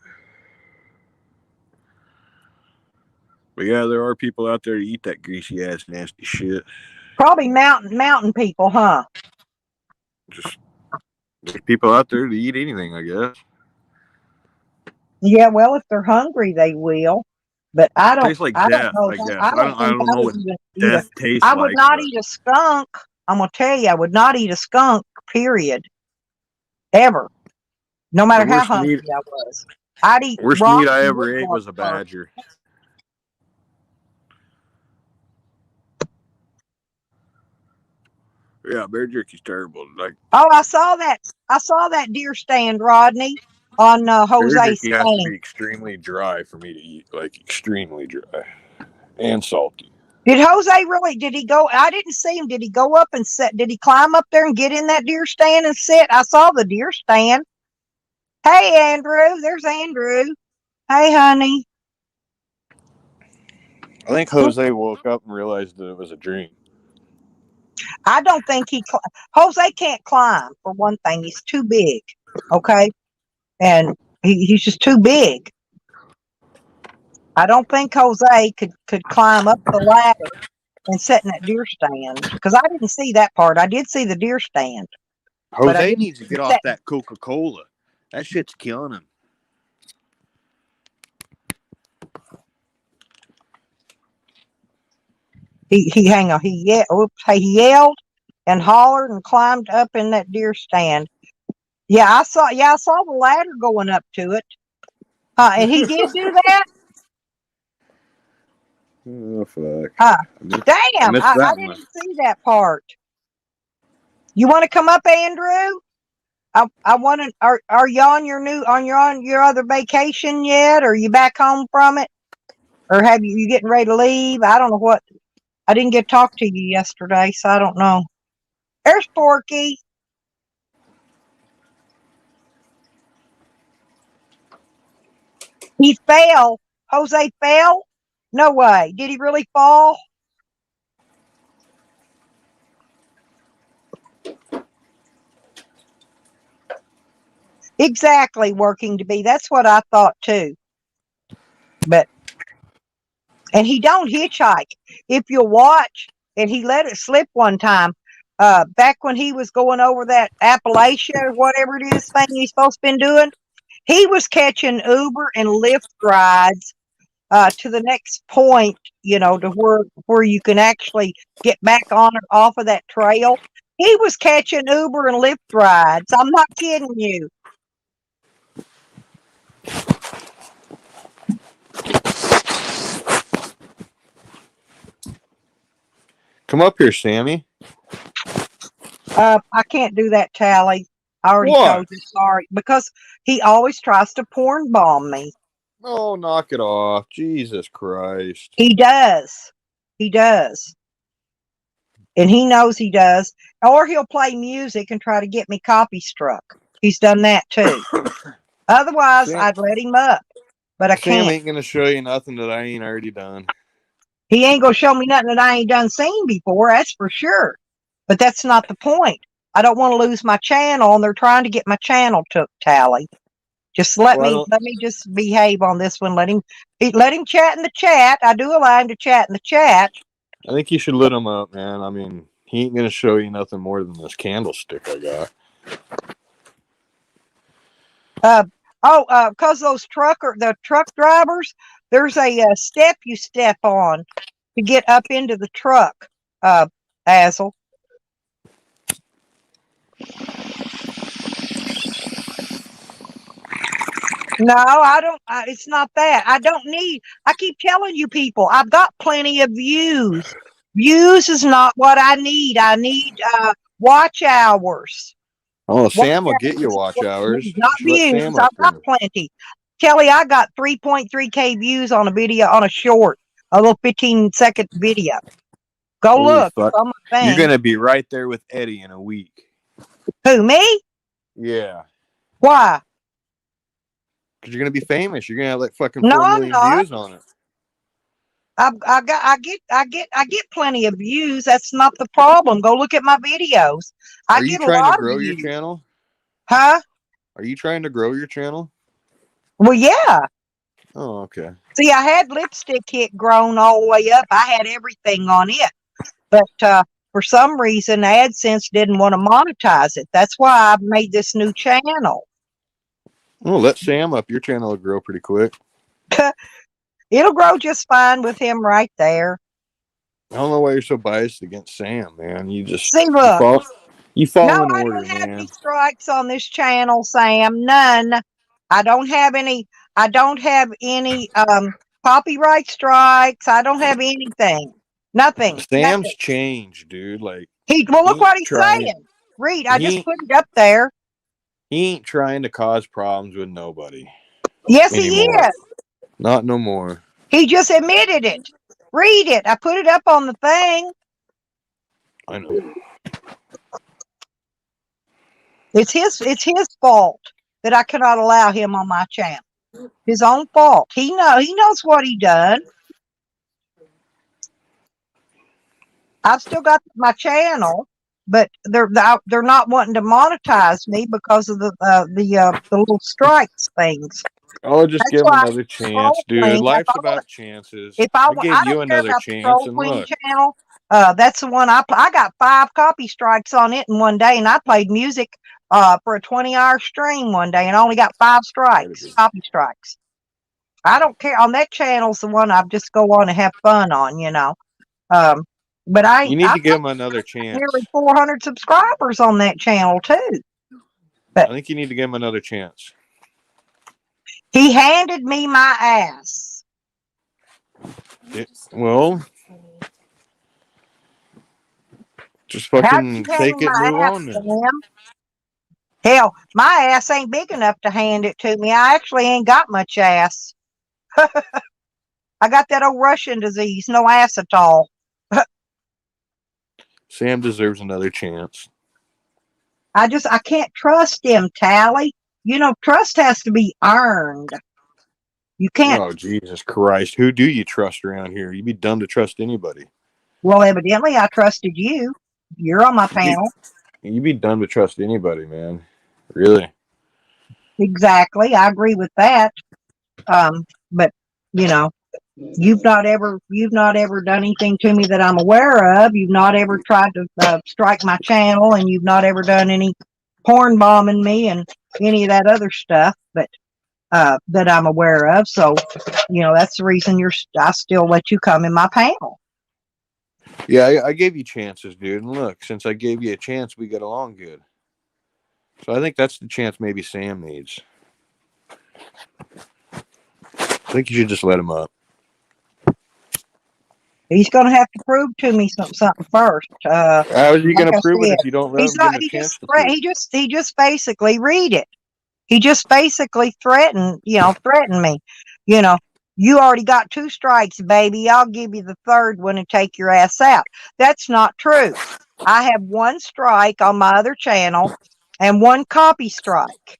But yeah, there are people out there to eat that greasy ass nasty shit. Probably mountain people, huh? Just there's people out there to eat anything, I guess. Yeah, well, if they're hungry, they will. But I don't. Tastes like I death, don't know. I guess. I don't know what death tastes like. I would not eat a skunk. I'm gonna tell you, I would not eat a skunk. Period. Ever. No matter how hungry I was. I'd eat. Worst meat I ever ate was a badger. Yeah, bear jerky's terrible. Like, oh, I saw that deer stand, Rodney, on Jose's bear jerky has to stand. be extremely dry for me to eat, like extremely dry and salty. Did Jose really? Did he go? I didn't see him. Did he go up and sit? Did he climb up there and get in that deer stand and sit? I saw the deer stand. Hey, Andrew. There's Andrew. Hey, honey. I think Jose woke up and realized that it was a dream. I don't think Jose can't climb, for one thing. He's too big, okay? And he's just too big. I don't think Jose could climb up the ladder and sit in that deer stand, because I didn't see that part. I did see the deer stand. Jose needs to get off that Coca-Cola. That shit's killing him. Hang on. He yelled and hollered and climbed up in that deer stand. Yeah, I saw the ladder going up to it. And he did do that. Oh fuck! Damn! I didn't see that part. You want to come up, Andrew? I want to. Are you on your other vacation yet? Or are you back home from it? Or have you getting ready to leave? I don't know what. I didn't get to talk to you yesterday, so I don't know. There's Porky. He fell. Jose fell? No way. Did he really fall? Exactly, working to be. That's what I thought too. And he don't hitchhike. If you watch, and he let it slip one time, back when he was going over that Appalachia or whatever it is thing he's supposed to been doing, he was catching Uber and Lyft rides to the next point, to where you can actually get back on or off of that trail. He was catching Uber and Lyft rides. I'm not kidding you. Come up here, Sammy. I can't do that, Tally. I already told you, sorry. Because he always tries to porn bomb me. Oh, knock it off. Jesus Christ. He does. He does. And he knows he does. Or he'll play music and try to get me copy struck. He's done that too. Otherwise, I'd let him up. But I can't. Sam ain't going to show you nothing that I ain't already done. He ain't going to show me nothing that I ain't done seen before, that's for sure. But that's not the point. I don't want to lose my channel, and they're trying to get my channel took, Tally. Just let me just behave on this one. Let him chat in the chat. I do allow him to chat in the chat. I think you should let him up, man. I mean, he ain't going to show you nothing more than this candlestick I got. Because the truck drivers, there's a step you step on to get up into the truck, Basil. No, I don't. It's not that. I keep telling you people, I've got plenty of views. Views is not what I need. I need watch hours. Oh, Sam will get you watch hours. Not views. I've got plenty. Kelly, I got 3.3K views on a video, on a short, a little 15-second video. Go Holy look. fuck. It's on my You're thing. gonna be right there with Eddie in a week. Who, me? Yeah. Why? Because you're gonna be famous. You're gonna have like fucking No, 4 I'm million not. views on it. I get plenty of views. That's not the problem. Go look at my videos. I Are you get a trying to lot of grow your views. channel? Huh? Are you trying to grow your channel? Well, yeah. Oh, okay. See, I had Lipstick Hit grown all the way up. I had everything on it. But for some reason, AdSense didn't want to monetize it. That's why I made this new channel. Well, let Sam up. Your channel will grow pretty quick. It'll grow just fine with him right there. I don't know why you're so biased against Sam, man. You just See, look. you fall No, in I order, don't have man. any strikes on this channel, Sam. None. I don't have any copyright strikes. I don't have anything. Nothing. Sam's changed, dude. Like Well, look what he's trying. saying. Read, I just put it up there. He ain't trying to cause problems with nobody. Yes, anymore. He is. Not no more. He just admitted it. Read it. I put it up on the thing. I know. It's his fault that I cannot allow him on my channel. His own fault. He knows what he done. I've still got my channel, but they're not wanting to monetize me because of the little strikes things. I'll just give him another chance, dude. Life's about chances. I gave you another chance, and look. Channel, that's the one I got 5 copy strikes on it in one day, and I played music for a 20-hour stream one day, and I only got 5 strikes, copy strikes. I don't care. On that channel's the one I just go on and have fun on, you know. But you need to give him another chance. Nearly 400 subscribers on that channel too. But I think you need to give him another chance. He handed me my ass. Well, just fucking take it and move on then. Hell, my ass ain't big enough to hand it to me. I actually ain't got much ass. I got that old Russian disease, no ass at all. Sam deserves another chance. I can't trust him, Tally. You know, trust has to be earned. You can't. Oh, Jesus Christ. Who do you trust around here? You'd be dumb to trust anybody. Well, evidently I trusted you. You're on my panel. You'd be dumb to trust anybody, man. Really. Exactly. I agree with that. But you know, you've not ever done anything to me that I'm aware of. You've not ever tried to strike my channel, and you've not ever done any porn bombing me and any of that other stuff. But that I'm aware of. So, you know, that's the reason I still let you come in my panel. Yeah, I gave you chances, dude. And look, since I gave you a chance, we got along good. So I think that's the chance maybe Sam needs. I think you should just let him up. He's going to have to prove to me something first. How is he going to prove it if you don't let him give him a chance to prove it? He just basically read it. He just basically threatened me. You know, you already got 2 strikes, baby. I'll give you the 3rd one and take your ass out. That's not true. I have 1 strike on my other channel and 1 copy strike.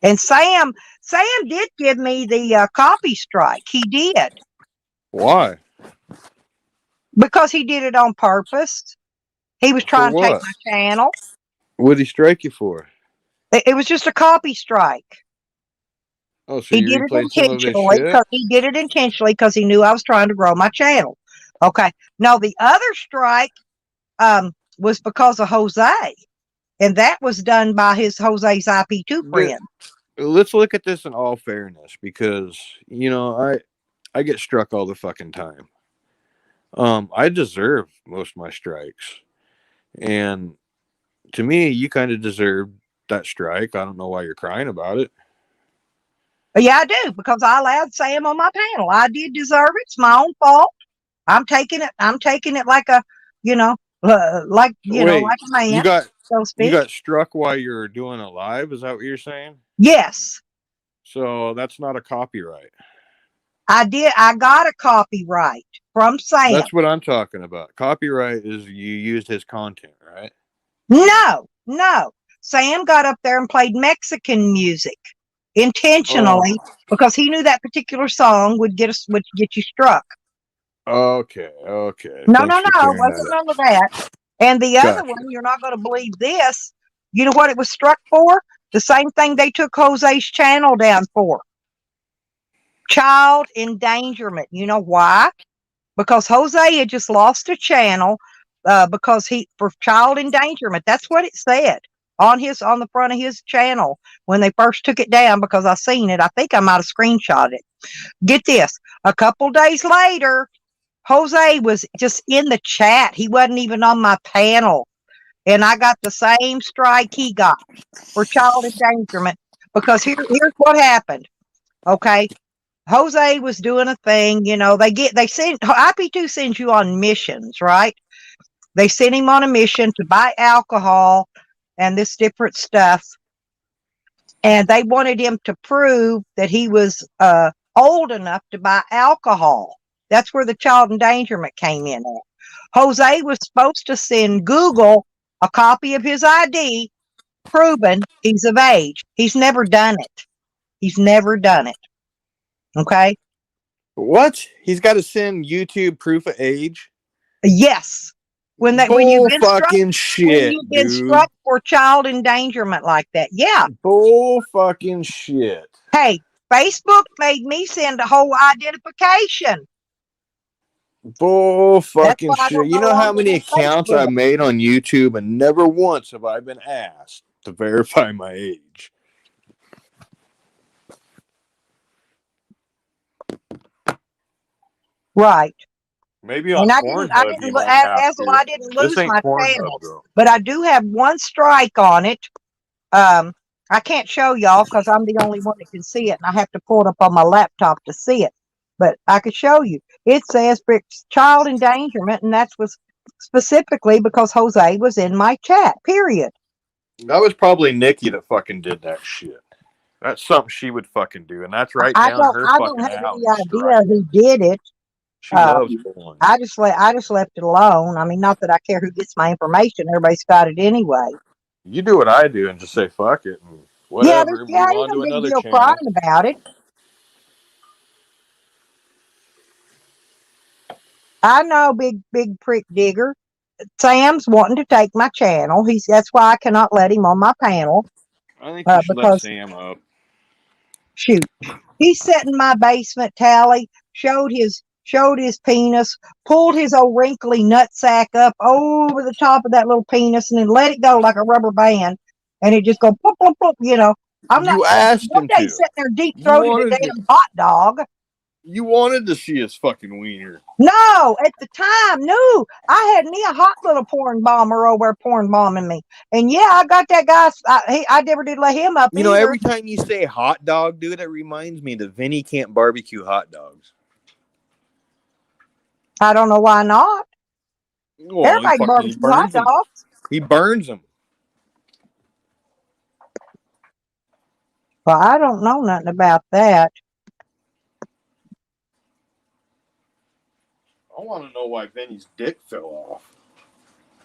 And Sam did give me the copy strike. He did. Why? Because he did it on purpose. He was trying to take my channel. What did he strike you for? It was just a copy strike. Oh, so he did it intentionally. He did it intentionally because he knew I was trying to grow my channel. Okay. Now the other strike was because of Jose, and that was done by Jose's IP2 friend. Let's look at this in all fairness, because you know I get struck all the fucking time. I deserve most of my strikes, and to me, you kind of deserve that strike. I don't know why you're crying about it. Yeah, I do, because I allowed Sam on my panel. I did deserve it. It's my own fault. I'm taking it like a, like a man. You got struck while you're doing a live. Is that what you're saying? Yes. So that's not a copyright. I did. I got a copyright from Sam. That's what I'm talking about. Copyright is you used his content, right? No. Sam got up there and played Mexican music intentionally because he knew that particular song would get you struck. Okay. No, it wasn't none of that. And the other one, you're not going to believe this. You know what it was struck for? The same thing they took Jose's channel down for. Child endangerment. You know why? Because Jose had just lost a channel because for child endangerment. That's what it said on the front of his channel when they first took it down, because I seen it. I think I might have screenshot it. Get this. A couple days later, Jose was just in the chat. He wasn't even on my panel. And I got the same strike he got for child endangerment, because here's what happened. Okay. Jose was doing a thing, they send IP2 sends you on missions, right? They sent him on a mission to buy alcohol and this different stuff. And they wanted him to prove that he was old enough to buy alcohol. That's where the child endangerment came in at. Jose was supposed to send Google a copy of his ID proving he's of age. He's never done it. Okay. What? He's got to send YouTube proof of age? Yes. When you've been struck for child endangerment like that. Yeah. Bull fucking shit. Hey, Facebook made me send a whole identification. Bull fucking shit. You know how many accounts I made on YouTube, and never once have I been asked to verify my age. Right. Maybe on Pornhub. I didn't lose my channel, but I do have one strike on it. I can't show y'all because I'm the only one that can see it, and I have to pull it up on my laptop to see it. But I could show you. It says for child endangerment, and that was specifically because Jose was in my chat. Period. That was probably Nikki that fucking did that shit. That's something she would fucking do, and that's right down her fucking alley. I don't have any idea who did it. She loves porn. I just left it alone. I mean, not that I care who gets my information. Everybody's got it anyway. You do what I do and just say fuck it and whatever. Yeah, there's no big deal crying about it. I know, big prick digger. Sam's wanting to take my channel. That's why I cannot let him on my panel. I think you should let Sam up. Shoot, he sat in my basement, Tally, showed his penis, pulled his old wrinkly nutsack up over the top of that little penis, and then let it go like a rubber band, and it just go plop, plop, plop, I'm not. You asked him to. Sitting there deep throating a damn hot dog. You wanted to see his fucking wiener. No, at the time, no. I had me a hot little porn bomber over there porn bombing me. And yeah, I got that guy. I never did let him up. You know, every time you say hot dog, dude, it reminds me that Vinny can't barbecue hot dogs. I don't know why not. Well, everybody barbecues hot dogs. He burns them. Well, I don't know nothing about that. I want to know why Vinny's dick fell off.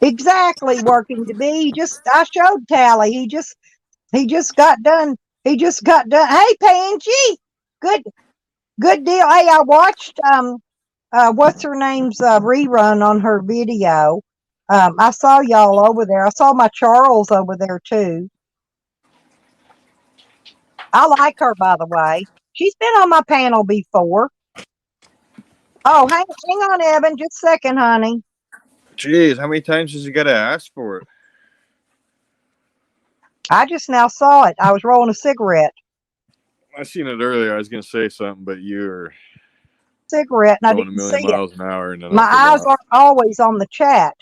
Exactly, working to be. I showed Tally. He just got done. Hey, Pangy, good deal. Hey, I watched what's her name's rerun on her video. I saw y'all over there. I saw my Charles over there too. I like her, by the way. She's been on my panel before. Oh, hang on, Evan. Just a second, honey. Jeez, how many times has he got to ask for it? I just now saw it. I was rolling a cigarette. I seen it earlier. I was going to say something, but you're cigarette, and I didn't see it. Miles an hour, and my eyes aren't always on the chat.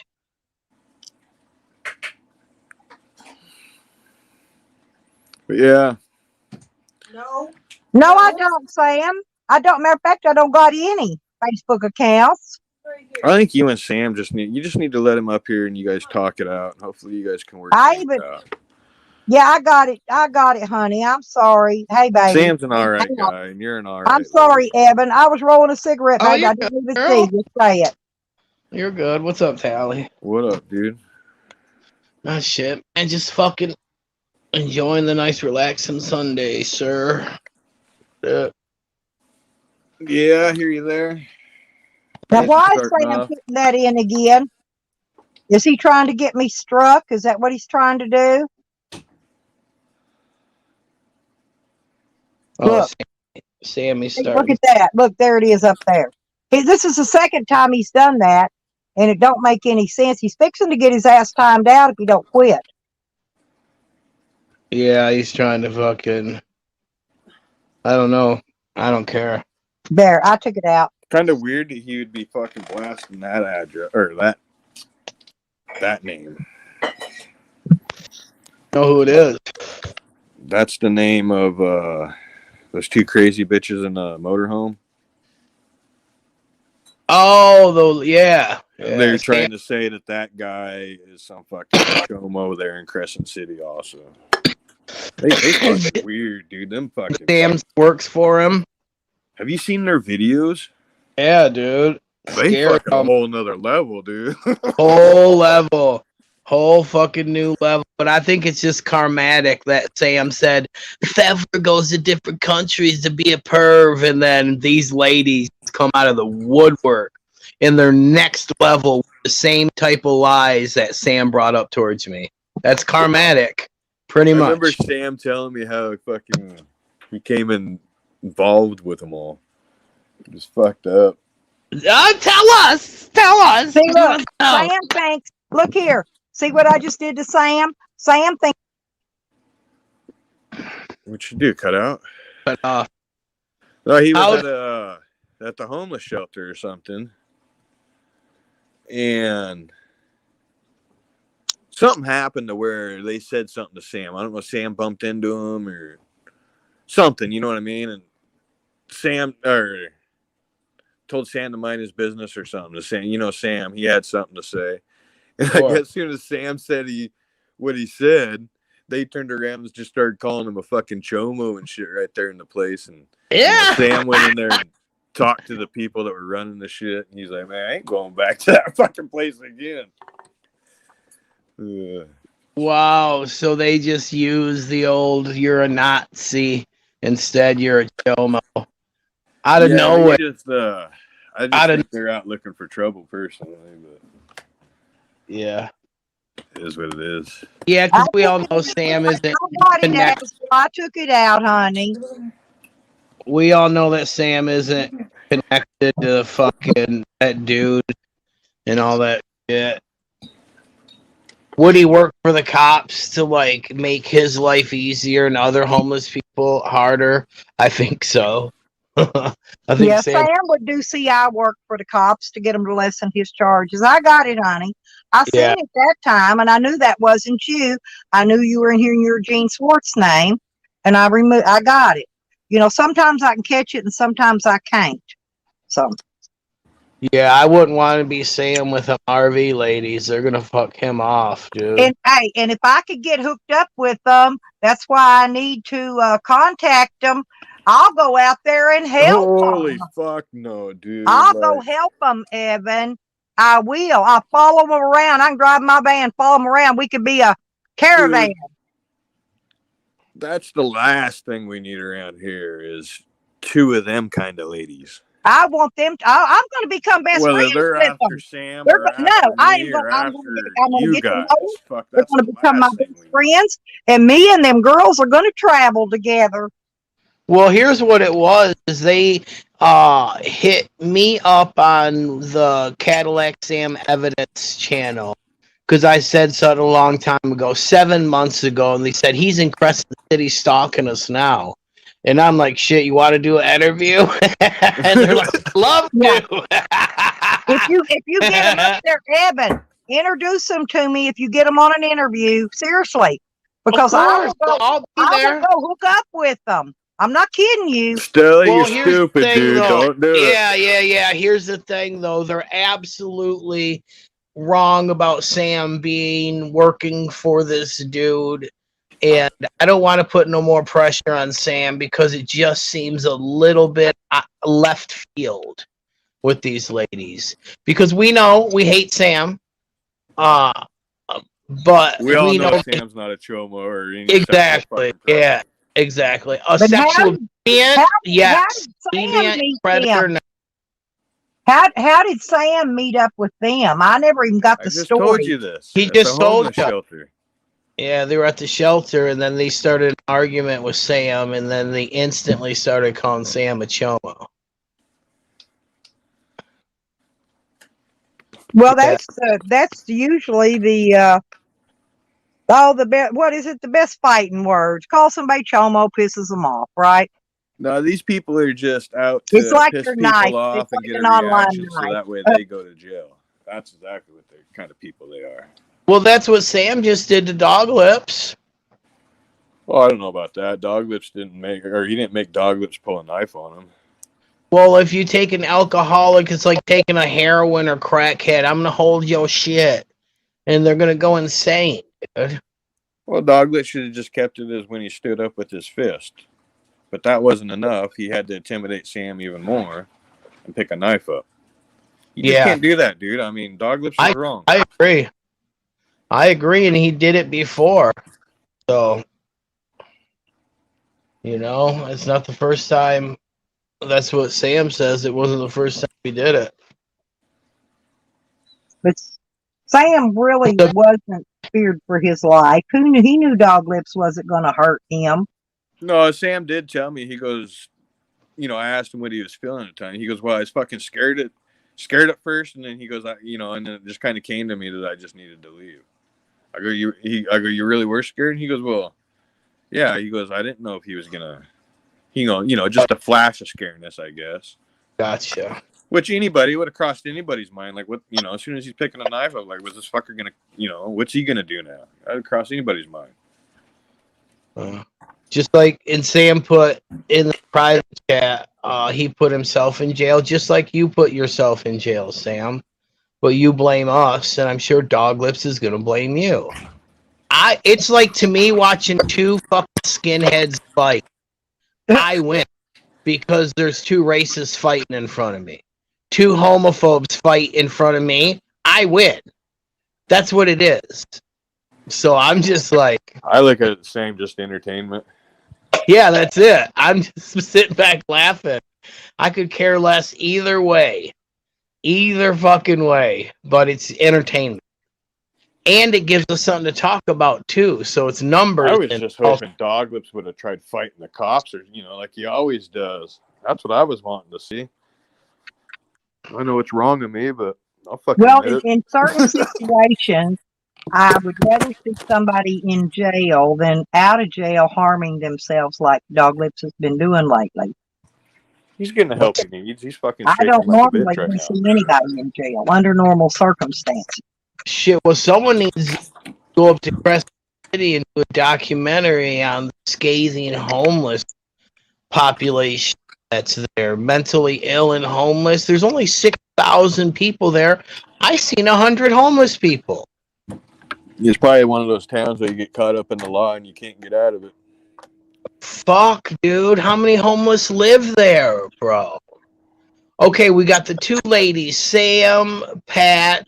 But yeah. No, I don't, Sam. I don't. Matter of fact, I don't got any Facebook accounts. I think you and Sam just need to let him up here and you guys talk it out. Hopefully, you guys can work it out. Yeah, I got it. I got it, honey. I'm sorry. Hey, baby. Sam's an all right Hang on. guy, and you're an all I'm right sorry, lady. Evan. I was rolling a cigarette, Oh, baby. you're I good, didn't even girl. see you say it. You're good. What's up, Tally? What up, dude? Oh, shit. And just fucking enjoying the nice, relaxing Sunday, sir. Yeah, I hear you there. Now, Thanks why for is starting Sam off. putting that in again? Is he trying to get me struck? Is that what he's trying to do? Oh, Look. Sammy Hey, starting. look at that. Look, there it is up there. This is the second time he's done that, and it don't make any sense. He's fixing to get his ass timed out if he don't quit. Yeah, he's trying to fucking. I don't know. I don't care. There, I took it out. Kind of weird that he would be fucking blasting that address or that name. Know who it is? That's the name of those two crazy bitches in the motorhome. Oh, yeah. They're trying to say that guy is some fucking chomo there in Crescent City also. They fucking weird, dude. Them fucking Sam works for him. Have you seen their videos? Yeah, dude. They Scary. fucking a whole nother level, dude. Whole level. Whole fucking new level. But I think it's just karmatic that Sam said Pfeffer goes to different countries to be a perv, and then these ladies come out of the woodwork in their next level with the same type of lies that Sam brought up towards me. That's karmatic. Pretty much. I remember Sam telling me how fucking he came involved with them all. It was fucked up. Tell us. See, look, Sam thinks, look here. See what I just did to Sam? Sam thinks. What you do? Cut out? Cut off. No, he was at the homeless shelter or something, and something happened to where they said something to Sam. I don't know if Sam bumped into him or something. You know what I mean? And Sam told Sam to mind his business or something. To Sam, Sam, he had something to say. And I guess as soon as Sam said what he said, they turned around and just started calling him a fucking chomo and shit right there in the place. And Sam went in there and talked to the people that were running the shit. And he's like, man, I ain't going back to that fucking place again. Wow. So they just use the old "you're a Nazi" instead. You're a chomo. Out of nowhere. I just think they're out looking for trouble personally, but yeah, it is what it is. Yeah, because we all know Sam isn't connected. I took it out, honey. We all know that Sam isn't connected to fucking that dude and all that shit. Would he work for the cops to like make his life easier and other homeless people harder? I think so. I think Sam would do CI work for the cops to get him to lessen his charges. I got it, honey. I seen it that time, and I knew that wasn't you. I knew you were in here in your Gene Swartz name, and I got it. Sometimes I can catch it, and sometimes I can't. So. Yeah, I wouldn't want to be Sam with them RV ladies. They're gonna fuck him off, dude. And if I could get hooked up with them, that's why I need to contact them. I'll go out there and help them. Holy fuck no, dude. I'll go help them, Evan. I will. I'll follow them around. I can drive my van, follow them around. We could be a caravan. Dude, that's the last thing we need around here is two of them kind of ladies. I want them to. I'm going to become best friends they're with after them. Sam. I am going to get them. They're going to become my best friends, and me and them girls are going to travel together. Well, here's what it was: is they hit me up on the Cadillac Sam Evidence channel because I said something a long time ago, 7 months ago, and they said he's in Crescent City stalking us now. And I'm like, shit, you want to do an interview? And they're like, love to. If you get them up there, Evan, introduce them to me if you get them on an interview. Seriously. Because I'll go hook up with them. I'm not kidding you. Stella, you're stupid, dude. Don't do it. Yeah. Here's the thing, though. They're absolutely wrong about Sam working for this dude. And I don't want to put no more pressure on Sam because it just seems a little bit left field with these ladies. Because we know we hate Sam, but we all we know Sam's not a chomo or any exactly. Yeah, exactly. A But sexual deviant, yes. Sam Deviant, meet predator, them? no. How did Sam meet up with them? I never even got the I just story. told you this. He It's just a told homeless you. shelter. Yeah, they were at the shelter, and then they started an argument with Sam, and then they instantly started calling Sam a chomo. Well, that's usually the what is it? The best fighting words. Call somebody chomo pisses them off, right? No, these people are just out to It's like piss your people knife. off It's and like get a an online reaction, so knife. that way they go to jail. That's exactly what the kind of people they are. Well, that's what Sam just did to Dog Lips. Well, I don't know about that. He didn't make Dog Lips pull a knife on him. Well, if you take an alcoholic, it's like taking a heroin or crackhead. I'm gonna hold your shit, and they're gonna go insane, dude. Well, Dog Lips should have just kept it as when he stood up with his fist. But that wasn't enough. He had to intimidate Sam even more and pick a knife up. You just can't do that, dude. I mean, Dog Lips is wrong. I agree, and he did it before. So, it's not the first time. That's what Sam says. It wasn't the first time he did it. But Sam really wasn't feared for his life. He knew Dog Lips wasn't going to hurt him. No, Sam did tell me. He goes, I asked him what he was feeling at the time. He goes, well, I was fucking scared at first, and then he goes, and then it just kind of came to me that I just needed to leave. I go, you really were scared? And he goes, well, yeah. He goes, I didn't know if he was gonna, just a flash of scaredness, I guess. Gotcha. Which anybody would have crossed anybody's mind. Like, what, as soon as he's picking a knife up, like, what's this fucker gonna, what's he gonna do now? That would cross anybody's mind. Just like Sam put in the private chat, he put himself in jail, just like you put yourself in jail, Sam. But you blame us, and I'm sure Dog Lips is gonna blame you. It's like to me watching two fucking skinheads fight. I win because there's two racists fighting in front of me. Two homophobes fight in front of me. I win. That's what it is. So I'm just like, I look at it the same, just entertainment. Yeah, that's it. I'm just sitting back laughing. I could care less either way. Either fucking way. But it's entertainment. And it gives us something to talk about, too. So it's numbers. I was just hoping Dog Lips would have tried fighting the cops, or, like he always does. That's what I was wanting to see. I know it's wrong of me, but I'll fucking admit it. In certain situations, I would rather see somebody in jail than out of jail harming themselves like Dog Lips has been doing lately. He's getting the help he needs. He's fucking I don't like normally see anybody in jail under normal circumstances. Shit, well, someone needs to go up to Crescent City and do a documentary on the scathing homeless population that's there, mentally ill and homeless. There's only 6,000 people there. I seen 100 homeless people. It's probably one of those towns where you get caught up in the law and you can't get out of it. Fuck, dude. How many homeless live there, bro? Okay, we got the two ladies, Sam, Pat,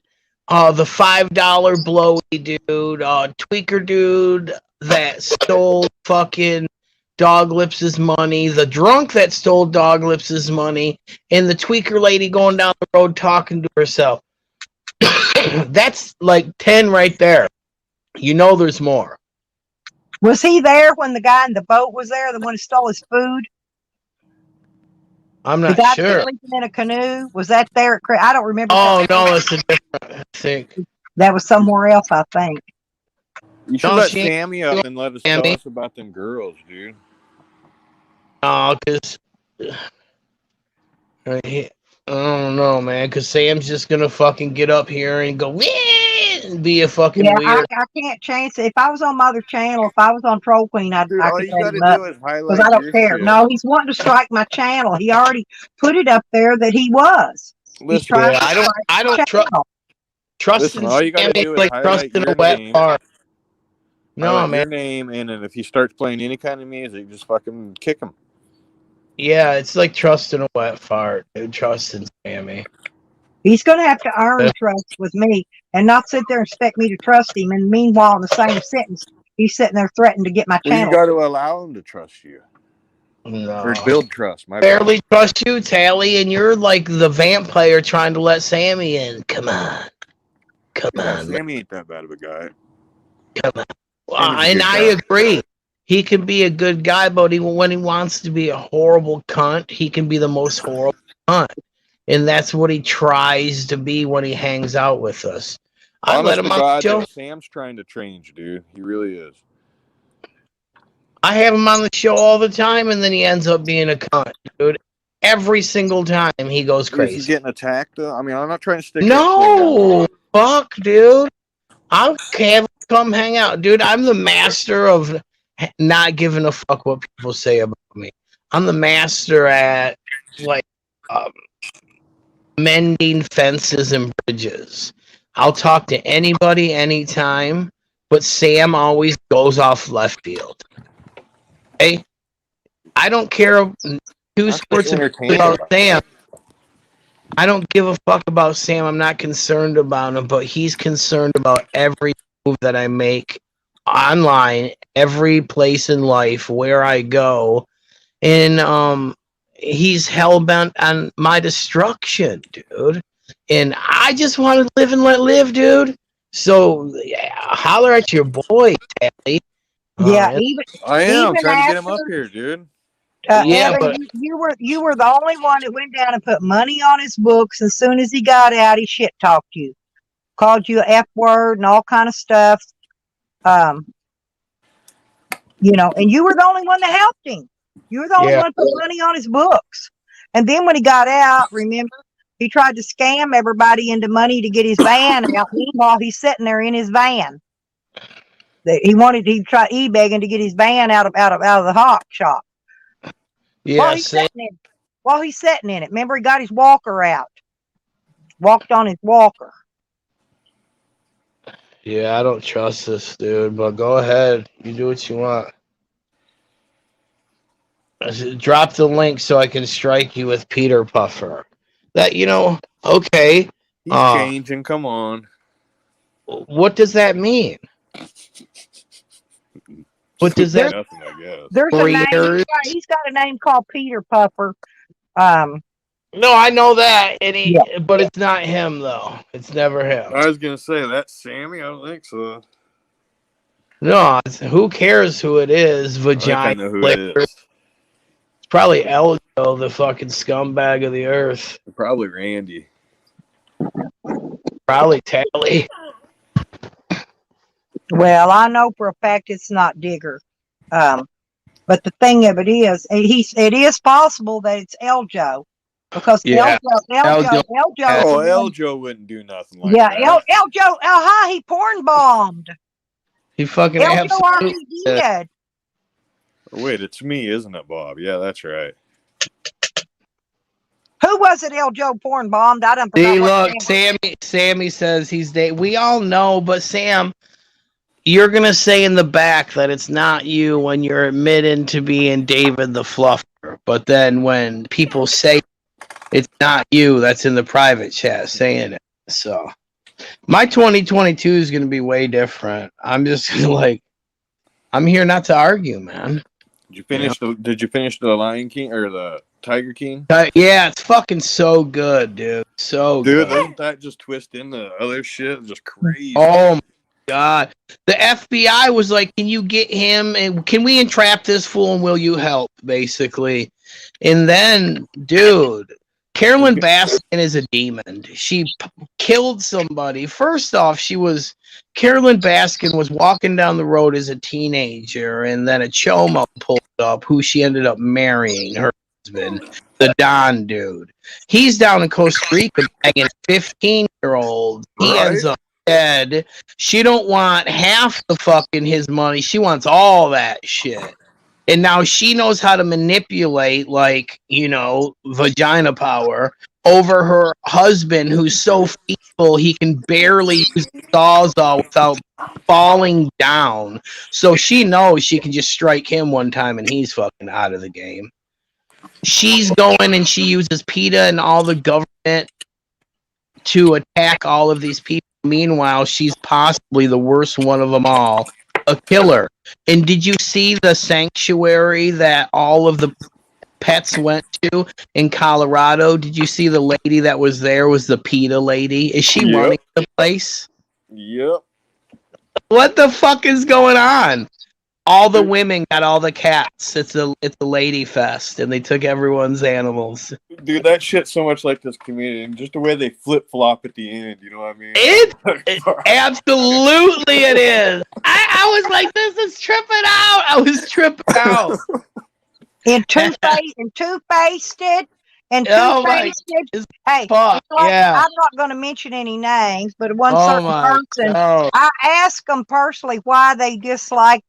the $5 blowy dude, tweaker dude that stole fucking Dog Lips' money, the drunk that stole Dog Lips' money, and the tweaker lady going down the road talking to herself. That's like 10 right there. There's more. Was he there when the guy in the boat was there, the one who stole his food? I'm not sure. Sleeping in a canoe? Was that there? I don't remember. Oh, no, it's a different thing. That was somewhere else, I think. You should let Sammy up and let us tell us about them girls, dude. No, because I don't know, man. Because Sam's just gonna fucking get up here and go and be a fucking weird. I can't chance it. If I was on my other channel, if I was on Troll Queen, I could all you gotta do is highlight because I don't care. Shit. No, he's wanting to strike my channel. He already put it up there that he was. Listen, I don't trust. Listen, all you gotta do is highlight trust in a your wet name. fart. No, man. Your name in, and if he starts playing any kind of music, just fucking kick him. Yeah, it's like trusting a wet fart, dude. Trusting Sammy. He's going to have to earn trust with me and not sit there and expect me to trust him. And meanwhile, in the same sentence, he's sitting there threatening to get my Well, channel. you got to allow him to trust you. No. Or build trust. My Barely bad. trust you, Tally, and you're like the vamp player trying to let Sammy in. Come on. Come on. Sammy ain't that bad of a guy. Come on. And I agree. He can be a good guy, but when he wants to be a horrible cunt, he can be the most horrible cunt. And that's what he tries to be when he hangs out with us. I let him on the show. Sam's trying to change, dude. He really is. I have him on the show all the time, and then he ends up being a cunt, dude. Every single time he goes crazy. Is he getting attacked, though? I mean, I'm not trying to stick. No, fuck, dude. I'll have him come hang out, dude. I'm the master of not giving a fuck what people say about me. I'm the master at like mending fences and bridges. I'll talk to anybody anytime, but Sam always goes off left field. Hey, I don't care two sports about Sam. I don't give a fuck about Sam. I'm not concerned about him, but he's concerned about every move that I make online, every place in life where I go. And he's hell-bent on my destruction, dude. And I just want to live and let live, dude. So yeah, holler at your boy, Tally. Yeah, I am trying to get him up here, dude. Yeah, Evan, but you were the only one that went down and put money on his books. As soon as he got out, he shit talked you, called you a F word and all kind of stuff. You know, and you were the only one that helped him. You were the only one that put money on his books. And then when he got out, remember, he tried to scam everybody into money to get his van out. Meanwhile, he's sitting there in his van. He tried e-begging to get his van out of the hawk shop. Yeah, while he's sitting in it. Remember, he got his walker out. Walked on his walker. Yeah, I don't trust this dude, but go ahead. You do what you want. Drop the link so I can strike you with Peter Puffer. That, okay. He's changing, come on. What does that mean? What does that mean? Nothing, I guess. There's a name. He's got a name called Peter Puffer. No, I know that, but it's not him though. It's never him. I was gonna say that's Sammy. I don't think so. No, who cares who it is? Vagina. I know who it is. It's probably Eljo, the fucking scumbag of the earth. Probably Randy. Probably Tally. Well, I know for a fact it's not Digger. But the thing of it is, it is possible that it's Eljo. Because Eljo wouldn't do nothing like that. Eljo, he porn bombed. He fucking Eljo already did. Wait, it's me, isn't it, Bob? Yeah, that's right. Who was it Eljo porn bombed? I don't know. Look, Sammy says he's dating. We all know, but Sam, you're going to say in the back that it's not you when you're admitting to being David the Fluffer. But then when people say it's not you, that's in the private chat saying it. So my 2022 is going to be way different. I'm just I'm here not to argue, man. Did you finish the Lion King or the Tiger King? Yeah, it's fucking so good, dude. So good. Doesn't that just twist into other shit? Just crazy. Oh my God. The FBI was like, can you get him and can we entrap this fool and will you help, basically? And then, dude, Carolyn Baskin is a demon. She killed somebody. First off, Carolyn Baskin was walking down the road as a teenager, and then a Choma pulled up, who she ended up marrying, her husband, the Don dude. He's down in Costa Rica banging a 15-year-old. He ends up dead. She don't want half the fucking his money. She wants all that shit. And now she knows how to manipulate, vagina power over her husband, who's so feeble he can barely use the sawzall without falling down. So she knows she can just strike him one time and he's fucking out of the game. She's going and she uses PETA and all the government to attack all of these people. Meanwhile, she's possibly the worst one of them all, a killer. And did you see the sanctuary that all of the pets went to in Colorado? Did you see the lady that was there was the PETA lady? Is she running the place? Yep. What the fuck is going on? All the women got all the cats. It's a lady fest, and they took everyone's animals. Dude, that shit's so much like this community, and just the way they flip flop at the end. You know what I mean? It absolutely it is. I was like, this is tripping out. I was tripping out. And two-faced and Oh my two-faced. Hey, fuck, yeah. I'm not going to mention any names, but one Oh certain my person, God. I asked them personally why they disliked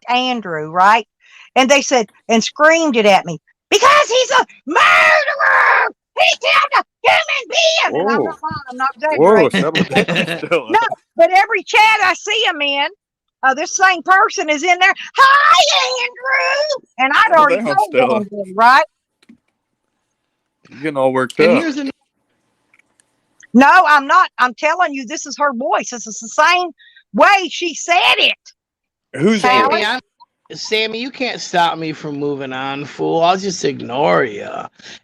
Andrew, right? And they said and screamed it at me because he's a murderer. He killed a human being. And I'm not lying. I'm not exaggerating. No, but every chat I see him in, this same person is in there. Hi, Andrew. And I'd already told them, right? You're getting all worked And up. here's No, I'm not. I'm telling you, this is her voice. This is the same way she said it. Who's Sally? Sammy, you can't stop me from moving on, fool. I'll just ignore you.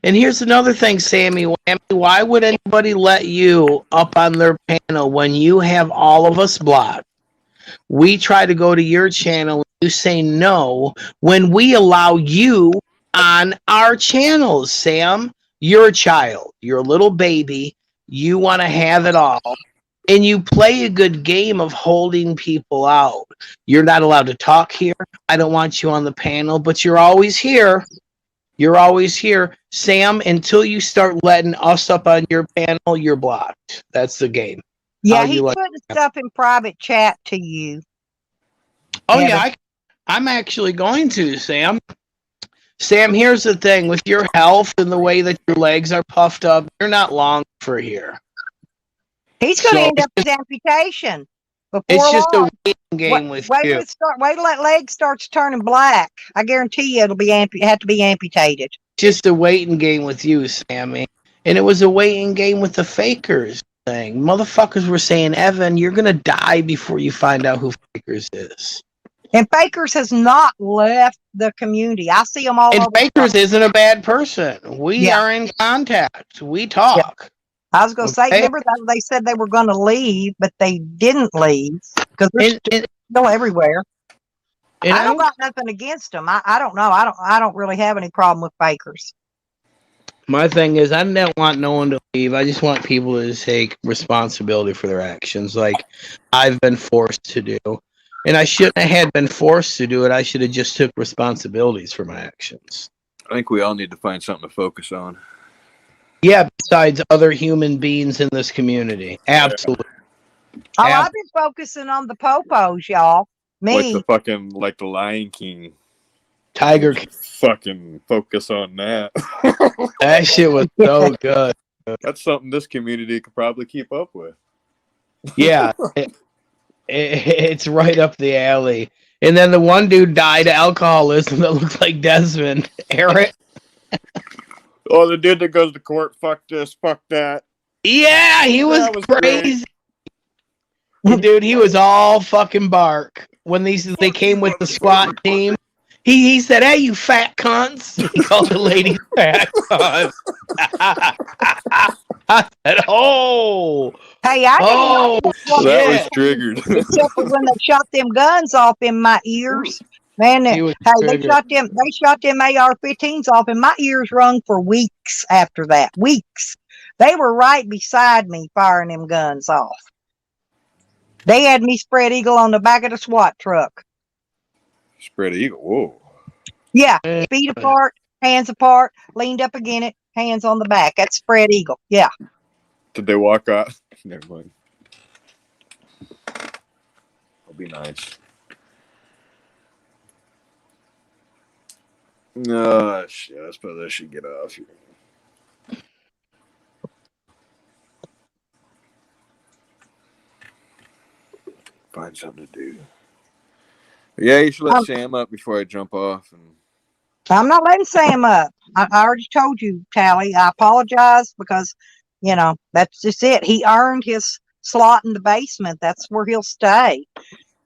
And here's another thing, Sammy. Why would anybody let you up on their panel when you have all of us blocked? We try to go to your channel. You say no when we allow you on our channels, Sam. You're a child. You're a little baby. You want to have it all. And you play a good game of holding people out. You're not allowed to talk here. I don't want you on the panel, but you're always here. You're always here. Sam, until you start letting us up on your panel, you're blocked. That's the game. Yeah, he put stuff in private chat to you. Oh, yeah, I'm actually going to, Sam. Sam, here's the thing. With your health and the way that your legs are puffed up, you're not long for here. He's going to end up with amputation. It's just a waiting game with you. Wait till that leg starts turning black. I guarantee you it'll be have to be amputated. Just a waiting game with you, Sammy. And it was a waiting game with the fakers thing. Motherfuckers were saying, Evan, you're going to die before you find out who Fakers is. And Fakers has not left the community. I see them all over. And Fakers isn't a bad person. We are in contact. We talk. Yeah. I was going to say, remember that they said they were going to leave, but they didn't leave because they're still everywhere. And I don't got nothing against them. I don't know. I don't really have any problem with Fakers. My thing is, I don't want no one to leave. I just want people to take responsibility for their actions, like I've been forced to do. And I shouldn't have been forced to do it. I should have just took responsibilities for my actions. I think we all need to find something to focus on. Yeah, besides other human beings in this community. Absolutely. Oh, I've been focusing on the popos, y'all. Me. Like the Lion King. Tiger King. Fucking focus on that. That shit was so good. That's something this community could probably keep up with. Yeah. It's right up the alley. And then the one dude died of alcoholism that looked like Desmond. Eric. Oh, the dude that goes to court, fuck this, fuck that. Yeah, he was crazy. Dude, he was all fucking bark. When they came with the SWAT team, he said, "Hey, you fat cunts." He called the lady fat cunts. I said, "Oh." Hey, I didn't know that was triggered. Except for when they shot them guns off in my ears. Man, they shot them AR-15s off, and my ears rung for weeks after that. Weeks. They were right beside me firing them guns off. They had me spread eagle on the back of the SWAT truck. Spread eagle, whoa. Yeah, feet apart, hands apart, leaned up against it, hands on the back. That's spread eagle. Yeah. Did they walk out? Never mind. I'll be nice. No, shit. I suppose I should get off here. find something to do. Yeah, you should let Sam up before I jump off. And I'm not letting Sam up. I already told you, Tally. I apologize because, you know, that's just it. He earned his slot in the basement. That's where he'll stay.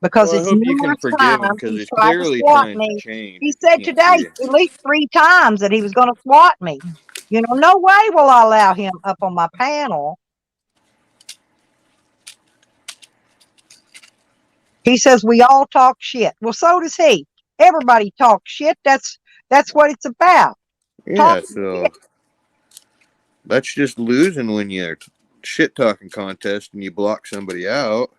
Because well, I it's hope you can numerous forgive him times because he's he's tried to clearly swat trying me. to change. He said today at least 3 times that he was going to swat me. You know, no way will I allow him up on my panel. He says we all talk shit. Well, so does he. Everybody talks shit. That's what it's about. Yeah, so that's just losing when you're shit talking contest and you block somebody out.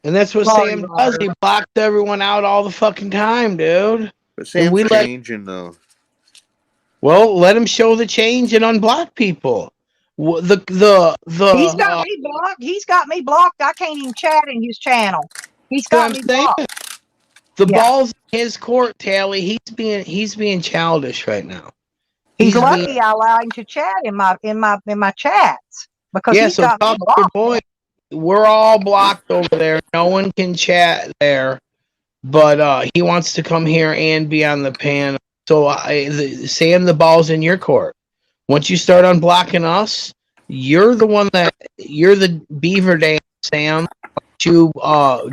And that's what Sam does. He blocks everyone out all the fucking time, dude. But Sam's changing though. Well, let him show the change and unblock people. The He's got me blocked. He's got me blocked. I can't even chat in his channel. He's got me blocked. The ball's in his court, Tally. He's being childish right now. He's lucky I allow him to chat in my chats because he's got me blocked. Boy, we're all blocked over there. No one can chat there, but he wants to come here and be on the panel. So Sam, the ball's in your court. Once you start unblocking us, you're the beaver dam, Sam. You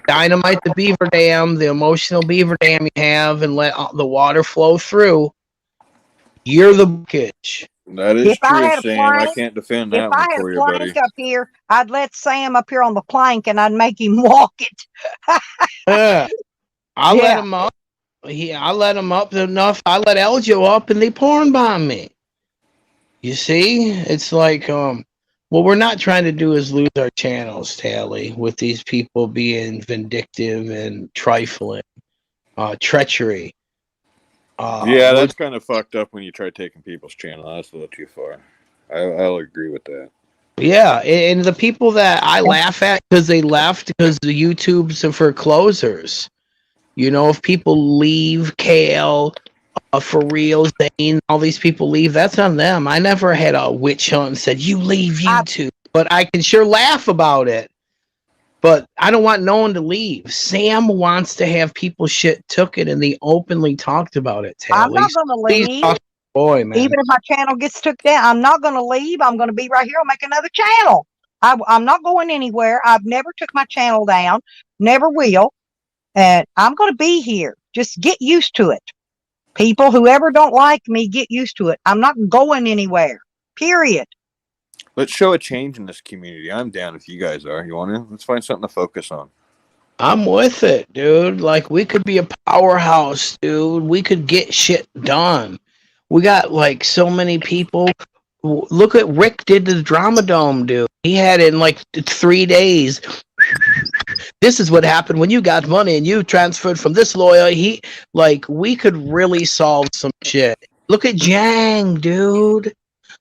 dynamite the beaver dam, the emotional beaver dam you have, and let the water flow through. You're the bitch. That is true, Sam. I can't defend that one for you, buddy. If I had a plank up here, I'd let Sam up here on the plank and I'd make him walk it. I let him up. I let him up enough. I let Eljo up and they porn bomb me. You see? It's like, what we're not trying to do is lose our channels, Tally, with these people being vindictive and trifling, treachery. Yeah, that's kind of fucked up when you try taking people's channel. That's a little too far. I'll agree with that. Yeah, and the people that I laugh at because they left because the YouTube's are for closers. You know, if people leave, KL, for real, Zane, all these people leave, that's on them. I never had a witch hunt and said, you leave YouTube. But I can sure laugh about it. But I don't want no one to leave. Sam wants to have people shit took it, and they openly talked about it. Tally. I'm not going to leave. Boy, man. Even if my channel gets took down, I'm not going to leave. I'm going to be right here and make another channel. I'm not going anywhere. I've never took my channel down. Never will. And I'm going to be here. Just get used to it. People, whoever don't like me, get used to it. I'm not going anywhere. Period. Let's show a change in this community. I'm down if you guys are. You want to? Let's find something to focus on. I'm with it, dude. Like, we could be a powerhouse, dude. We could get shit done. We got, like, so many people. Look at Rick did the Drama Dome, dude. He had it in, like, 3 days. This is what happened when you got money and you transferred from this lawyer. We could really solve some shit. Look at Jang, dude.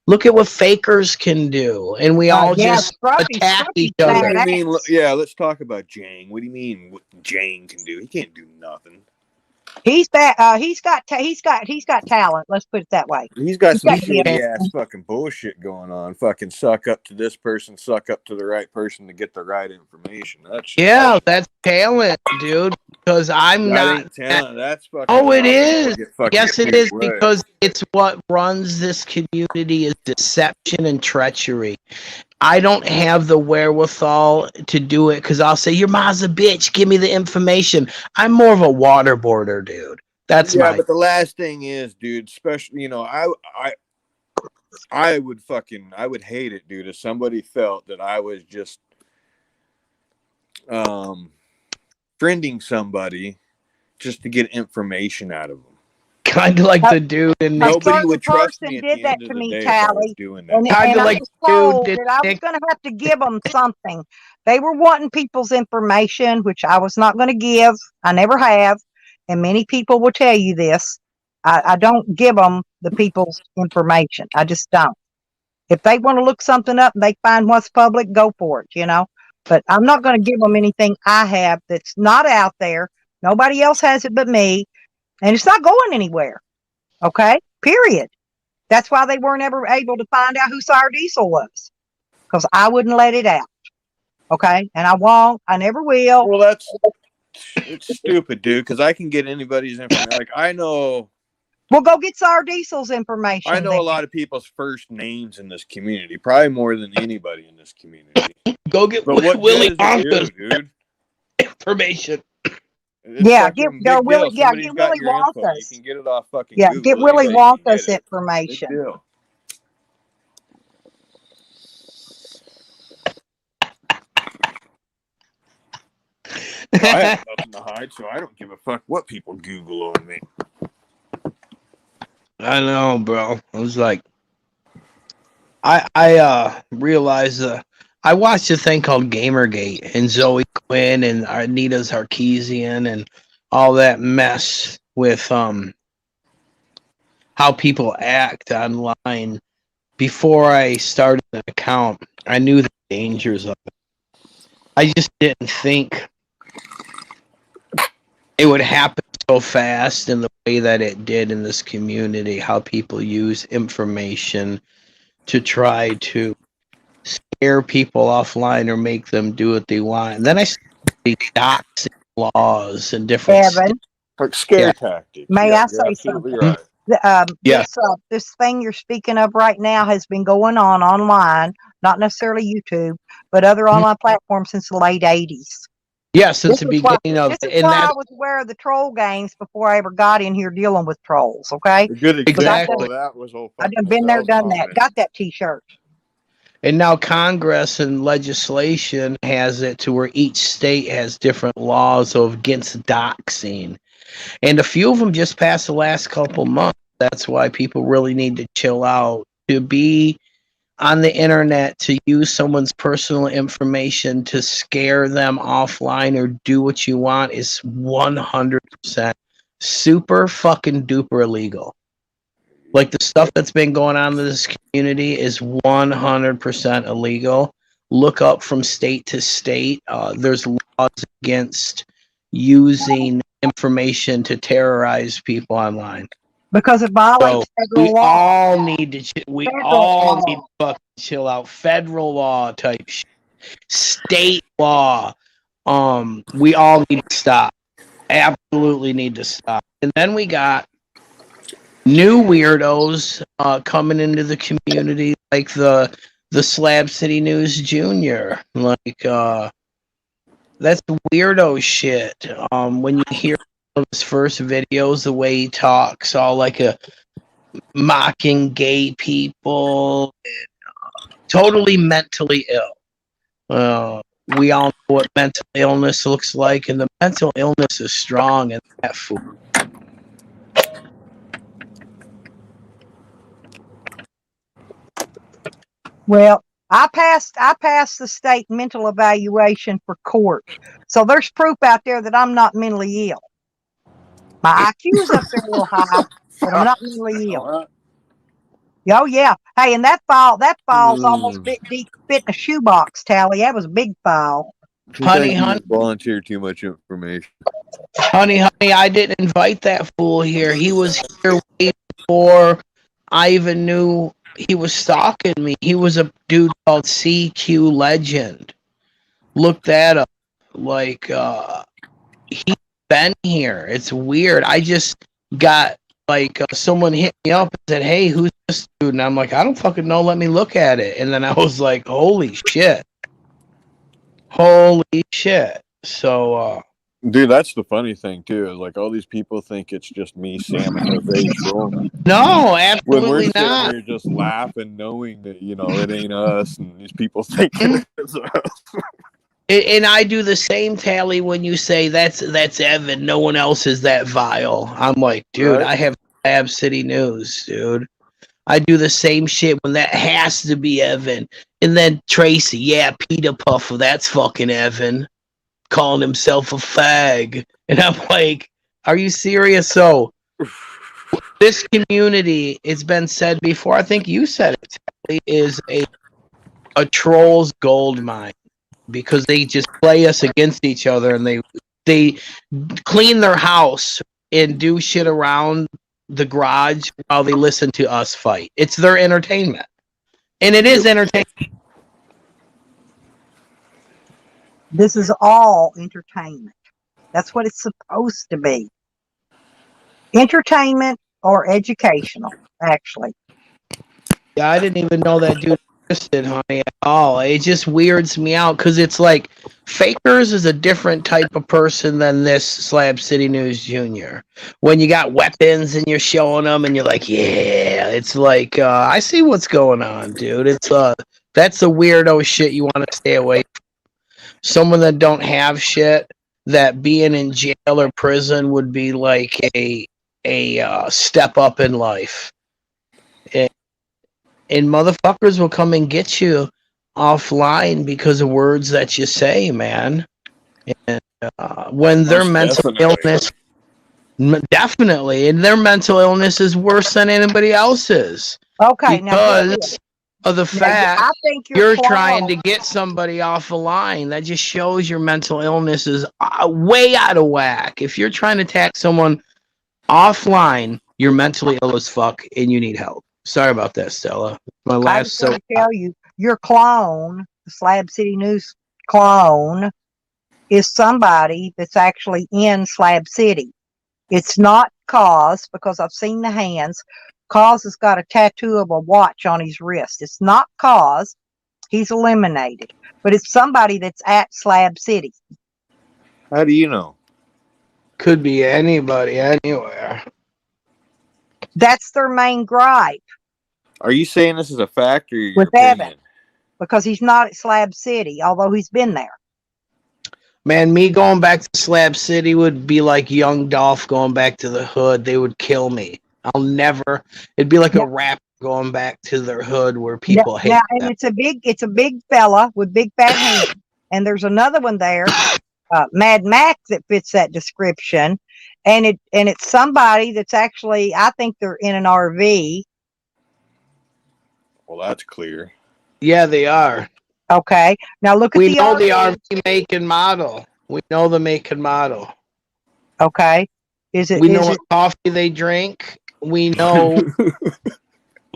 Look at what fakers can do, and we all just attack each other. What do you mean? Yeah, let's talk about Jang. What do you mean? What Jang can do? He can't do nothing. He's got talent. Let's put it that way. He's got some shitty ass fucking bullshit going on. Fucking suck up to this person, suck up to the right person to get the right information. That's talent, dude. Because I'm not talent. That's fucking. Oh, it is. Yes, it is because it's what runs this community is deception and treachery. I don't have the wherewithal to do it because I'll say, your mom's a bitch. Give me the information. I'm more of a waterboarder, dude. That's but the last thing is, dude, especially, I would hate it, dude, if somebody felt that I was just friending somebody just to get information out of them. Kind of like the dude in nobody would trust me. Did that to me, Tally. Kind of like the dude I was going to have to give them something. They were wanting people's information, which I was not going to give. I never have, and many people will tell you this. I don't give them the people's information. I just don't. If they want to look something up and they find what's public, go for it. But I'm not going to give them anything I have that's not out there. Nobody else has it but me. And it's not going anywhere. Okay? Period. That's why they weren't ever able to find out who Sire Diesel was. Because I wouldn't let it out. Okay, and I won't. I never will. Well, it's stupid, dude. Because I can get anybody's information. Like I know. Well, go get Sour Diesel's information. I know a lot of people's first names in this community, probably more than anybody in this community. Go get Willy Wonka's dude? Information. Get Willy Wonka's. You can get it off fucking Google. Get Willy Wonka's information. Big deal. I have nothing to hide, so I don't give a fuck what people Google on me. I know, bro. I was like, I realized I watched a thing called Gamergate, and Zoe Quinn and Anita Sarkeesian and all that mess with how people act online. Before I started an account, I knew the dangers of it. I just didn't think it would happen so fast in the way that it did in this community, how people use information to try to scare people offline or make them do what they want. And then I started these doxing laws and different like scare tactics. May I say something? Right. This thing you're speaking of right now has been going on online, not necessarily YouTube, but other online platforms since the late 80s. Yeah, since the beginning of this is why I was aware of the troll games before I ever got in here dealing with trolls. Okay, a good example of that was I've been there, done that. Got that T-shirt. And now Congress and legislation has it to where each state has different laws against doxing, and a few of them just passed the last couple months. That's why people really need to chill out. To be on the internet, to use someone's personal information to scare them offline or do what you want is 100% super fucking duper illegal. Like the stuff that's been going on in this community is 100% illegal. Look up from state to state. There's laws against using information to terrorize people online. Because it violates federal law. We all need to fucking chill out. Federal law type shit. State law. We all need to stop. Absolutely need to stop. And then we got new weirdos coming into the community, like the Slab City News Jr. Like that's weirdo shit. When you hear his first videos, the way he talks, all like a mocking gay people, and, totally mentally ill. We all know what mental illness looks like, and the mental illness is strong in that fool. Well, I passed the state mental evaluation for court, so there's proof out there that I'm not mentally ill. My IQ is up there a little high, but I'm not mentally ill. Oh yeah. Hey, and that file's almost deep fit in a shoebox, Tally. That was a big file. Honey, volunteer too much information. Honey, I didn't invite that fool here. He was here way before I even knew he was stalking me. He was a dude called CQ Legend. Look that up. Like, he's been here. It's weird. I just got, like, someone hit me up and said, hey, who's this dude? And I'm like, I don't fucking know. Let me look at it. And then I was like, holy shit. Holy shit. So, dude, that's the funny thing too. Is like all these people think it's just me, Sam, and Jose trolling. No, absolutely when we're sitting not. here just laughing, knowing that it ain't us, and these people think it's us. And I do the same, Tally, when you say that's Evan. No one else is that vile. I'm like, dude, right? I have Slab City News, dude. I do the same shit when that has to be Evan. And then Tracy, yeah, Peter Puffer, that's fucking Evan. Calling himself a fag. And I'm like, are you serious? So, this community, it's been said before, I think you said it, Tally, is a troll's gold mine. Because they just play us against each other, and they clean their house and do shit around the garage while they listen to us fight. It's their entertainment, and it is entertainment. This is all entertainment. That's what it's supposed to be. Entertainment or educational, actually. Yeah, I didn't even know that dude existed, honey, at all. It just weirds me out because it's like Fakers is a different type of person than this Slab City News Jr. When you got weapons and you're showing them and you're like, yeah, it's like I see what's going on, dude. It's that's the weirdo shit you want to stay away from. Someone that don't have shit, that being in jail or prison would be like a step up in life. And motherfuckers will come and get you offline because of words that you say, man. And when their mental illness, definitely, and their mental illness is worse than anybody else's. Okay, because of the fact I think you're trying to get somebody off the line. That just shows your mental illness is way out of whack. If you're trying to attack someone offline, you're mentally ill as fuck and you need help. Sorry about that, Stella. My last. I was tell you, your clone, the Slab City News clone, is somebody that's actually in Slab City. It's not Cause, because I've seen the hands. Cause has got a tattoo of a watch on his wrist. It's not Cause. He's eliminated. But it's somebody that's at Slab City. How do you know? Could be anybody, anywhere. That's their main gripe. Are you saying this is a fact or your with opinion? Evan, because he's not at Slab City, although he's been there. Man, me going back to Slab City would be like young Dolph going back to the hood. They would kill me. I'll never. It'd be like a rapper going back to their hood where people hate them. And it's a big fella with big fat hands. And there's another one there, Mad Max, that fits that description. And it's somebody that's actually, I think they're in an RV. Well, that's clear. Yeah, they are. Okay. Now look at the RV. We know the RV make and model. We know the make and model. Okay. We know what coffee they drink. We know,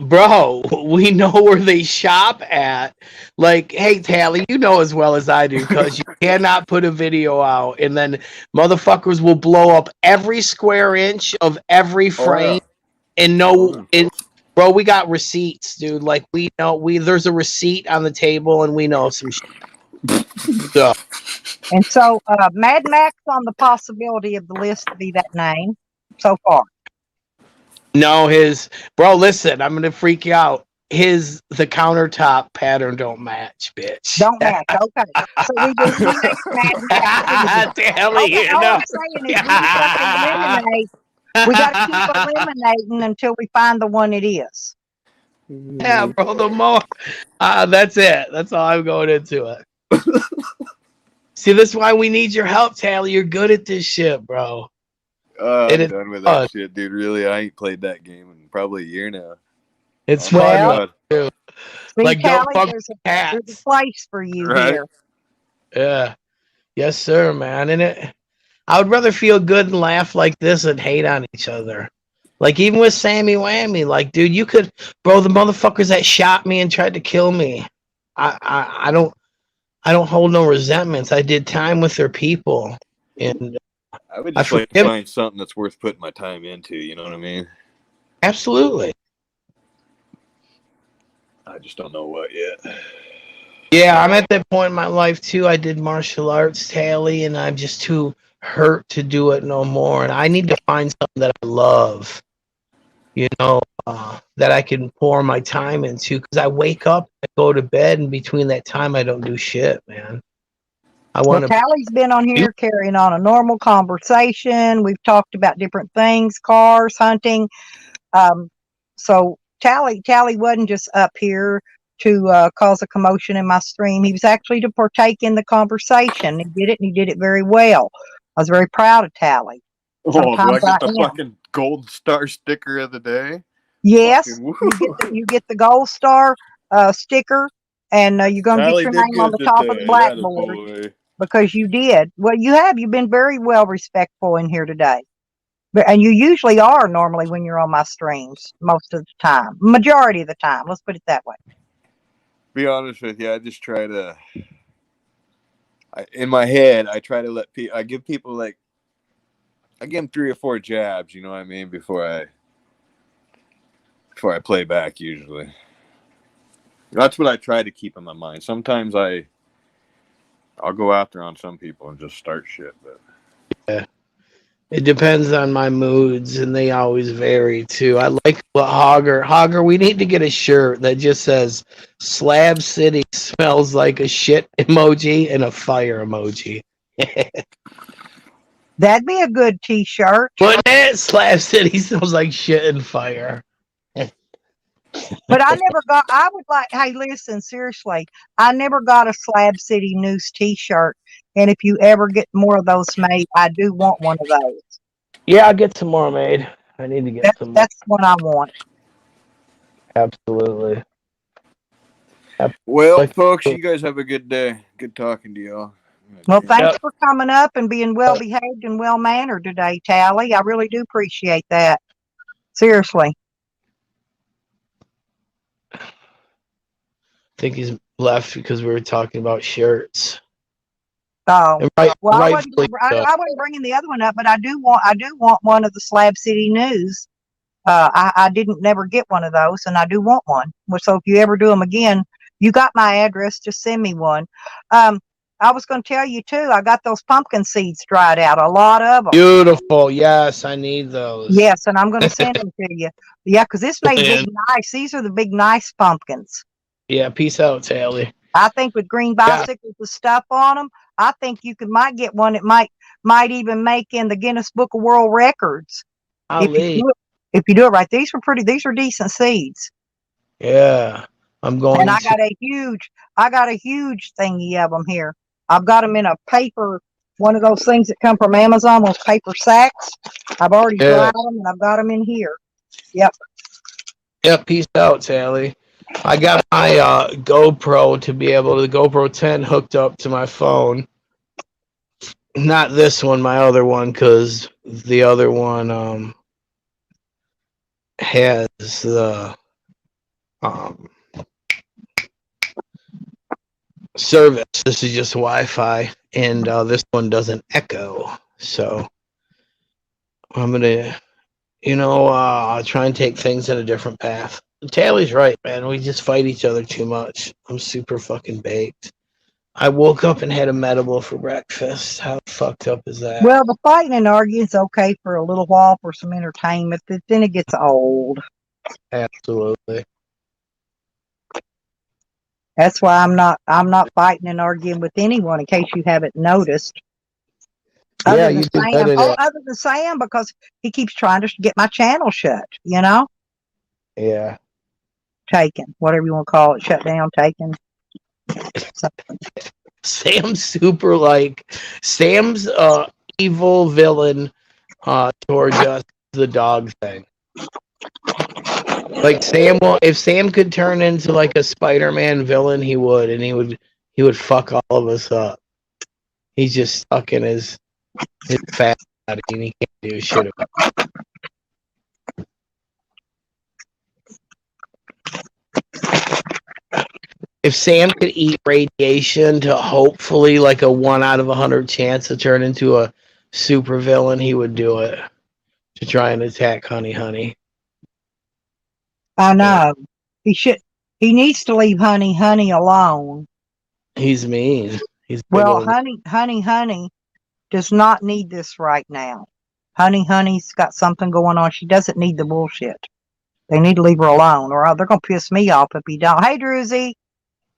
bro, we know where they shop at. Like, hey, Tally, you know as well as I do, because you cannot put a video out and then motherfuckers will blow up every square inch of every frame and know it. Bro, we got receipts, dude. Like, we know there's a receipt on the table and we know some shit. And so Mad Max on the possibility of the list to be that name so far. No, bro, listen, I'm gonna freak you out. The countertop pattern don't match, bitch. Don't match. Okay. So we make Mad Max. All I'm saying is we gotta keep eliminating until we find the one it is. Yeah, bro. The more that's it. That's all I'm going into it. See, this is why we need your help, Tally. You're good at this shit, bro. I'm done with that shit, dude. Really, I ain't played that game in probably a year now. It's fun, dude. Like, Tally, there's a place for you here. Yeah. Yes, sir, man. And I would rather feel good and laugh like this than hate on each other. Like, even with Sammy Whammy, like, dude, you could, bro, the motherfuckers that shot me and tried to kill me. I don't hold no resentments. I did time with their people. And I would just like to find something that's worth putting my time into, you know what I mean? Absolutely. I just don't know what yet. Yeah, I'm at that point in my life too. I did martial arts, Tally, and I'm just too hurt to do it no more. And I need to find something that I love, you know, that I can pour my time into. Because I wake up, I go to bed, and between that time, I don't do shit, man. Tally's been on here carrying on a normal conversation. We've talked about different things, cars, hunting. So Tally wasn't just up here to cause a commotion in my stream. He was actually to partake in the conversation. He did it, and he did it very well. I was very proud of Tally. Sometimes do I get the fucking gold star sticker of the day? Yes, you get the gold star sticker, and you're going to get your name on the top of the blackboard. Because you did. Well, you've been very well respectful in here today. And you usually are normally when you're on my streams, most of the time. Majority of the time. Let's put it that way. Be honest with you, I just try to in my head, I try to let people. I give people like, I give them 3 or 4 jabs. You know what I mean? Before I play back. Usually, that's what I try to keep in my mind. Sometimes I'll go out there on some people and just start shit. But yeah. It depends on my moods, and they always vary too. I like what Hogger, we need to get a shirt that just says Slab City smells like a shit emoji and a fire emoji. That'd be a good t-shirt. Wouldn't it? Slab City smells like shit and fire. But I never got, I would like, hey, listen, seriously, I never got a Slab City News t-shirt. And if you ever get more of those made, I do want one of those. Yeah, I'll get some more made. I need to get some more. That's what I want. Absolutely. well, folks, you guys have a good day. Good talking to y'all. Well, thanks for coming up and being well behaved and well mannered today, Tally. I really do appreciate that. Seriously. I think he's left because we were talking about shirts. Oh, right, well, I wasn't bringing the other one up, but I do want one of the Slab City News. I didn't never get one of those, and I do want one. So if you ever do them again, you got my address. Just send me one. I was going to tell you too. I got those pumpkin seeds dried out. A lot of them. Beautiful. Yes, I need those. Yes, and I'm going to send them to you. Yeah, because this made big nice. These are the big nice pumpkins. Yeah, peace out, Tally. I think with green bicycles with stuff on them, I think you might get one that might even make in the Guinness Book of World Records. If you do it right. These are decent seeds. Yeah. I'm going and I got a huge thingy of them here. I've got them in a paper, one of those things that come from Amazon, those paper sacks. I've already dried them and I've got them in here. Yep. Yep, peace out, Tally. I got my GoPro to be able to, the GoPro 10 hooked up to my phone. Not this one, my other one, because the other one has the service. This is just Wi-Fi, and this one doesn't echo. So I'm gonna, try and take things in a different path. Tally's right, man. We just fight each other too much. I'm super fucking baked. I woke up and had a Medible for breakfast. How fucked up is that? Well, the fighting and arguing's okay for a little while for some entertainment, but then it gets old. Absolutely. That's why I'm not fighting and arguing with anyone, in case you haven't noticed. Other than Sam, because he keeps trying to get my channel shut, Yeah. Taken, whatever you want to call it, shut down, taken. Sam's Sam's evil villain towards us, the dog thing. Like if Sam could turn into like a Spider-Man villain, he would, and he would fuck all of us up. He's just stuck in his fat body and he can't do shit about it. If Sam could eat radiation to hopefully like a 1 out of 100 chance to turn into a super villain, he would do it to try and attack Honey. I know. He needs to leave Honey alone. He's mean. Honey does not need this right now. Honey's got something going on. She doesn't need the bullshit. They need to leave her alone, or they're gonna piss me off if he don't. Hey, Druzy.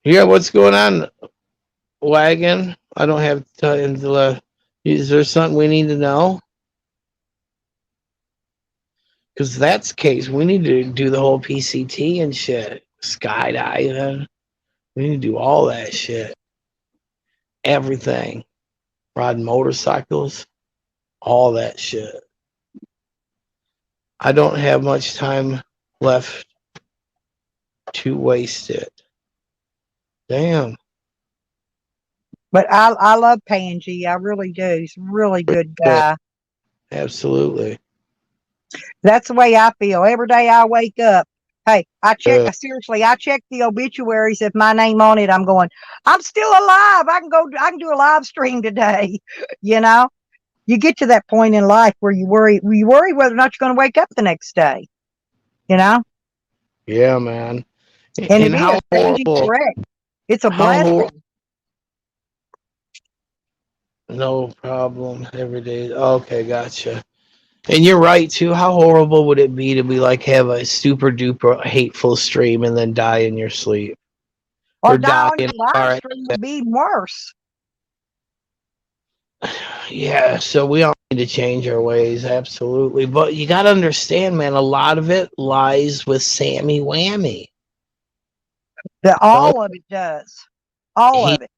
Yeah, what's going on, Wagon? I don't have time to. Is there something we need to know? Because that's the case. We need to do the whole PCT and shit. Skydiving. We need to do all that shit. Everything. Riding motorcycles. All that shit. I don't have much time left to waste it. Damn. But I love Pangy. I really do. He's a really good guy. Absolutely. That's the way I feel. Every day I wake up, Hey, I checked the obituaries. If my name on it, I'm going, I'm still alive. I can do a live stream today. You know, you get to that point in life where you worry whether or not you're going to wake up the next day. You know? Yeah, man. And And it how is horrible. correct. It's a How blessing. No problem. Every day. Okay, gotcha. And you're right too. How horrible would it be to be like have a super duper hateful stream and then die in your sleep? Or die on in your a car live stream would be worse. Yeah, so we all need to change our ways, absolutely. But you got to understand, man, a lot of it lies with Sammy Whammy. All of it does. All of it.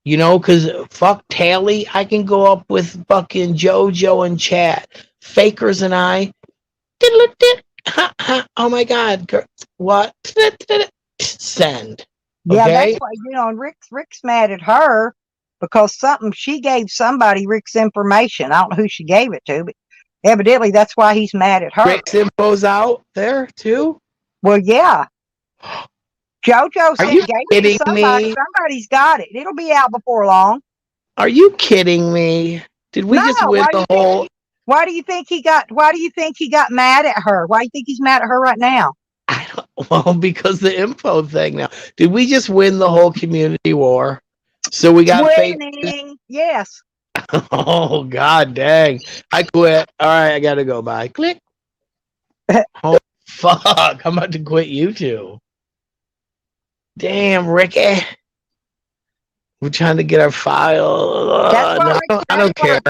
You know, because fuck Tally, I can go up with fucking JoJo and chat. Fakers and I, oh my God, what? Send. Yeah, Okay? that's why, and Rick's mad at her because she gave somebody Rick's information. I don't know who she gave it to, but evidently that's why he's mad at her. Rick's info's out there too? Well, yeah. JoJo said gave it to somebody. Me? Somebody's got it. It'll be out before long. Are you kidding me? Did we just win the whole? Why do you think he got mad at her? Why do you think he's mad at her right now? Well, because the info thing now. Did we just win the whole community war? So we got winning. Yes. Oh God dang. I quit. All right, I gotta go. Bye. Click. Oh fuck. I'm about to quit YouTube. Damn, Ricky. We're trying to get our file. I don't care.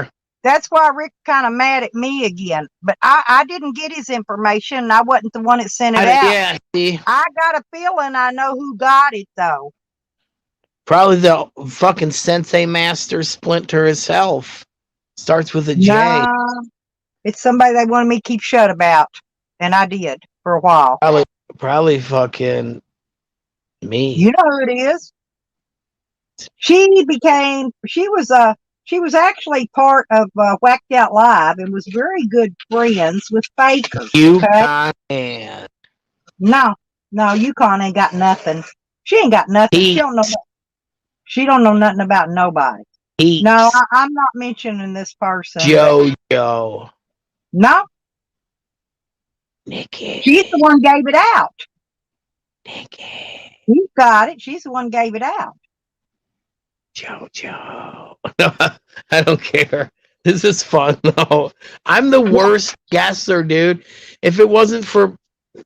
That's why Rick kind of mad at me again. But I didn't get his information. And I wasn't the one that sent it out. Yeah, see. I got a feeling I know who got it, though. Probably the fucking Sensei Master Splinter himself. Starts with a J. No, it's somebody they wanted me to keep shut about. And I did for a while. Probably fucking me. You know who it is? She was actually part of Whacked Out Live and was very good friends with Faker. Yukon. No, Yukon ain't got nothing. She ain't got nothing. She don't know nothing about nobody. No, I'm not mentioning this person. JoJo. No. Nikki. She's the one gave it out. Nikki. You got it. She's the one gave it out. JoJo. No, I don't care. This is fun though. I'm the worst guesser, dude. If it wasn't for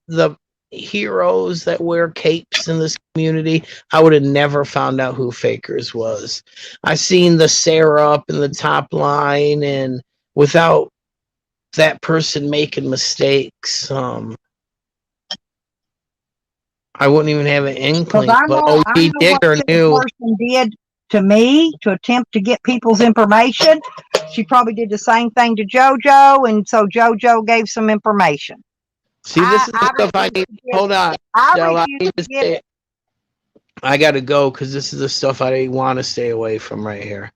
the heroes that wear capes in this community, I would have never found out who Fakers was. I seen the Sarah up in the top line, and without that person making mistakes, I wouldn't even have an inkling. But OG Digger knew. Person did to me to attempt to get people's information. She probably did the same thing to JoJo, and so JoJo gave some information. See, this is the stuff I need. Hold on. I got to go because this is the stuff I want to stay away from right here.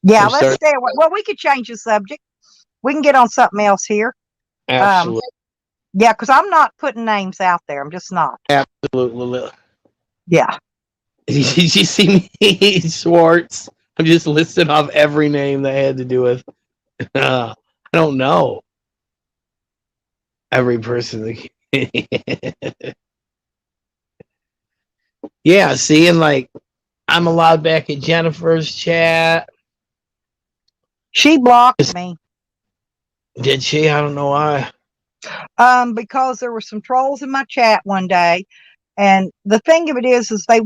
Yeah, let's stay away. Well, we could change the subject. We can get on something else here. Absolutely. Yeah, because I'm not putting names out there. I'm just not. Absolutely. Yeah. Did you see me, Schwartz? I'm just listing off every name that had to do with. I don't know. Every person. Yeah, see, and like, I'm allowed back at Jennifer's chat. She blocked me. Did she? I don't know why. Because there were some trolls in my chat one day, and the thing of it is they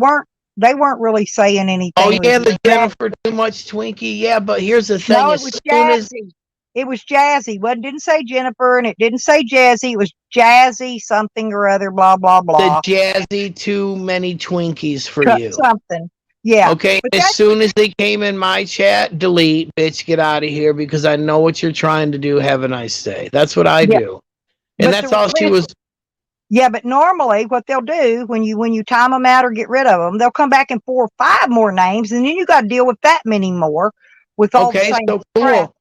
weren't really saying anything. Oh yeah, the Jennifer Too Much Twinkie. Yeah, but here's the thing: no, it was Jazzy. It was Jazzy. It didn't say Jennifer, and it didn't say Jazzy. It was Jazzy something or other. Blah blah blah. The Jazzy Too Many Twinkies for you. Something. Yeah. Okay. As soon as they came in my chat, delete, bitch, get out of here because I know what you're trying to do. Have a nice day. That's what I do. And that's all she was. Yeah, but normally what they'll do when you time them out or get rid of them, they'll come back in 4 or 5 more names, and then you got to deal with that many more with all the same so cool.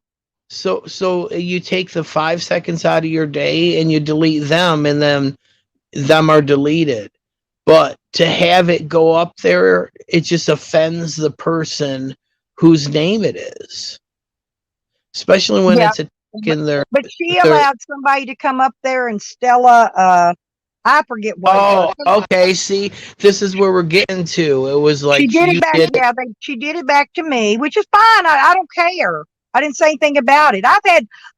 So you take the 5 seconds out of your day and you delete them, and then them are deleted. But to have it go up there, it just offends the person whose name it is. Especially when it's attacking their. But she allowed somebody to come up there and Stella, I forget what. Oh, okay. See, this is where we're getting to. It was like she did it back. Yeah, she did it back to me, which is fine. I don't care. I didn't say anything about it.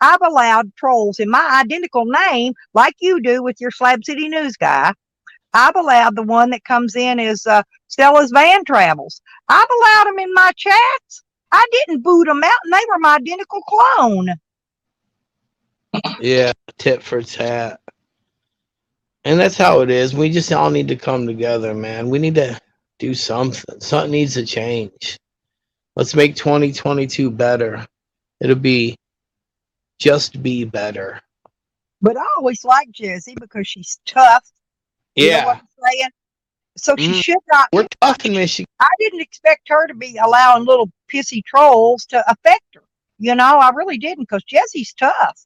I've allowed trolls in my identical name, like you do with your Slab City News guy. I've allowed the one that comes in as Stella's Van Travels. I've allowed them in my chats. I didn't boot them out, and they were my identical clone. Yeah, tit for tat. And that's how it is. We just all need to come together, man. We need to do something. Something needs to change. Let's make 2022 better. It'll be better. But I always liked Jessie because she's tough. You know what I'm saying? So she should not. We're tough in Michigan. I didn't expect her to be allowing little pissy trolls to affect her. You know, I really didn't, because Jessie's tough.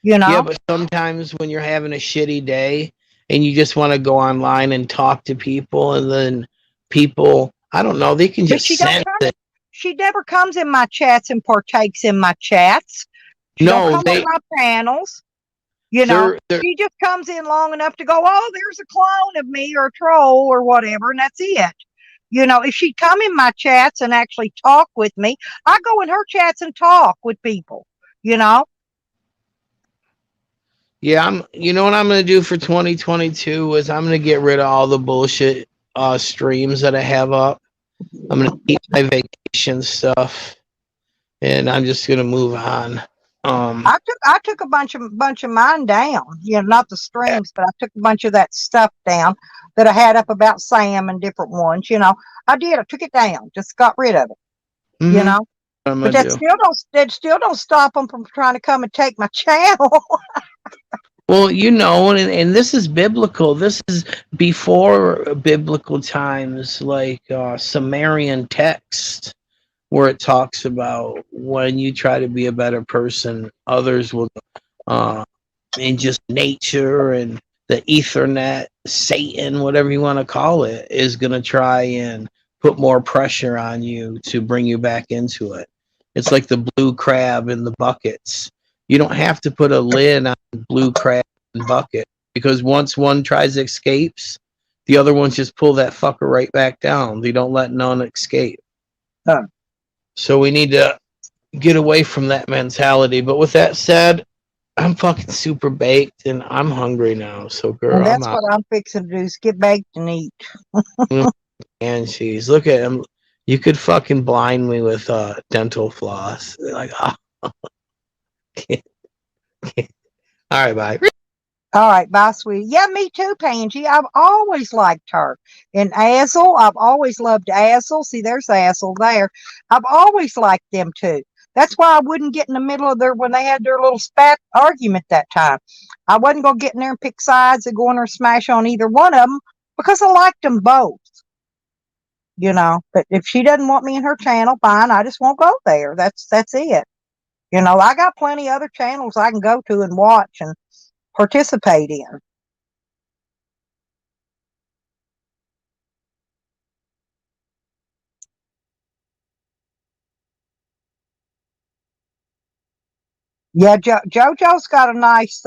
You know? Yeah, but sometimes when you're having a shitty day and you just want to go online and talk to people, and then people, I don't know, they can just sense it. She never comes in my chats and partakes in my chats. She don't come on my panels. You know, she just comes in long enough to go, oh, there's a clone of me or a troll or whatever, and that's it. You know, if she'd come in my chats and actually talk with me, I go in her chats and talk with people, you know? Yeah, you know what I'm going to do for 2022 is I'm going to get rid of all the bullshit streams that I have up. I'm going to keep my vacation stuff, and I'm just going to move on. I took a bunch of mine down. You know, not the streams, but I took a bunch of that stuff down that I had up about Sam and different ones. You know, I did. I took it down. Just got rid of it. You know, but that still don't stop them from trying to come and take my channel. Well, you know, and this is biblical. This is before biblical times, like Sumerian text, where it talks about when you try to be a better person, others will, in just nature and the Ethernet, Satan, whatever you want to call it, is going to try and put more pressure on you to bring you back into it. It's like the blue crab in the buckets. You don't have to put a lid on blue crab and bucket, because once one tries to escapes, the other ones just pull that fucker right back down. They don't let none escape. Huh. So we need to get away from that mentality. But with that said, I'm fucking super baked and I'm hungry now. So, girl, well, that's what I'm fixing to do, is get baked and eat. And cheese. Look at him. You could fucking blind me with dental floss. Like, oh. All right, bye. All right, bye, sweetie. Yeah, me too, Pangie. I've always liked her. And Azel, I've always loved Azel. See, there's Azel there. I've always liked them too. That's why I wouldn't get in the middle of when they had their little spat argument that time. I wasn't going to get in there and pick sides and go in there and smash on either one of them, because I liked them both. You know, but if she doesn't want me in her channel, fine. I just won't go there. That's it. You know, I got plenty of other channels I can go to and watch and participate in. Yeah, JoJo's got a nice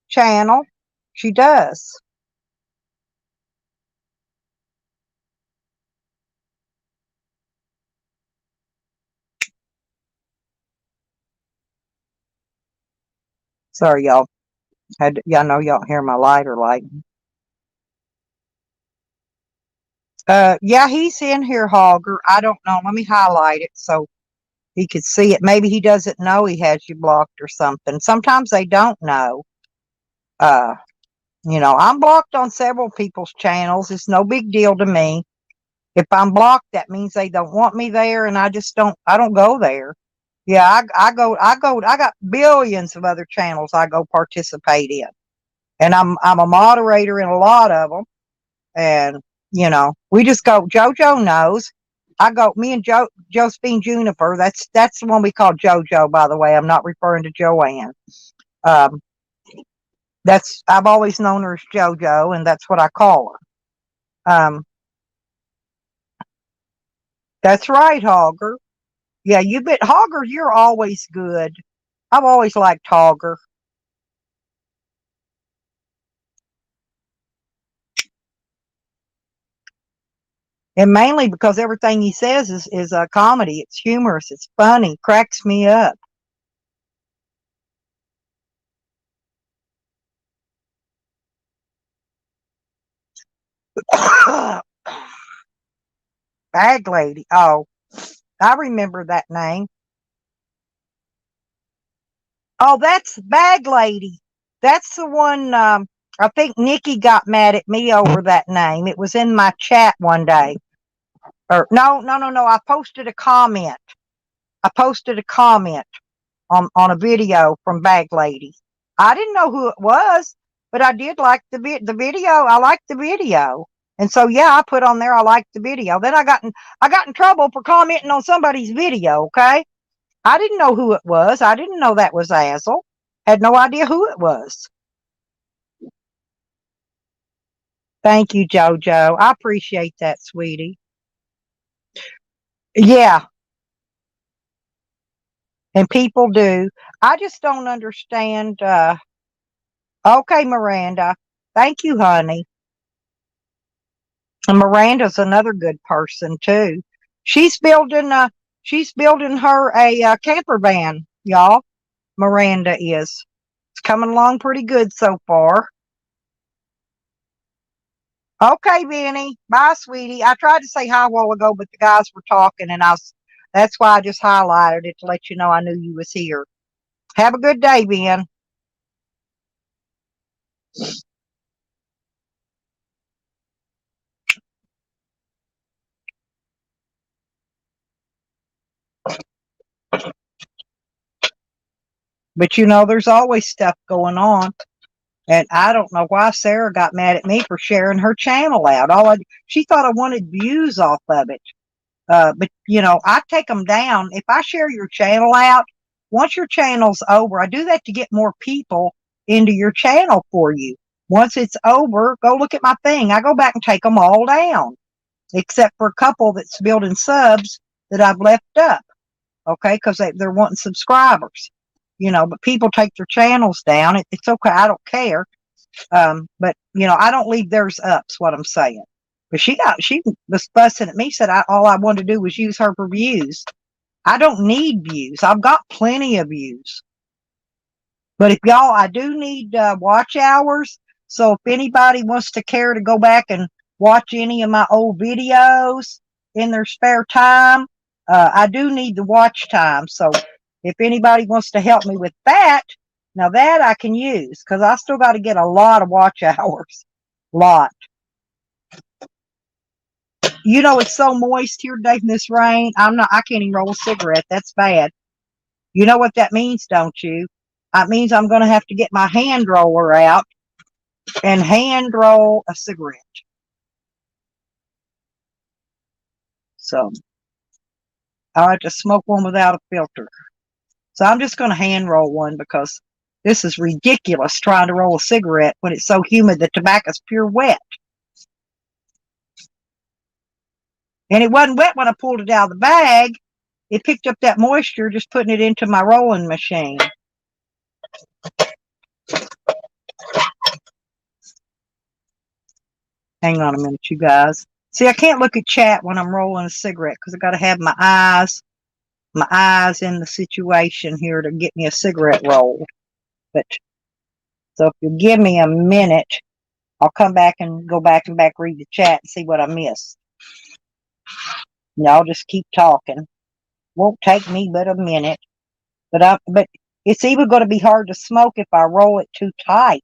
channel. She does. Sorry, y'all. Y'all know y'all hear my lighter lighting. Yeah, he's in here, Hogger. I don't know. Let me highlight it so he could see it. Maybe he doesn't know he has you blocked or something. Sometimes they don't know. You know, I'm blocked on several people's channels. It's no big deal to me. If I'm blocked, that means they don't want me there, and I don't go there. Yeah, I got billions of other channels I go participate in. And I'm a moderator in a lot of them. And, you know, we just go, JoJo knows. Me and Josephine Juniper, that's the one we call JoJo, by the way. I'm not referring to Joanne. I've always known her as JoJo, and that's what I call her. That's right, Hogger. Yeah, Hogger, you're always good. I've always liked Hogger. And mainly because everything he says is a comedy. It's humorous. It's funny. Cracks me up. Bag Lady. Oh, I remember that name. Oh, that's Bag Lady. That's the one. I think Nikki got mad at me over that name. It was in my chat one day. Or no. I posted a comment. On a video from Bag Lady. I didn't know who it was, but I did like the video. I liked the video. And so yeah, I put on there I liked the video. Then I got in trouble for commenting on somebody's video, okay? I didn't know who it was. I didn't know that was Azel. Had no idea who it was. Thank you, JoJo. I appreciate that, sweetie. Yeah. And people do. I just don't understand. Okay, Miranda. Thank you, honey. And Miranda's another good person too. She's building her a camper van, y'all. Miranda is. It's coming along pretty good so far. Okay, Benny. Bye, sweetie. I tried to say hi a while ago, but the guys were talking, and that's why I just highlighted it to let you know I knew you was here. Have a good day, Ben. But there's always stuff going on. And I don't know why Sarah got mad at me for sharing her channel out. She thought I wanted views off of it. But I take them down. If I share your channel out, once your channel's over, I do that to get more people into your channel for you. Once it's over, go look at my thing. I go back and take them all down, except for a couple that's building subs that I've left up. Okay, because they're wanting subscribers. But people take their channels down. It's okay. I don't care. But I don't leave theirs up's what I'm saying. But she was fussing at me, said all I wanted to do was use her for views. I don't need views. I've got plenty of views. But if I do need watch hours. So if anybody wants to care to go back and watch any of my old videos in their spare time, I do need the watch time. So if anybody wants to help me with that, now that I can use, because I still got to get a lot of watch hours. Lot. It's so moist here today from this rain. I can't even roll a cigarette. That's bad. You know what that means, don't you? That means I'm going to have to get my hand roller out and hand roll a cigarette. So I'll have to smoke one without a filter. So I'm just going to hand roll one because this is ridiculous trying to roll a cigarette when it's so humid the tobacco's pure wet. And it wasn't wet when I pulled it out of the bag. It picked up that moisture just putting it into my rolling machine. Hang on a minute, you guys. See, I can't look at chat when I'm rolling a cigarette because I got to have my eyes in the situation here to get me a cigarette rolled. But so if you give me a minute, I'll come back and go back and read the chat and see what I missed. Y'all just keep talking. Won't take me but a minute. But it's even going to be hard to smoke if I roll it too tight.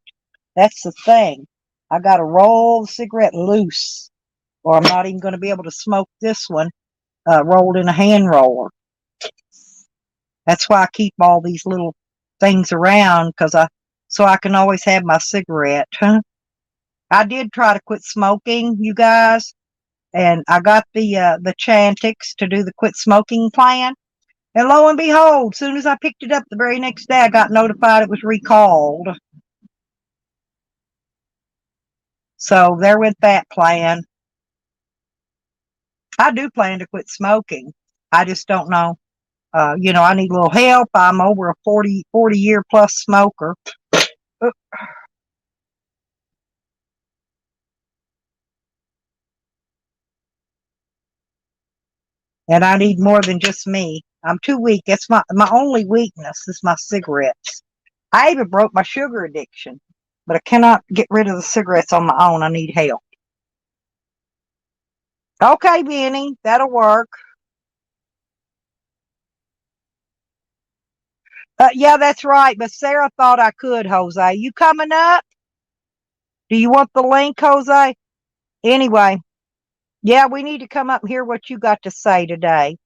That's the thing. I got to roll the cigarette loose, or I'm not even going to be able to smoke this one rolled in a hand roller. That's why I keep all these little things around so I can always have my cigarette. I did try to quit smoking, you guys, and I got the Chantix to do the quit smoking plan. And lo and behold, as soon as I picked it up the very next day, I got notified it was recalled. So there went that plan. I do plan to quit smoking. I just don't know. I need a little help. I'm over a 40 year plus smoker. And I need more than just me. I'm too weak. That's my only weakness is my cigarettes. I even broke my sugar addiction, but I cannot get rid of the cigarettes on my own. I need help. Okay, Benny, that'll work. Yeah, that's right. But Sarah thought I could, Jose. You coming up? Do you want the link, Jose? Anyway, yeah, we need to come up and hear what you got to say today.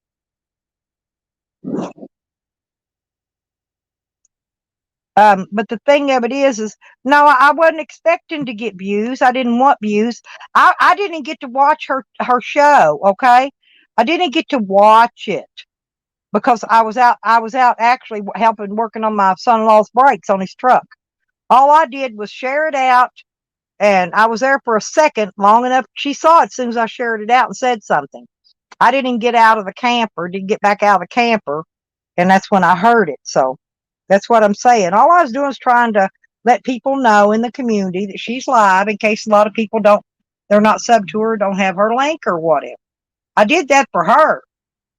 But the thing of it is no, I wasn't expecting to get views. I didn't want views. I didn't get to watch her show. Okay, I didn't get to watch it because I was out actually helping working on my son-in-law's brakes on his truck. All I did was share it out, and I was there for a second, long enough. She saw it as soon as I shared it out and said something. I didn't get out of the camper, didn't get back out of the camper, and that's when I heard it. So that's what I'm saying. All I was doing is trying to let people know in the community that she's live in case a lot of people they're not sub to her, don't have her link or whatever. I did that for her,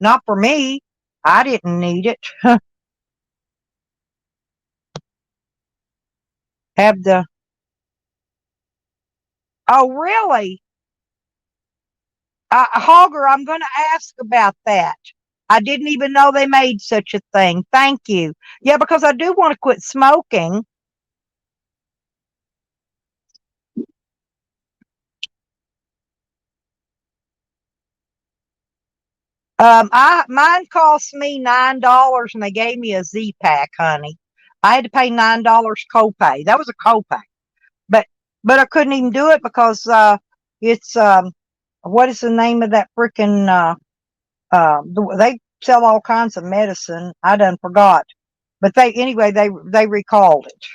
not for me. I didn't need it. Have the, oh, really? Hogger, I'm going to ask about that. I didn't even know they made such a thing. Thank you. Yeah, because I do want to quit smoking. Mine cost me $9 and they gave me a Z-Pack, honey. I had to pay $9 copay. That was a copay, but I couldn't even do it because it's what is the name of that freaking they sell all kinds of medicine. I done forgot, but they recalled it,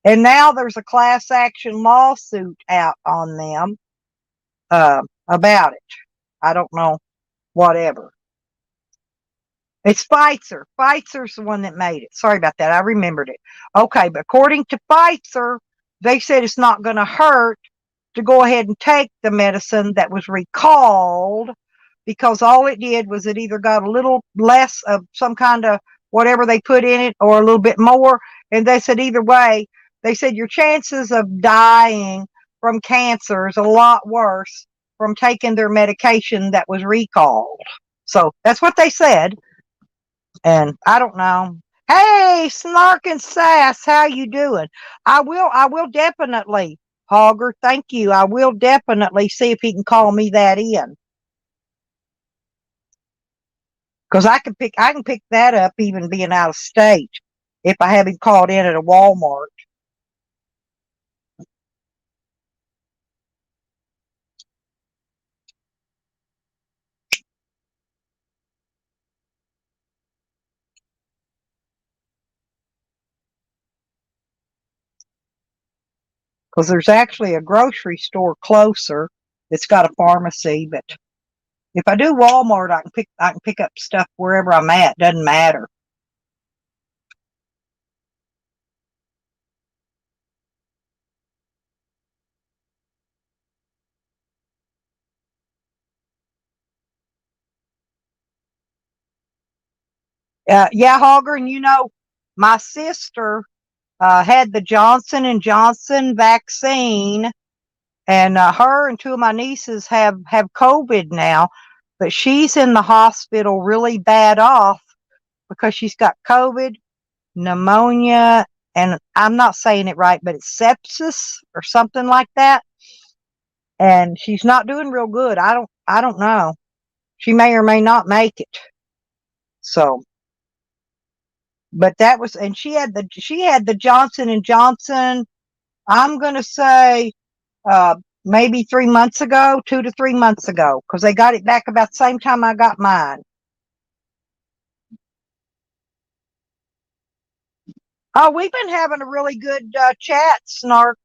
and now there's a class action lawsuit out on them about it. I don't know, whatever. It's Pfizer. Pfizer's the one that made it. Sorry about that. I remembered it. Okay, but according to Pfizer, they said it's not going to hurt to go ahead and take the medicine that was recalled because all it did was it either got a little less of some kind of whatever they put in it or a little bit more. And they said either way, they said your chances of dying from cancer is a lot worse from taking their medication that was recalled. So that's what they said. And I don't know. Hey, Snark and Sass, how you doing? I will definitely, Hogger, thank you. I will definitely see if he can call me that in. Because I can pick that up even being out of state if I have him called in at a Walmart. Because there's actually a grocery store closer that's got a pharmacy, but if I do Walmart, I can pick up stuff wherever I'm at. Doesn't matter. Yeah, Hogger, and my sister had the Johnson and Johnson vaccine, and her and two of my nieces have COVID now, but she's in the hospital really bad off because she's got COVID, pneumonia, and I'm not saying it right, but it's sepsis or something like that. And she's not doing real good. I don't know. She may or may not make it. So, but that was, and she had the Johnson and Johnson. I'm gonna say maybe 3 months ago, 2 to 3 months ago, because they got it back about the same time I got mine. Oh, we've been having a really good chat, Snark.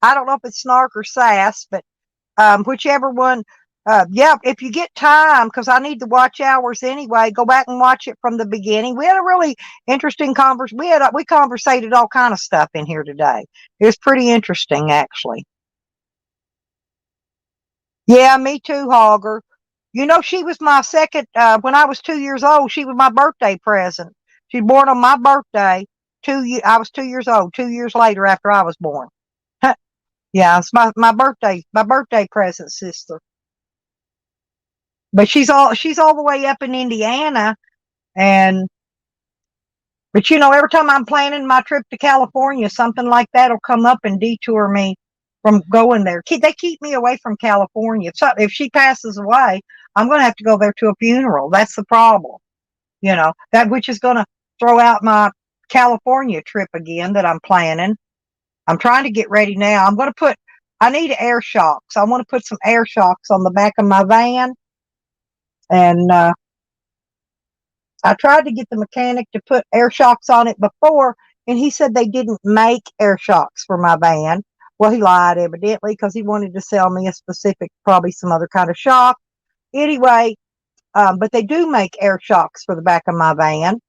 I don't know if it's Snark or Sass, but whichever one. Yeah, if you get time, because I need to watch hours anyway, go back and watch it from the beginning. We had a really interesting conversation. We conversated all kind of stuff in here today. It was pretty interesting, actually. Yeah, me too, Hogger. You know, she was my second. When I was 2 years old, she was my birthday present. She was born on my birthday. I was 2 years old. 2 years later, after I was born. Yeah, it's my birthday present, sister. But she's all the way up in Indiana, but you know, every time I'm planning my trip to California, something like that'll come up and detour me from going there. They keep me away from California. If she passes away, I'm going to have to go there to a funeral. That's the problem. You know, that which is going to throw out my California trip again that I'm planning. I'm trying to get ready now. I need air shocks. I want to put some air shocks on the back of my van. And I tried to get the mechanic to put air shocks on it before, and he said they didn't make air shocks for my van. Well, he lied evidently because he wanted to sell me a specific, probably some other kind of shock. Anyway, but they do make air shocks for the back of my van.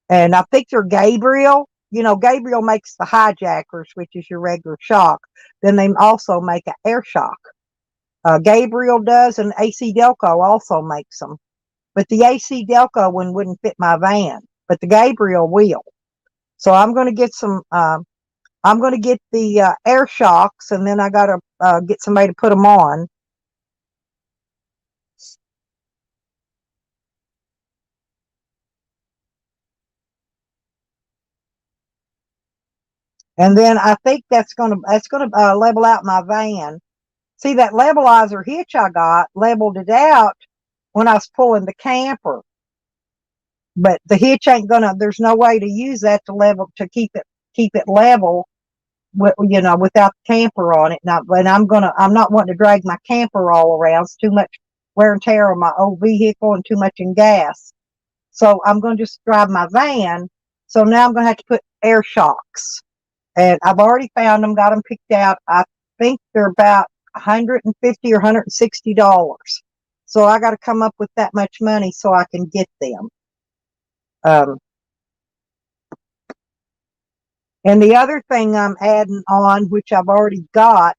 And I think they're Gabriel. You know, Gabriel makes the hijackers, which is your regular shock. Then they also make an air shock. Gabriel does, and AC Delco also makes them. But the AC Delco one wouldn't fit my van, but the Gabriel will. So I'm going to get I'm going to get the air shocks, and then I got to get somebody to put them on. And then I think that's going to level out my van. See, that levelizer hitch I got leveled it out when I was pulling the camper. But the hitch ain't there's no way to use that to keep it level, you know, without the camper on it. And I'm not wanting to drag my camper all around. It's too much wear and tear on my old vehicle and too much in gas. So I'm going to just drive my van. So now I'm going to have to put air shocks. And I've already found them, got them picked out. I think they're about $150 or $160. So I got to come up with that much money so I can get them. And the other thing I'm adding on, which I've already got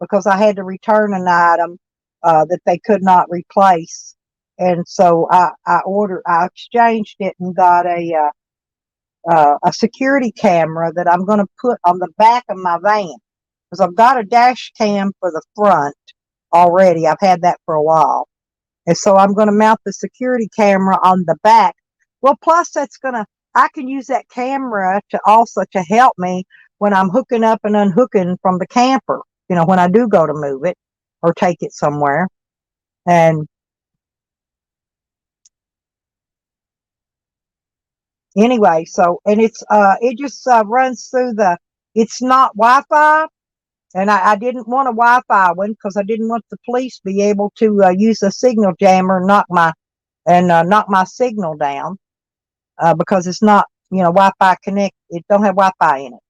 because I had to return an item that they could not replace. And so I exchanged it and got a security camera that I'm going to put on the back of my van, because I've got a dash cam for the front already. I've had that for a while. And so I'm going to mount the security camera on the back. Well, plus I can use that camera to help me when I'm hooking up and unhooking from the camper, you know, when I do go to move it or take it somewhere. And anyway, and it just runs through it's not Wi-Fi. And I didn't want a Wi-Fi one because I didn't want the police to be able to use a signal jammer and knock my signal down, because it's not, you know, Wi-Fi connect. It don't have Wi-Fi in it.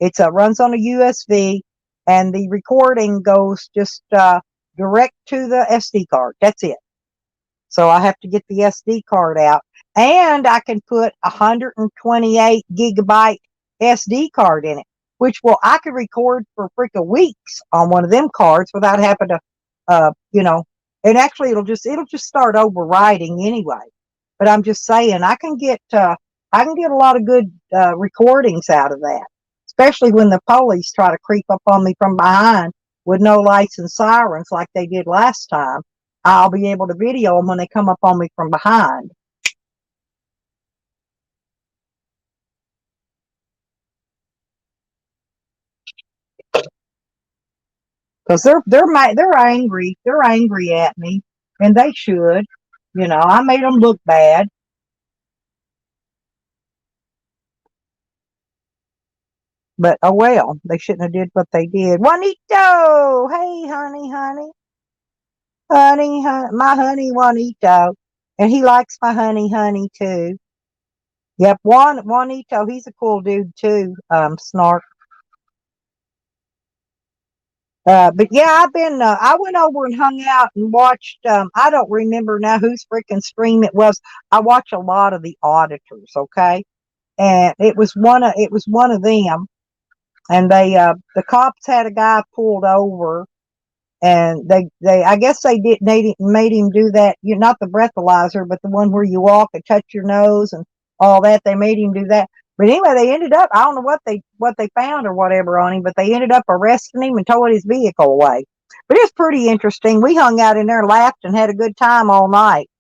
It runs on a USB, and the recording goes just direct to the SD card. That's it. So I have to get the SD card out, and I can put 128 gigabyte SD card in it, which I could record for freaking weeks on one of them cards without having to, you know, and actually it'll just start overwriting anyway. But I'm just saying I can get a lot of good recordings out of that, especially when the police try to creep up on me from behind with no lights and sirens like they did last time. I'll be able to video them when they come up on me from behind. Because they're angry. They're angry at me, and they should. You know, I made them look bad. But oh well, they shouldn't have did what they did. Juanito, hey honey, my honey Juanito, and he likes my honey too. Yep, Juanito, he's a cool dude too. Snark. But yeah, I went over and hung out and watched, I don't remember now whose freaking stream it was. I watch a lot of the auditors, okay? And it was one of them. And the cops had a guy pulled over, and I guess made him do that. You not the breathalyzer, but the one where you walk and touch your nose and all that. They made him do that. But anyway, they ended up, I don't know what they found or whatever on him, but they ended up arresting him and towing his vehicle away. But it's pretty interesting. We hung out in there, laughed, and had a good time all night.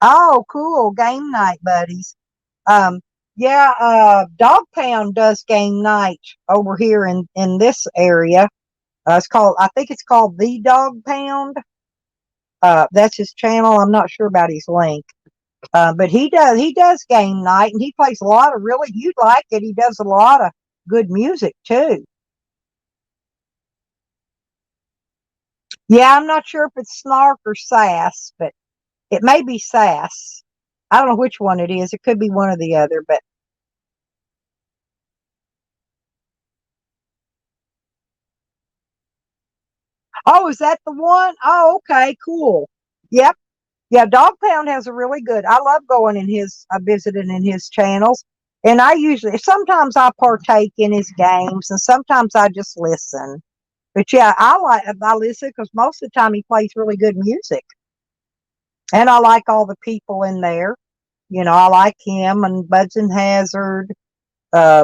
Oh, cool. Game night, buddies. Um, yeah, Dog Pound does game night over here in this area. I think it's called The Dog Pound. That's his channel. I'm not sure about his link. But he does game night, and he plays a lot of really, you'd like it. He does a lot of good music too. Yeah, I'm not sure if it's Snark or Sass, but it may be Sass. I don't know which one it is. It could be one or the other, but oh, is that the one? Oh, okay, cool. Yep. Yeah, Dog Pound has a really good. I love going in visiting in his channels. And sometimes I partake in his games and sometimes I just listen. But yeah, I listen because most of the time he plays really good music. And I like all the people in there. I like him and Buds and Hazard.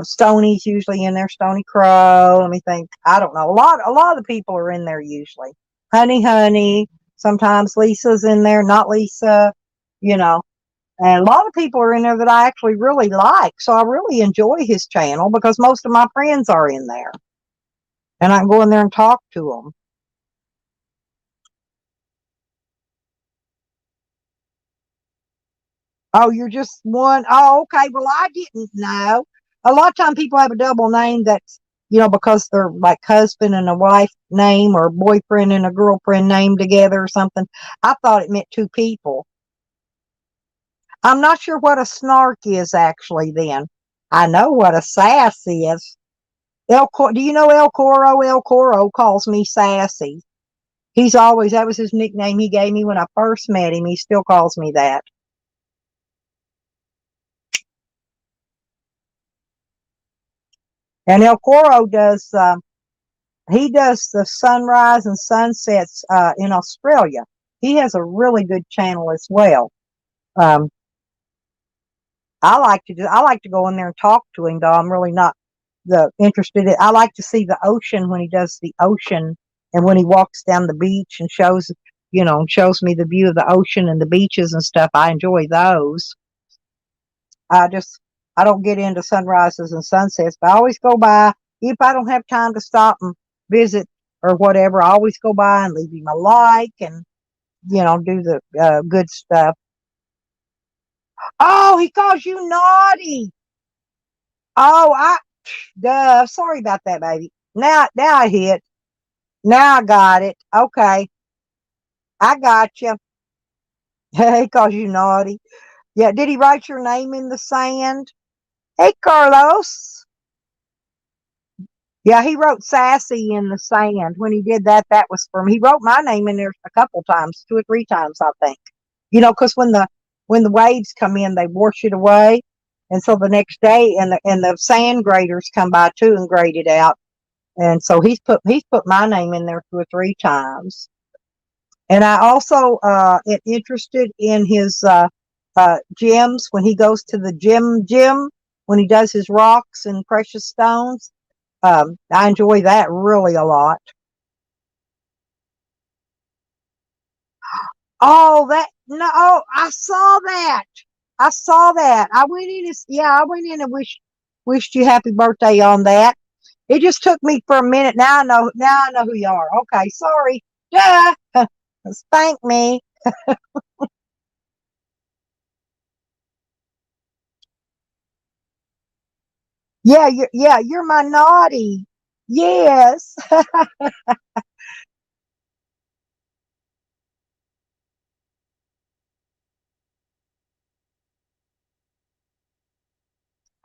Stoney's usually in there. Stony Crow. Let me think. I don't know. A lot of the people are in there usually. Honey. Sometimes Lisa's in there. Not Lisa. You know. And a lot of people are in there that I actually really like. So I really enjoy his channel because most of my friends are in there. And I can go in there and talk to them. Oh, you're just one. Oh, okay. Well, I didn't know. A lot of time people have a double name that's, because they're like husband and a wife name or boyfriend and a girlfriend name together or something. I thought it meant two people. I'm not sure what a snark is actually then. I know what a sass is. Do you know El Coro? El Coro calls me sassy. That was his nickname he gave me when I first met him. He still calls me that. And El Coro he does the sunrise and sunsets in Australia. He has a really good channel as well. Um, I like to go in there and talk to him though. I'm really not I like to see the ocean when he does the ocean and when he walks down the beach and shows me the view of the ocean and the beaches and stuff. I enjoy those. I just I don't get into sunrises and sunsets, but I always go by if I don't have time to stop and visit or whatever. I always go by and leave him a like and do the good stuff. Oh, he calls you naughty. Oh, duh. Sorry about that, baby. Now I hit. Now I got it. Okay, I got you. He calls you naughty. Yeah. Did he write your name in the sand? Hey, Carlos. Yeah, he wrote sassy in the sand. When he did that, that was for me. He wrote my name in there a couple times, 2 or 3 times, I think. Because when the waves come in, they wash it away, and so the next day, and the sand graders come by too and grade it out. And so he's put my name in there 2 or 3 times. And I also am interested in his gems when he goes to the gym when he does his rocks and precious stones. I enjoy that really a lot. Oh, that no, oh, I saw that. I saw that. I went in and wished you happy birthday on that. It just took me for a minute. Now I know who you are. Okay, sorry. Duh. Spank me. You're my naughty. Yes.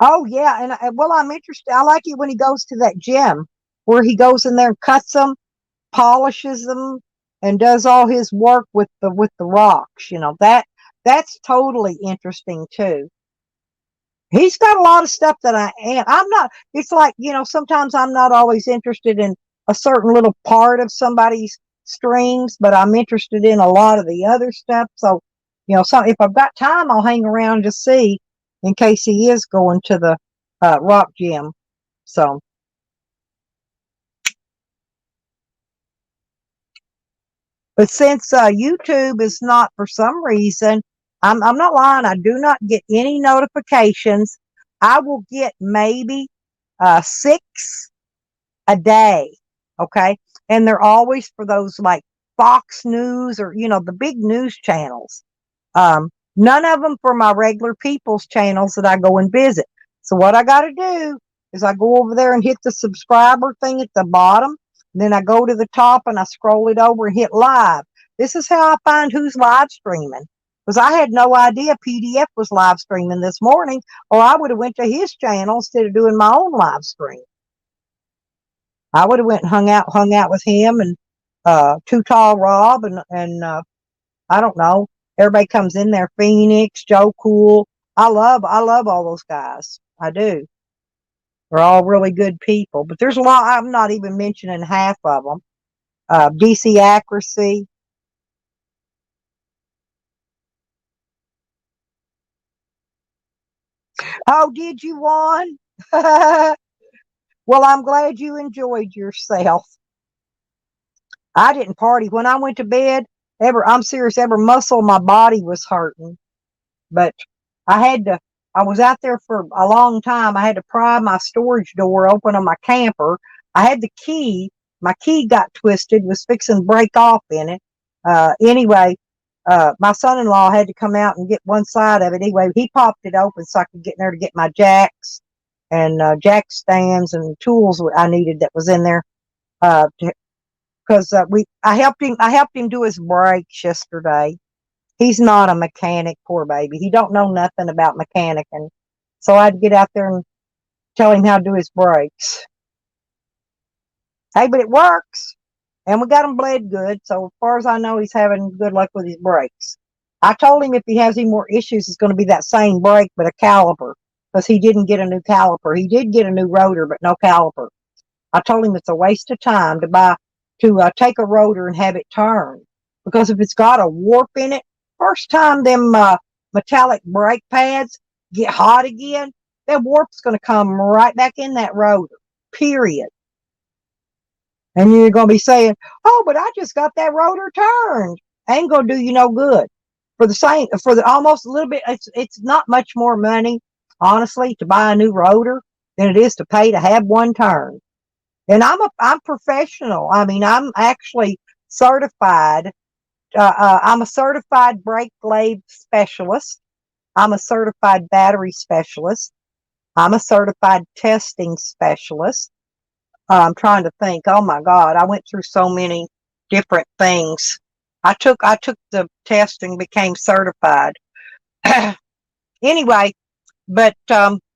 Oh yeah, and well, I'm interested. I like it when he goes to that gym where he goes in there and cuts them, polishes them, and does all his work with the rocks. You know that's totally interesting too. He's got a lot of stuff that I'm not. It's like sometimes I'm not always interested in a certain little part of somebody's streams, but I'm interested in a lot of the other stuff. So so if I've got time, I'll hang around to see in case he is going to the rock gym. So, but since YouTube is not for some reason, I'm not lying. I do not get any notifications. I will get maybe six a day. Okay. And they're always for those like Fox News or, the big news channels. None of them for my regular people's channels that I go and visit. So what I got to do is I go over there and hit the subscriber thing at the bottom. Then I go to the top and I scroll it over and hit live. This is how I find who's live streaming. Because I had no idea PDF was live streaming this morning, or I would have went to his channel instead of doing my own live stream. I would have went and hung out with him and Too Tall Rob and I don't know. Everybody comes in there. Phoenix, Joe Cool. I love all those guys. I do. They're all really good people. But there's a lot. I'm not even mentioning half of them. DC Accuracy. Oh, did you won? Well, I'm glad you enjoyed yourself. I didn't party when I went to bed. I'm serious. Every muscle in my body was hurting. But I was out there for a long time. I had to pry my storage door open on my camper. I had the key. My key got twisted, was fixing to break off in it. Anyway, my son-in-law had to come out and get one side of it. Anyway, he popped it open so I could get in there to get my jacks and jack stands and tools I needed that was in there. Because I helped him do his brakes yesterday. He's not a mechanic, poor baby. He don't know nothing about mechanicking. So I'd get out there and tell him how to do his brakes. Hey, but it works. And we got him bled good. So as far as I know, he's having good luck with his brakes. I told him if he has any more issues, it's going to be that same brake, but a caliper. Because he didn't get a new caliper. He did get a new rotor, but no caliper. I told him it's a waste of time to take a rotor and have it turn. Because if it's got a warp in it, first time them metallic brake pads get hot again, that warp's going to come right back in that rotor, period. And you're going to be saying, oh, but I just got that rotor turned. Ain't going to do you no good. For the almost a little bit, it's not much more money, honestly, to buy a new rotor than it is to pay to have one turned. And I'm professional. I mean, I'm actually certified. I'm a certified brake lathe specialist. I'm a certified battery specialist. I'm a certified testing specialist. I'm trying to think. Oh my God, I went through so many different things. I took the test and became certified. Anyway, but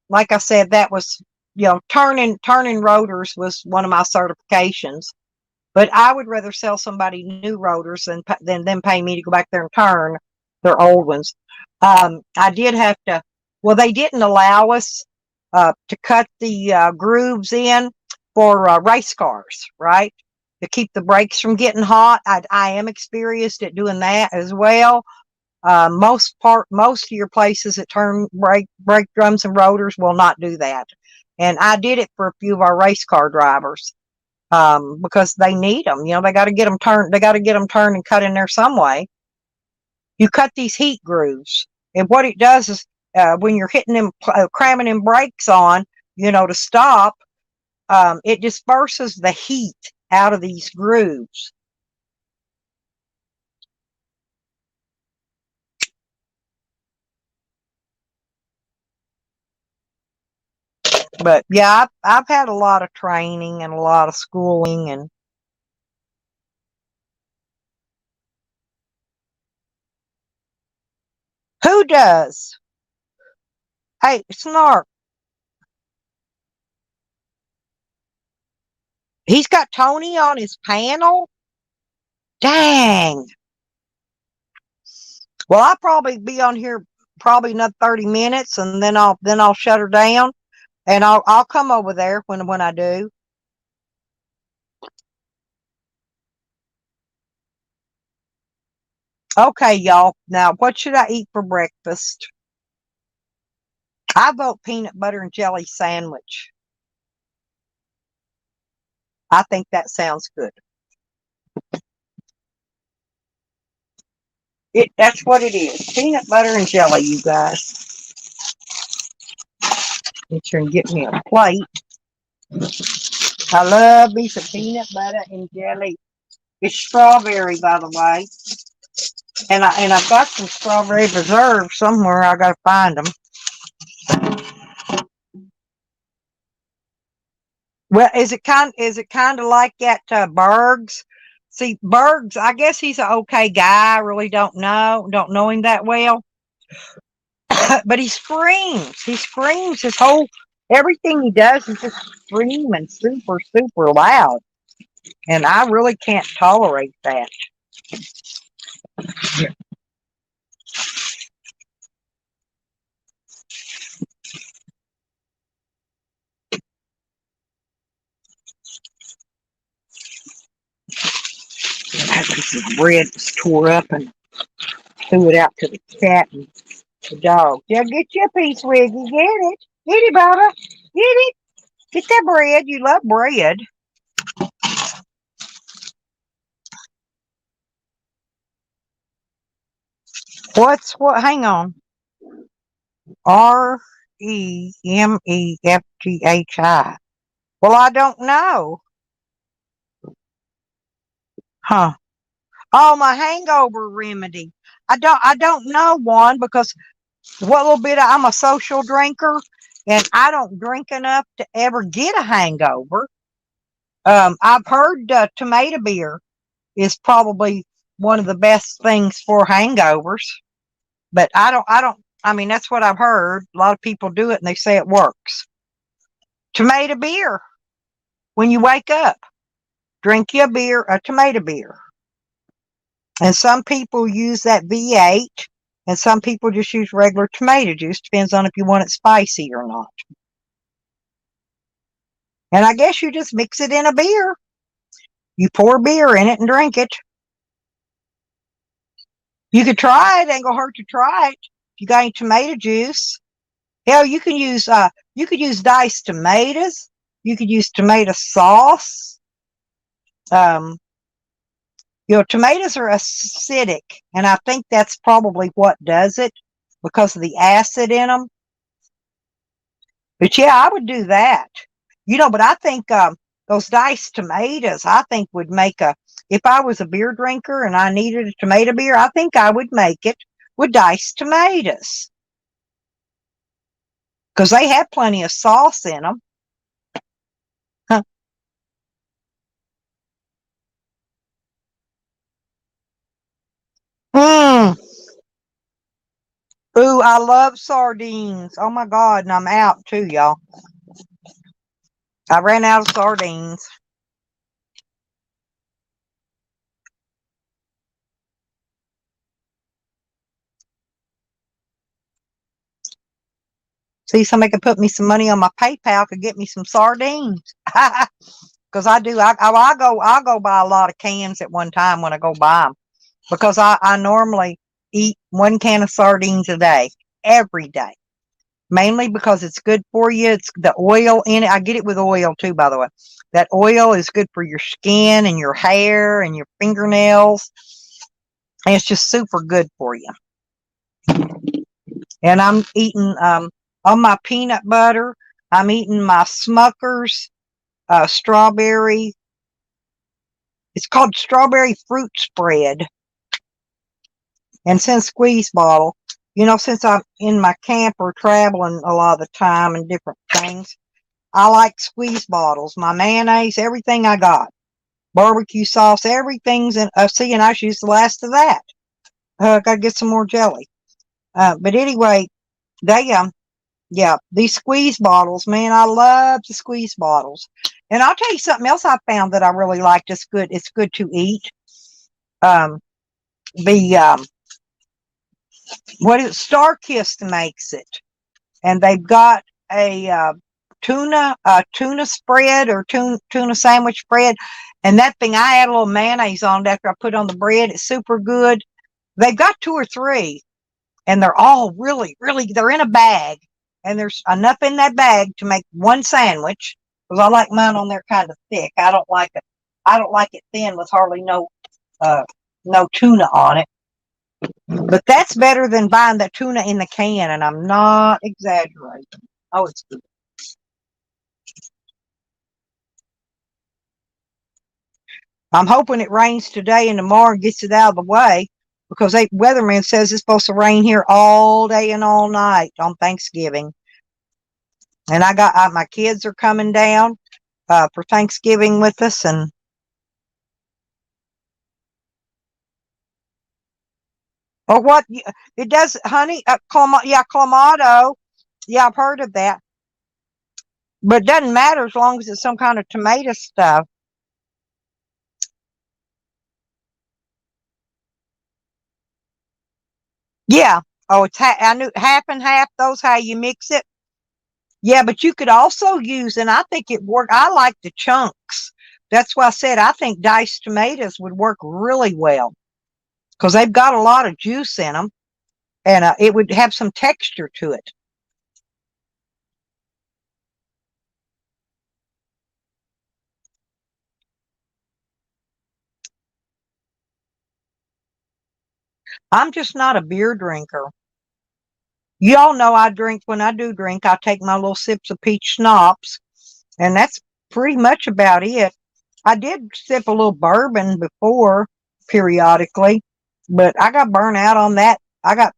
like I said, that was turning rotors was one of my certifications. But I would rather sell somebody new rotors than them pay me to go back there and turn their old ones. I did have to. Well, they didn't allow us to cut the grooves in for race cars, right? To keep the brakes from getting hot. I am experienced at doing that as well. Most of your places that turn brake drums and rotors will not do that. And I did it for a few of our race car drivers because they need them. They got to get them turned. They got to get them turned and cut in there some way. You cut these heat grooves, and what it does is when you're hitting them, cramming them brakes on, to stop, it disperses the heat out of these grooves. But yeah, I've had a lot of training and a lot of schooling and who does? Hey, Snark, He's got Tony on his panel. Dang. Well, I'll probably be on here probably another 30 minutes, and then I'll shut her down, and I'll come over there when I do. Okay, y'all. Now, what should I eat for breakfast? I vote peanut butter and jelly sandwich. I think that sounds good. That's what it is. Peanut butter and jelly, you guys. Make sure and get me a plate. I love me some peanut butter and jelly. It's strawberry, by the way. And I've got some strawberry preserves somewhere. I gotta find them. Well, is it kind of like at Berg's? See, Berg's, I guess he's an okay guy. I really don't know him that well. But he screams. He screams. Everything he does is just screaming super, super loud. And I really can't tolerate that. The bread was tore up and threw it out to the cat and the dog. Yeah, get your piece, Wiggy. Get it. Get it, Bubba. Get it. Get that bread. You love bread. Hang on. REMEFGHI. Well, I don't know. Huh. Oh, my hangover remedy. I don't know one because what little bit I'm a social drinker and I don't drink enough to ever get a hangover. I've heard tomato beer is probably one of the best things for hangovers, but I mean, that's what I've heard. A lot of people do it and they say it works. Tomato beer. When you wake up, drink your beer, a tomato beer. And some people use that V8 and some people just use regular tomato juice. Depends on if you want it spicy or not. And I guess you just mix it in a beer. You pour beer in it and drink it. You could try it. Ain't gonna hurt to try it. If you got any tomato juice. Hell, you could use diced tomatoes. You could use tomato sauce. Tomatoes are acidic, and I think that's probably what does it because of the acid in them. But yeah, I would do that. But I think those diced tomatoes, I think would make if I was a beer drinker and I needed a tomato beer, I think I would make it with diced tomatoes. Because they have plenty of sauce in them. Huh. Ooh, I love sardines. Oh my God, and I'm out too, y'all. I ran out of sardines. See, somebody could put me some money on my PayPal, could get me some sardines. Because I do. I'll go buy a lot of cans at one time when I go buy them. Because I normally eat 1 can of sardines a day, every day. Mainly because it's good for you. It's the oil in it. I get it with oil too, by the way. That oil is good for your skin and your hair and your fingernails. And it's just super good for you. And I'm eating on my peanut butter. I'm eating my Smucker's strawberry. It's called strawberry fruit spread. And since squeeze bottle, since I'm in my camper traveling a lot of the time and different things, I like squeeze bottles. My mayonnaise, everything I got. Barbecue sauce, everything's in. See, and I used the last of that. Gotta get some more jelly. But anyway, these squeeze bottles, man, I love the squeeze bottles. And I'll tell you something else I found that I really liked. It's good. It's good to eat. The what is Starkist makes it, and they've got a tuna spread or tuna sandwich spread, and that thing I add a little mayonnaise on it after I put on the bread. It's super good. They've got 2 or 3, and they're all really, really. They're in a bag, and there's enough in that bag to make one sandwich. Because I like mine on there kind of thick. I don't like it. I don't like it thin with hardly no tuna on it. But that's better than buying the tuna in the can, and I'm not exaggerating. Oh, it's good. I'm hoping it rains today and tomorrow and gets it out of the way, because weatherman says it's supposed to rain here all day and all night on Thanksgiving. And I got my kids are coming down for Thanksgiving with us, and or what it does, honey? Clamato. Yeah, I've heard of that, but it doesn't matter as long as it's some kind of tomato stuff. Yeah. Oh, it's I knew half and half. Those how you mix it. Yeah, but you could also use, and I think it worked. I like the chunks. That's why I said I think diced tomatoes would work really well, because they've got a lot of juice in them, and it would have some texture to it. I'm just not a beer drinker. Y'all know I drink. When I do drink, I take my little sips of peach schnapps, and that's pretty much about it. I did sip a little bourbon before, periodically, but I got burnt out on that. I got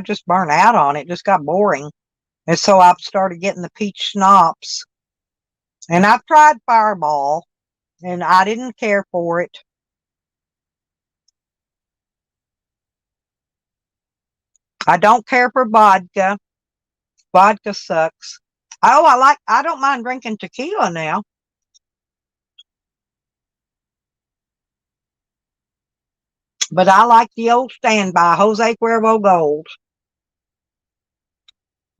just burnt out on it. Just got boring, and so I started getting the peach schnapps. And I've tried Fireball, and I didn't care for it. I don't care for vodka. Vodka sucks. Oh, I don't mind drinking tequila now. But I like the old standby, Jose Cuervo Gold.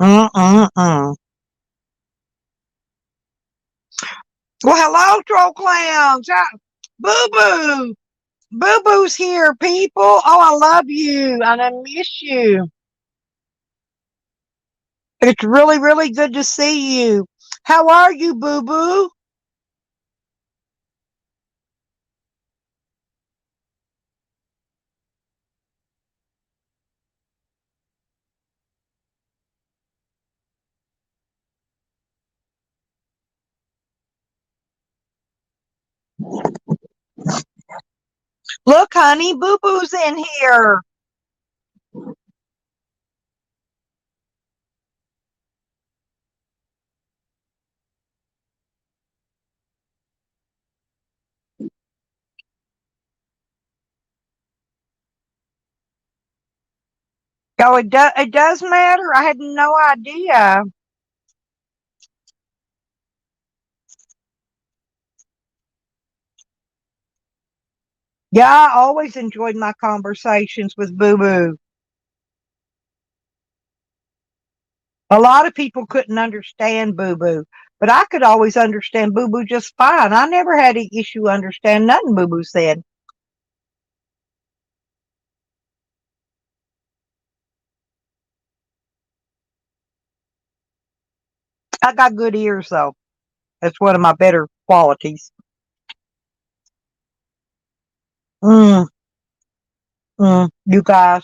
Mm-mm-mm. Well, hello, troll clowns. Boo Boo. Boo Boo's here, people. Oh, I love you, and I miss you. It's really, really good to see you. How are you, Boo Boo? Look, honey, Boo Boo's in here. Oh, it does matter? I had no idea. Yeah, I always enjoyed my conversations with Boo Boo. A lot of people couldn't understand Boo Boo, but I could always understand Boo Boo just fine. I never had an issue understanding nothing Boo Boo said. I got good ears, though. That's one of my better qualities. Mm, you guys,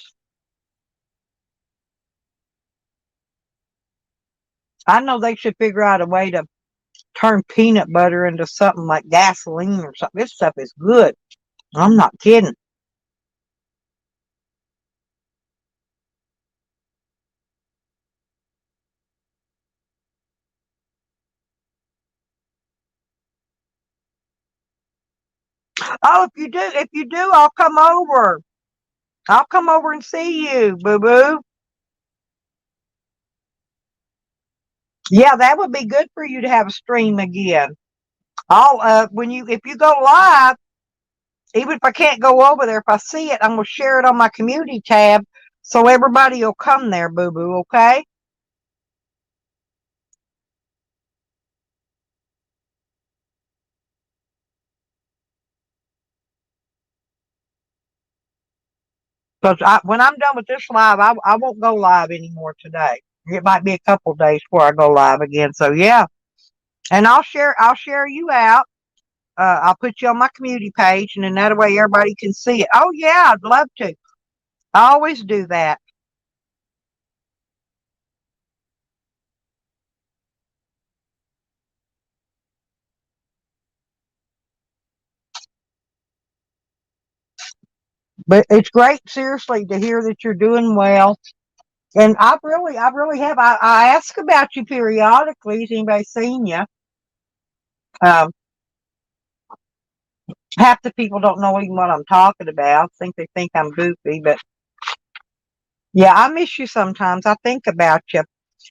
I know they should figure out a way to turn peanut butter into something like gasoline or something. This stuff is good. I'm not kidding. Oh, if you do, I'll come over. I'll come over and see you, Boo Boo. Yeah, that would be good for you to have a stream again. If you go live, even if I can't go over there, if I see it, I'm gonna share it on my community tab so everybody will come there, boo boo, okay? Because when I'm done with this live, I won't go live anymore today. It might be a couple days before I go live again. So yeah, and I'll share you out. I'll put you on my community page, and then that way everybody can see it. Oh yeah, I'd love to. I always do that. But it's great, seriously, to hear that you're doing well. And I really have. I ask about you periodically. Has anybody seen you? Um, Half the people don't know even what I'm talking about. They think I'm goofy, but yeah, I miss you sometimes. I think about you,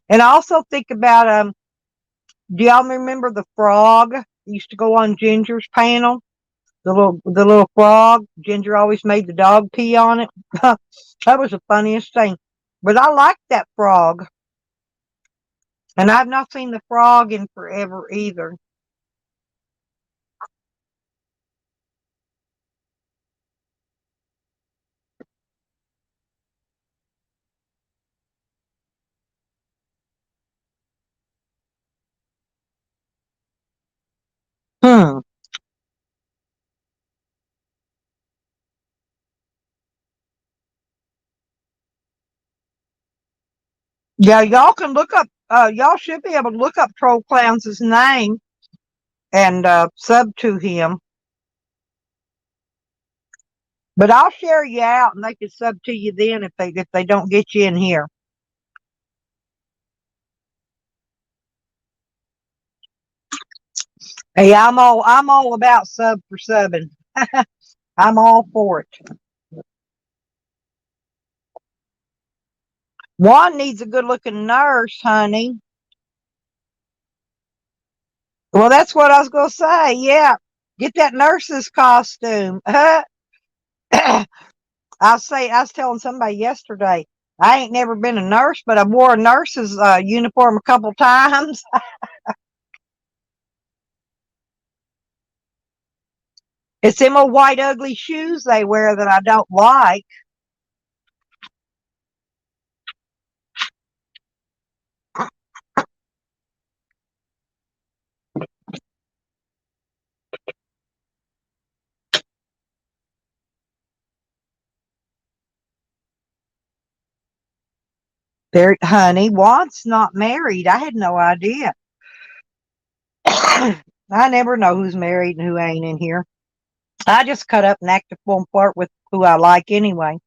and I also think about Do y'all remember the frog that used to go on Ginger's panel? The little frog. Ginger always made the dog pee on it. That was the funniest thing. But I liked that frog, and I've not seen the frog in forever either. Hmm. Yeah, y'all can look up. Y'all should be able to look up Troll Clown's name and sub to him. But I'll share you out, and they can sub to you then if they don't get you in here. Hey, I'm all about sub for subbing. I'm all for it. Juan needs a good looking nurse, honey. Well, that's what I was gonna say. Yeah, get that nurse's costume. I was telling somebody yesterday. I ain't never been a nurse, but I wore a nurse's uniform a couple times. It's them old white ugly shoes they wear that I don't like. There, honey, Juan's not married. I had no idea. I never know who's married and who ain't in here. I just cut up and act a full part with who I like anyway,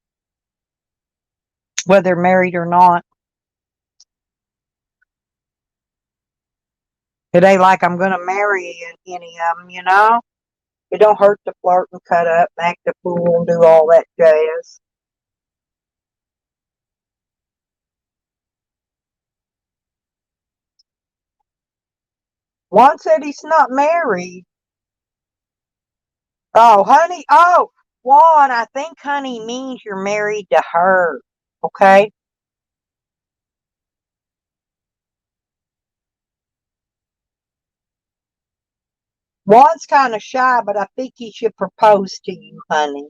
whether they're married or not. It ain't like I'm gonna marry any of them, you know. It don't hurt to flirt and cut up, and act a fool, and do all that jazz. Juan said he's not married. Oh, honey. Oh, Juan, I think honey means you're married to her. Okay. Juan's kind of shy, but I think he should propose to you, honey.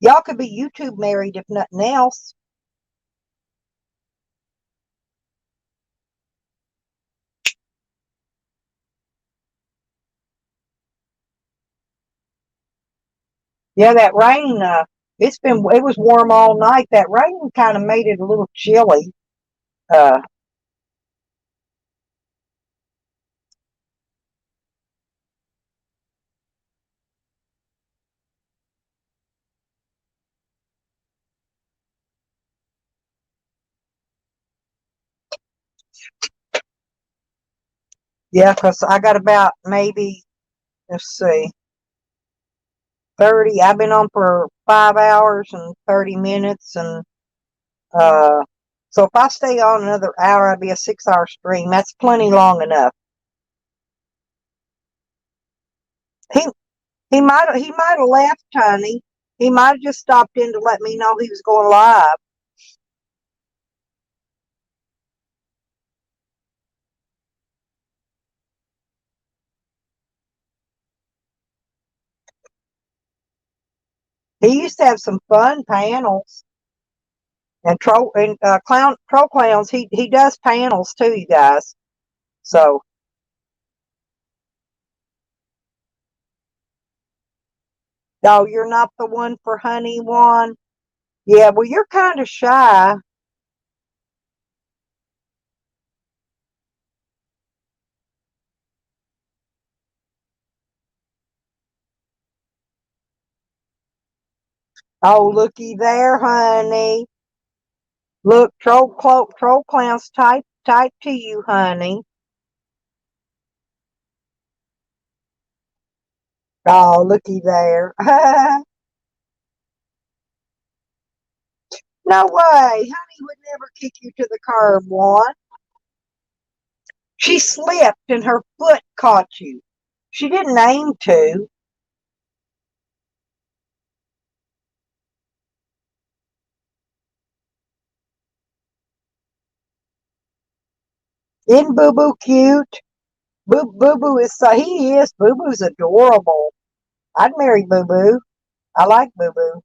Y'all could be YouTube married if nothing else. Yeah, that rain. It was warm all night. That rain kind of made it a little chilly. Uh, yeah, 'cause I got about maybe, let's see, 30. I've been on for 5 hours and 30 minutes, and uh, so if I stay on another hour, I'd be a 6 hour stream. That's plenty long enough. He he might have left, honey. He might have just stopped in to let me know he was going live. He used to have some fun panels and troll clowns. He does panels too, you guys. So no, you're not the one for Honey One. Yeah, well, you're kind of shy. Oh, looky there, honey. Look, troll clowns type to you, honey. Oh, looky there. No way. Honey would never kick you to the curb, one. She slipped and her foot caught you. She didn't aim to. Isn't Boo Boo cute? Boo Boo is he is. Boo Boo's adorable. I'd marry Boo Boo. I like Boo Boo.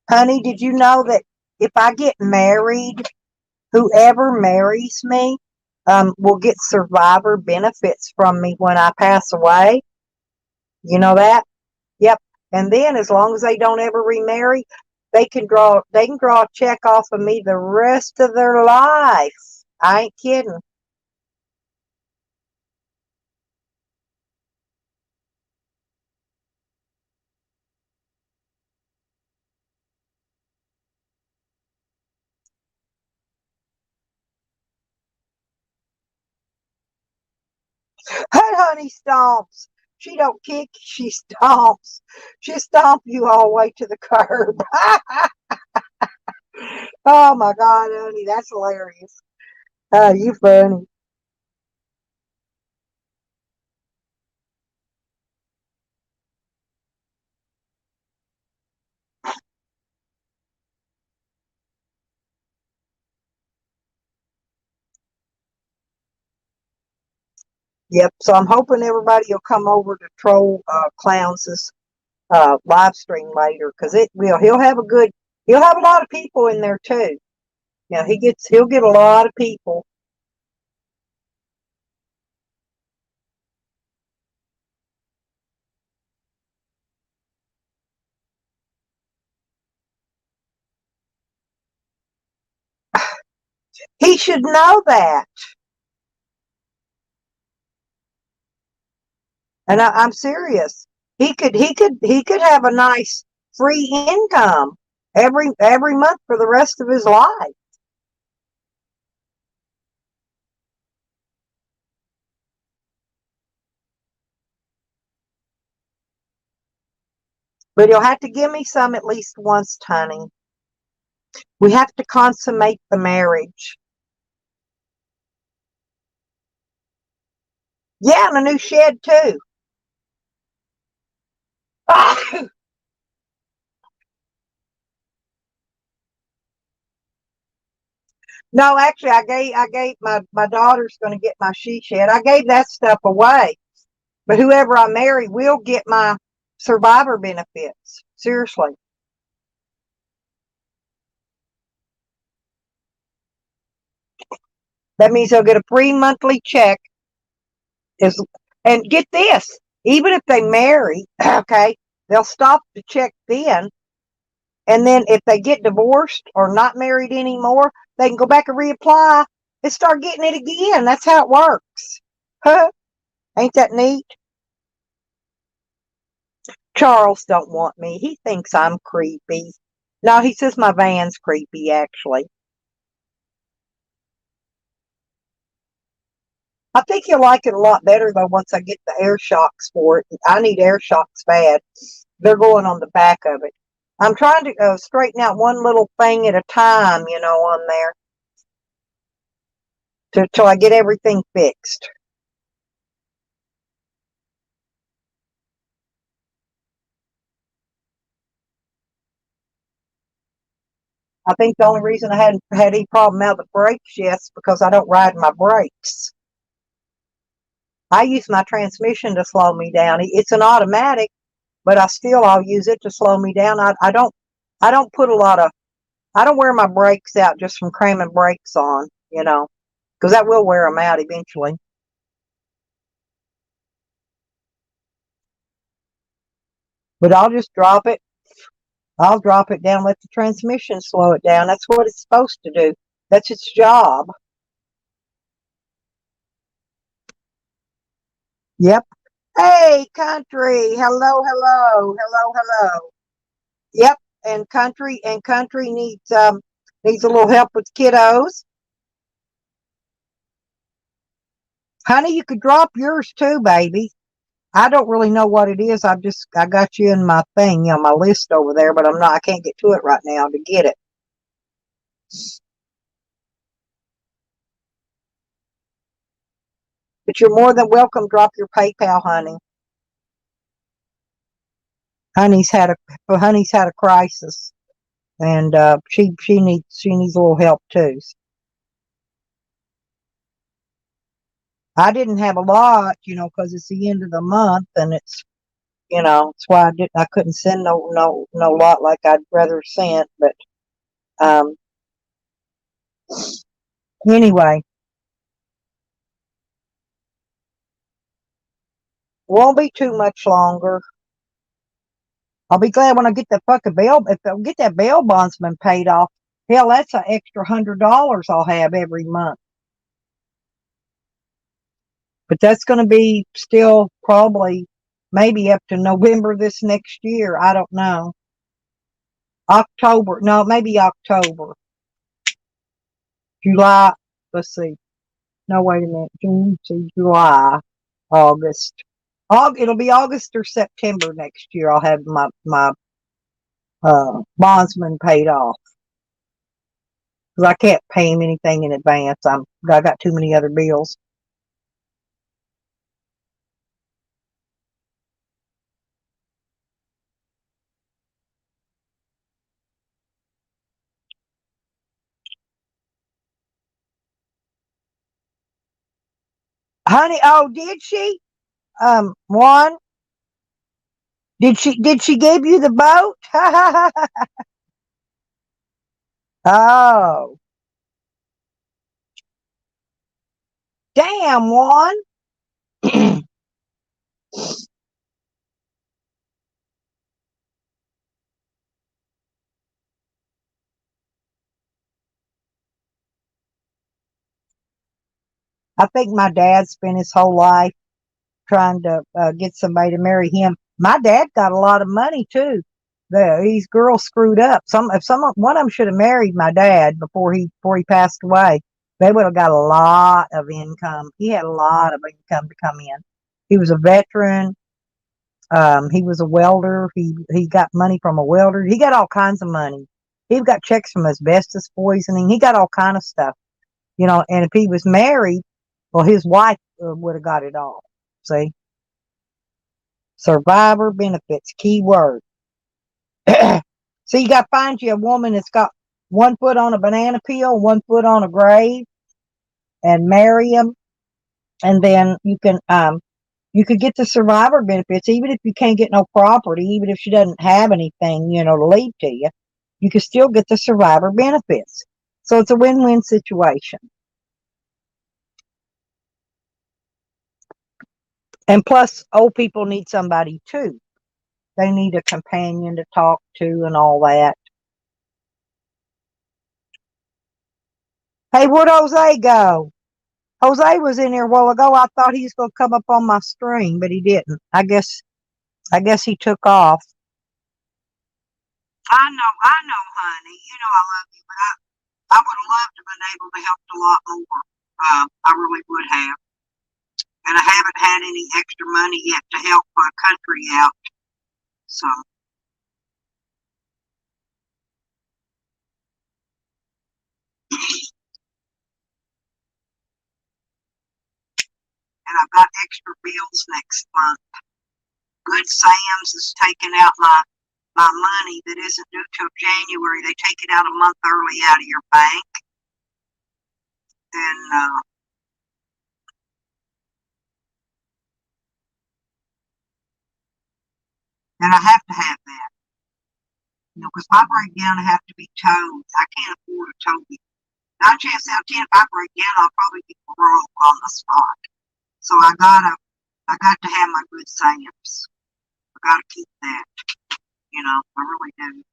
Honey, did you know that if I get married, whoever marries me will get survivor benefits from me when I pass away? You know that? Yep. And then as long as they don't ever remarry, they can draw a check off of me the rest of their life. I ain't kidding. Hey, honey stomps. She don't kick, she stomps. She stomp you all the way to the curb. Oh my God, honey, that's hilarious. You funny. Yep. So I'm hoping everybody will come over to Troll Clowns' live stream later because it will. He'll have a lot of people in there too. Yeah, he'll get a lot of people. He should know that. And I'm serious. He could have a nice free income every month for the rest of his life. But he'll have to give me some at least once, honey. We have to consummate the marriage. Yeah, and a new shed too. No, actually, I gave my daughter's going to get my she shed. I gave that stuff away. But whoever I marry will get my survivor benefits. Seriously. That means they'll get a free monthly check. And get this, even if they marry, okay, they'll stop the check then. And then if they get divorced or not married anymore, they can go back and reapply and start getting it again. That's how it works. Huh? Ain't that neat? Charles don't want me. He thinks I'm creepy. No, he says my van's creepy, actually. I think you'll like it a lot better though once I get the air shocks for it. I need air shocks bad. They're going on the back of it. I'm trying to straighten out one little thing at a time, on there till I get everything fixed. I think the only reason I hadn't had any problem out of the brakes yet is because I don't ride my brakes. I use my transmission to slow me down. It's an automatic, but I'll use it to slow me down. I don't put I don't wear my brakes out just from cramming brakes on, because that will wear them out eventually. But I'll just drop it. I'll drop it down, let the transmission slow it down. That's what it's supposed to do. That's its job. Yep. Hey, country. Hello. Yep. And country needs a little help with kiddos. Honey, you could drop yours too, baby. I don't really know what it is. I got you in my thing, my list over there, but I can't get to it right now to get it. But you're more than welcome. Drop your PayPal, honey. Honey's had a crisis, and she needs a little help too. I didn't have a lot, because it's the end of the month, and it's that's why I couldn't send no lot like I'd rather sent. But anyway, won't be too much longer. I'll be glad when I get that fucking bail. If I get that bail bondsman paid off, hell, that's an extra $100 I'll have every month. But that's going to be still probably maybe up to November this next year. I don't know. October. No, maybe October. July. Let's see. No, wait a minute. June, July, August. It'll be August or September next year. I'll have my bondsman paid off. Because I can't pay him anything in advance. I got too many other bills. Honey, oh, did she? One. Did she give you the boat? Oh. Damn, Juan. I think my dad spent his whole life trying to get somebody to marry him. My dad got a lot of money too. These girls screwed up. One of them should have married my dad before he passed away. They would have got a lot of income. He had a lot of income to come in. He was a veteran. He was a welder. He got money from a welder. He got all kinds of money. He got checks from asbestos poisoning. He got all kind of stuff, And if he was married, well, his wife would have got it all. See, survivor benefits, key word. So you got to find you a woman that's got one foot on a banana peel, one foot on a grave, and marry him, and then you could get the survivor benefits, even if you can't get no property, even if she doesn't have anything, to leave to you, you can still get the survivor benefits. So it's a win-win situation. And plus, old people need somebody too. They need a companion to talk to and all that. Hey, where'd Jose go? Jose was in here a while ago. I thought he was going to come up on my stream, but he didn't. I guess he took off. I know, honey. I love you, but I would have loved to have been able to help a lot more. I really would have. And I haven't had any extra money yet to help my country out. So. And I've got extra bills next month. Good Sam's is taking out my money that isn't due till January. They take it out a month early out of your bank. And I have to have that. Because if I break down, I have to be towed. I can't afford a tow bill. 9 chances out of 10, if I break down, I'll probably be broke on the spot. So I got to have my Good Sam's. I gotta keep that. I really do.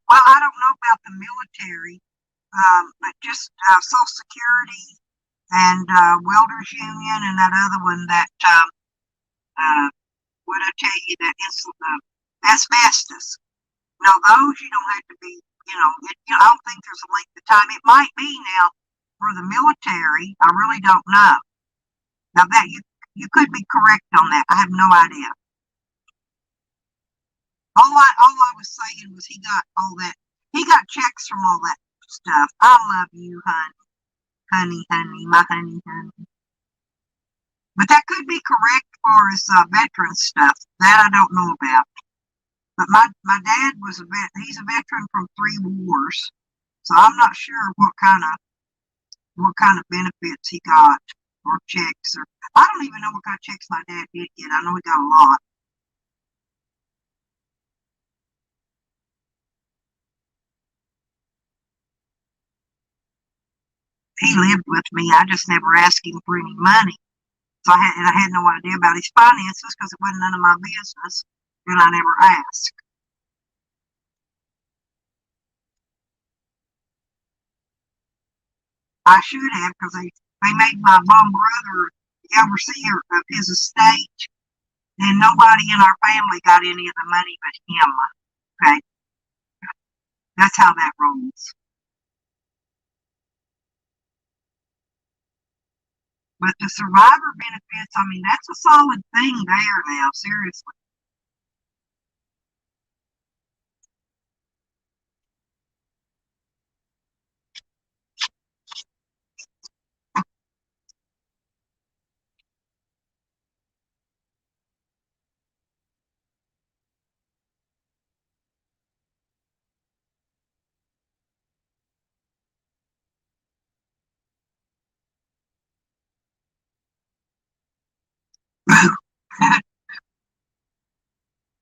Well, I don't know about the military, but just Social Security and Welders Union and that other one that what I tell you that asbestos. Now those you don't have to be. I don't think there's a length of time. It might be now for the military. I really don't know. Now that you could be correct on that. I have no idea. All I was saying was he got all that. He got checks from all that stuff. I love you, honey, my honey. But that could be correct for his veteran stuff. That I don't know about. But my dad was he's a veteran from 3 wars, so I'm not sure what kind of benefits he got or checks or I don't even know what kind of checks my dad did get. I know he got a lot. He lived with me. I just never asked him for any money. So I had no idea about his finances because it wasn't none of my business, and I never asked. I should have because they made my mom brother the overseer of his estate, and nobody in our family got any of the money but him. Okay, that's how that rolls. But the survivor benefits, I mean, that's a solid thing there now, seriously.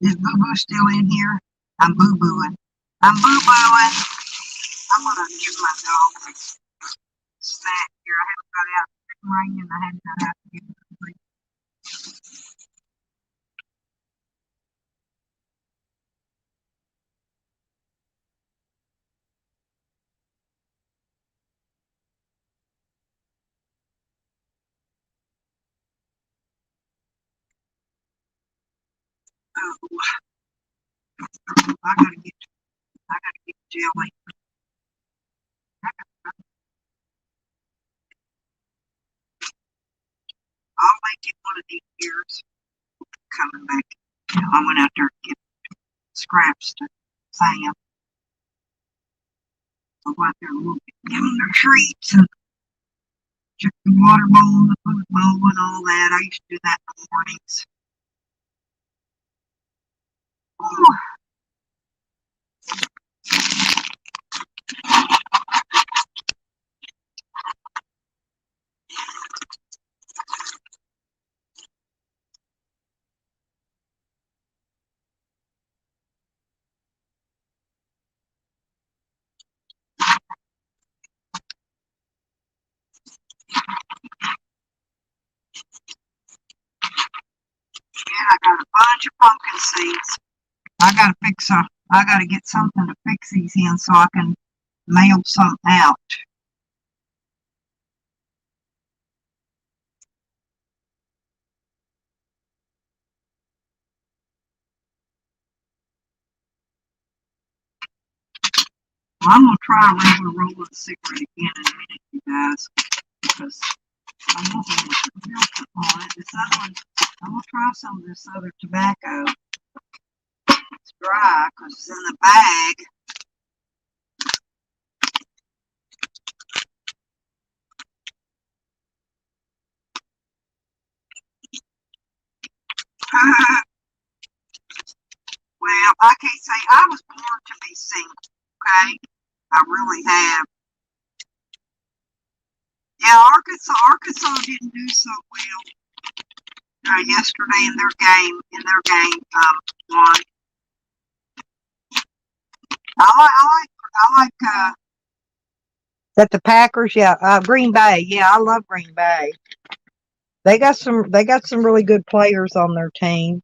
Is Boo Boo still in here? I'm boo booing. I'm boo booing. I'm gonna give my dog a snack here. I haven't got out. It's raining. I haven't got out to get it. Oh, I gotta get jelly. I'll make it one of these years. Coming back. I went out there to get scraps to Sam. I'll go out there and give them their treats and check the water bowl and the food bowl and all that. I used to do that in the mornings. Ooh. Yeah, I got a bunch of pumpkin seeds. I gotta get something to fix these in so I can mail some out. I'm gonna try a regular roll of cigarette again in a minute, you guys, because I'm gonna put filter on it. This other one, I'm gonna try some of this other tobacco. It's dry because it's in the bag. Well, I can't say I was born to be single, okay? I really have. Yeah, Arkansas didn't do so well yesterday in their game. Won. I like that the Packers. Yeah, Green Bay. Yeah, I love Green Bay. They got some really good players on their team.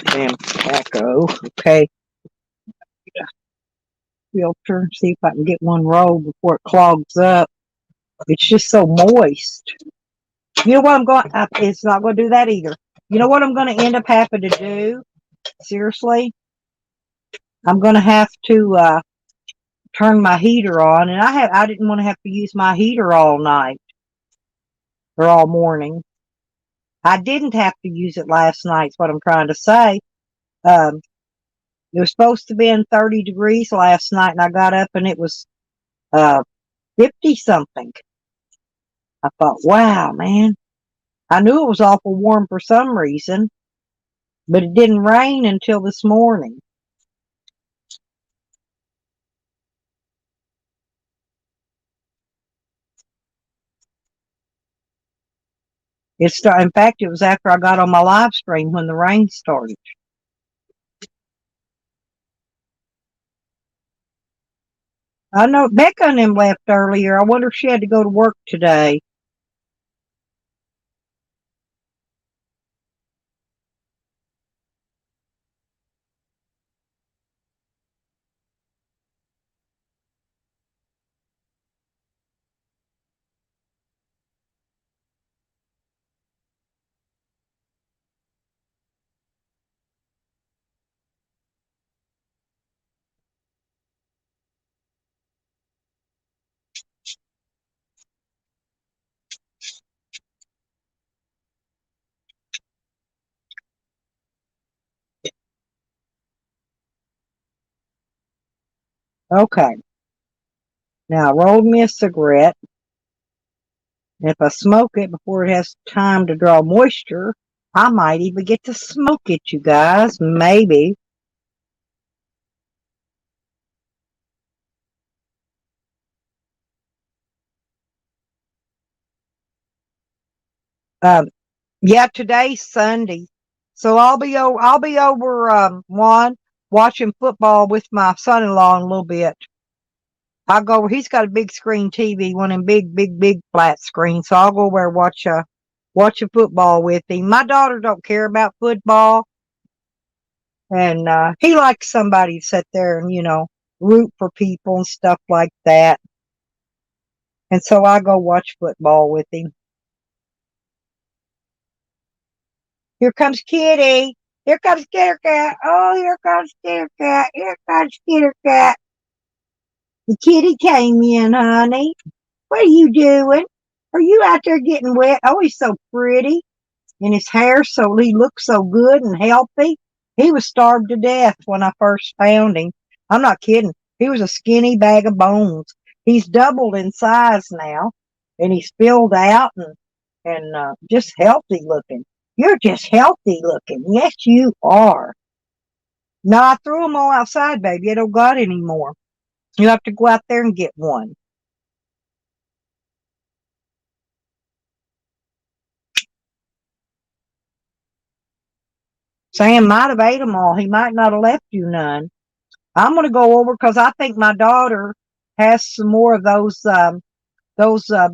Damn tobacco. Okay. Filter. See if I can get one roll before it clogs up. It's just so moist. You know what I'm going? It's not going to do that either. You know what I'm going to end up having to do? Seriously, I'm going to have to turn my heater on, and I didn't want to have to use my heater all night or all morning. I didn't have to use it last night. Is what I'm trying to say. It was supposed to be in 30 degrees last night, and I got up and it was 50 something. I thought, wow, man. I knew it was awful warm for some reason, but it didn't rain until this morning. In fact, it was after I got on my live stream when the rain started. I know Becca and them left earlier. I wonder if she had to go to work today. Okay. Now, I rolled me a cigarette. And if I smoke it before it has time to draw moisture, I might even get to smoke it, you guys. Maybe. Yeah, today's Sunday, so I'll be over watching football with my son-in-law in a little bit. I'll go. He's got a big screen TV, one of them big flat screens. So I'll go over and watch a football with him. My daughter don't care about football, and he likes somebody to sit there and root for people and stuff like that. And so I go watch football with him. Here comes Kitty. Here comes Skitter Cat. Oh, here comes Skitter Cat. Here comes Skitter Cat. The kitty came in, honey. What are you doing? Are you out there getting wet? Oh, he's so pretty. And his hair, so he looks so good and healthy. He was starved to death when I first found him. I'm not kidding. He was a skinny bag of bones. He's doubled in size now, and he's filled out and just healthy looking. You're just healthy looking. Yes, you are. No, I threw them all outside, baby. I don't got any more. You have to go out there and get one. Sam might have ate them all. He might not have left you none. I'm going to go over because I think my daughter has some more of those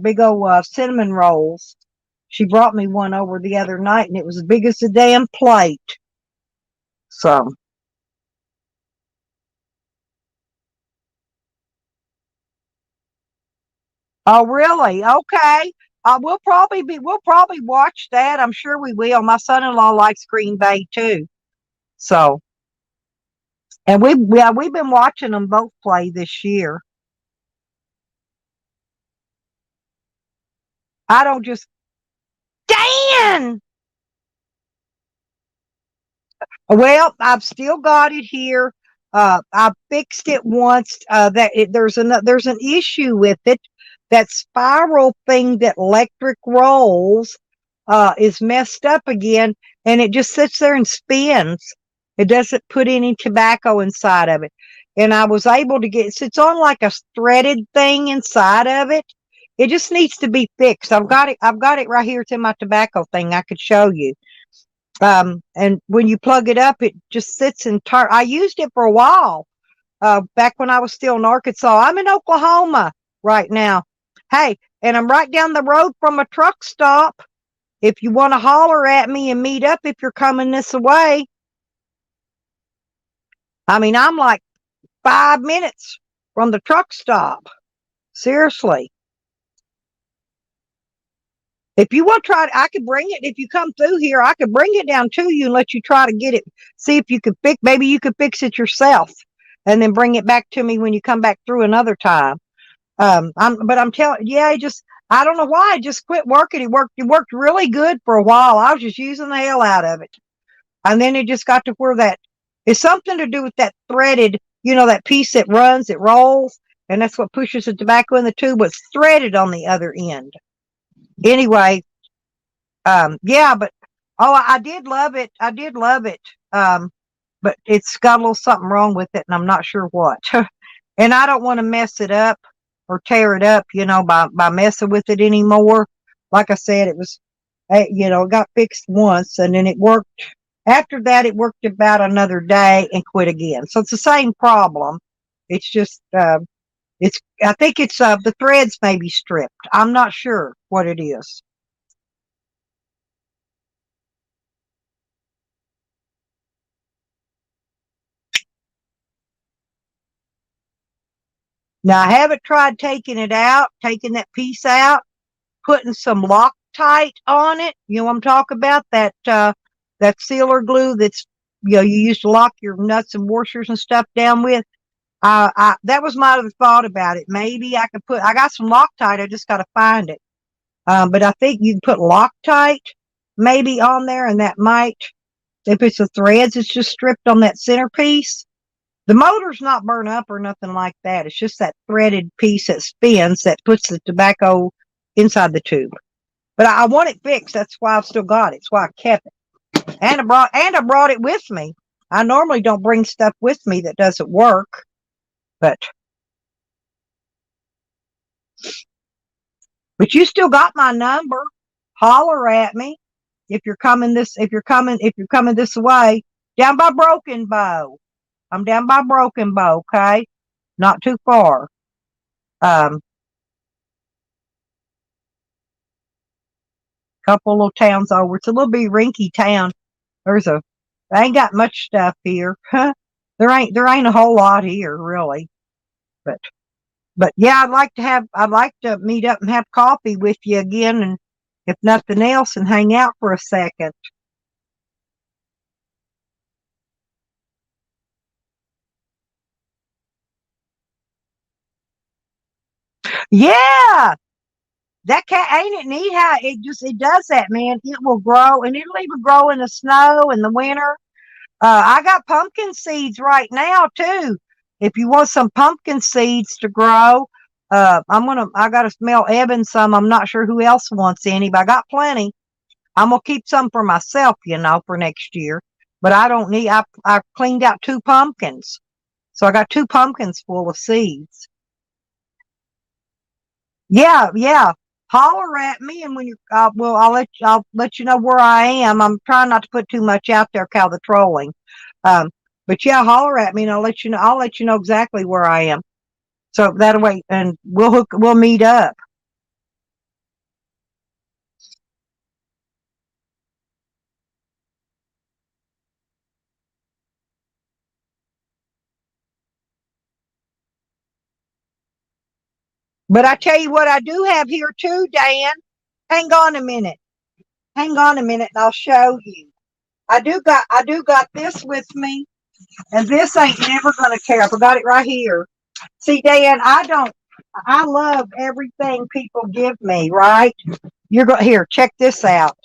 big old cinnamon rolls. She brought me one over the other night, and it was as big as a damn plate. So. Oh, really? Okay. we'll probably watch that. I'm sure we will. My son-in-law likes Green Bay too. So, and we've been watching them both play this year. I don't just, Dan! Well, I've still got it here. I fixed it once. There's an issue with it. That spiral thing that electric rolls is messed up again, and it just sits there and spins. It doesn't put any tobacco inside of it. And I was able to it's on like a threaded thing inside of it. It just needs to be fixed. I've got it right here. It's in my tobacco thing. I could show you. And when you plug it up, it just sits and I used it for a while, back when I was still in Arkansas. I'm in Oklahoma right now. Hey, and I'm right down the road from a truck stop. If you want to holler at me and meet up, if you're coming this way. I mean, I'm like 5 minutes from the truck stop. Seriously. If you want to try it, I could bring it. If you come through here, I could bring it down to you and let you try to get it. See if you could maybe you could fix it yourself and then bring it back to me when you come back through another time. I'm telling, yeah, I don't know why I just quit working. It worked really good for a while. I was just using the hell out of it. And then it just got to where that it's something to do with that threaded, that piece that runs, it rolls, and that's what pushes the tobacco in the tube, but it's threaded on the other end. Anyway, yeah, but I did love it. But it's got a little something wrong with it, and I'm not sure what. And I don't want to mess it up or tear it up, by messing with it anymore. Like I said, it was, it got fixed once, and then it worked. After that, it worked about another day and quit again. So it's the same problem. It's just, I think it's the threads may be stripped. I'm not sure what it is. Now, I haven't tried taking taking that piece out, putting some Loctite on it. You know what I'm talking about? That sealer glue that's, you use to lock your nuts and washers and stuff down with. That was my other thought about it. Maybe I got some Loctite. I just got to find it. But I think you can put Loctite maybe on there, and that might, if it's the threads, it's just stripped on that centerpiece. The motor's not burnt up or nothing like that. It's just that threaded piece that spins that puts the tobacco inside the tube. But I want it fixed. That's why I've still got it. That's why I kept it. And I brought it with me. I normally don't bring stuff with me that doesn't work. But you still got my number. Holler at me if you're coming this way. Down by Broken Bow. I'm down by Broken Bow, okay? Not too far. Couple little towns over. It's a little bit rinky town. I ain't got much stuff here. There ain't a whole lot here, really. But yeah, I'd like to meet up and have coffee with you again, and if nothing else, and hang out for a second. Yeah, that cat, ain't it neat how it does that, man? It will grow, and it'll even grow in the snow in the winter. I got pumpkin seeds right now too. If you want some pumpkin seeds to grow, I gotta smell Evan some. I'm not sure who else wants any, but I got plenty. I'm gonna keep some for myself, for next year. But I don't need. I cleaned out 2 pumpkins, so I got 2 pumpkins full of seeds. Yeah. Holler at me, and when you, I'll let you know where I am. I'm trying not to put too much out there, Cal, the trolling. But yeah, holler at me, and I'll let you know. I'll let you know exactly where I am. So that way, and we'll meet up. But I tell you what, I do have here too, Dan. hang on a minute. Hang on a minute and I'll show you. I do got this with me, and this ain't never gonna tear up. I got it right here. See, Dan, I love everything people give me, right? Here, check this out.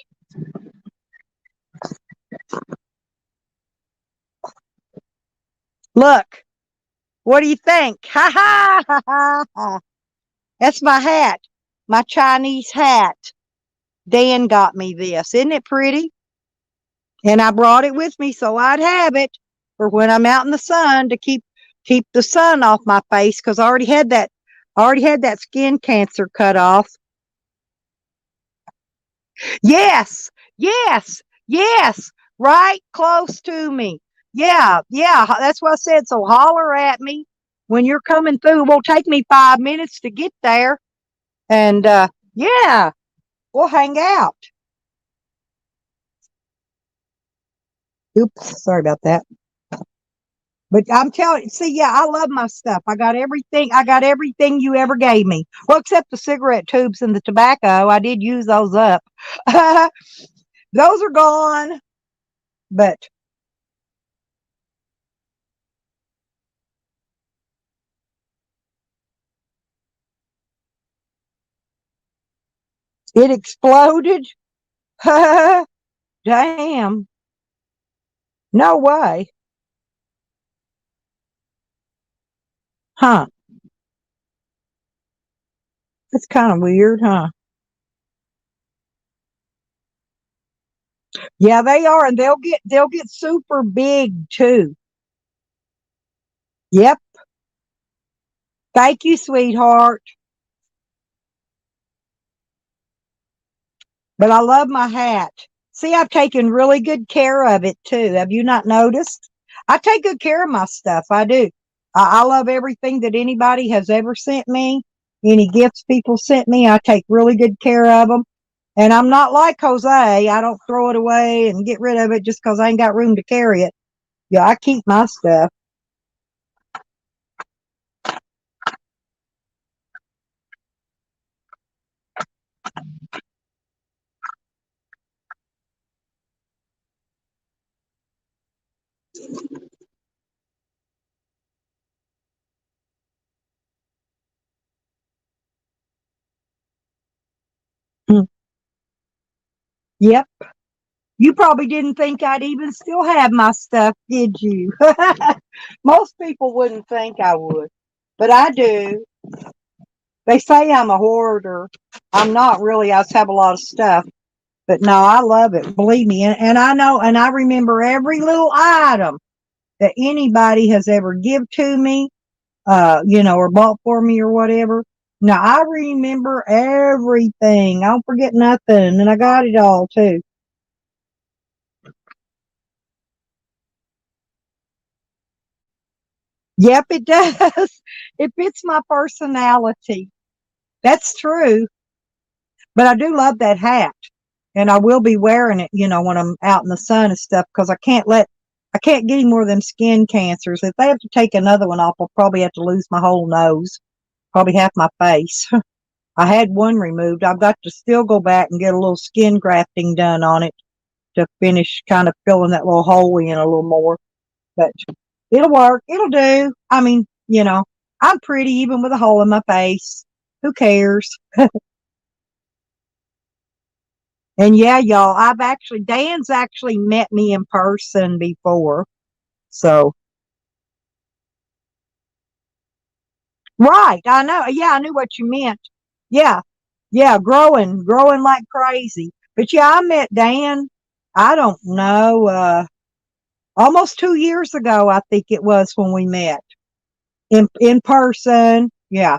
Look, what do you think? Ha ha ha ha ha. That's my hat, my Chinese hat. Dan got me this. Isn't it pretty? And I brought it with me so I'd have it for when I'm out in the sun to keep the sun off my face, because I already had that skin cancer cut off. Yes, yes, yes, right close to me. Yeah, that's what I said. So holler at me when you're coming through. It won't take me 5 minutes to get there. And yeah, we'll hang out. Oops, sorry about that. But I'm telling you, see, yeah, I love my stuff. I got everything you ever gave me. Well, except the cigarette tubes and the tobacco. I did use those up. Those are gone. But it exploded. Damn. No way. Huh. That's kind of weird, huh? Yeah, they are, and they'll get super big too. Yep. Thank you, sweetheart. But I love my hat. See, I've taken really good care of it too. Have you not noticed? I take good care of my stuff. I do. I love everything that anybody has ever sent me. Any gifts people sent me, I take really good care of them. And I'm not like Jose. I don't throw it away and get rid of it just because I ain't got room to carry it. Yeah, I keep my stuff. Yep. You probably didn't think I'd even still have my stuff, did you? Most people wouldn't think I would, but I do. They say I'm a hoarder. I'm not really. I just have a lot of stuff, but no, I love it. Believe me. And I know, and I remember every little item that anybody has ever give to me, or bought for me or whatever. Now I remember everything. I don't forget nothing, and I got it all too. Yep, it does. It fits my personality. That's true. But I do love that hat. And I will be wearing it, when I'm out in the sun and stuff, because I can't get any more of them skin cancers. If they have to take another one off, I'll probably have to lose my whole nose, probably half my face. I had one removed. I've got to still go back and get a little skin grafting done on it to finish kind of filling that little hole in a little more. But it'll work. It'll do. I mean, I'm pretty even with a hole in my face. Who cares? And yeah, y'all, Dan's actually met me in person before. So, right. I know. Yeah, I knew what you meant. Yeah. Yeah. Growing like crazy. But yeah, I met Dan, I don't know, almost 2 years ago, I think it was when we met in person. Yeah.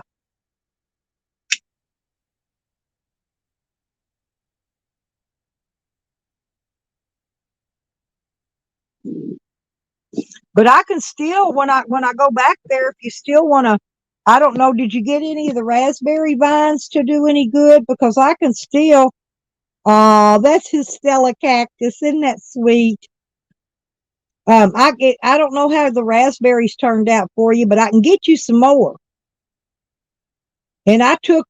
But I can still, when I go back there, if you still want to, I don't know, did you get any of the raspberry vines to do any good? Because I can still, oh, that's his Stella cactus. Isn't that sweet? I don't know how the raspberries turned out for you, but I can get you some more. And I took,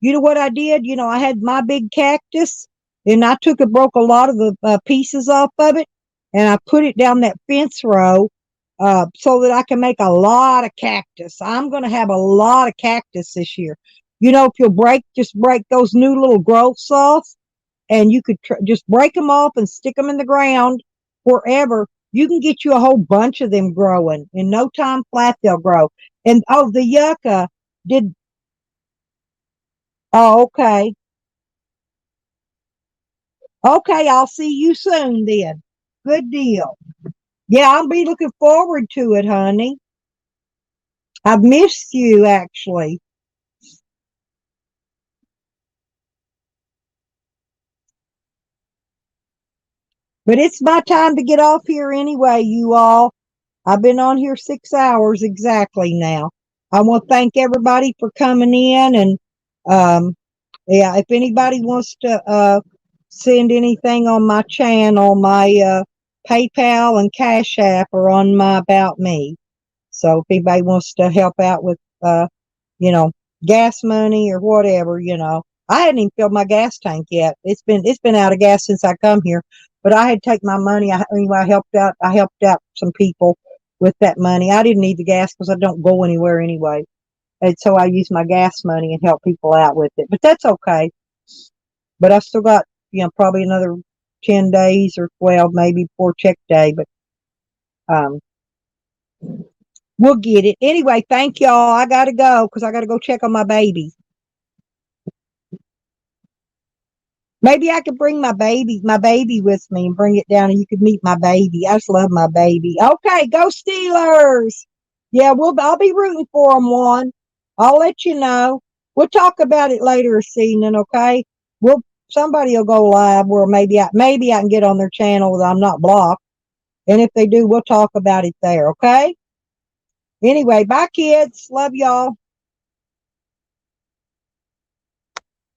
you know what I did? You know, I had my big cactus, and I broke a lot of the pieces off of it, and I put it down that fence row so that I can make a lot of cactus. I'm going to have a lot of cactus this year. You know, if you'll just break those new little growths off, and you could just break them off and stick them in the ground wherever. You can get you a whole bunch of them growing. In no time flat, they'll grow. And, oh, the yucca did. Oh, okay. Okay, I'll see you soon then. Good deal. Yeah, I'll be looking forward to it, honey. I've missed you, actually. But it's my time to get off here anyway, you all. I've been on here 6 hours exactly now. I want to thank everybody for coming in. And, yeah, if anybody wants to send anything on my channel, my PayPal and Cash App are on my About Me. So if anybody wants to help out with, you know, gas money or whatever, you know, I hadn't even filled my gas tank yet. It's been out of gas since I come here, but I had to take my money. I helped out some people with that money. I didn't need the gas because I don't go anywhere anyway. And so I use my gas money and help people out with it, but that's okay. But I still got, you know, probably another 10 days or 12 maybe before check day, but, we'll get it. Anyway, thank y'all. I got to go because I got to go check on my baby. Maybe I could bring my baby with me and bring it down and you could meet my baby. I just love my baby. Okay, go Steelers. Yeah, I'll be rooting for them one. I'll let you know. We'll talk about it later this evening, okay? Somebody will go live where maybe I can get on their channel that I'm not blocked. And if they do, we'll talk about it there, okay? Anyway, bye kids. Love y'all.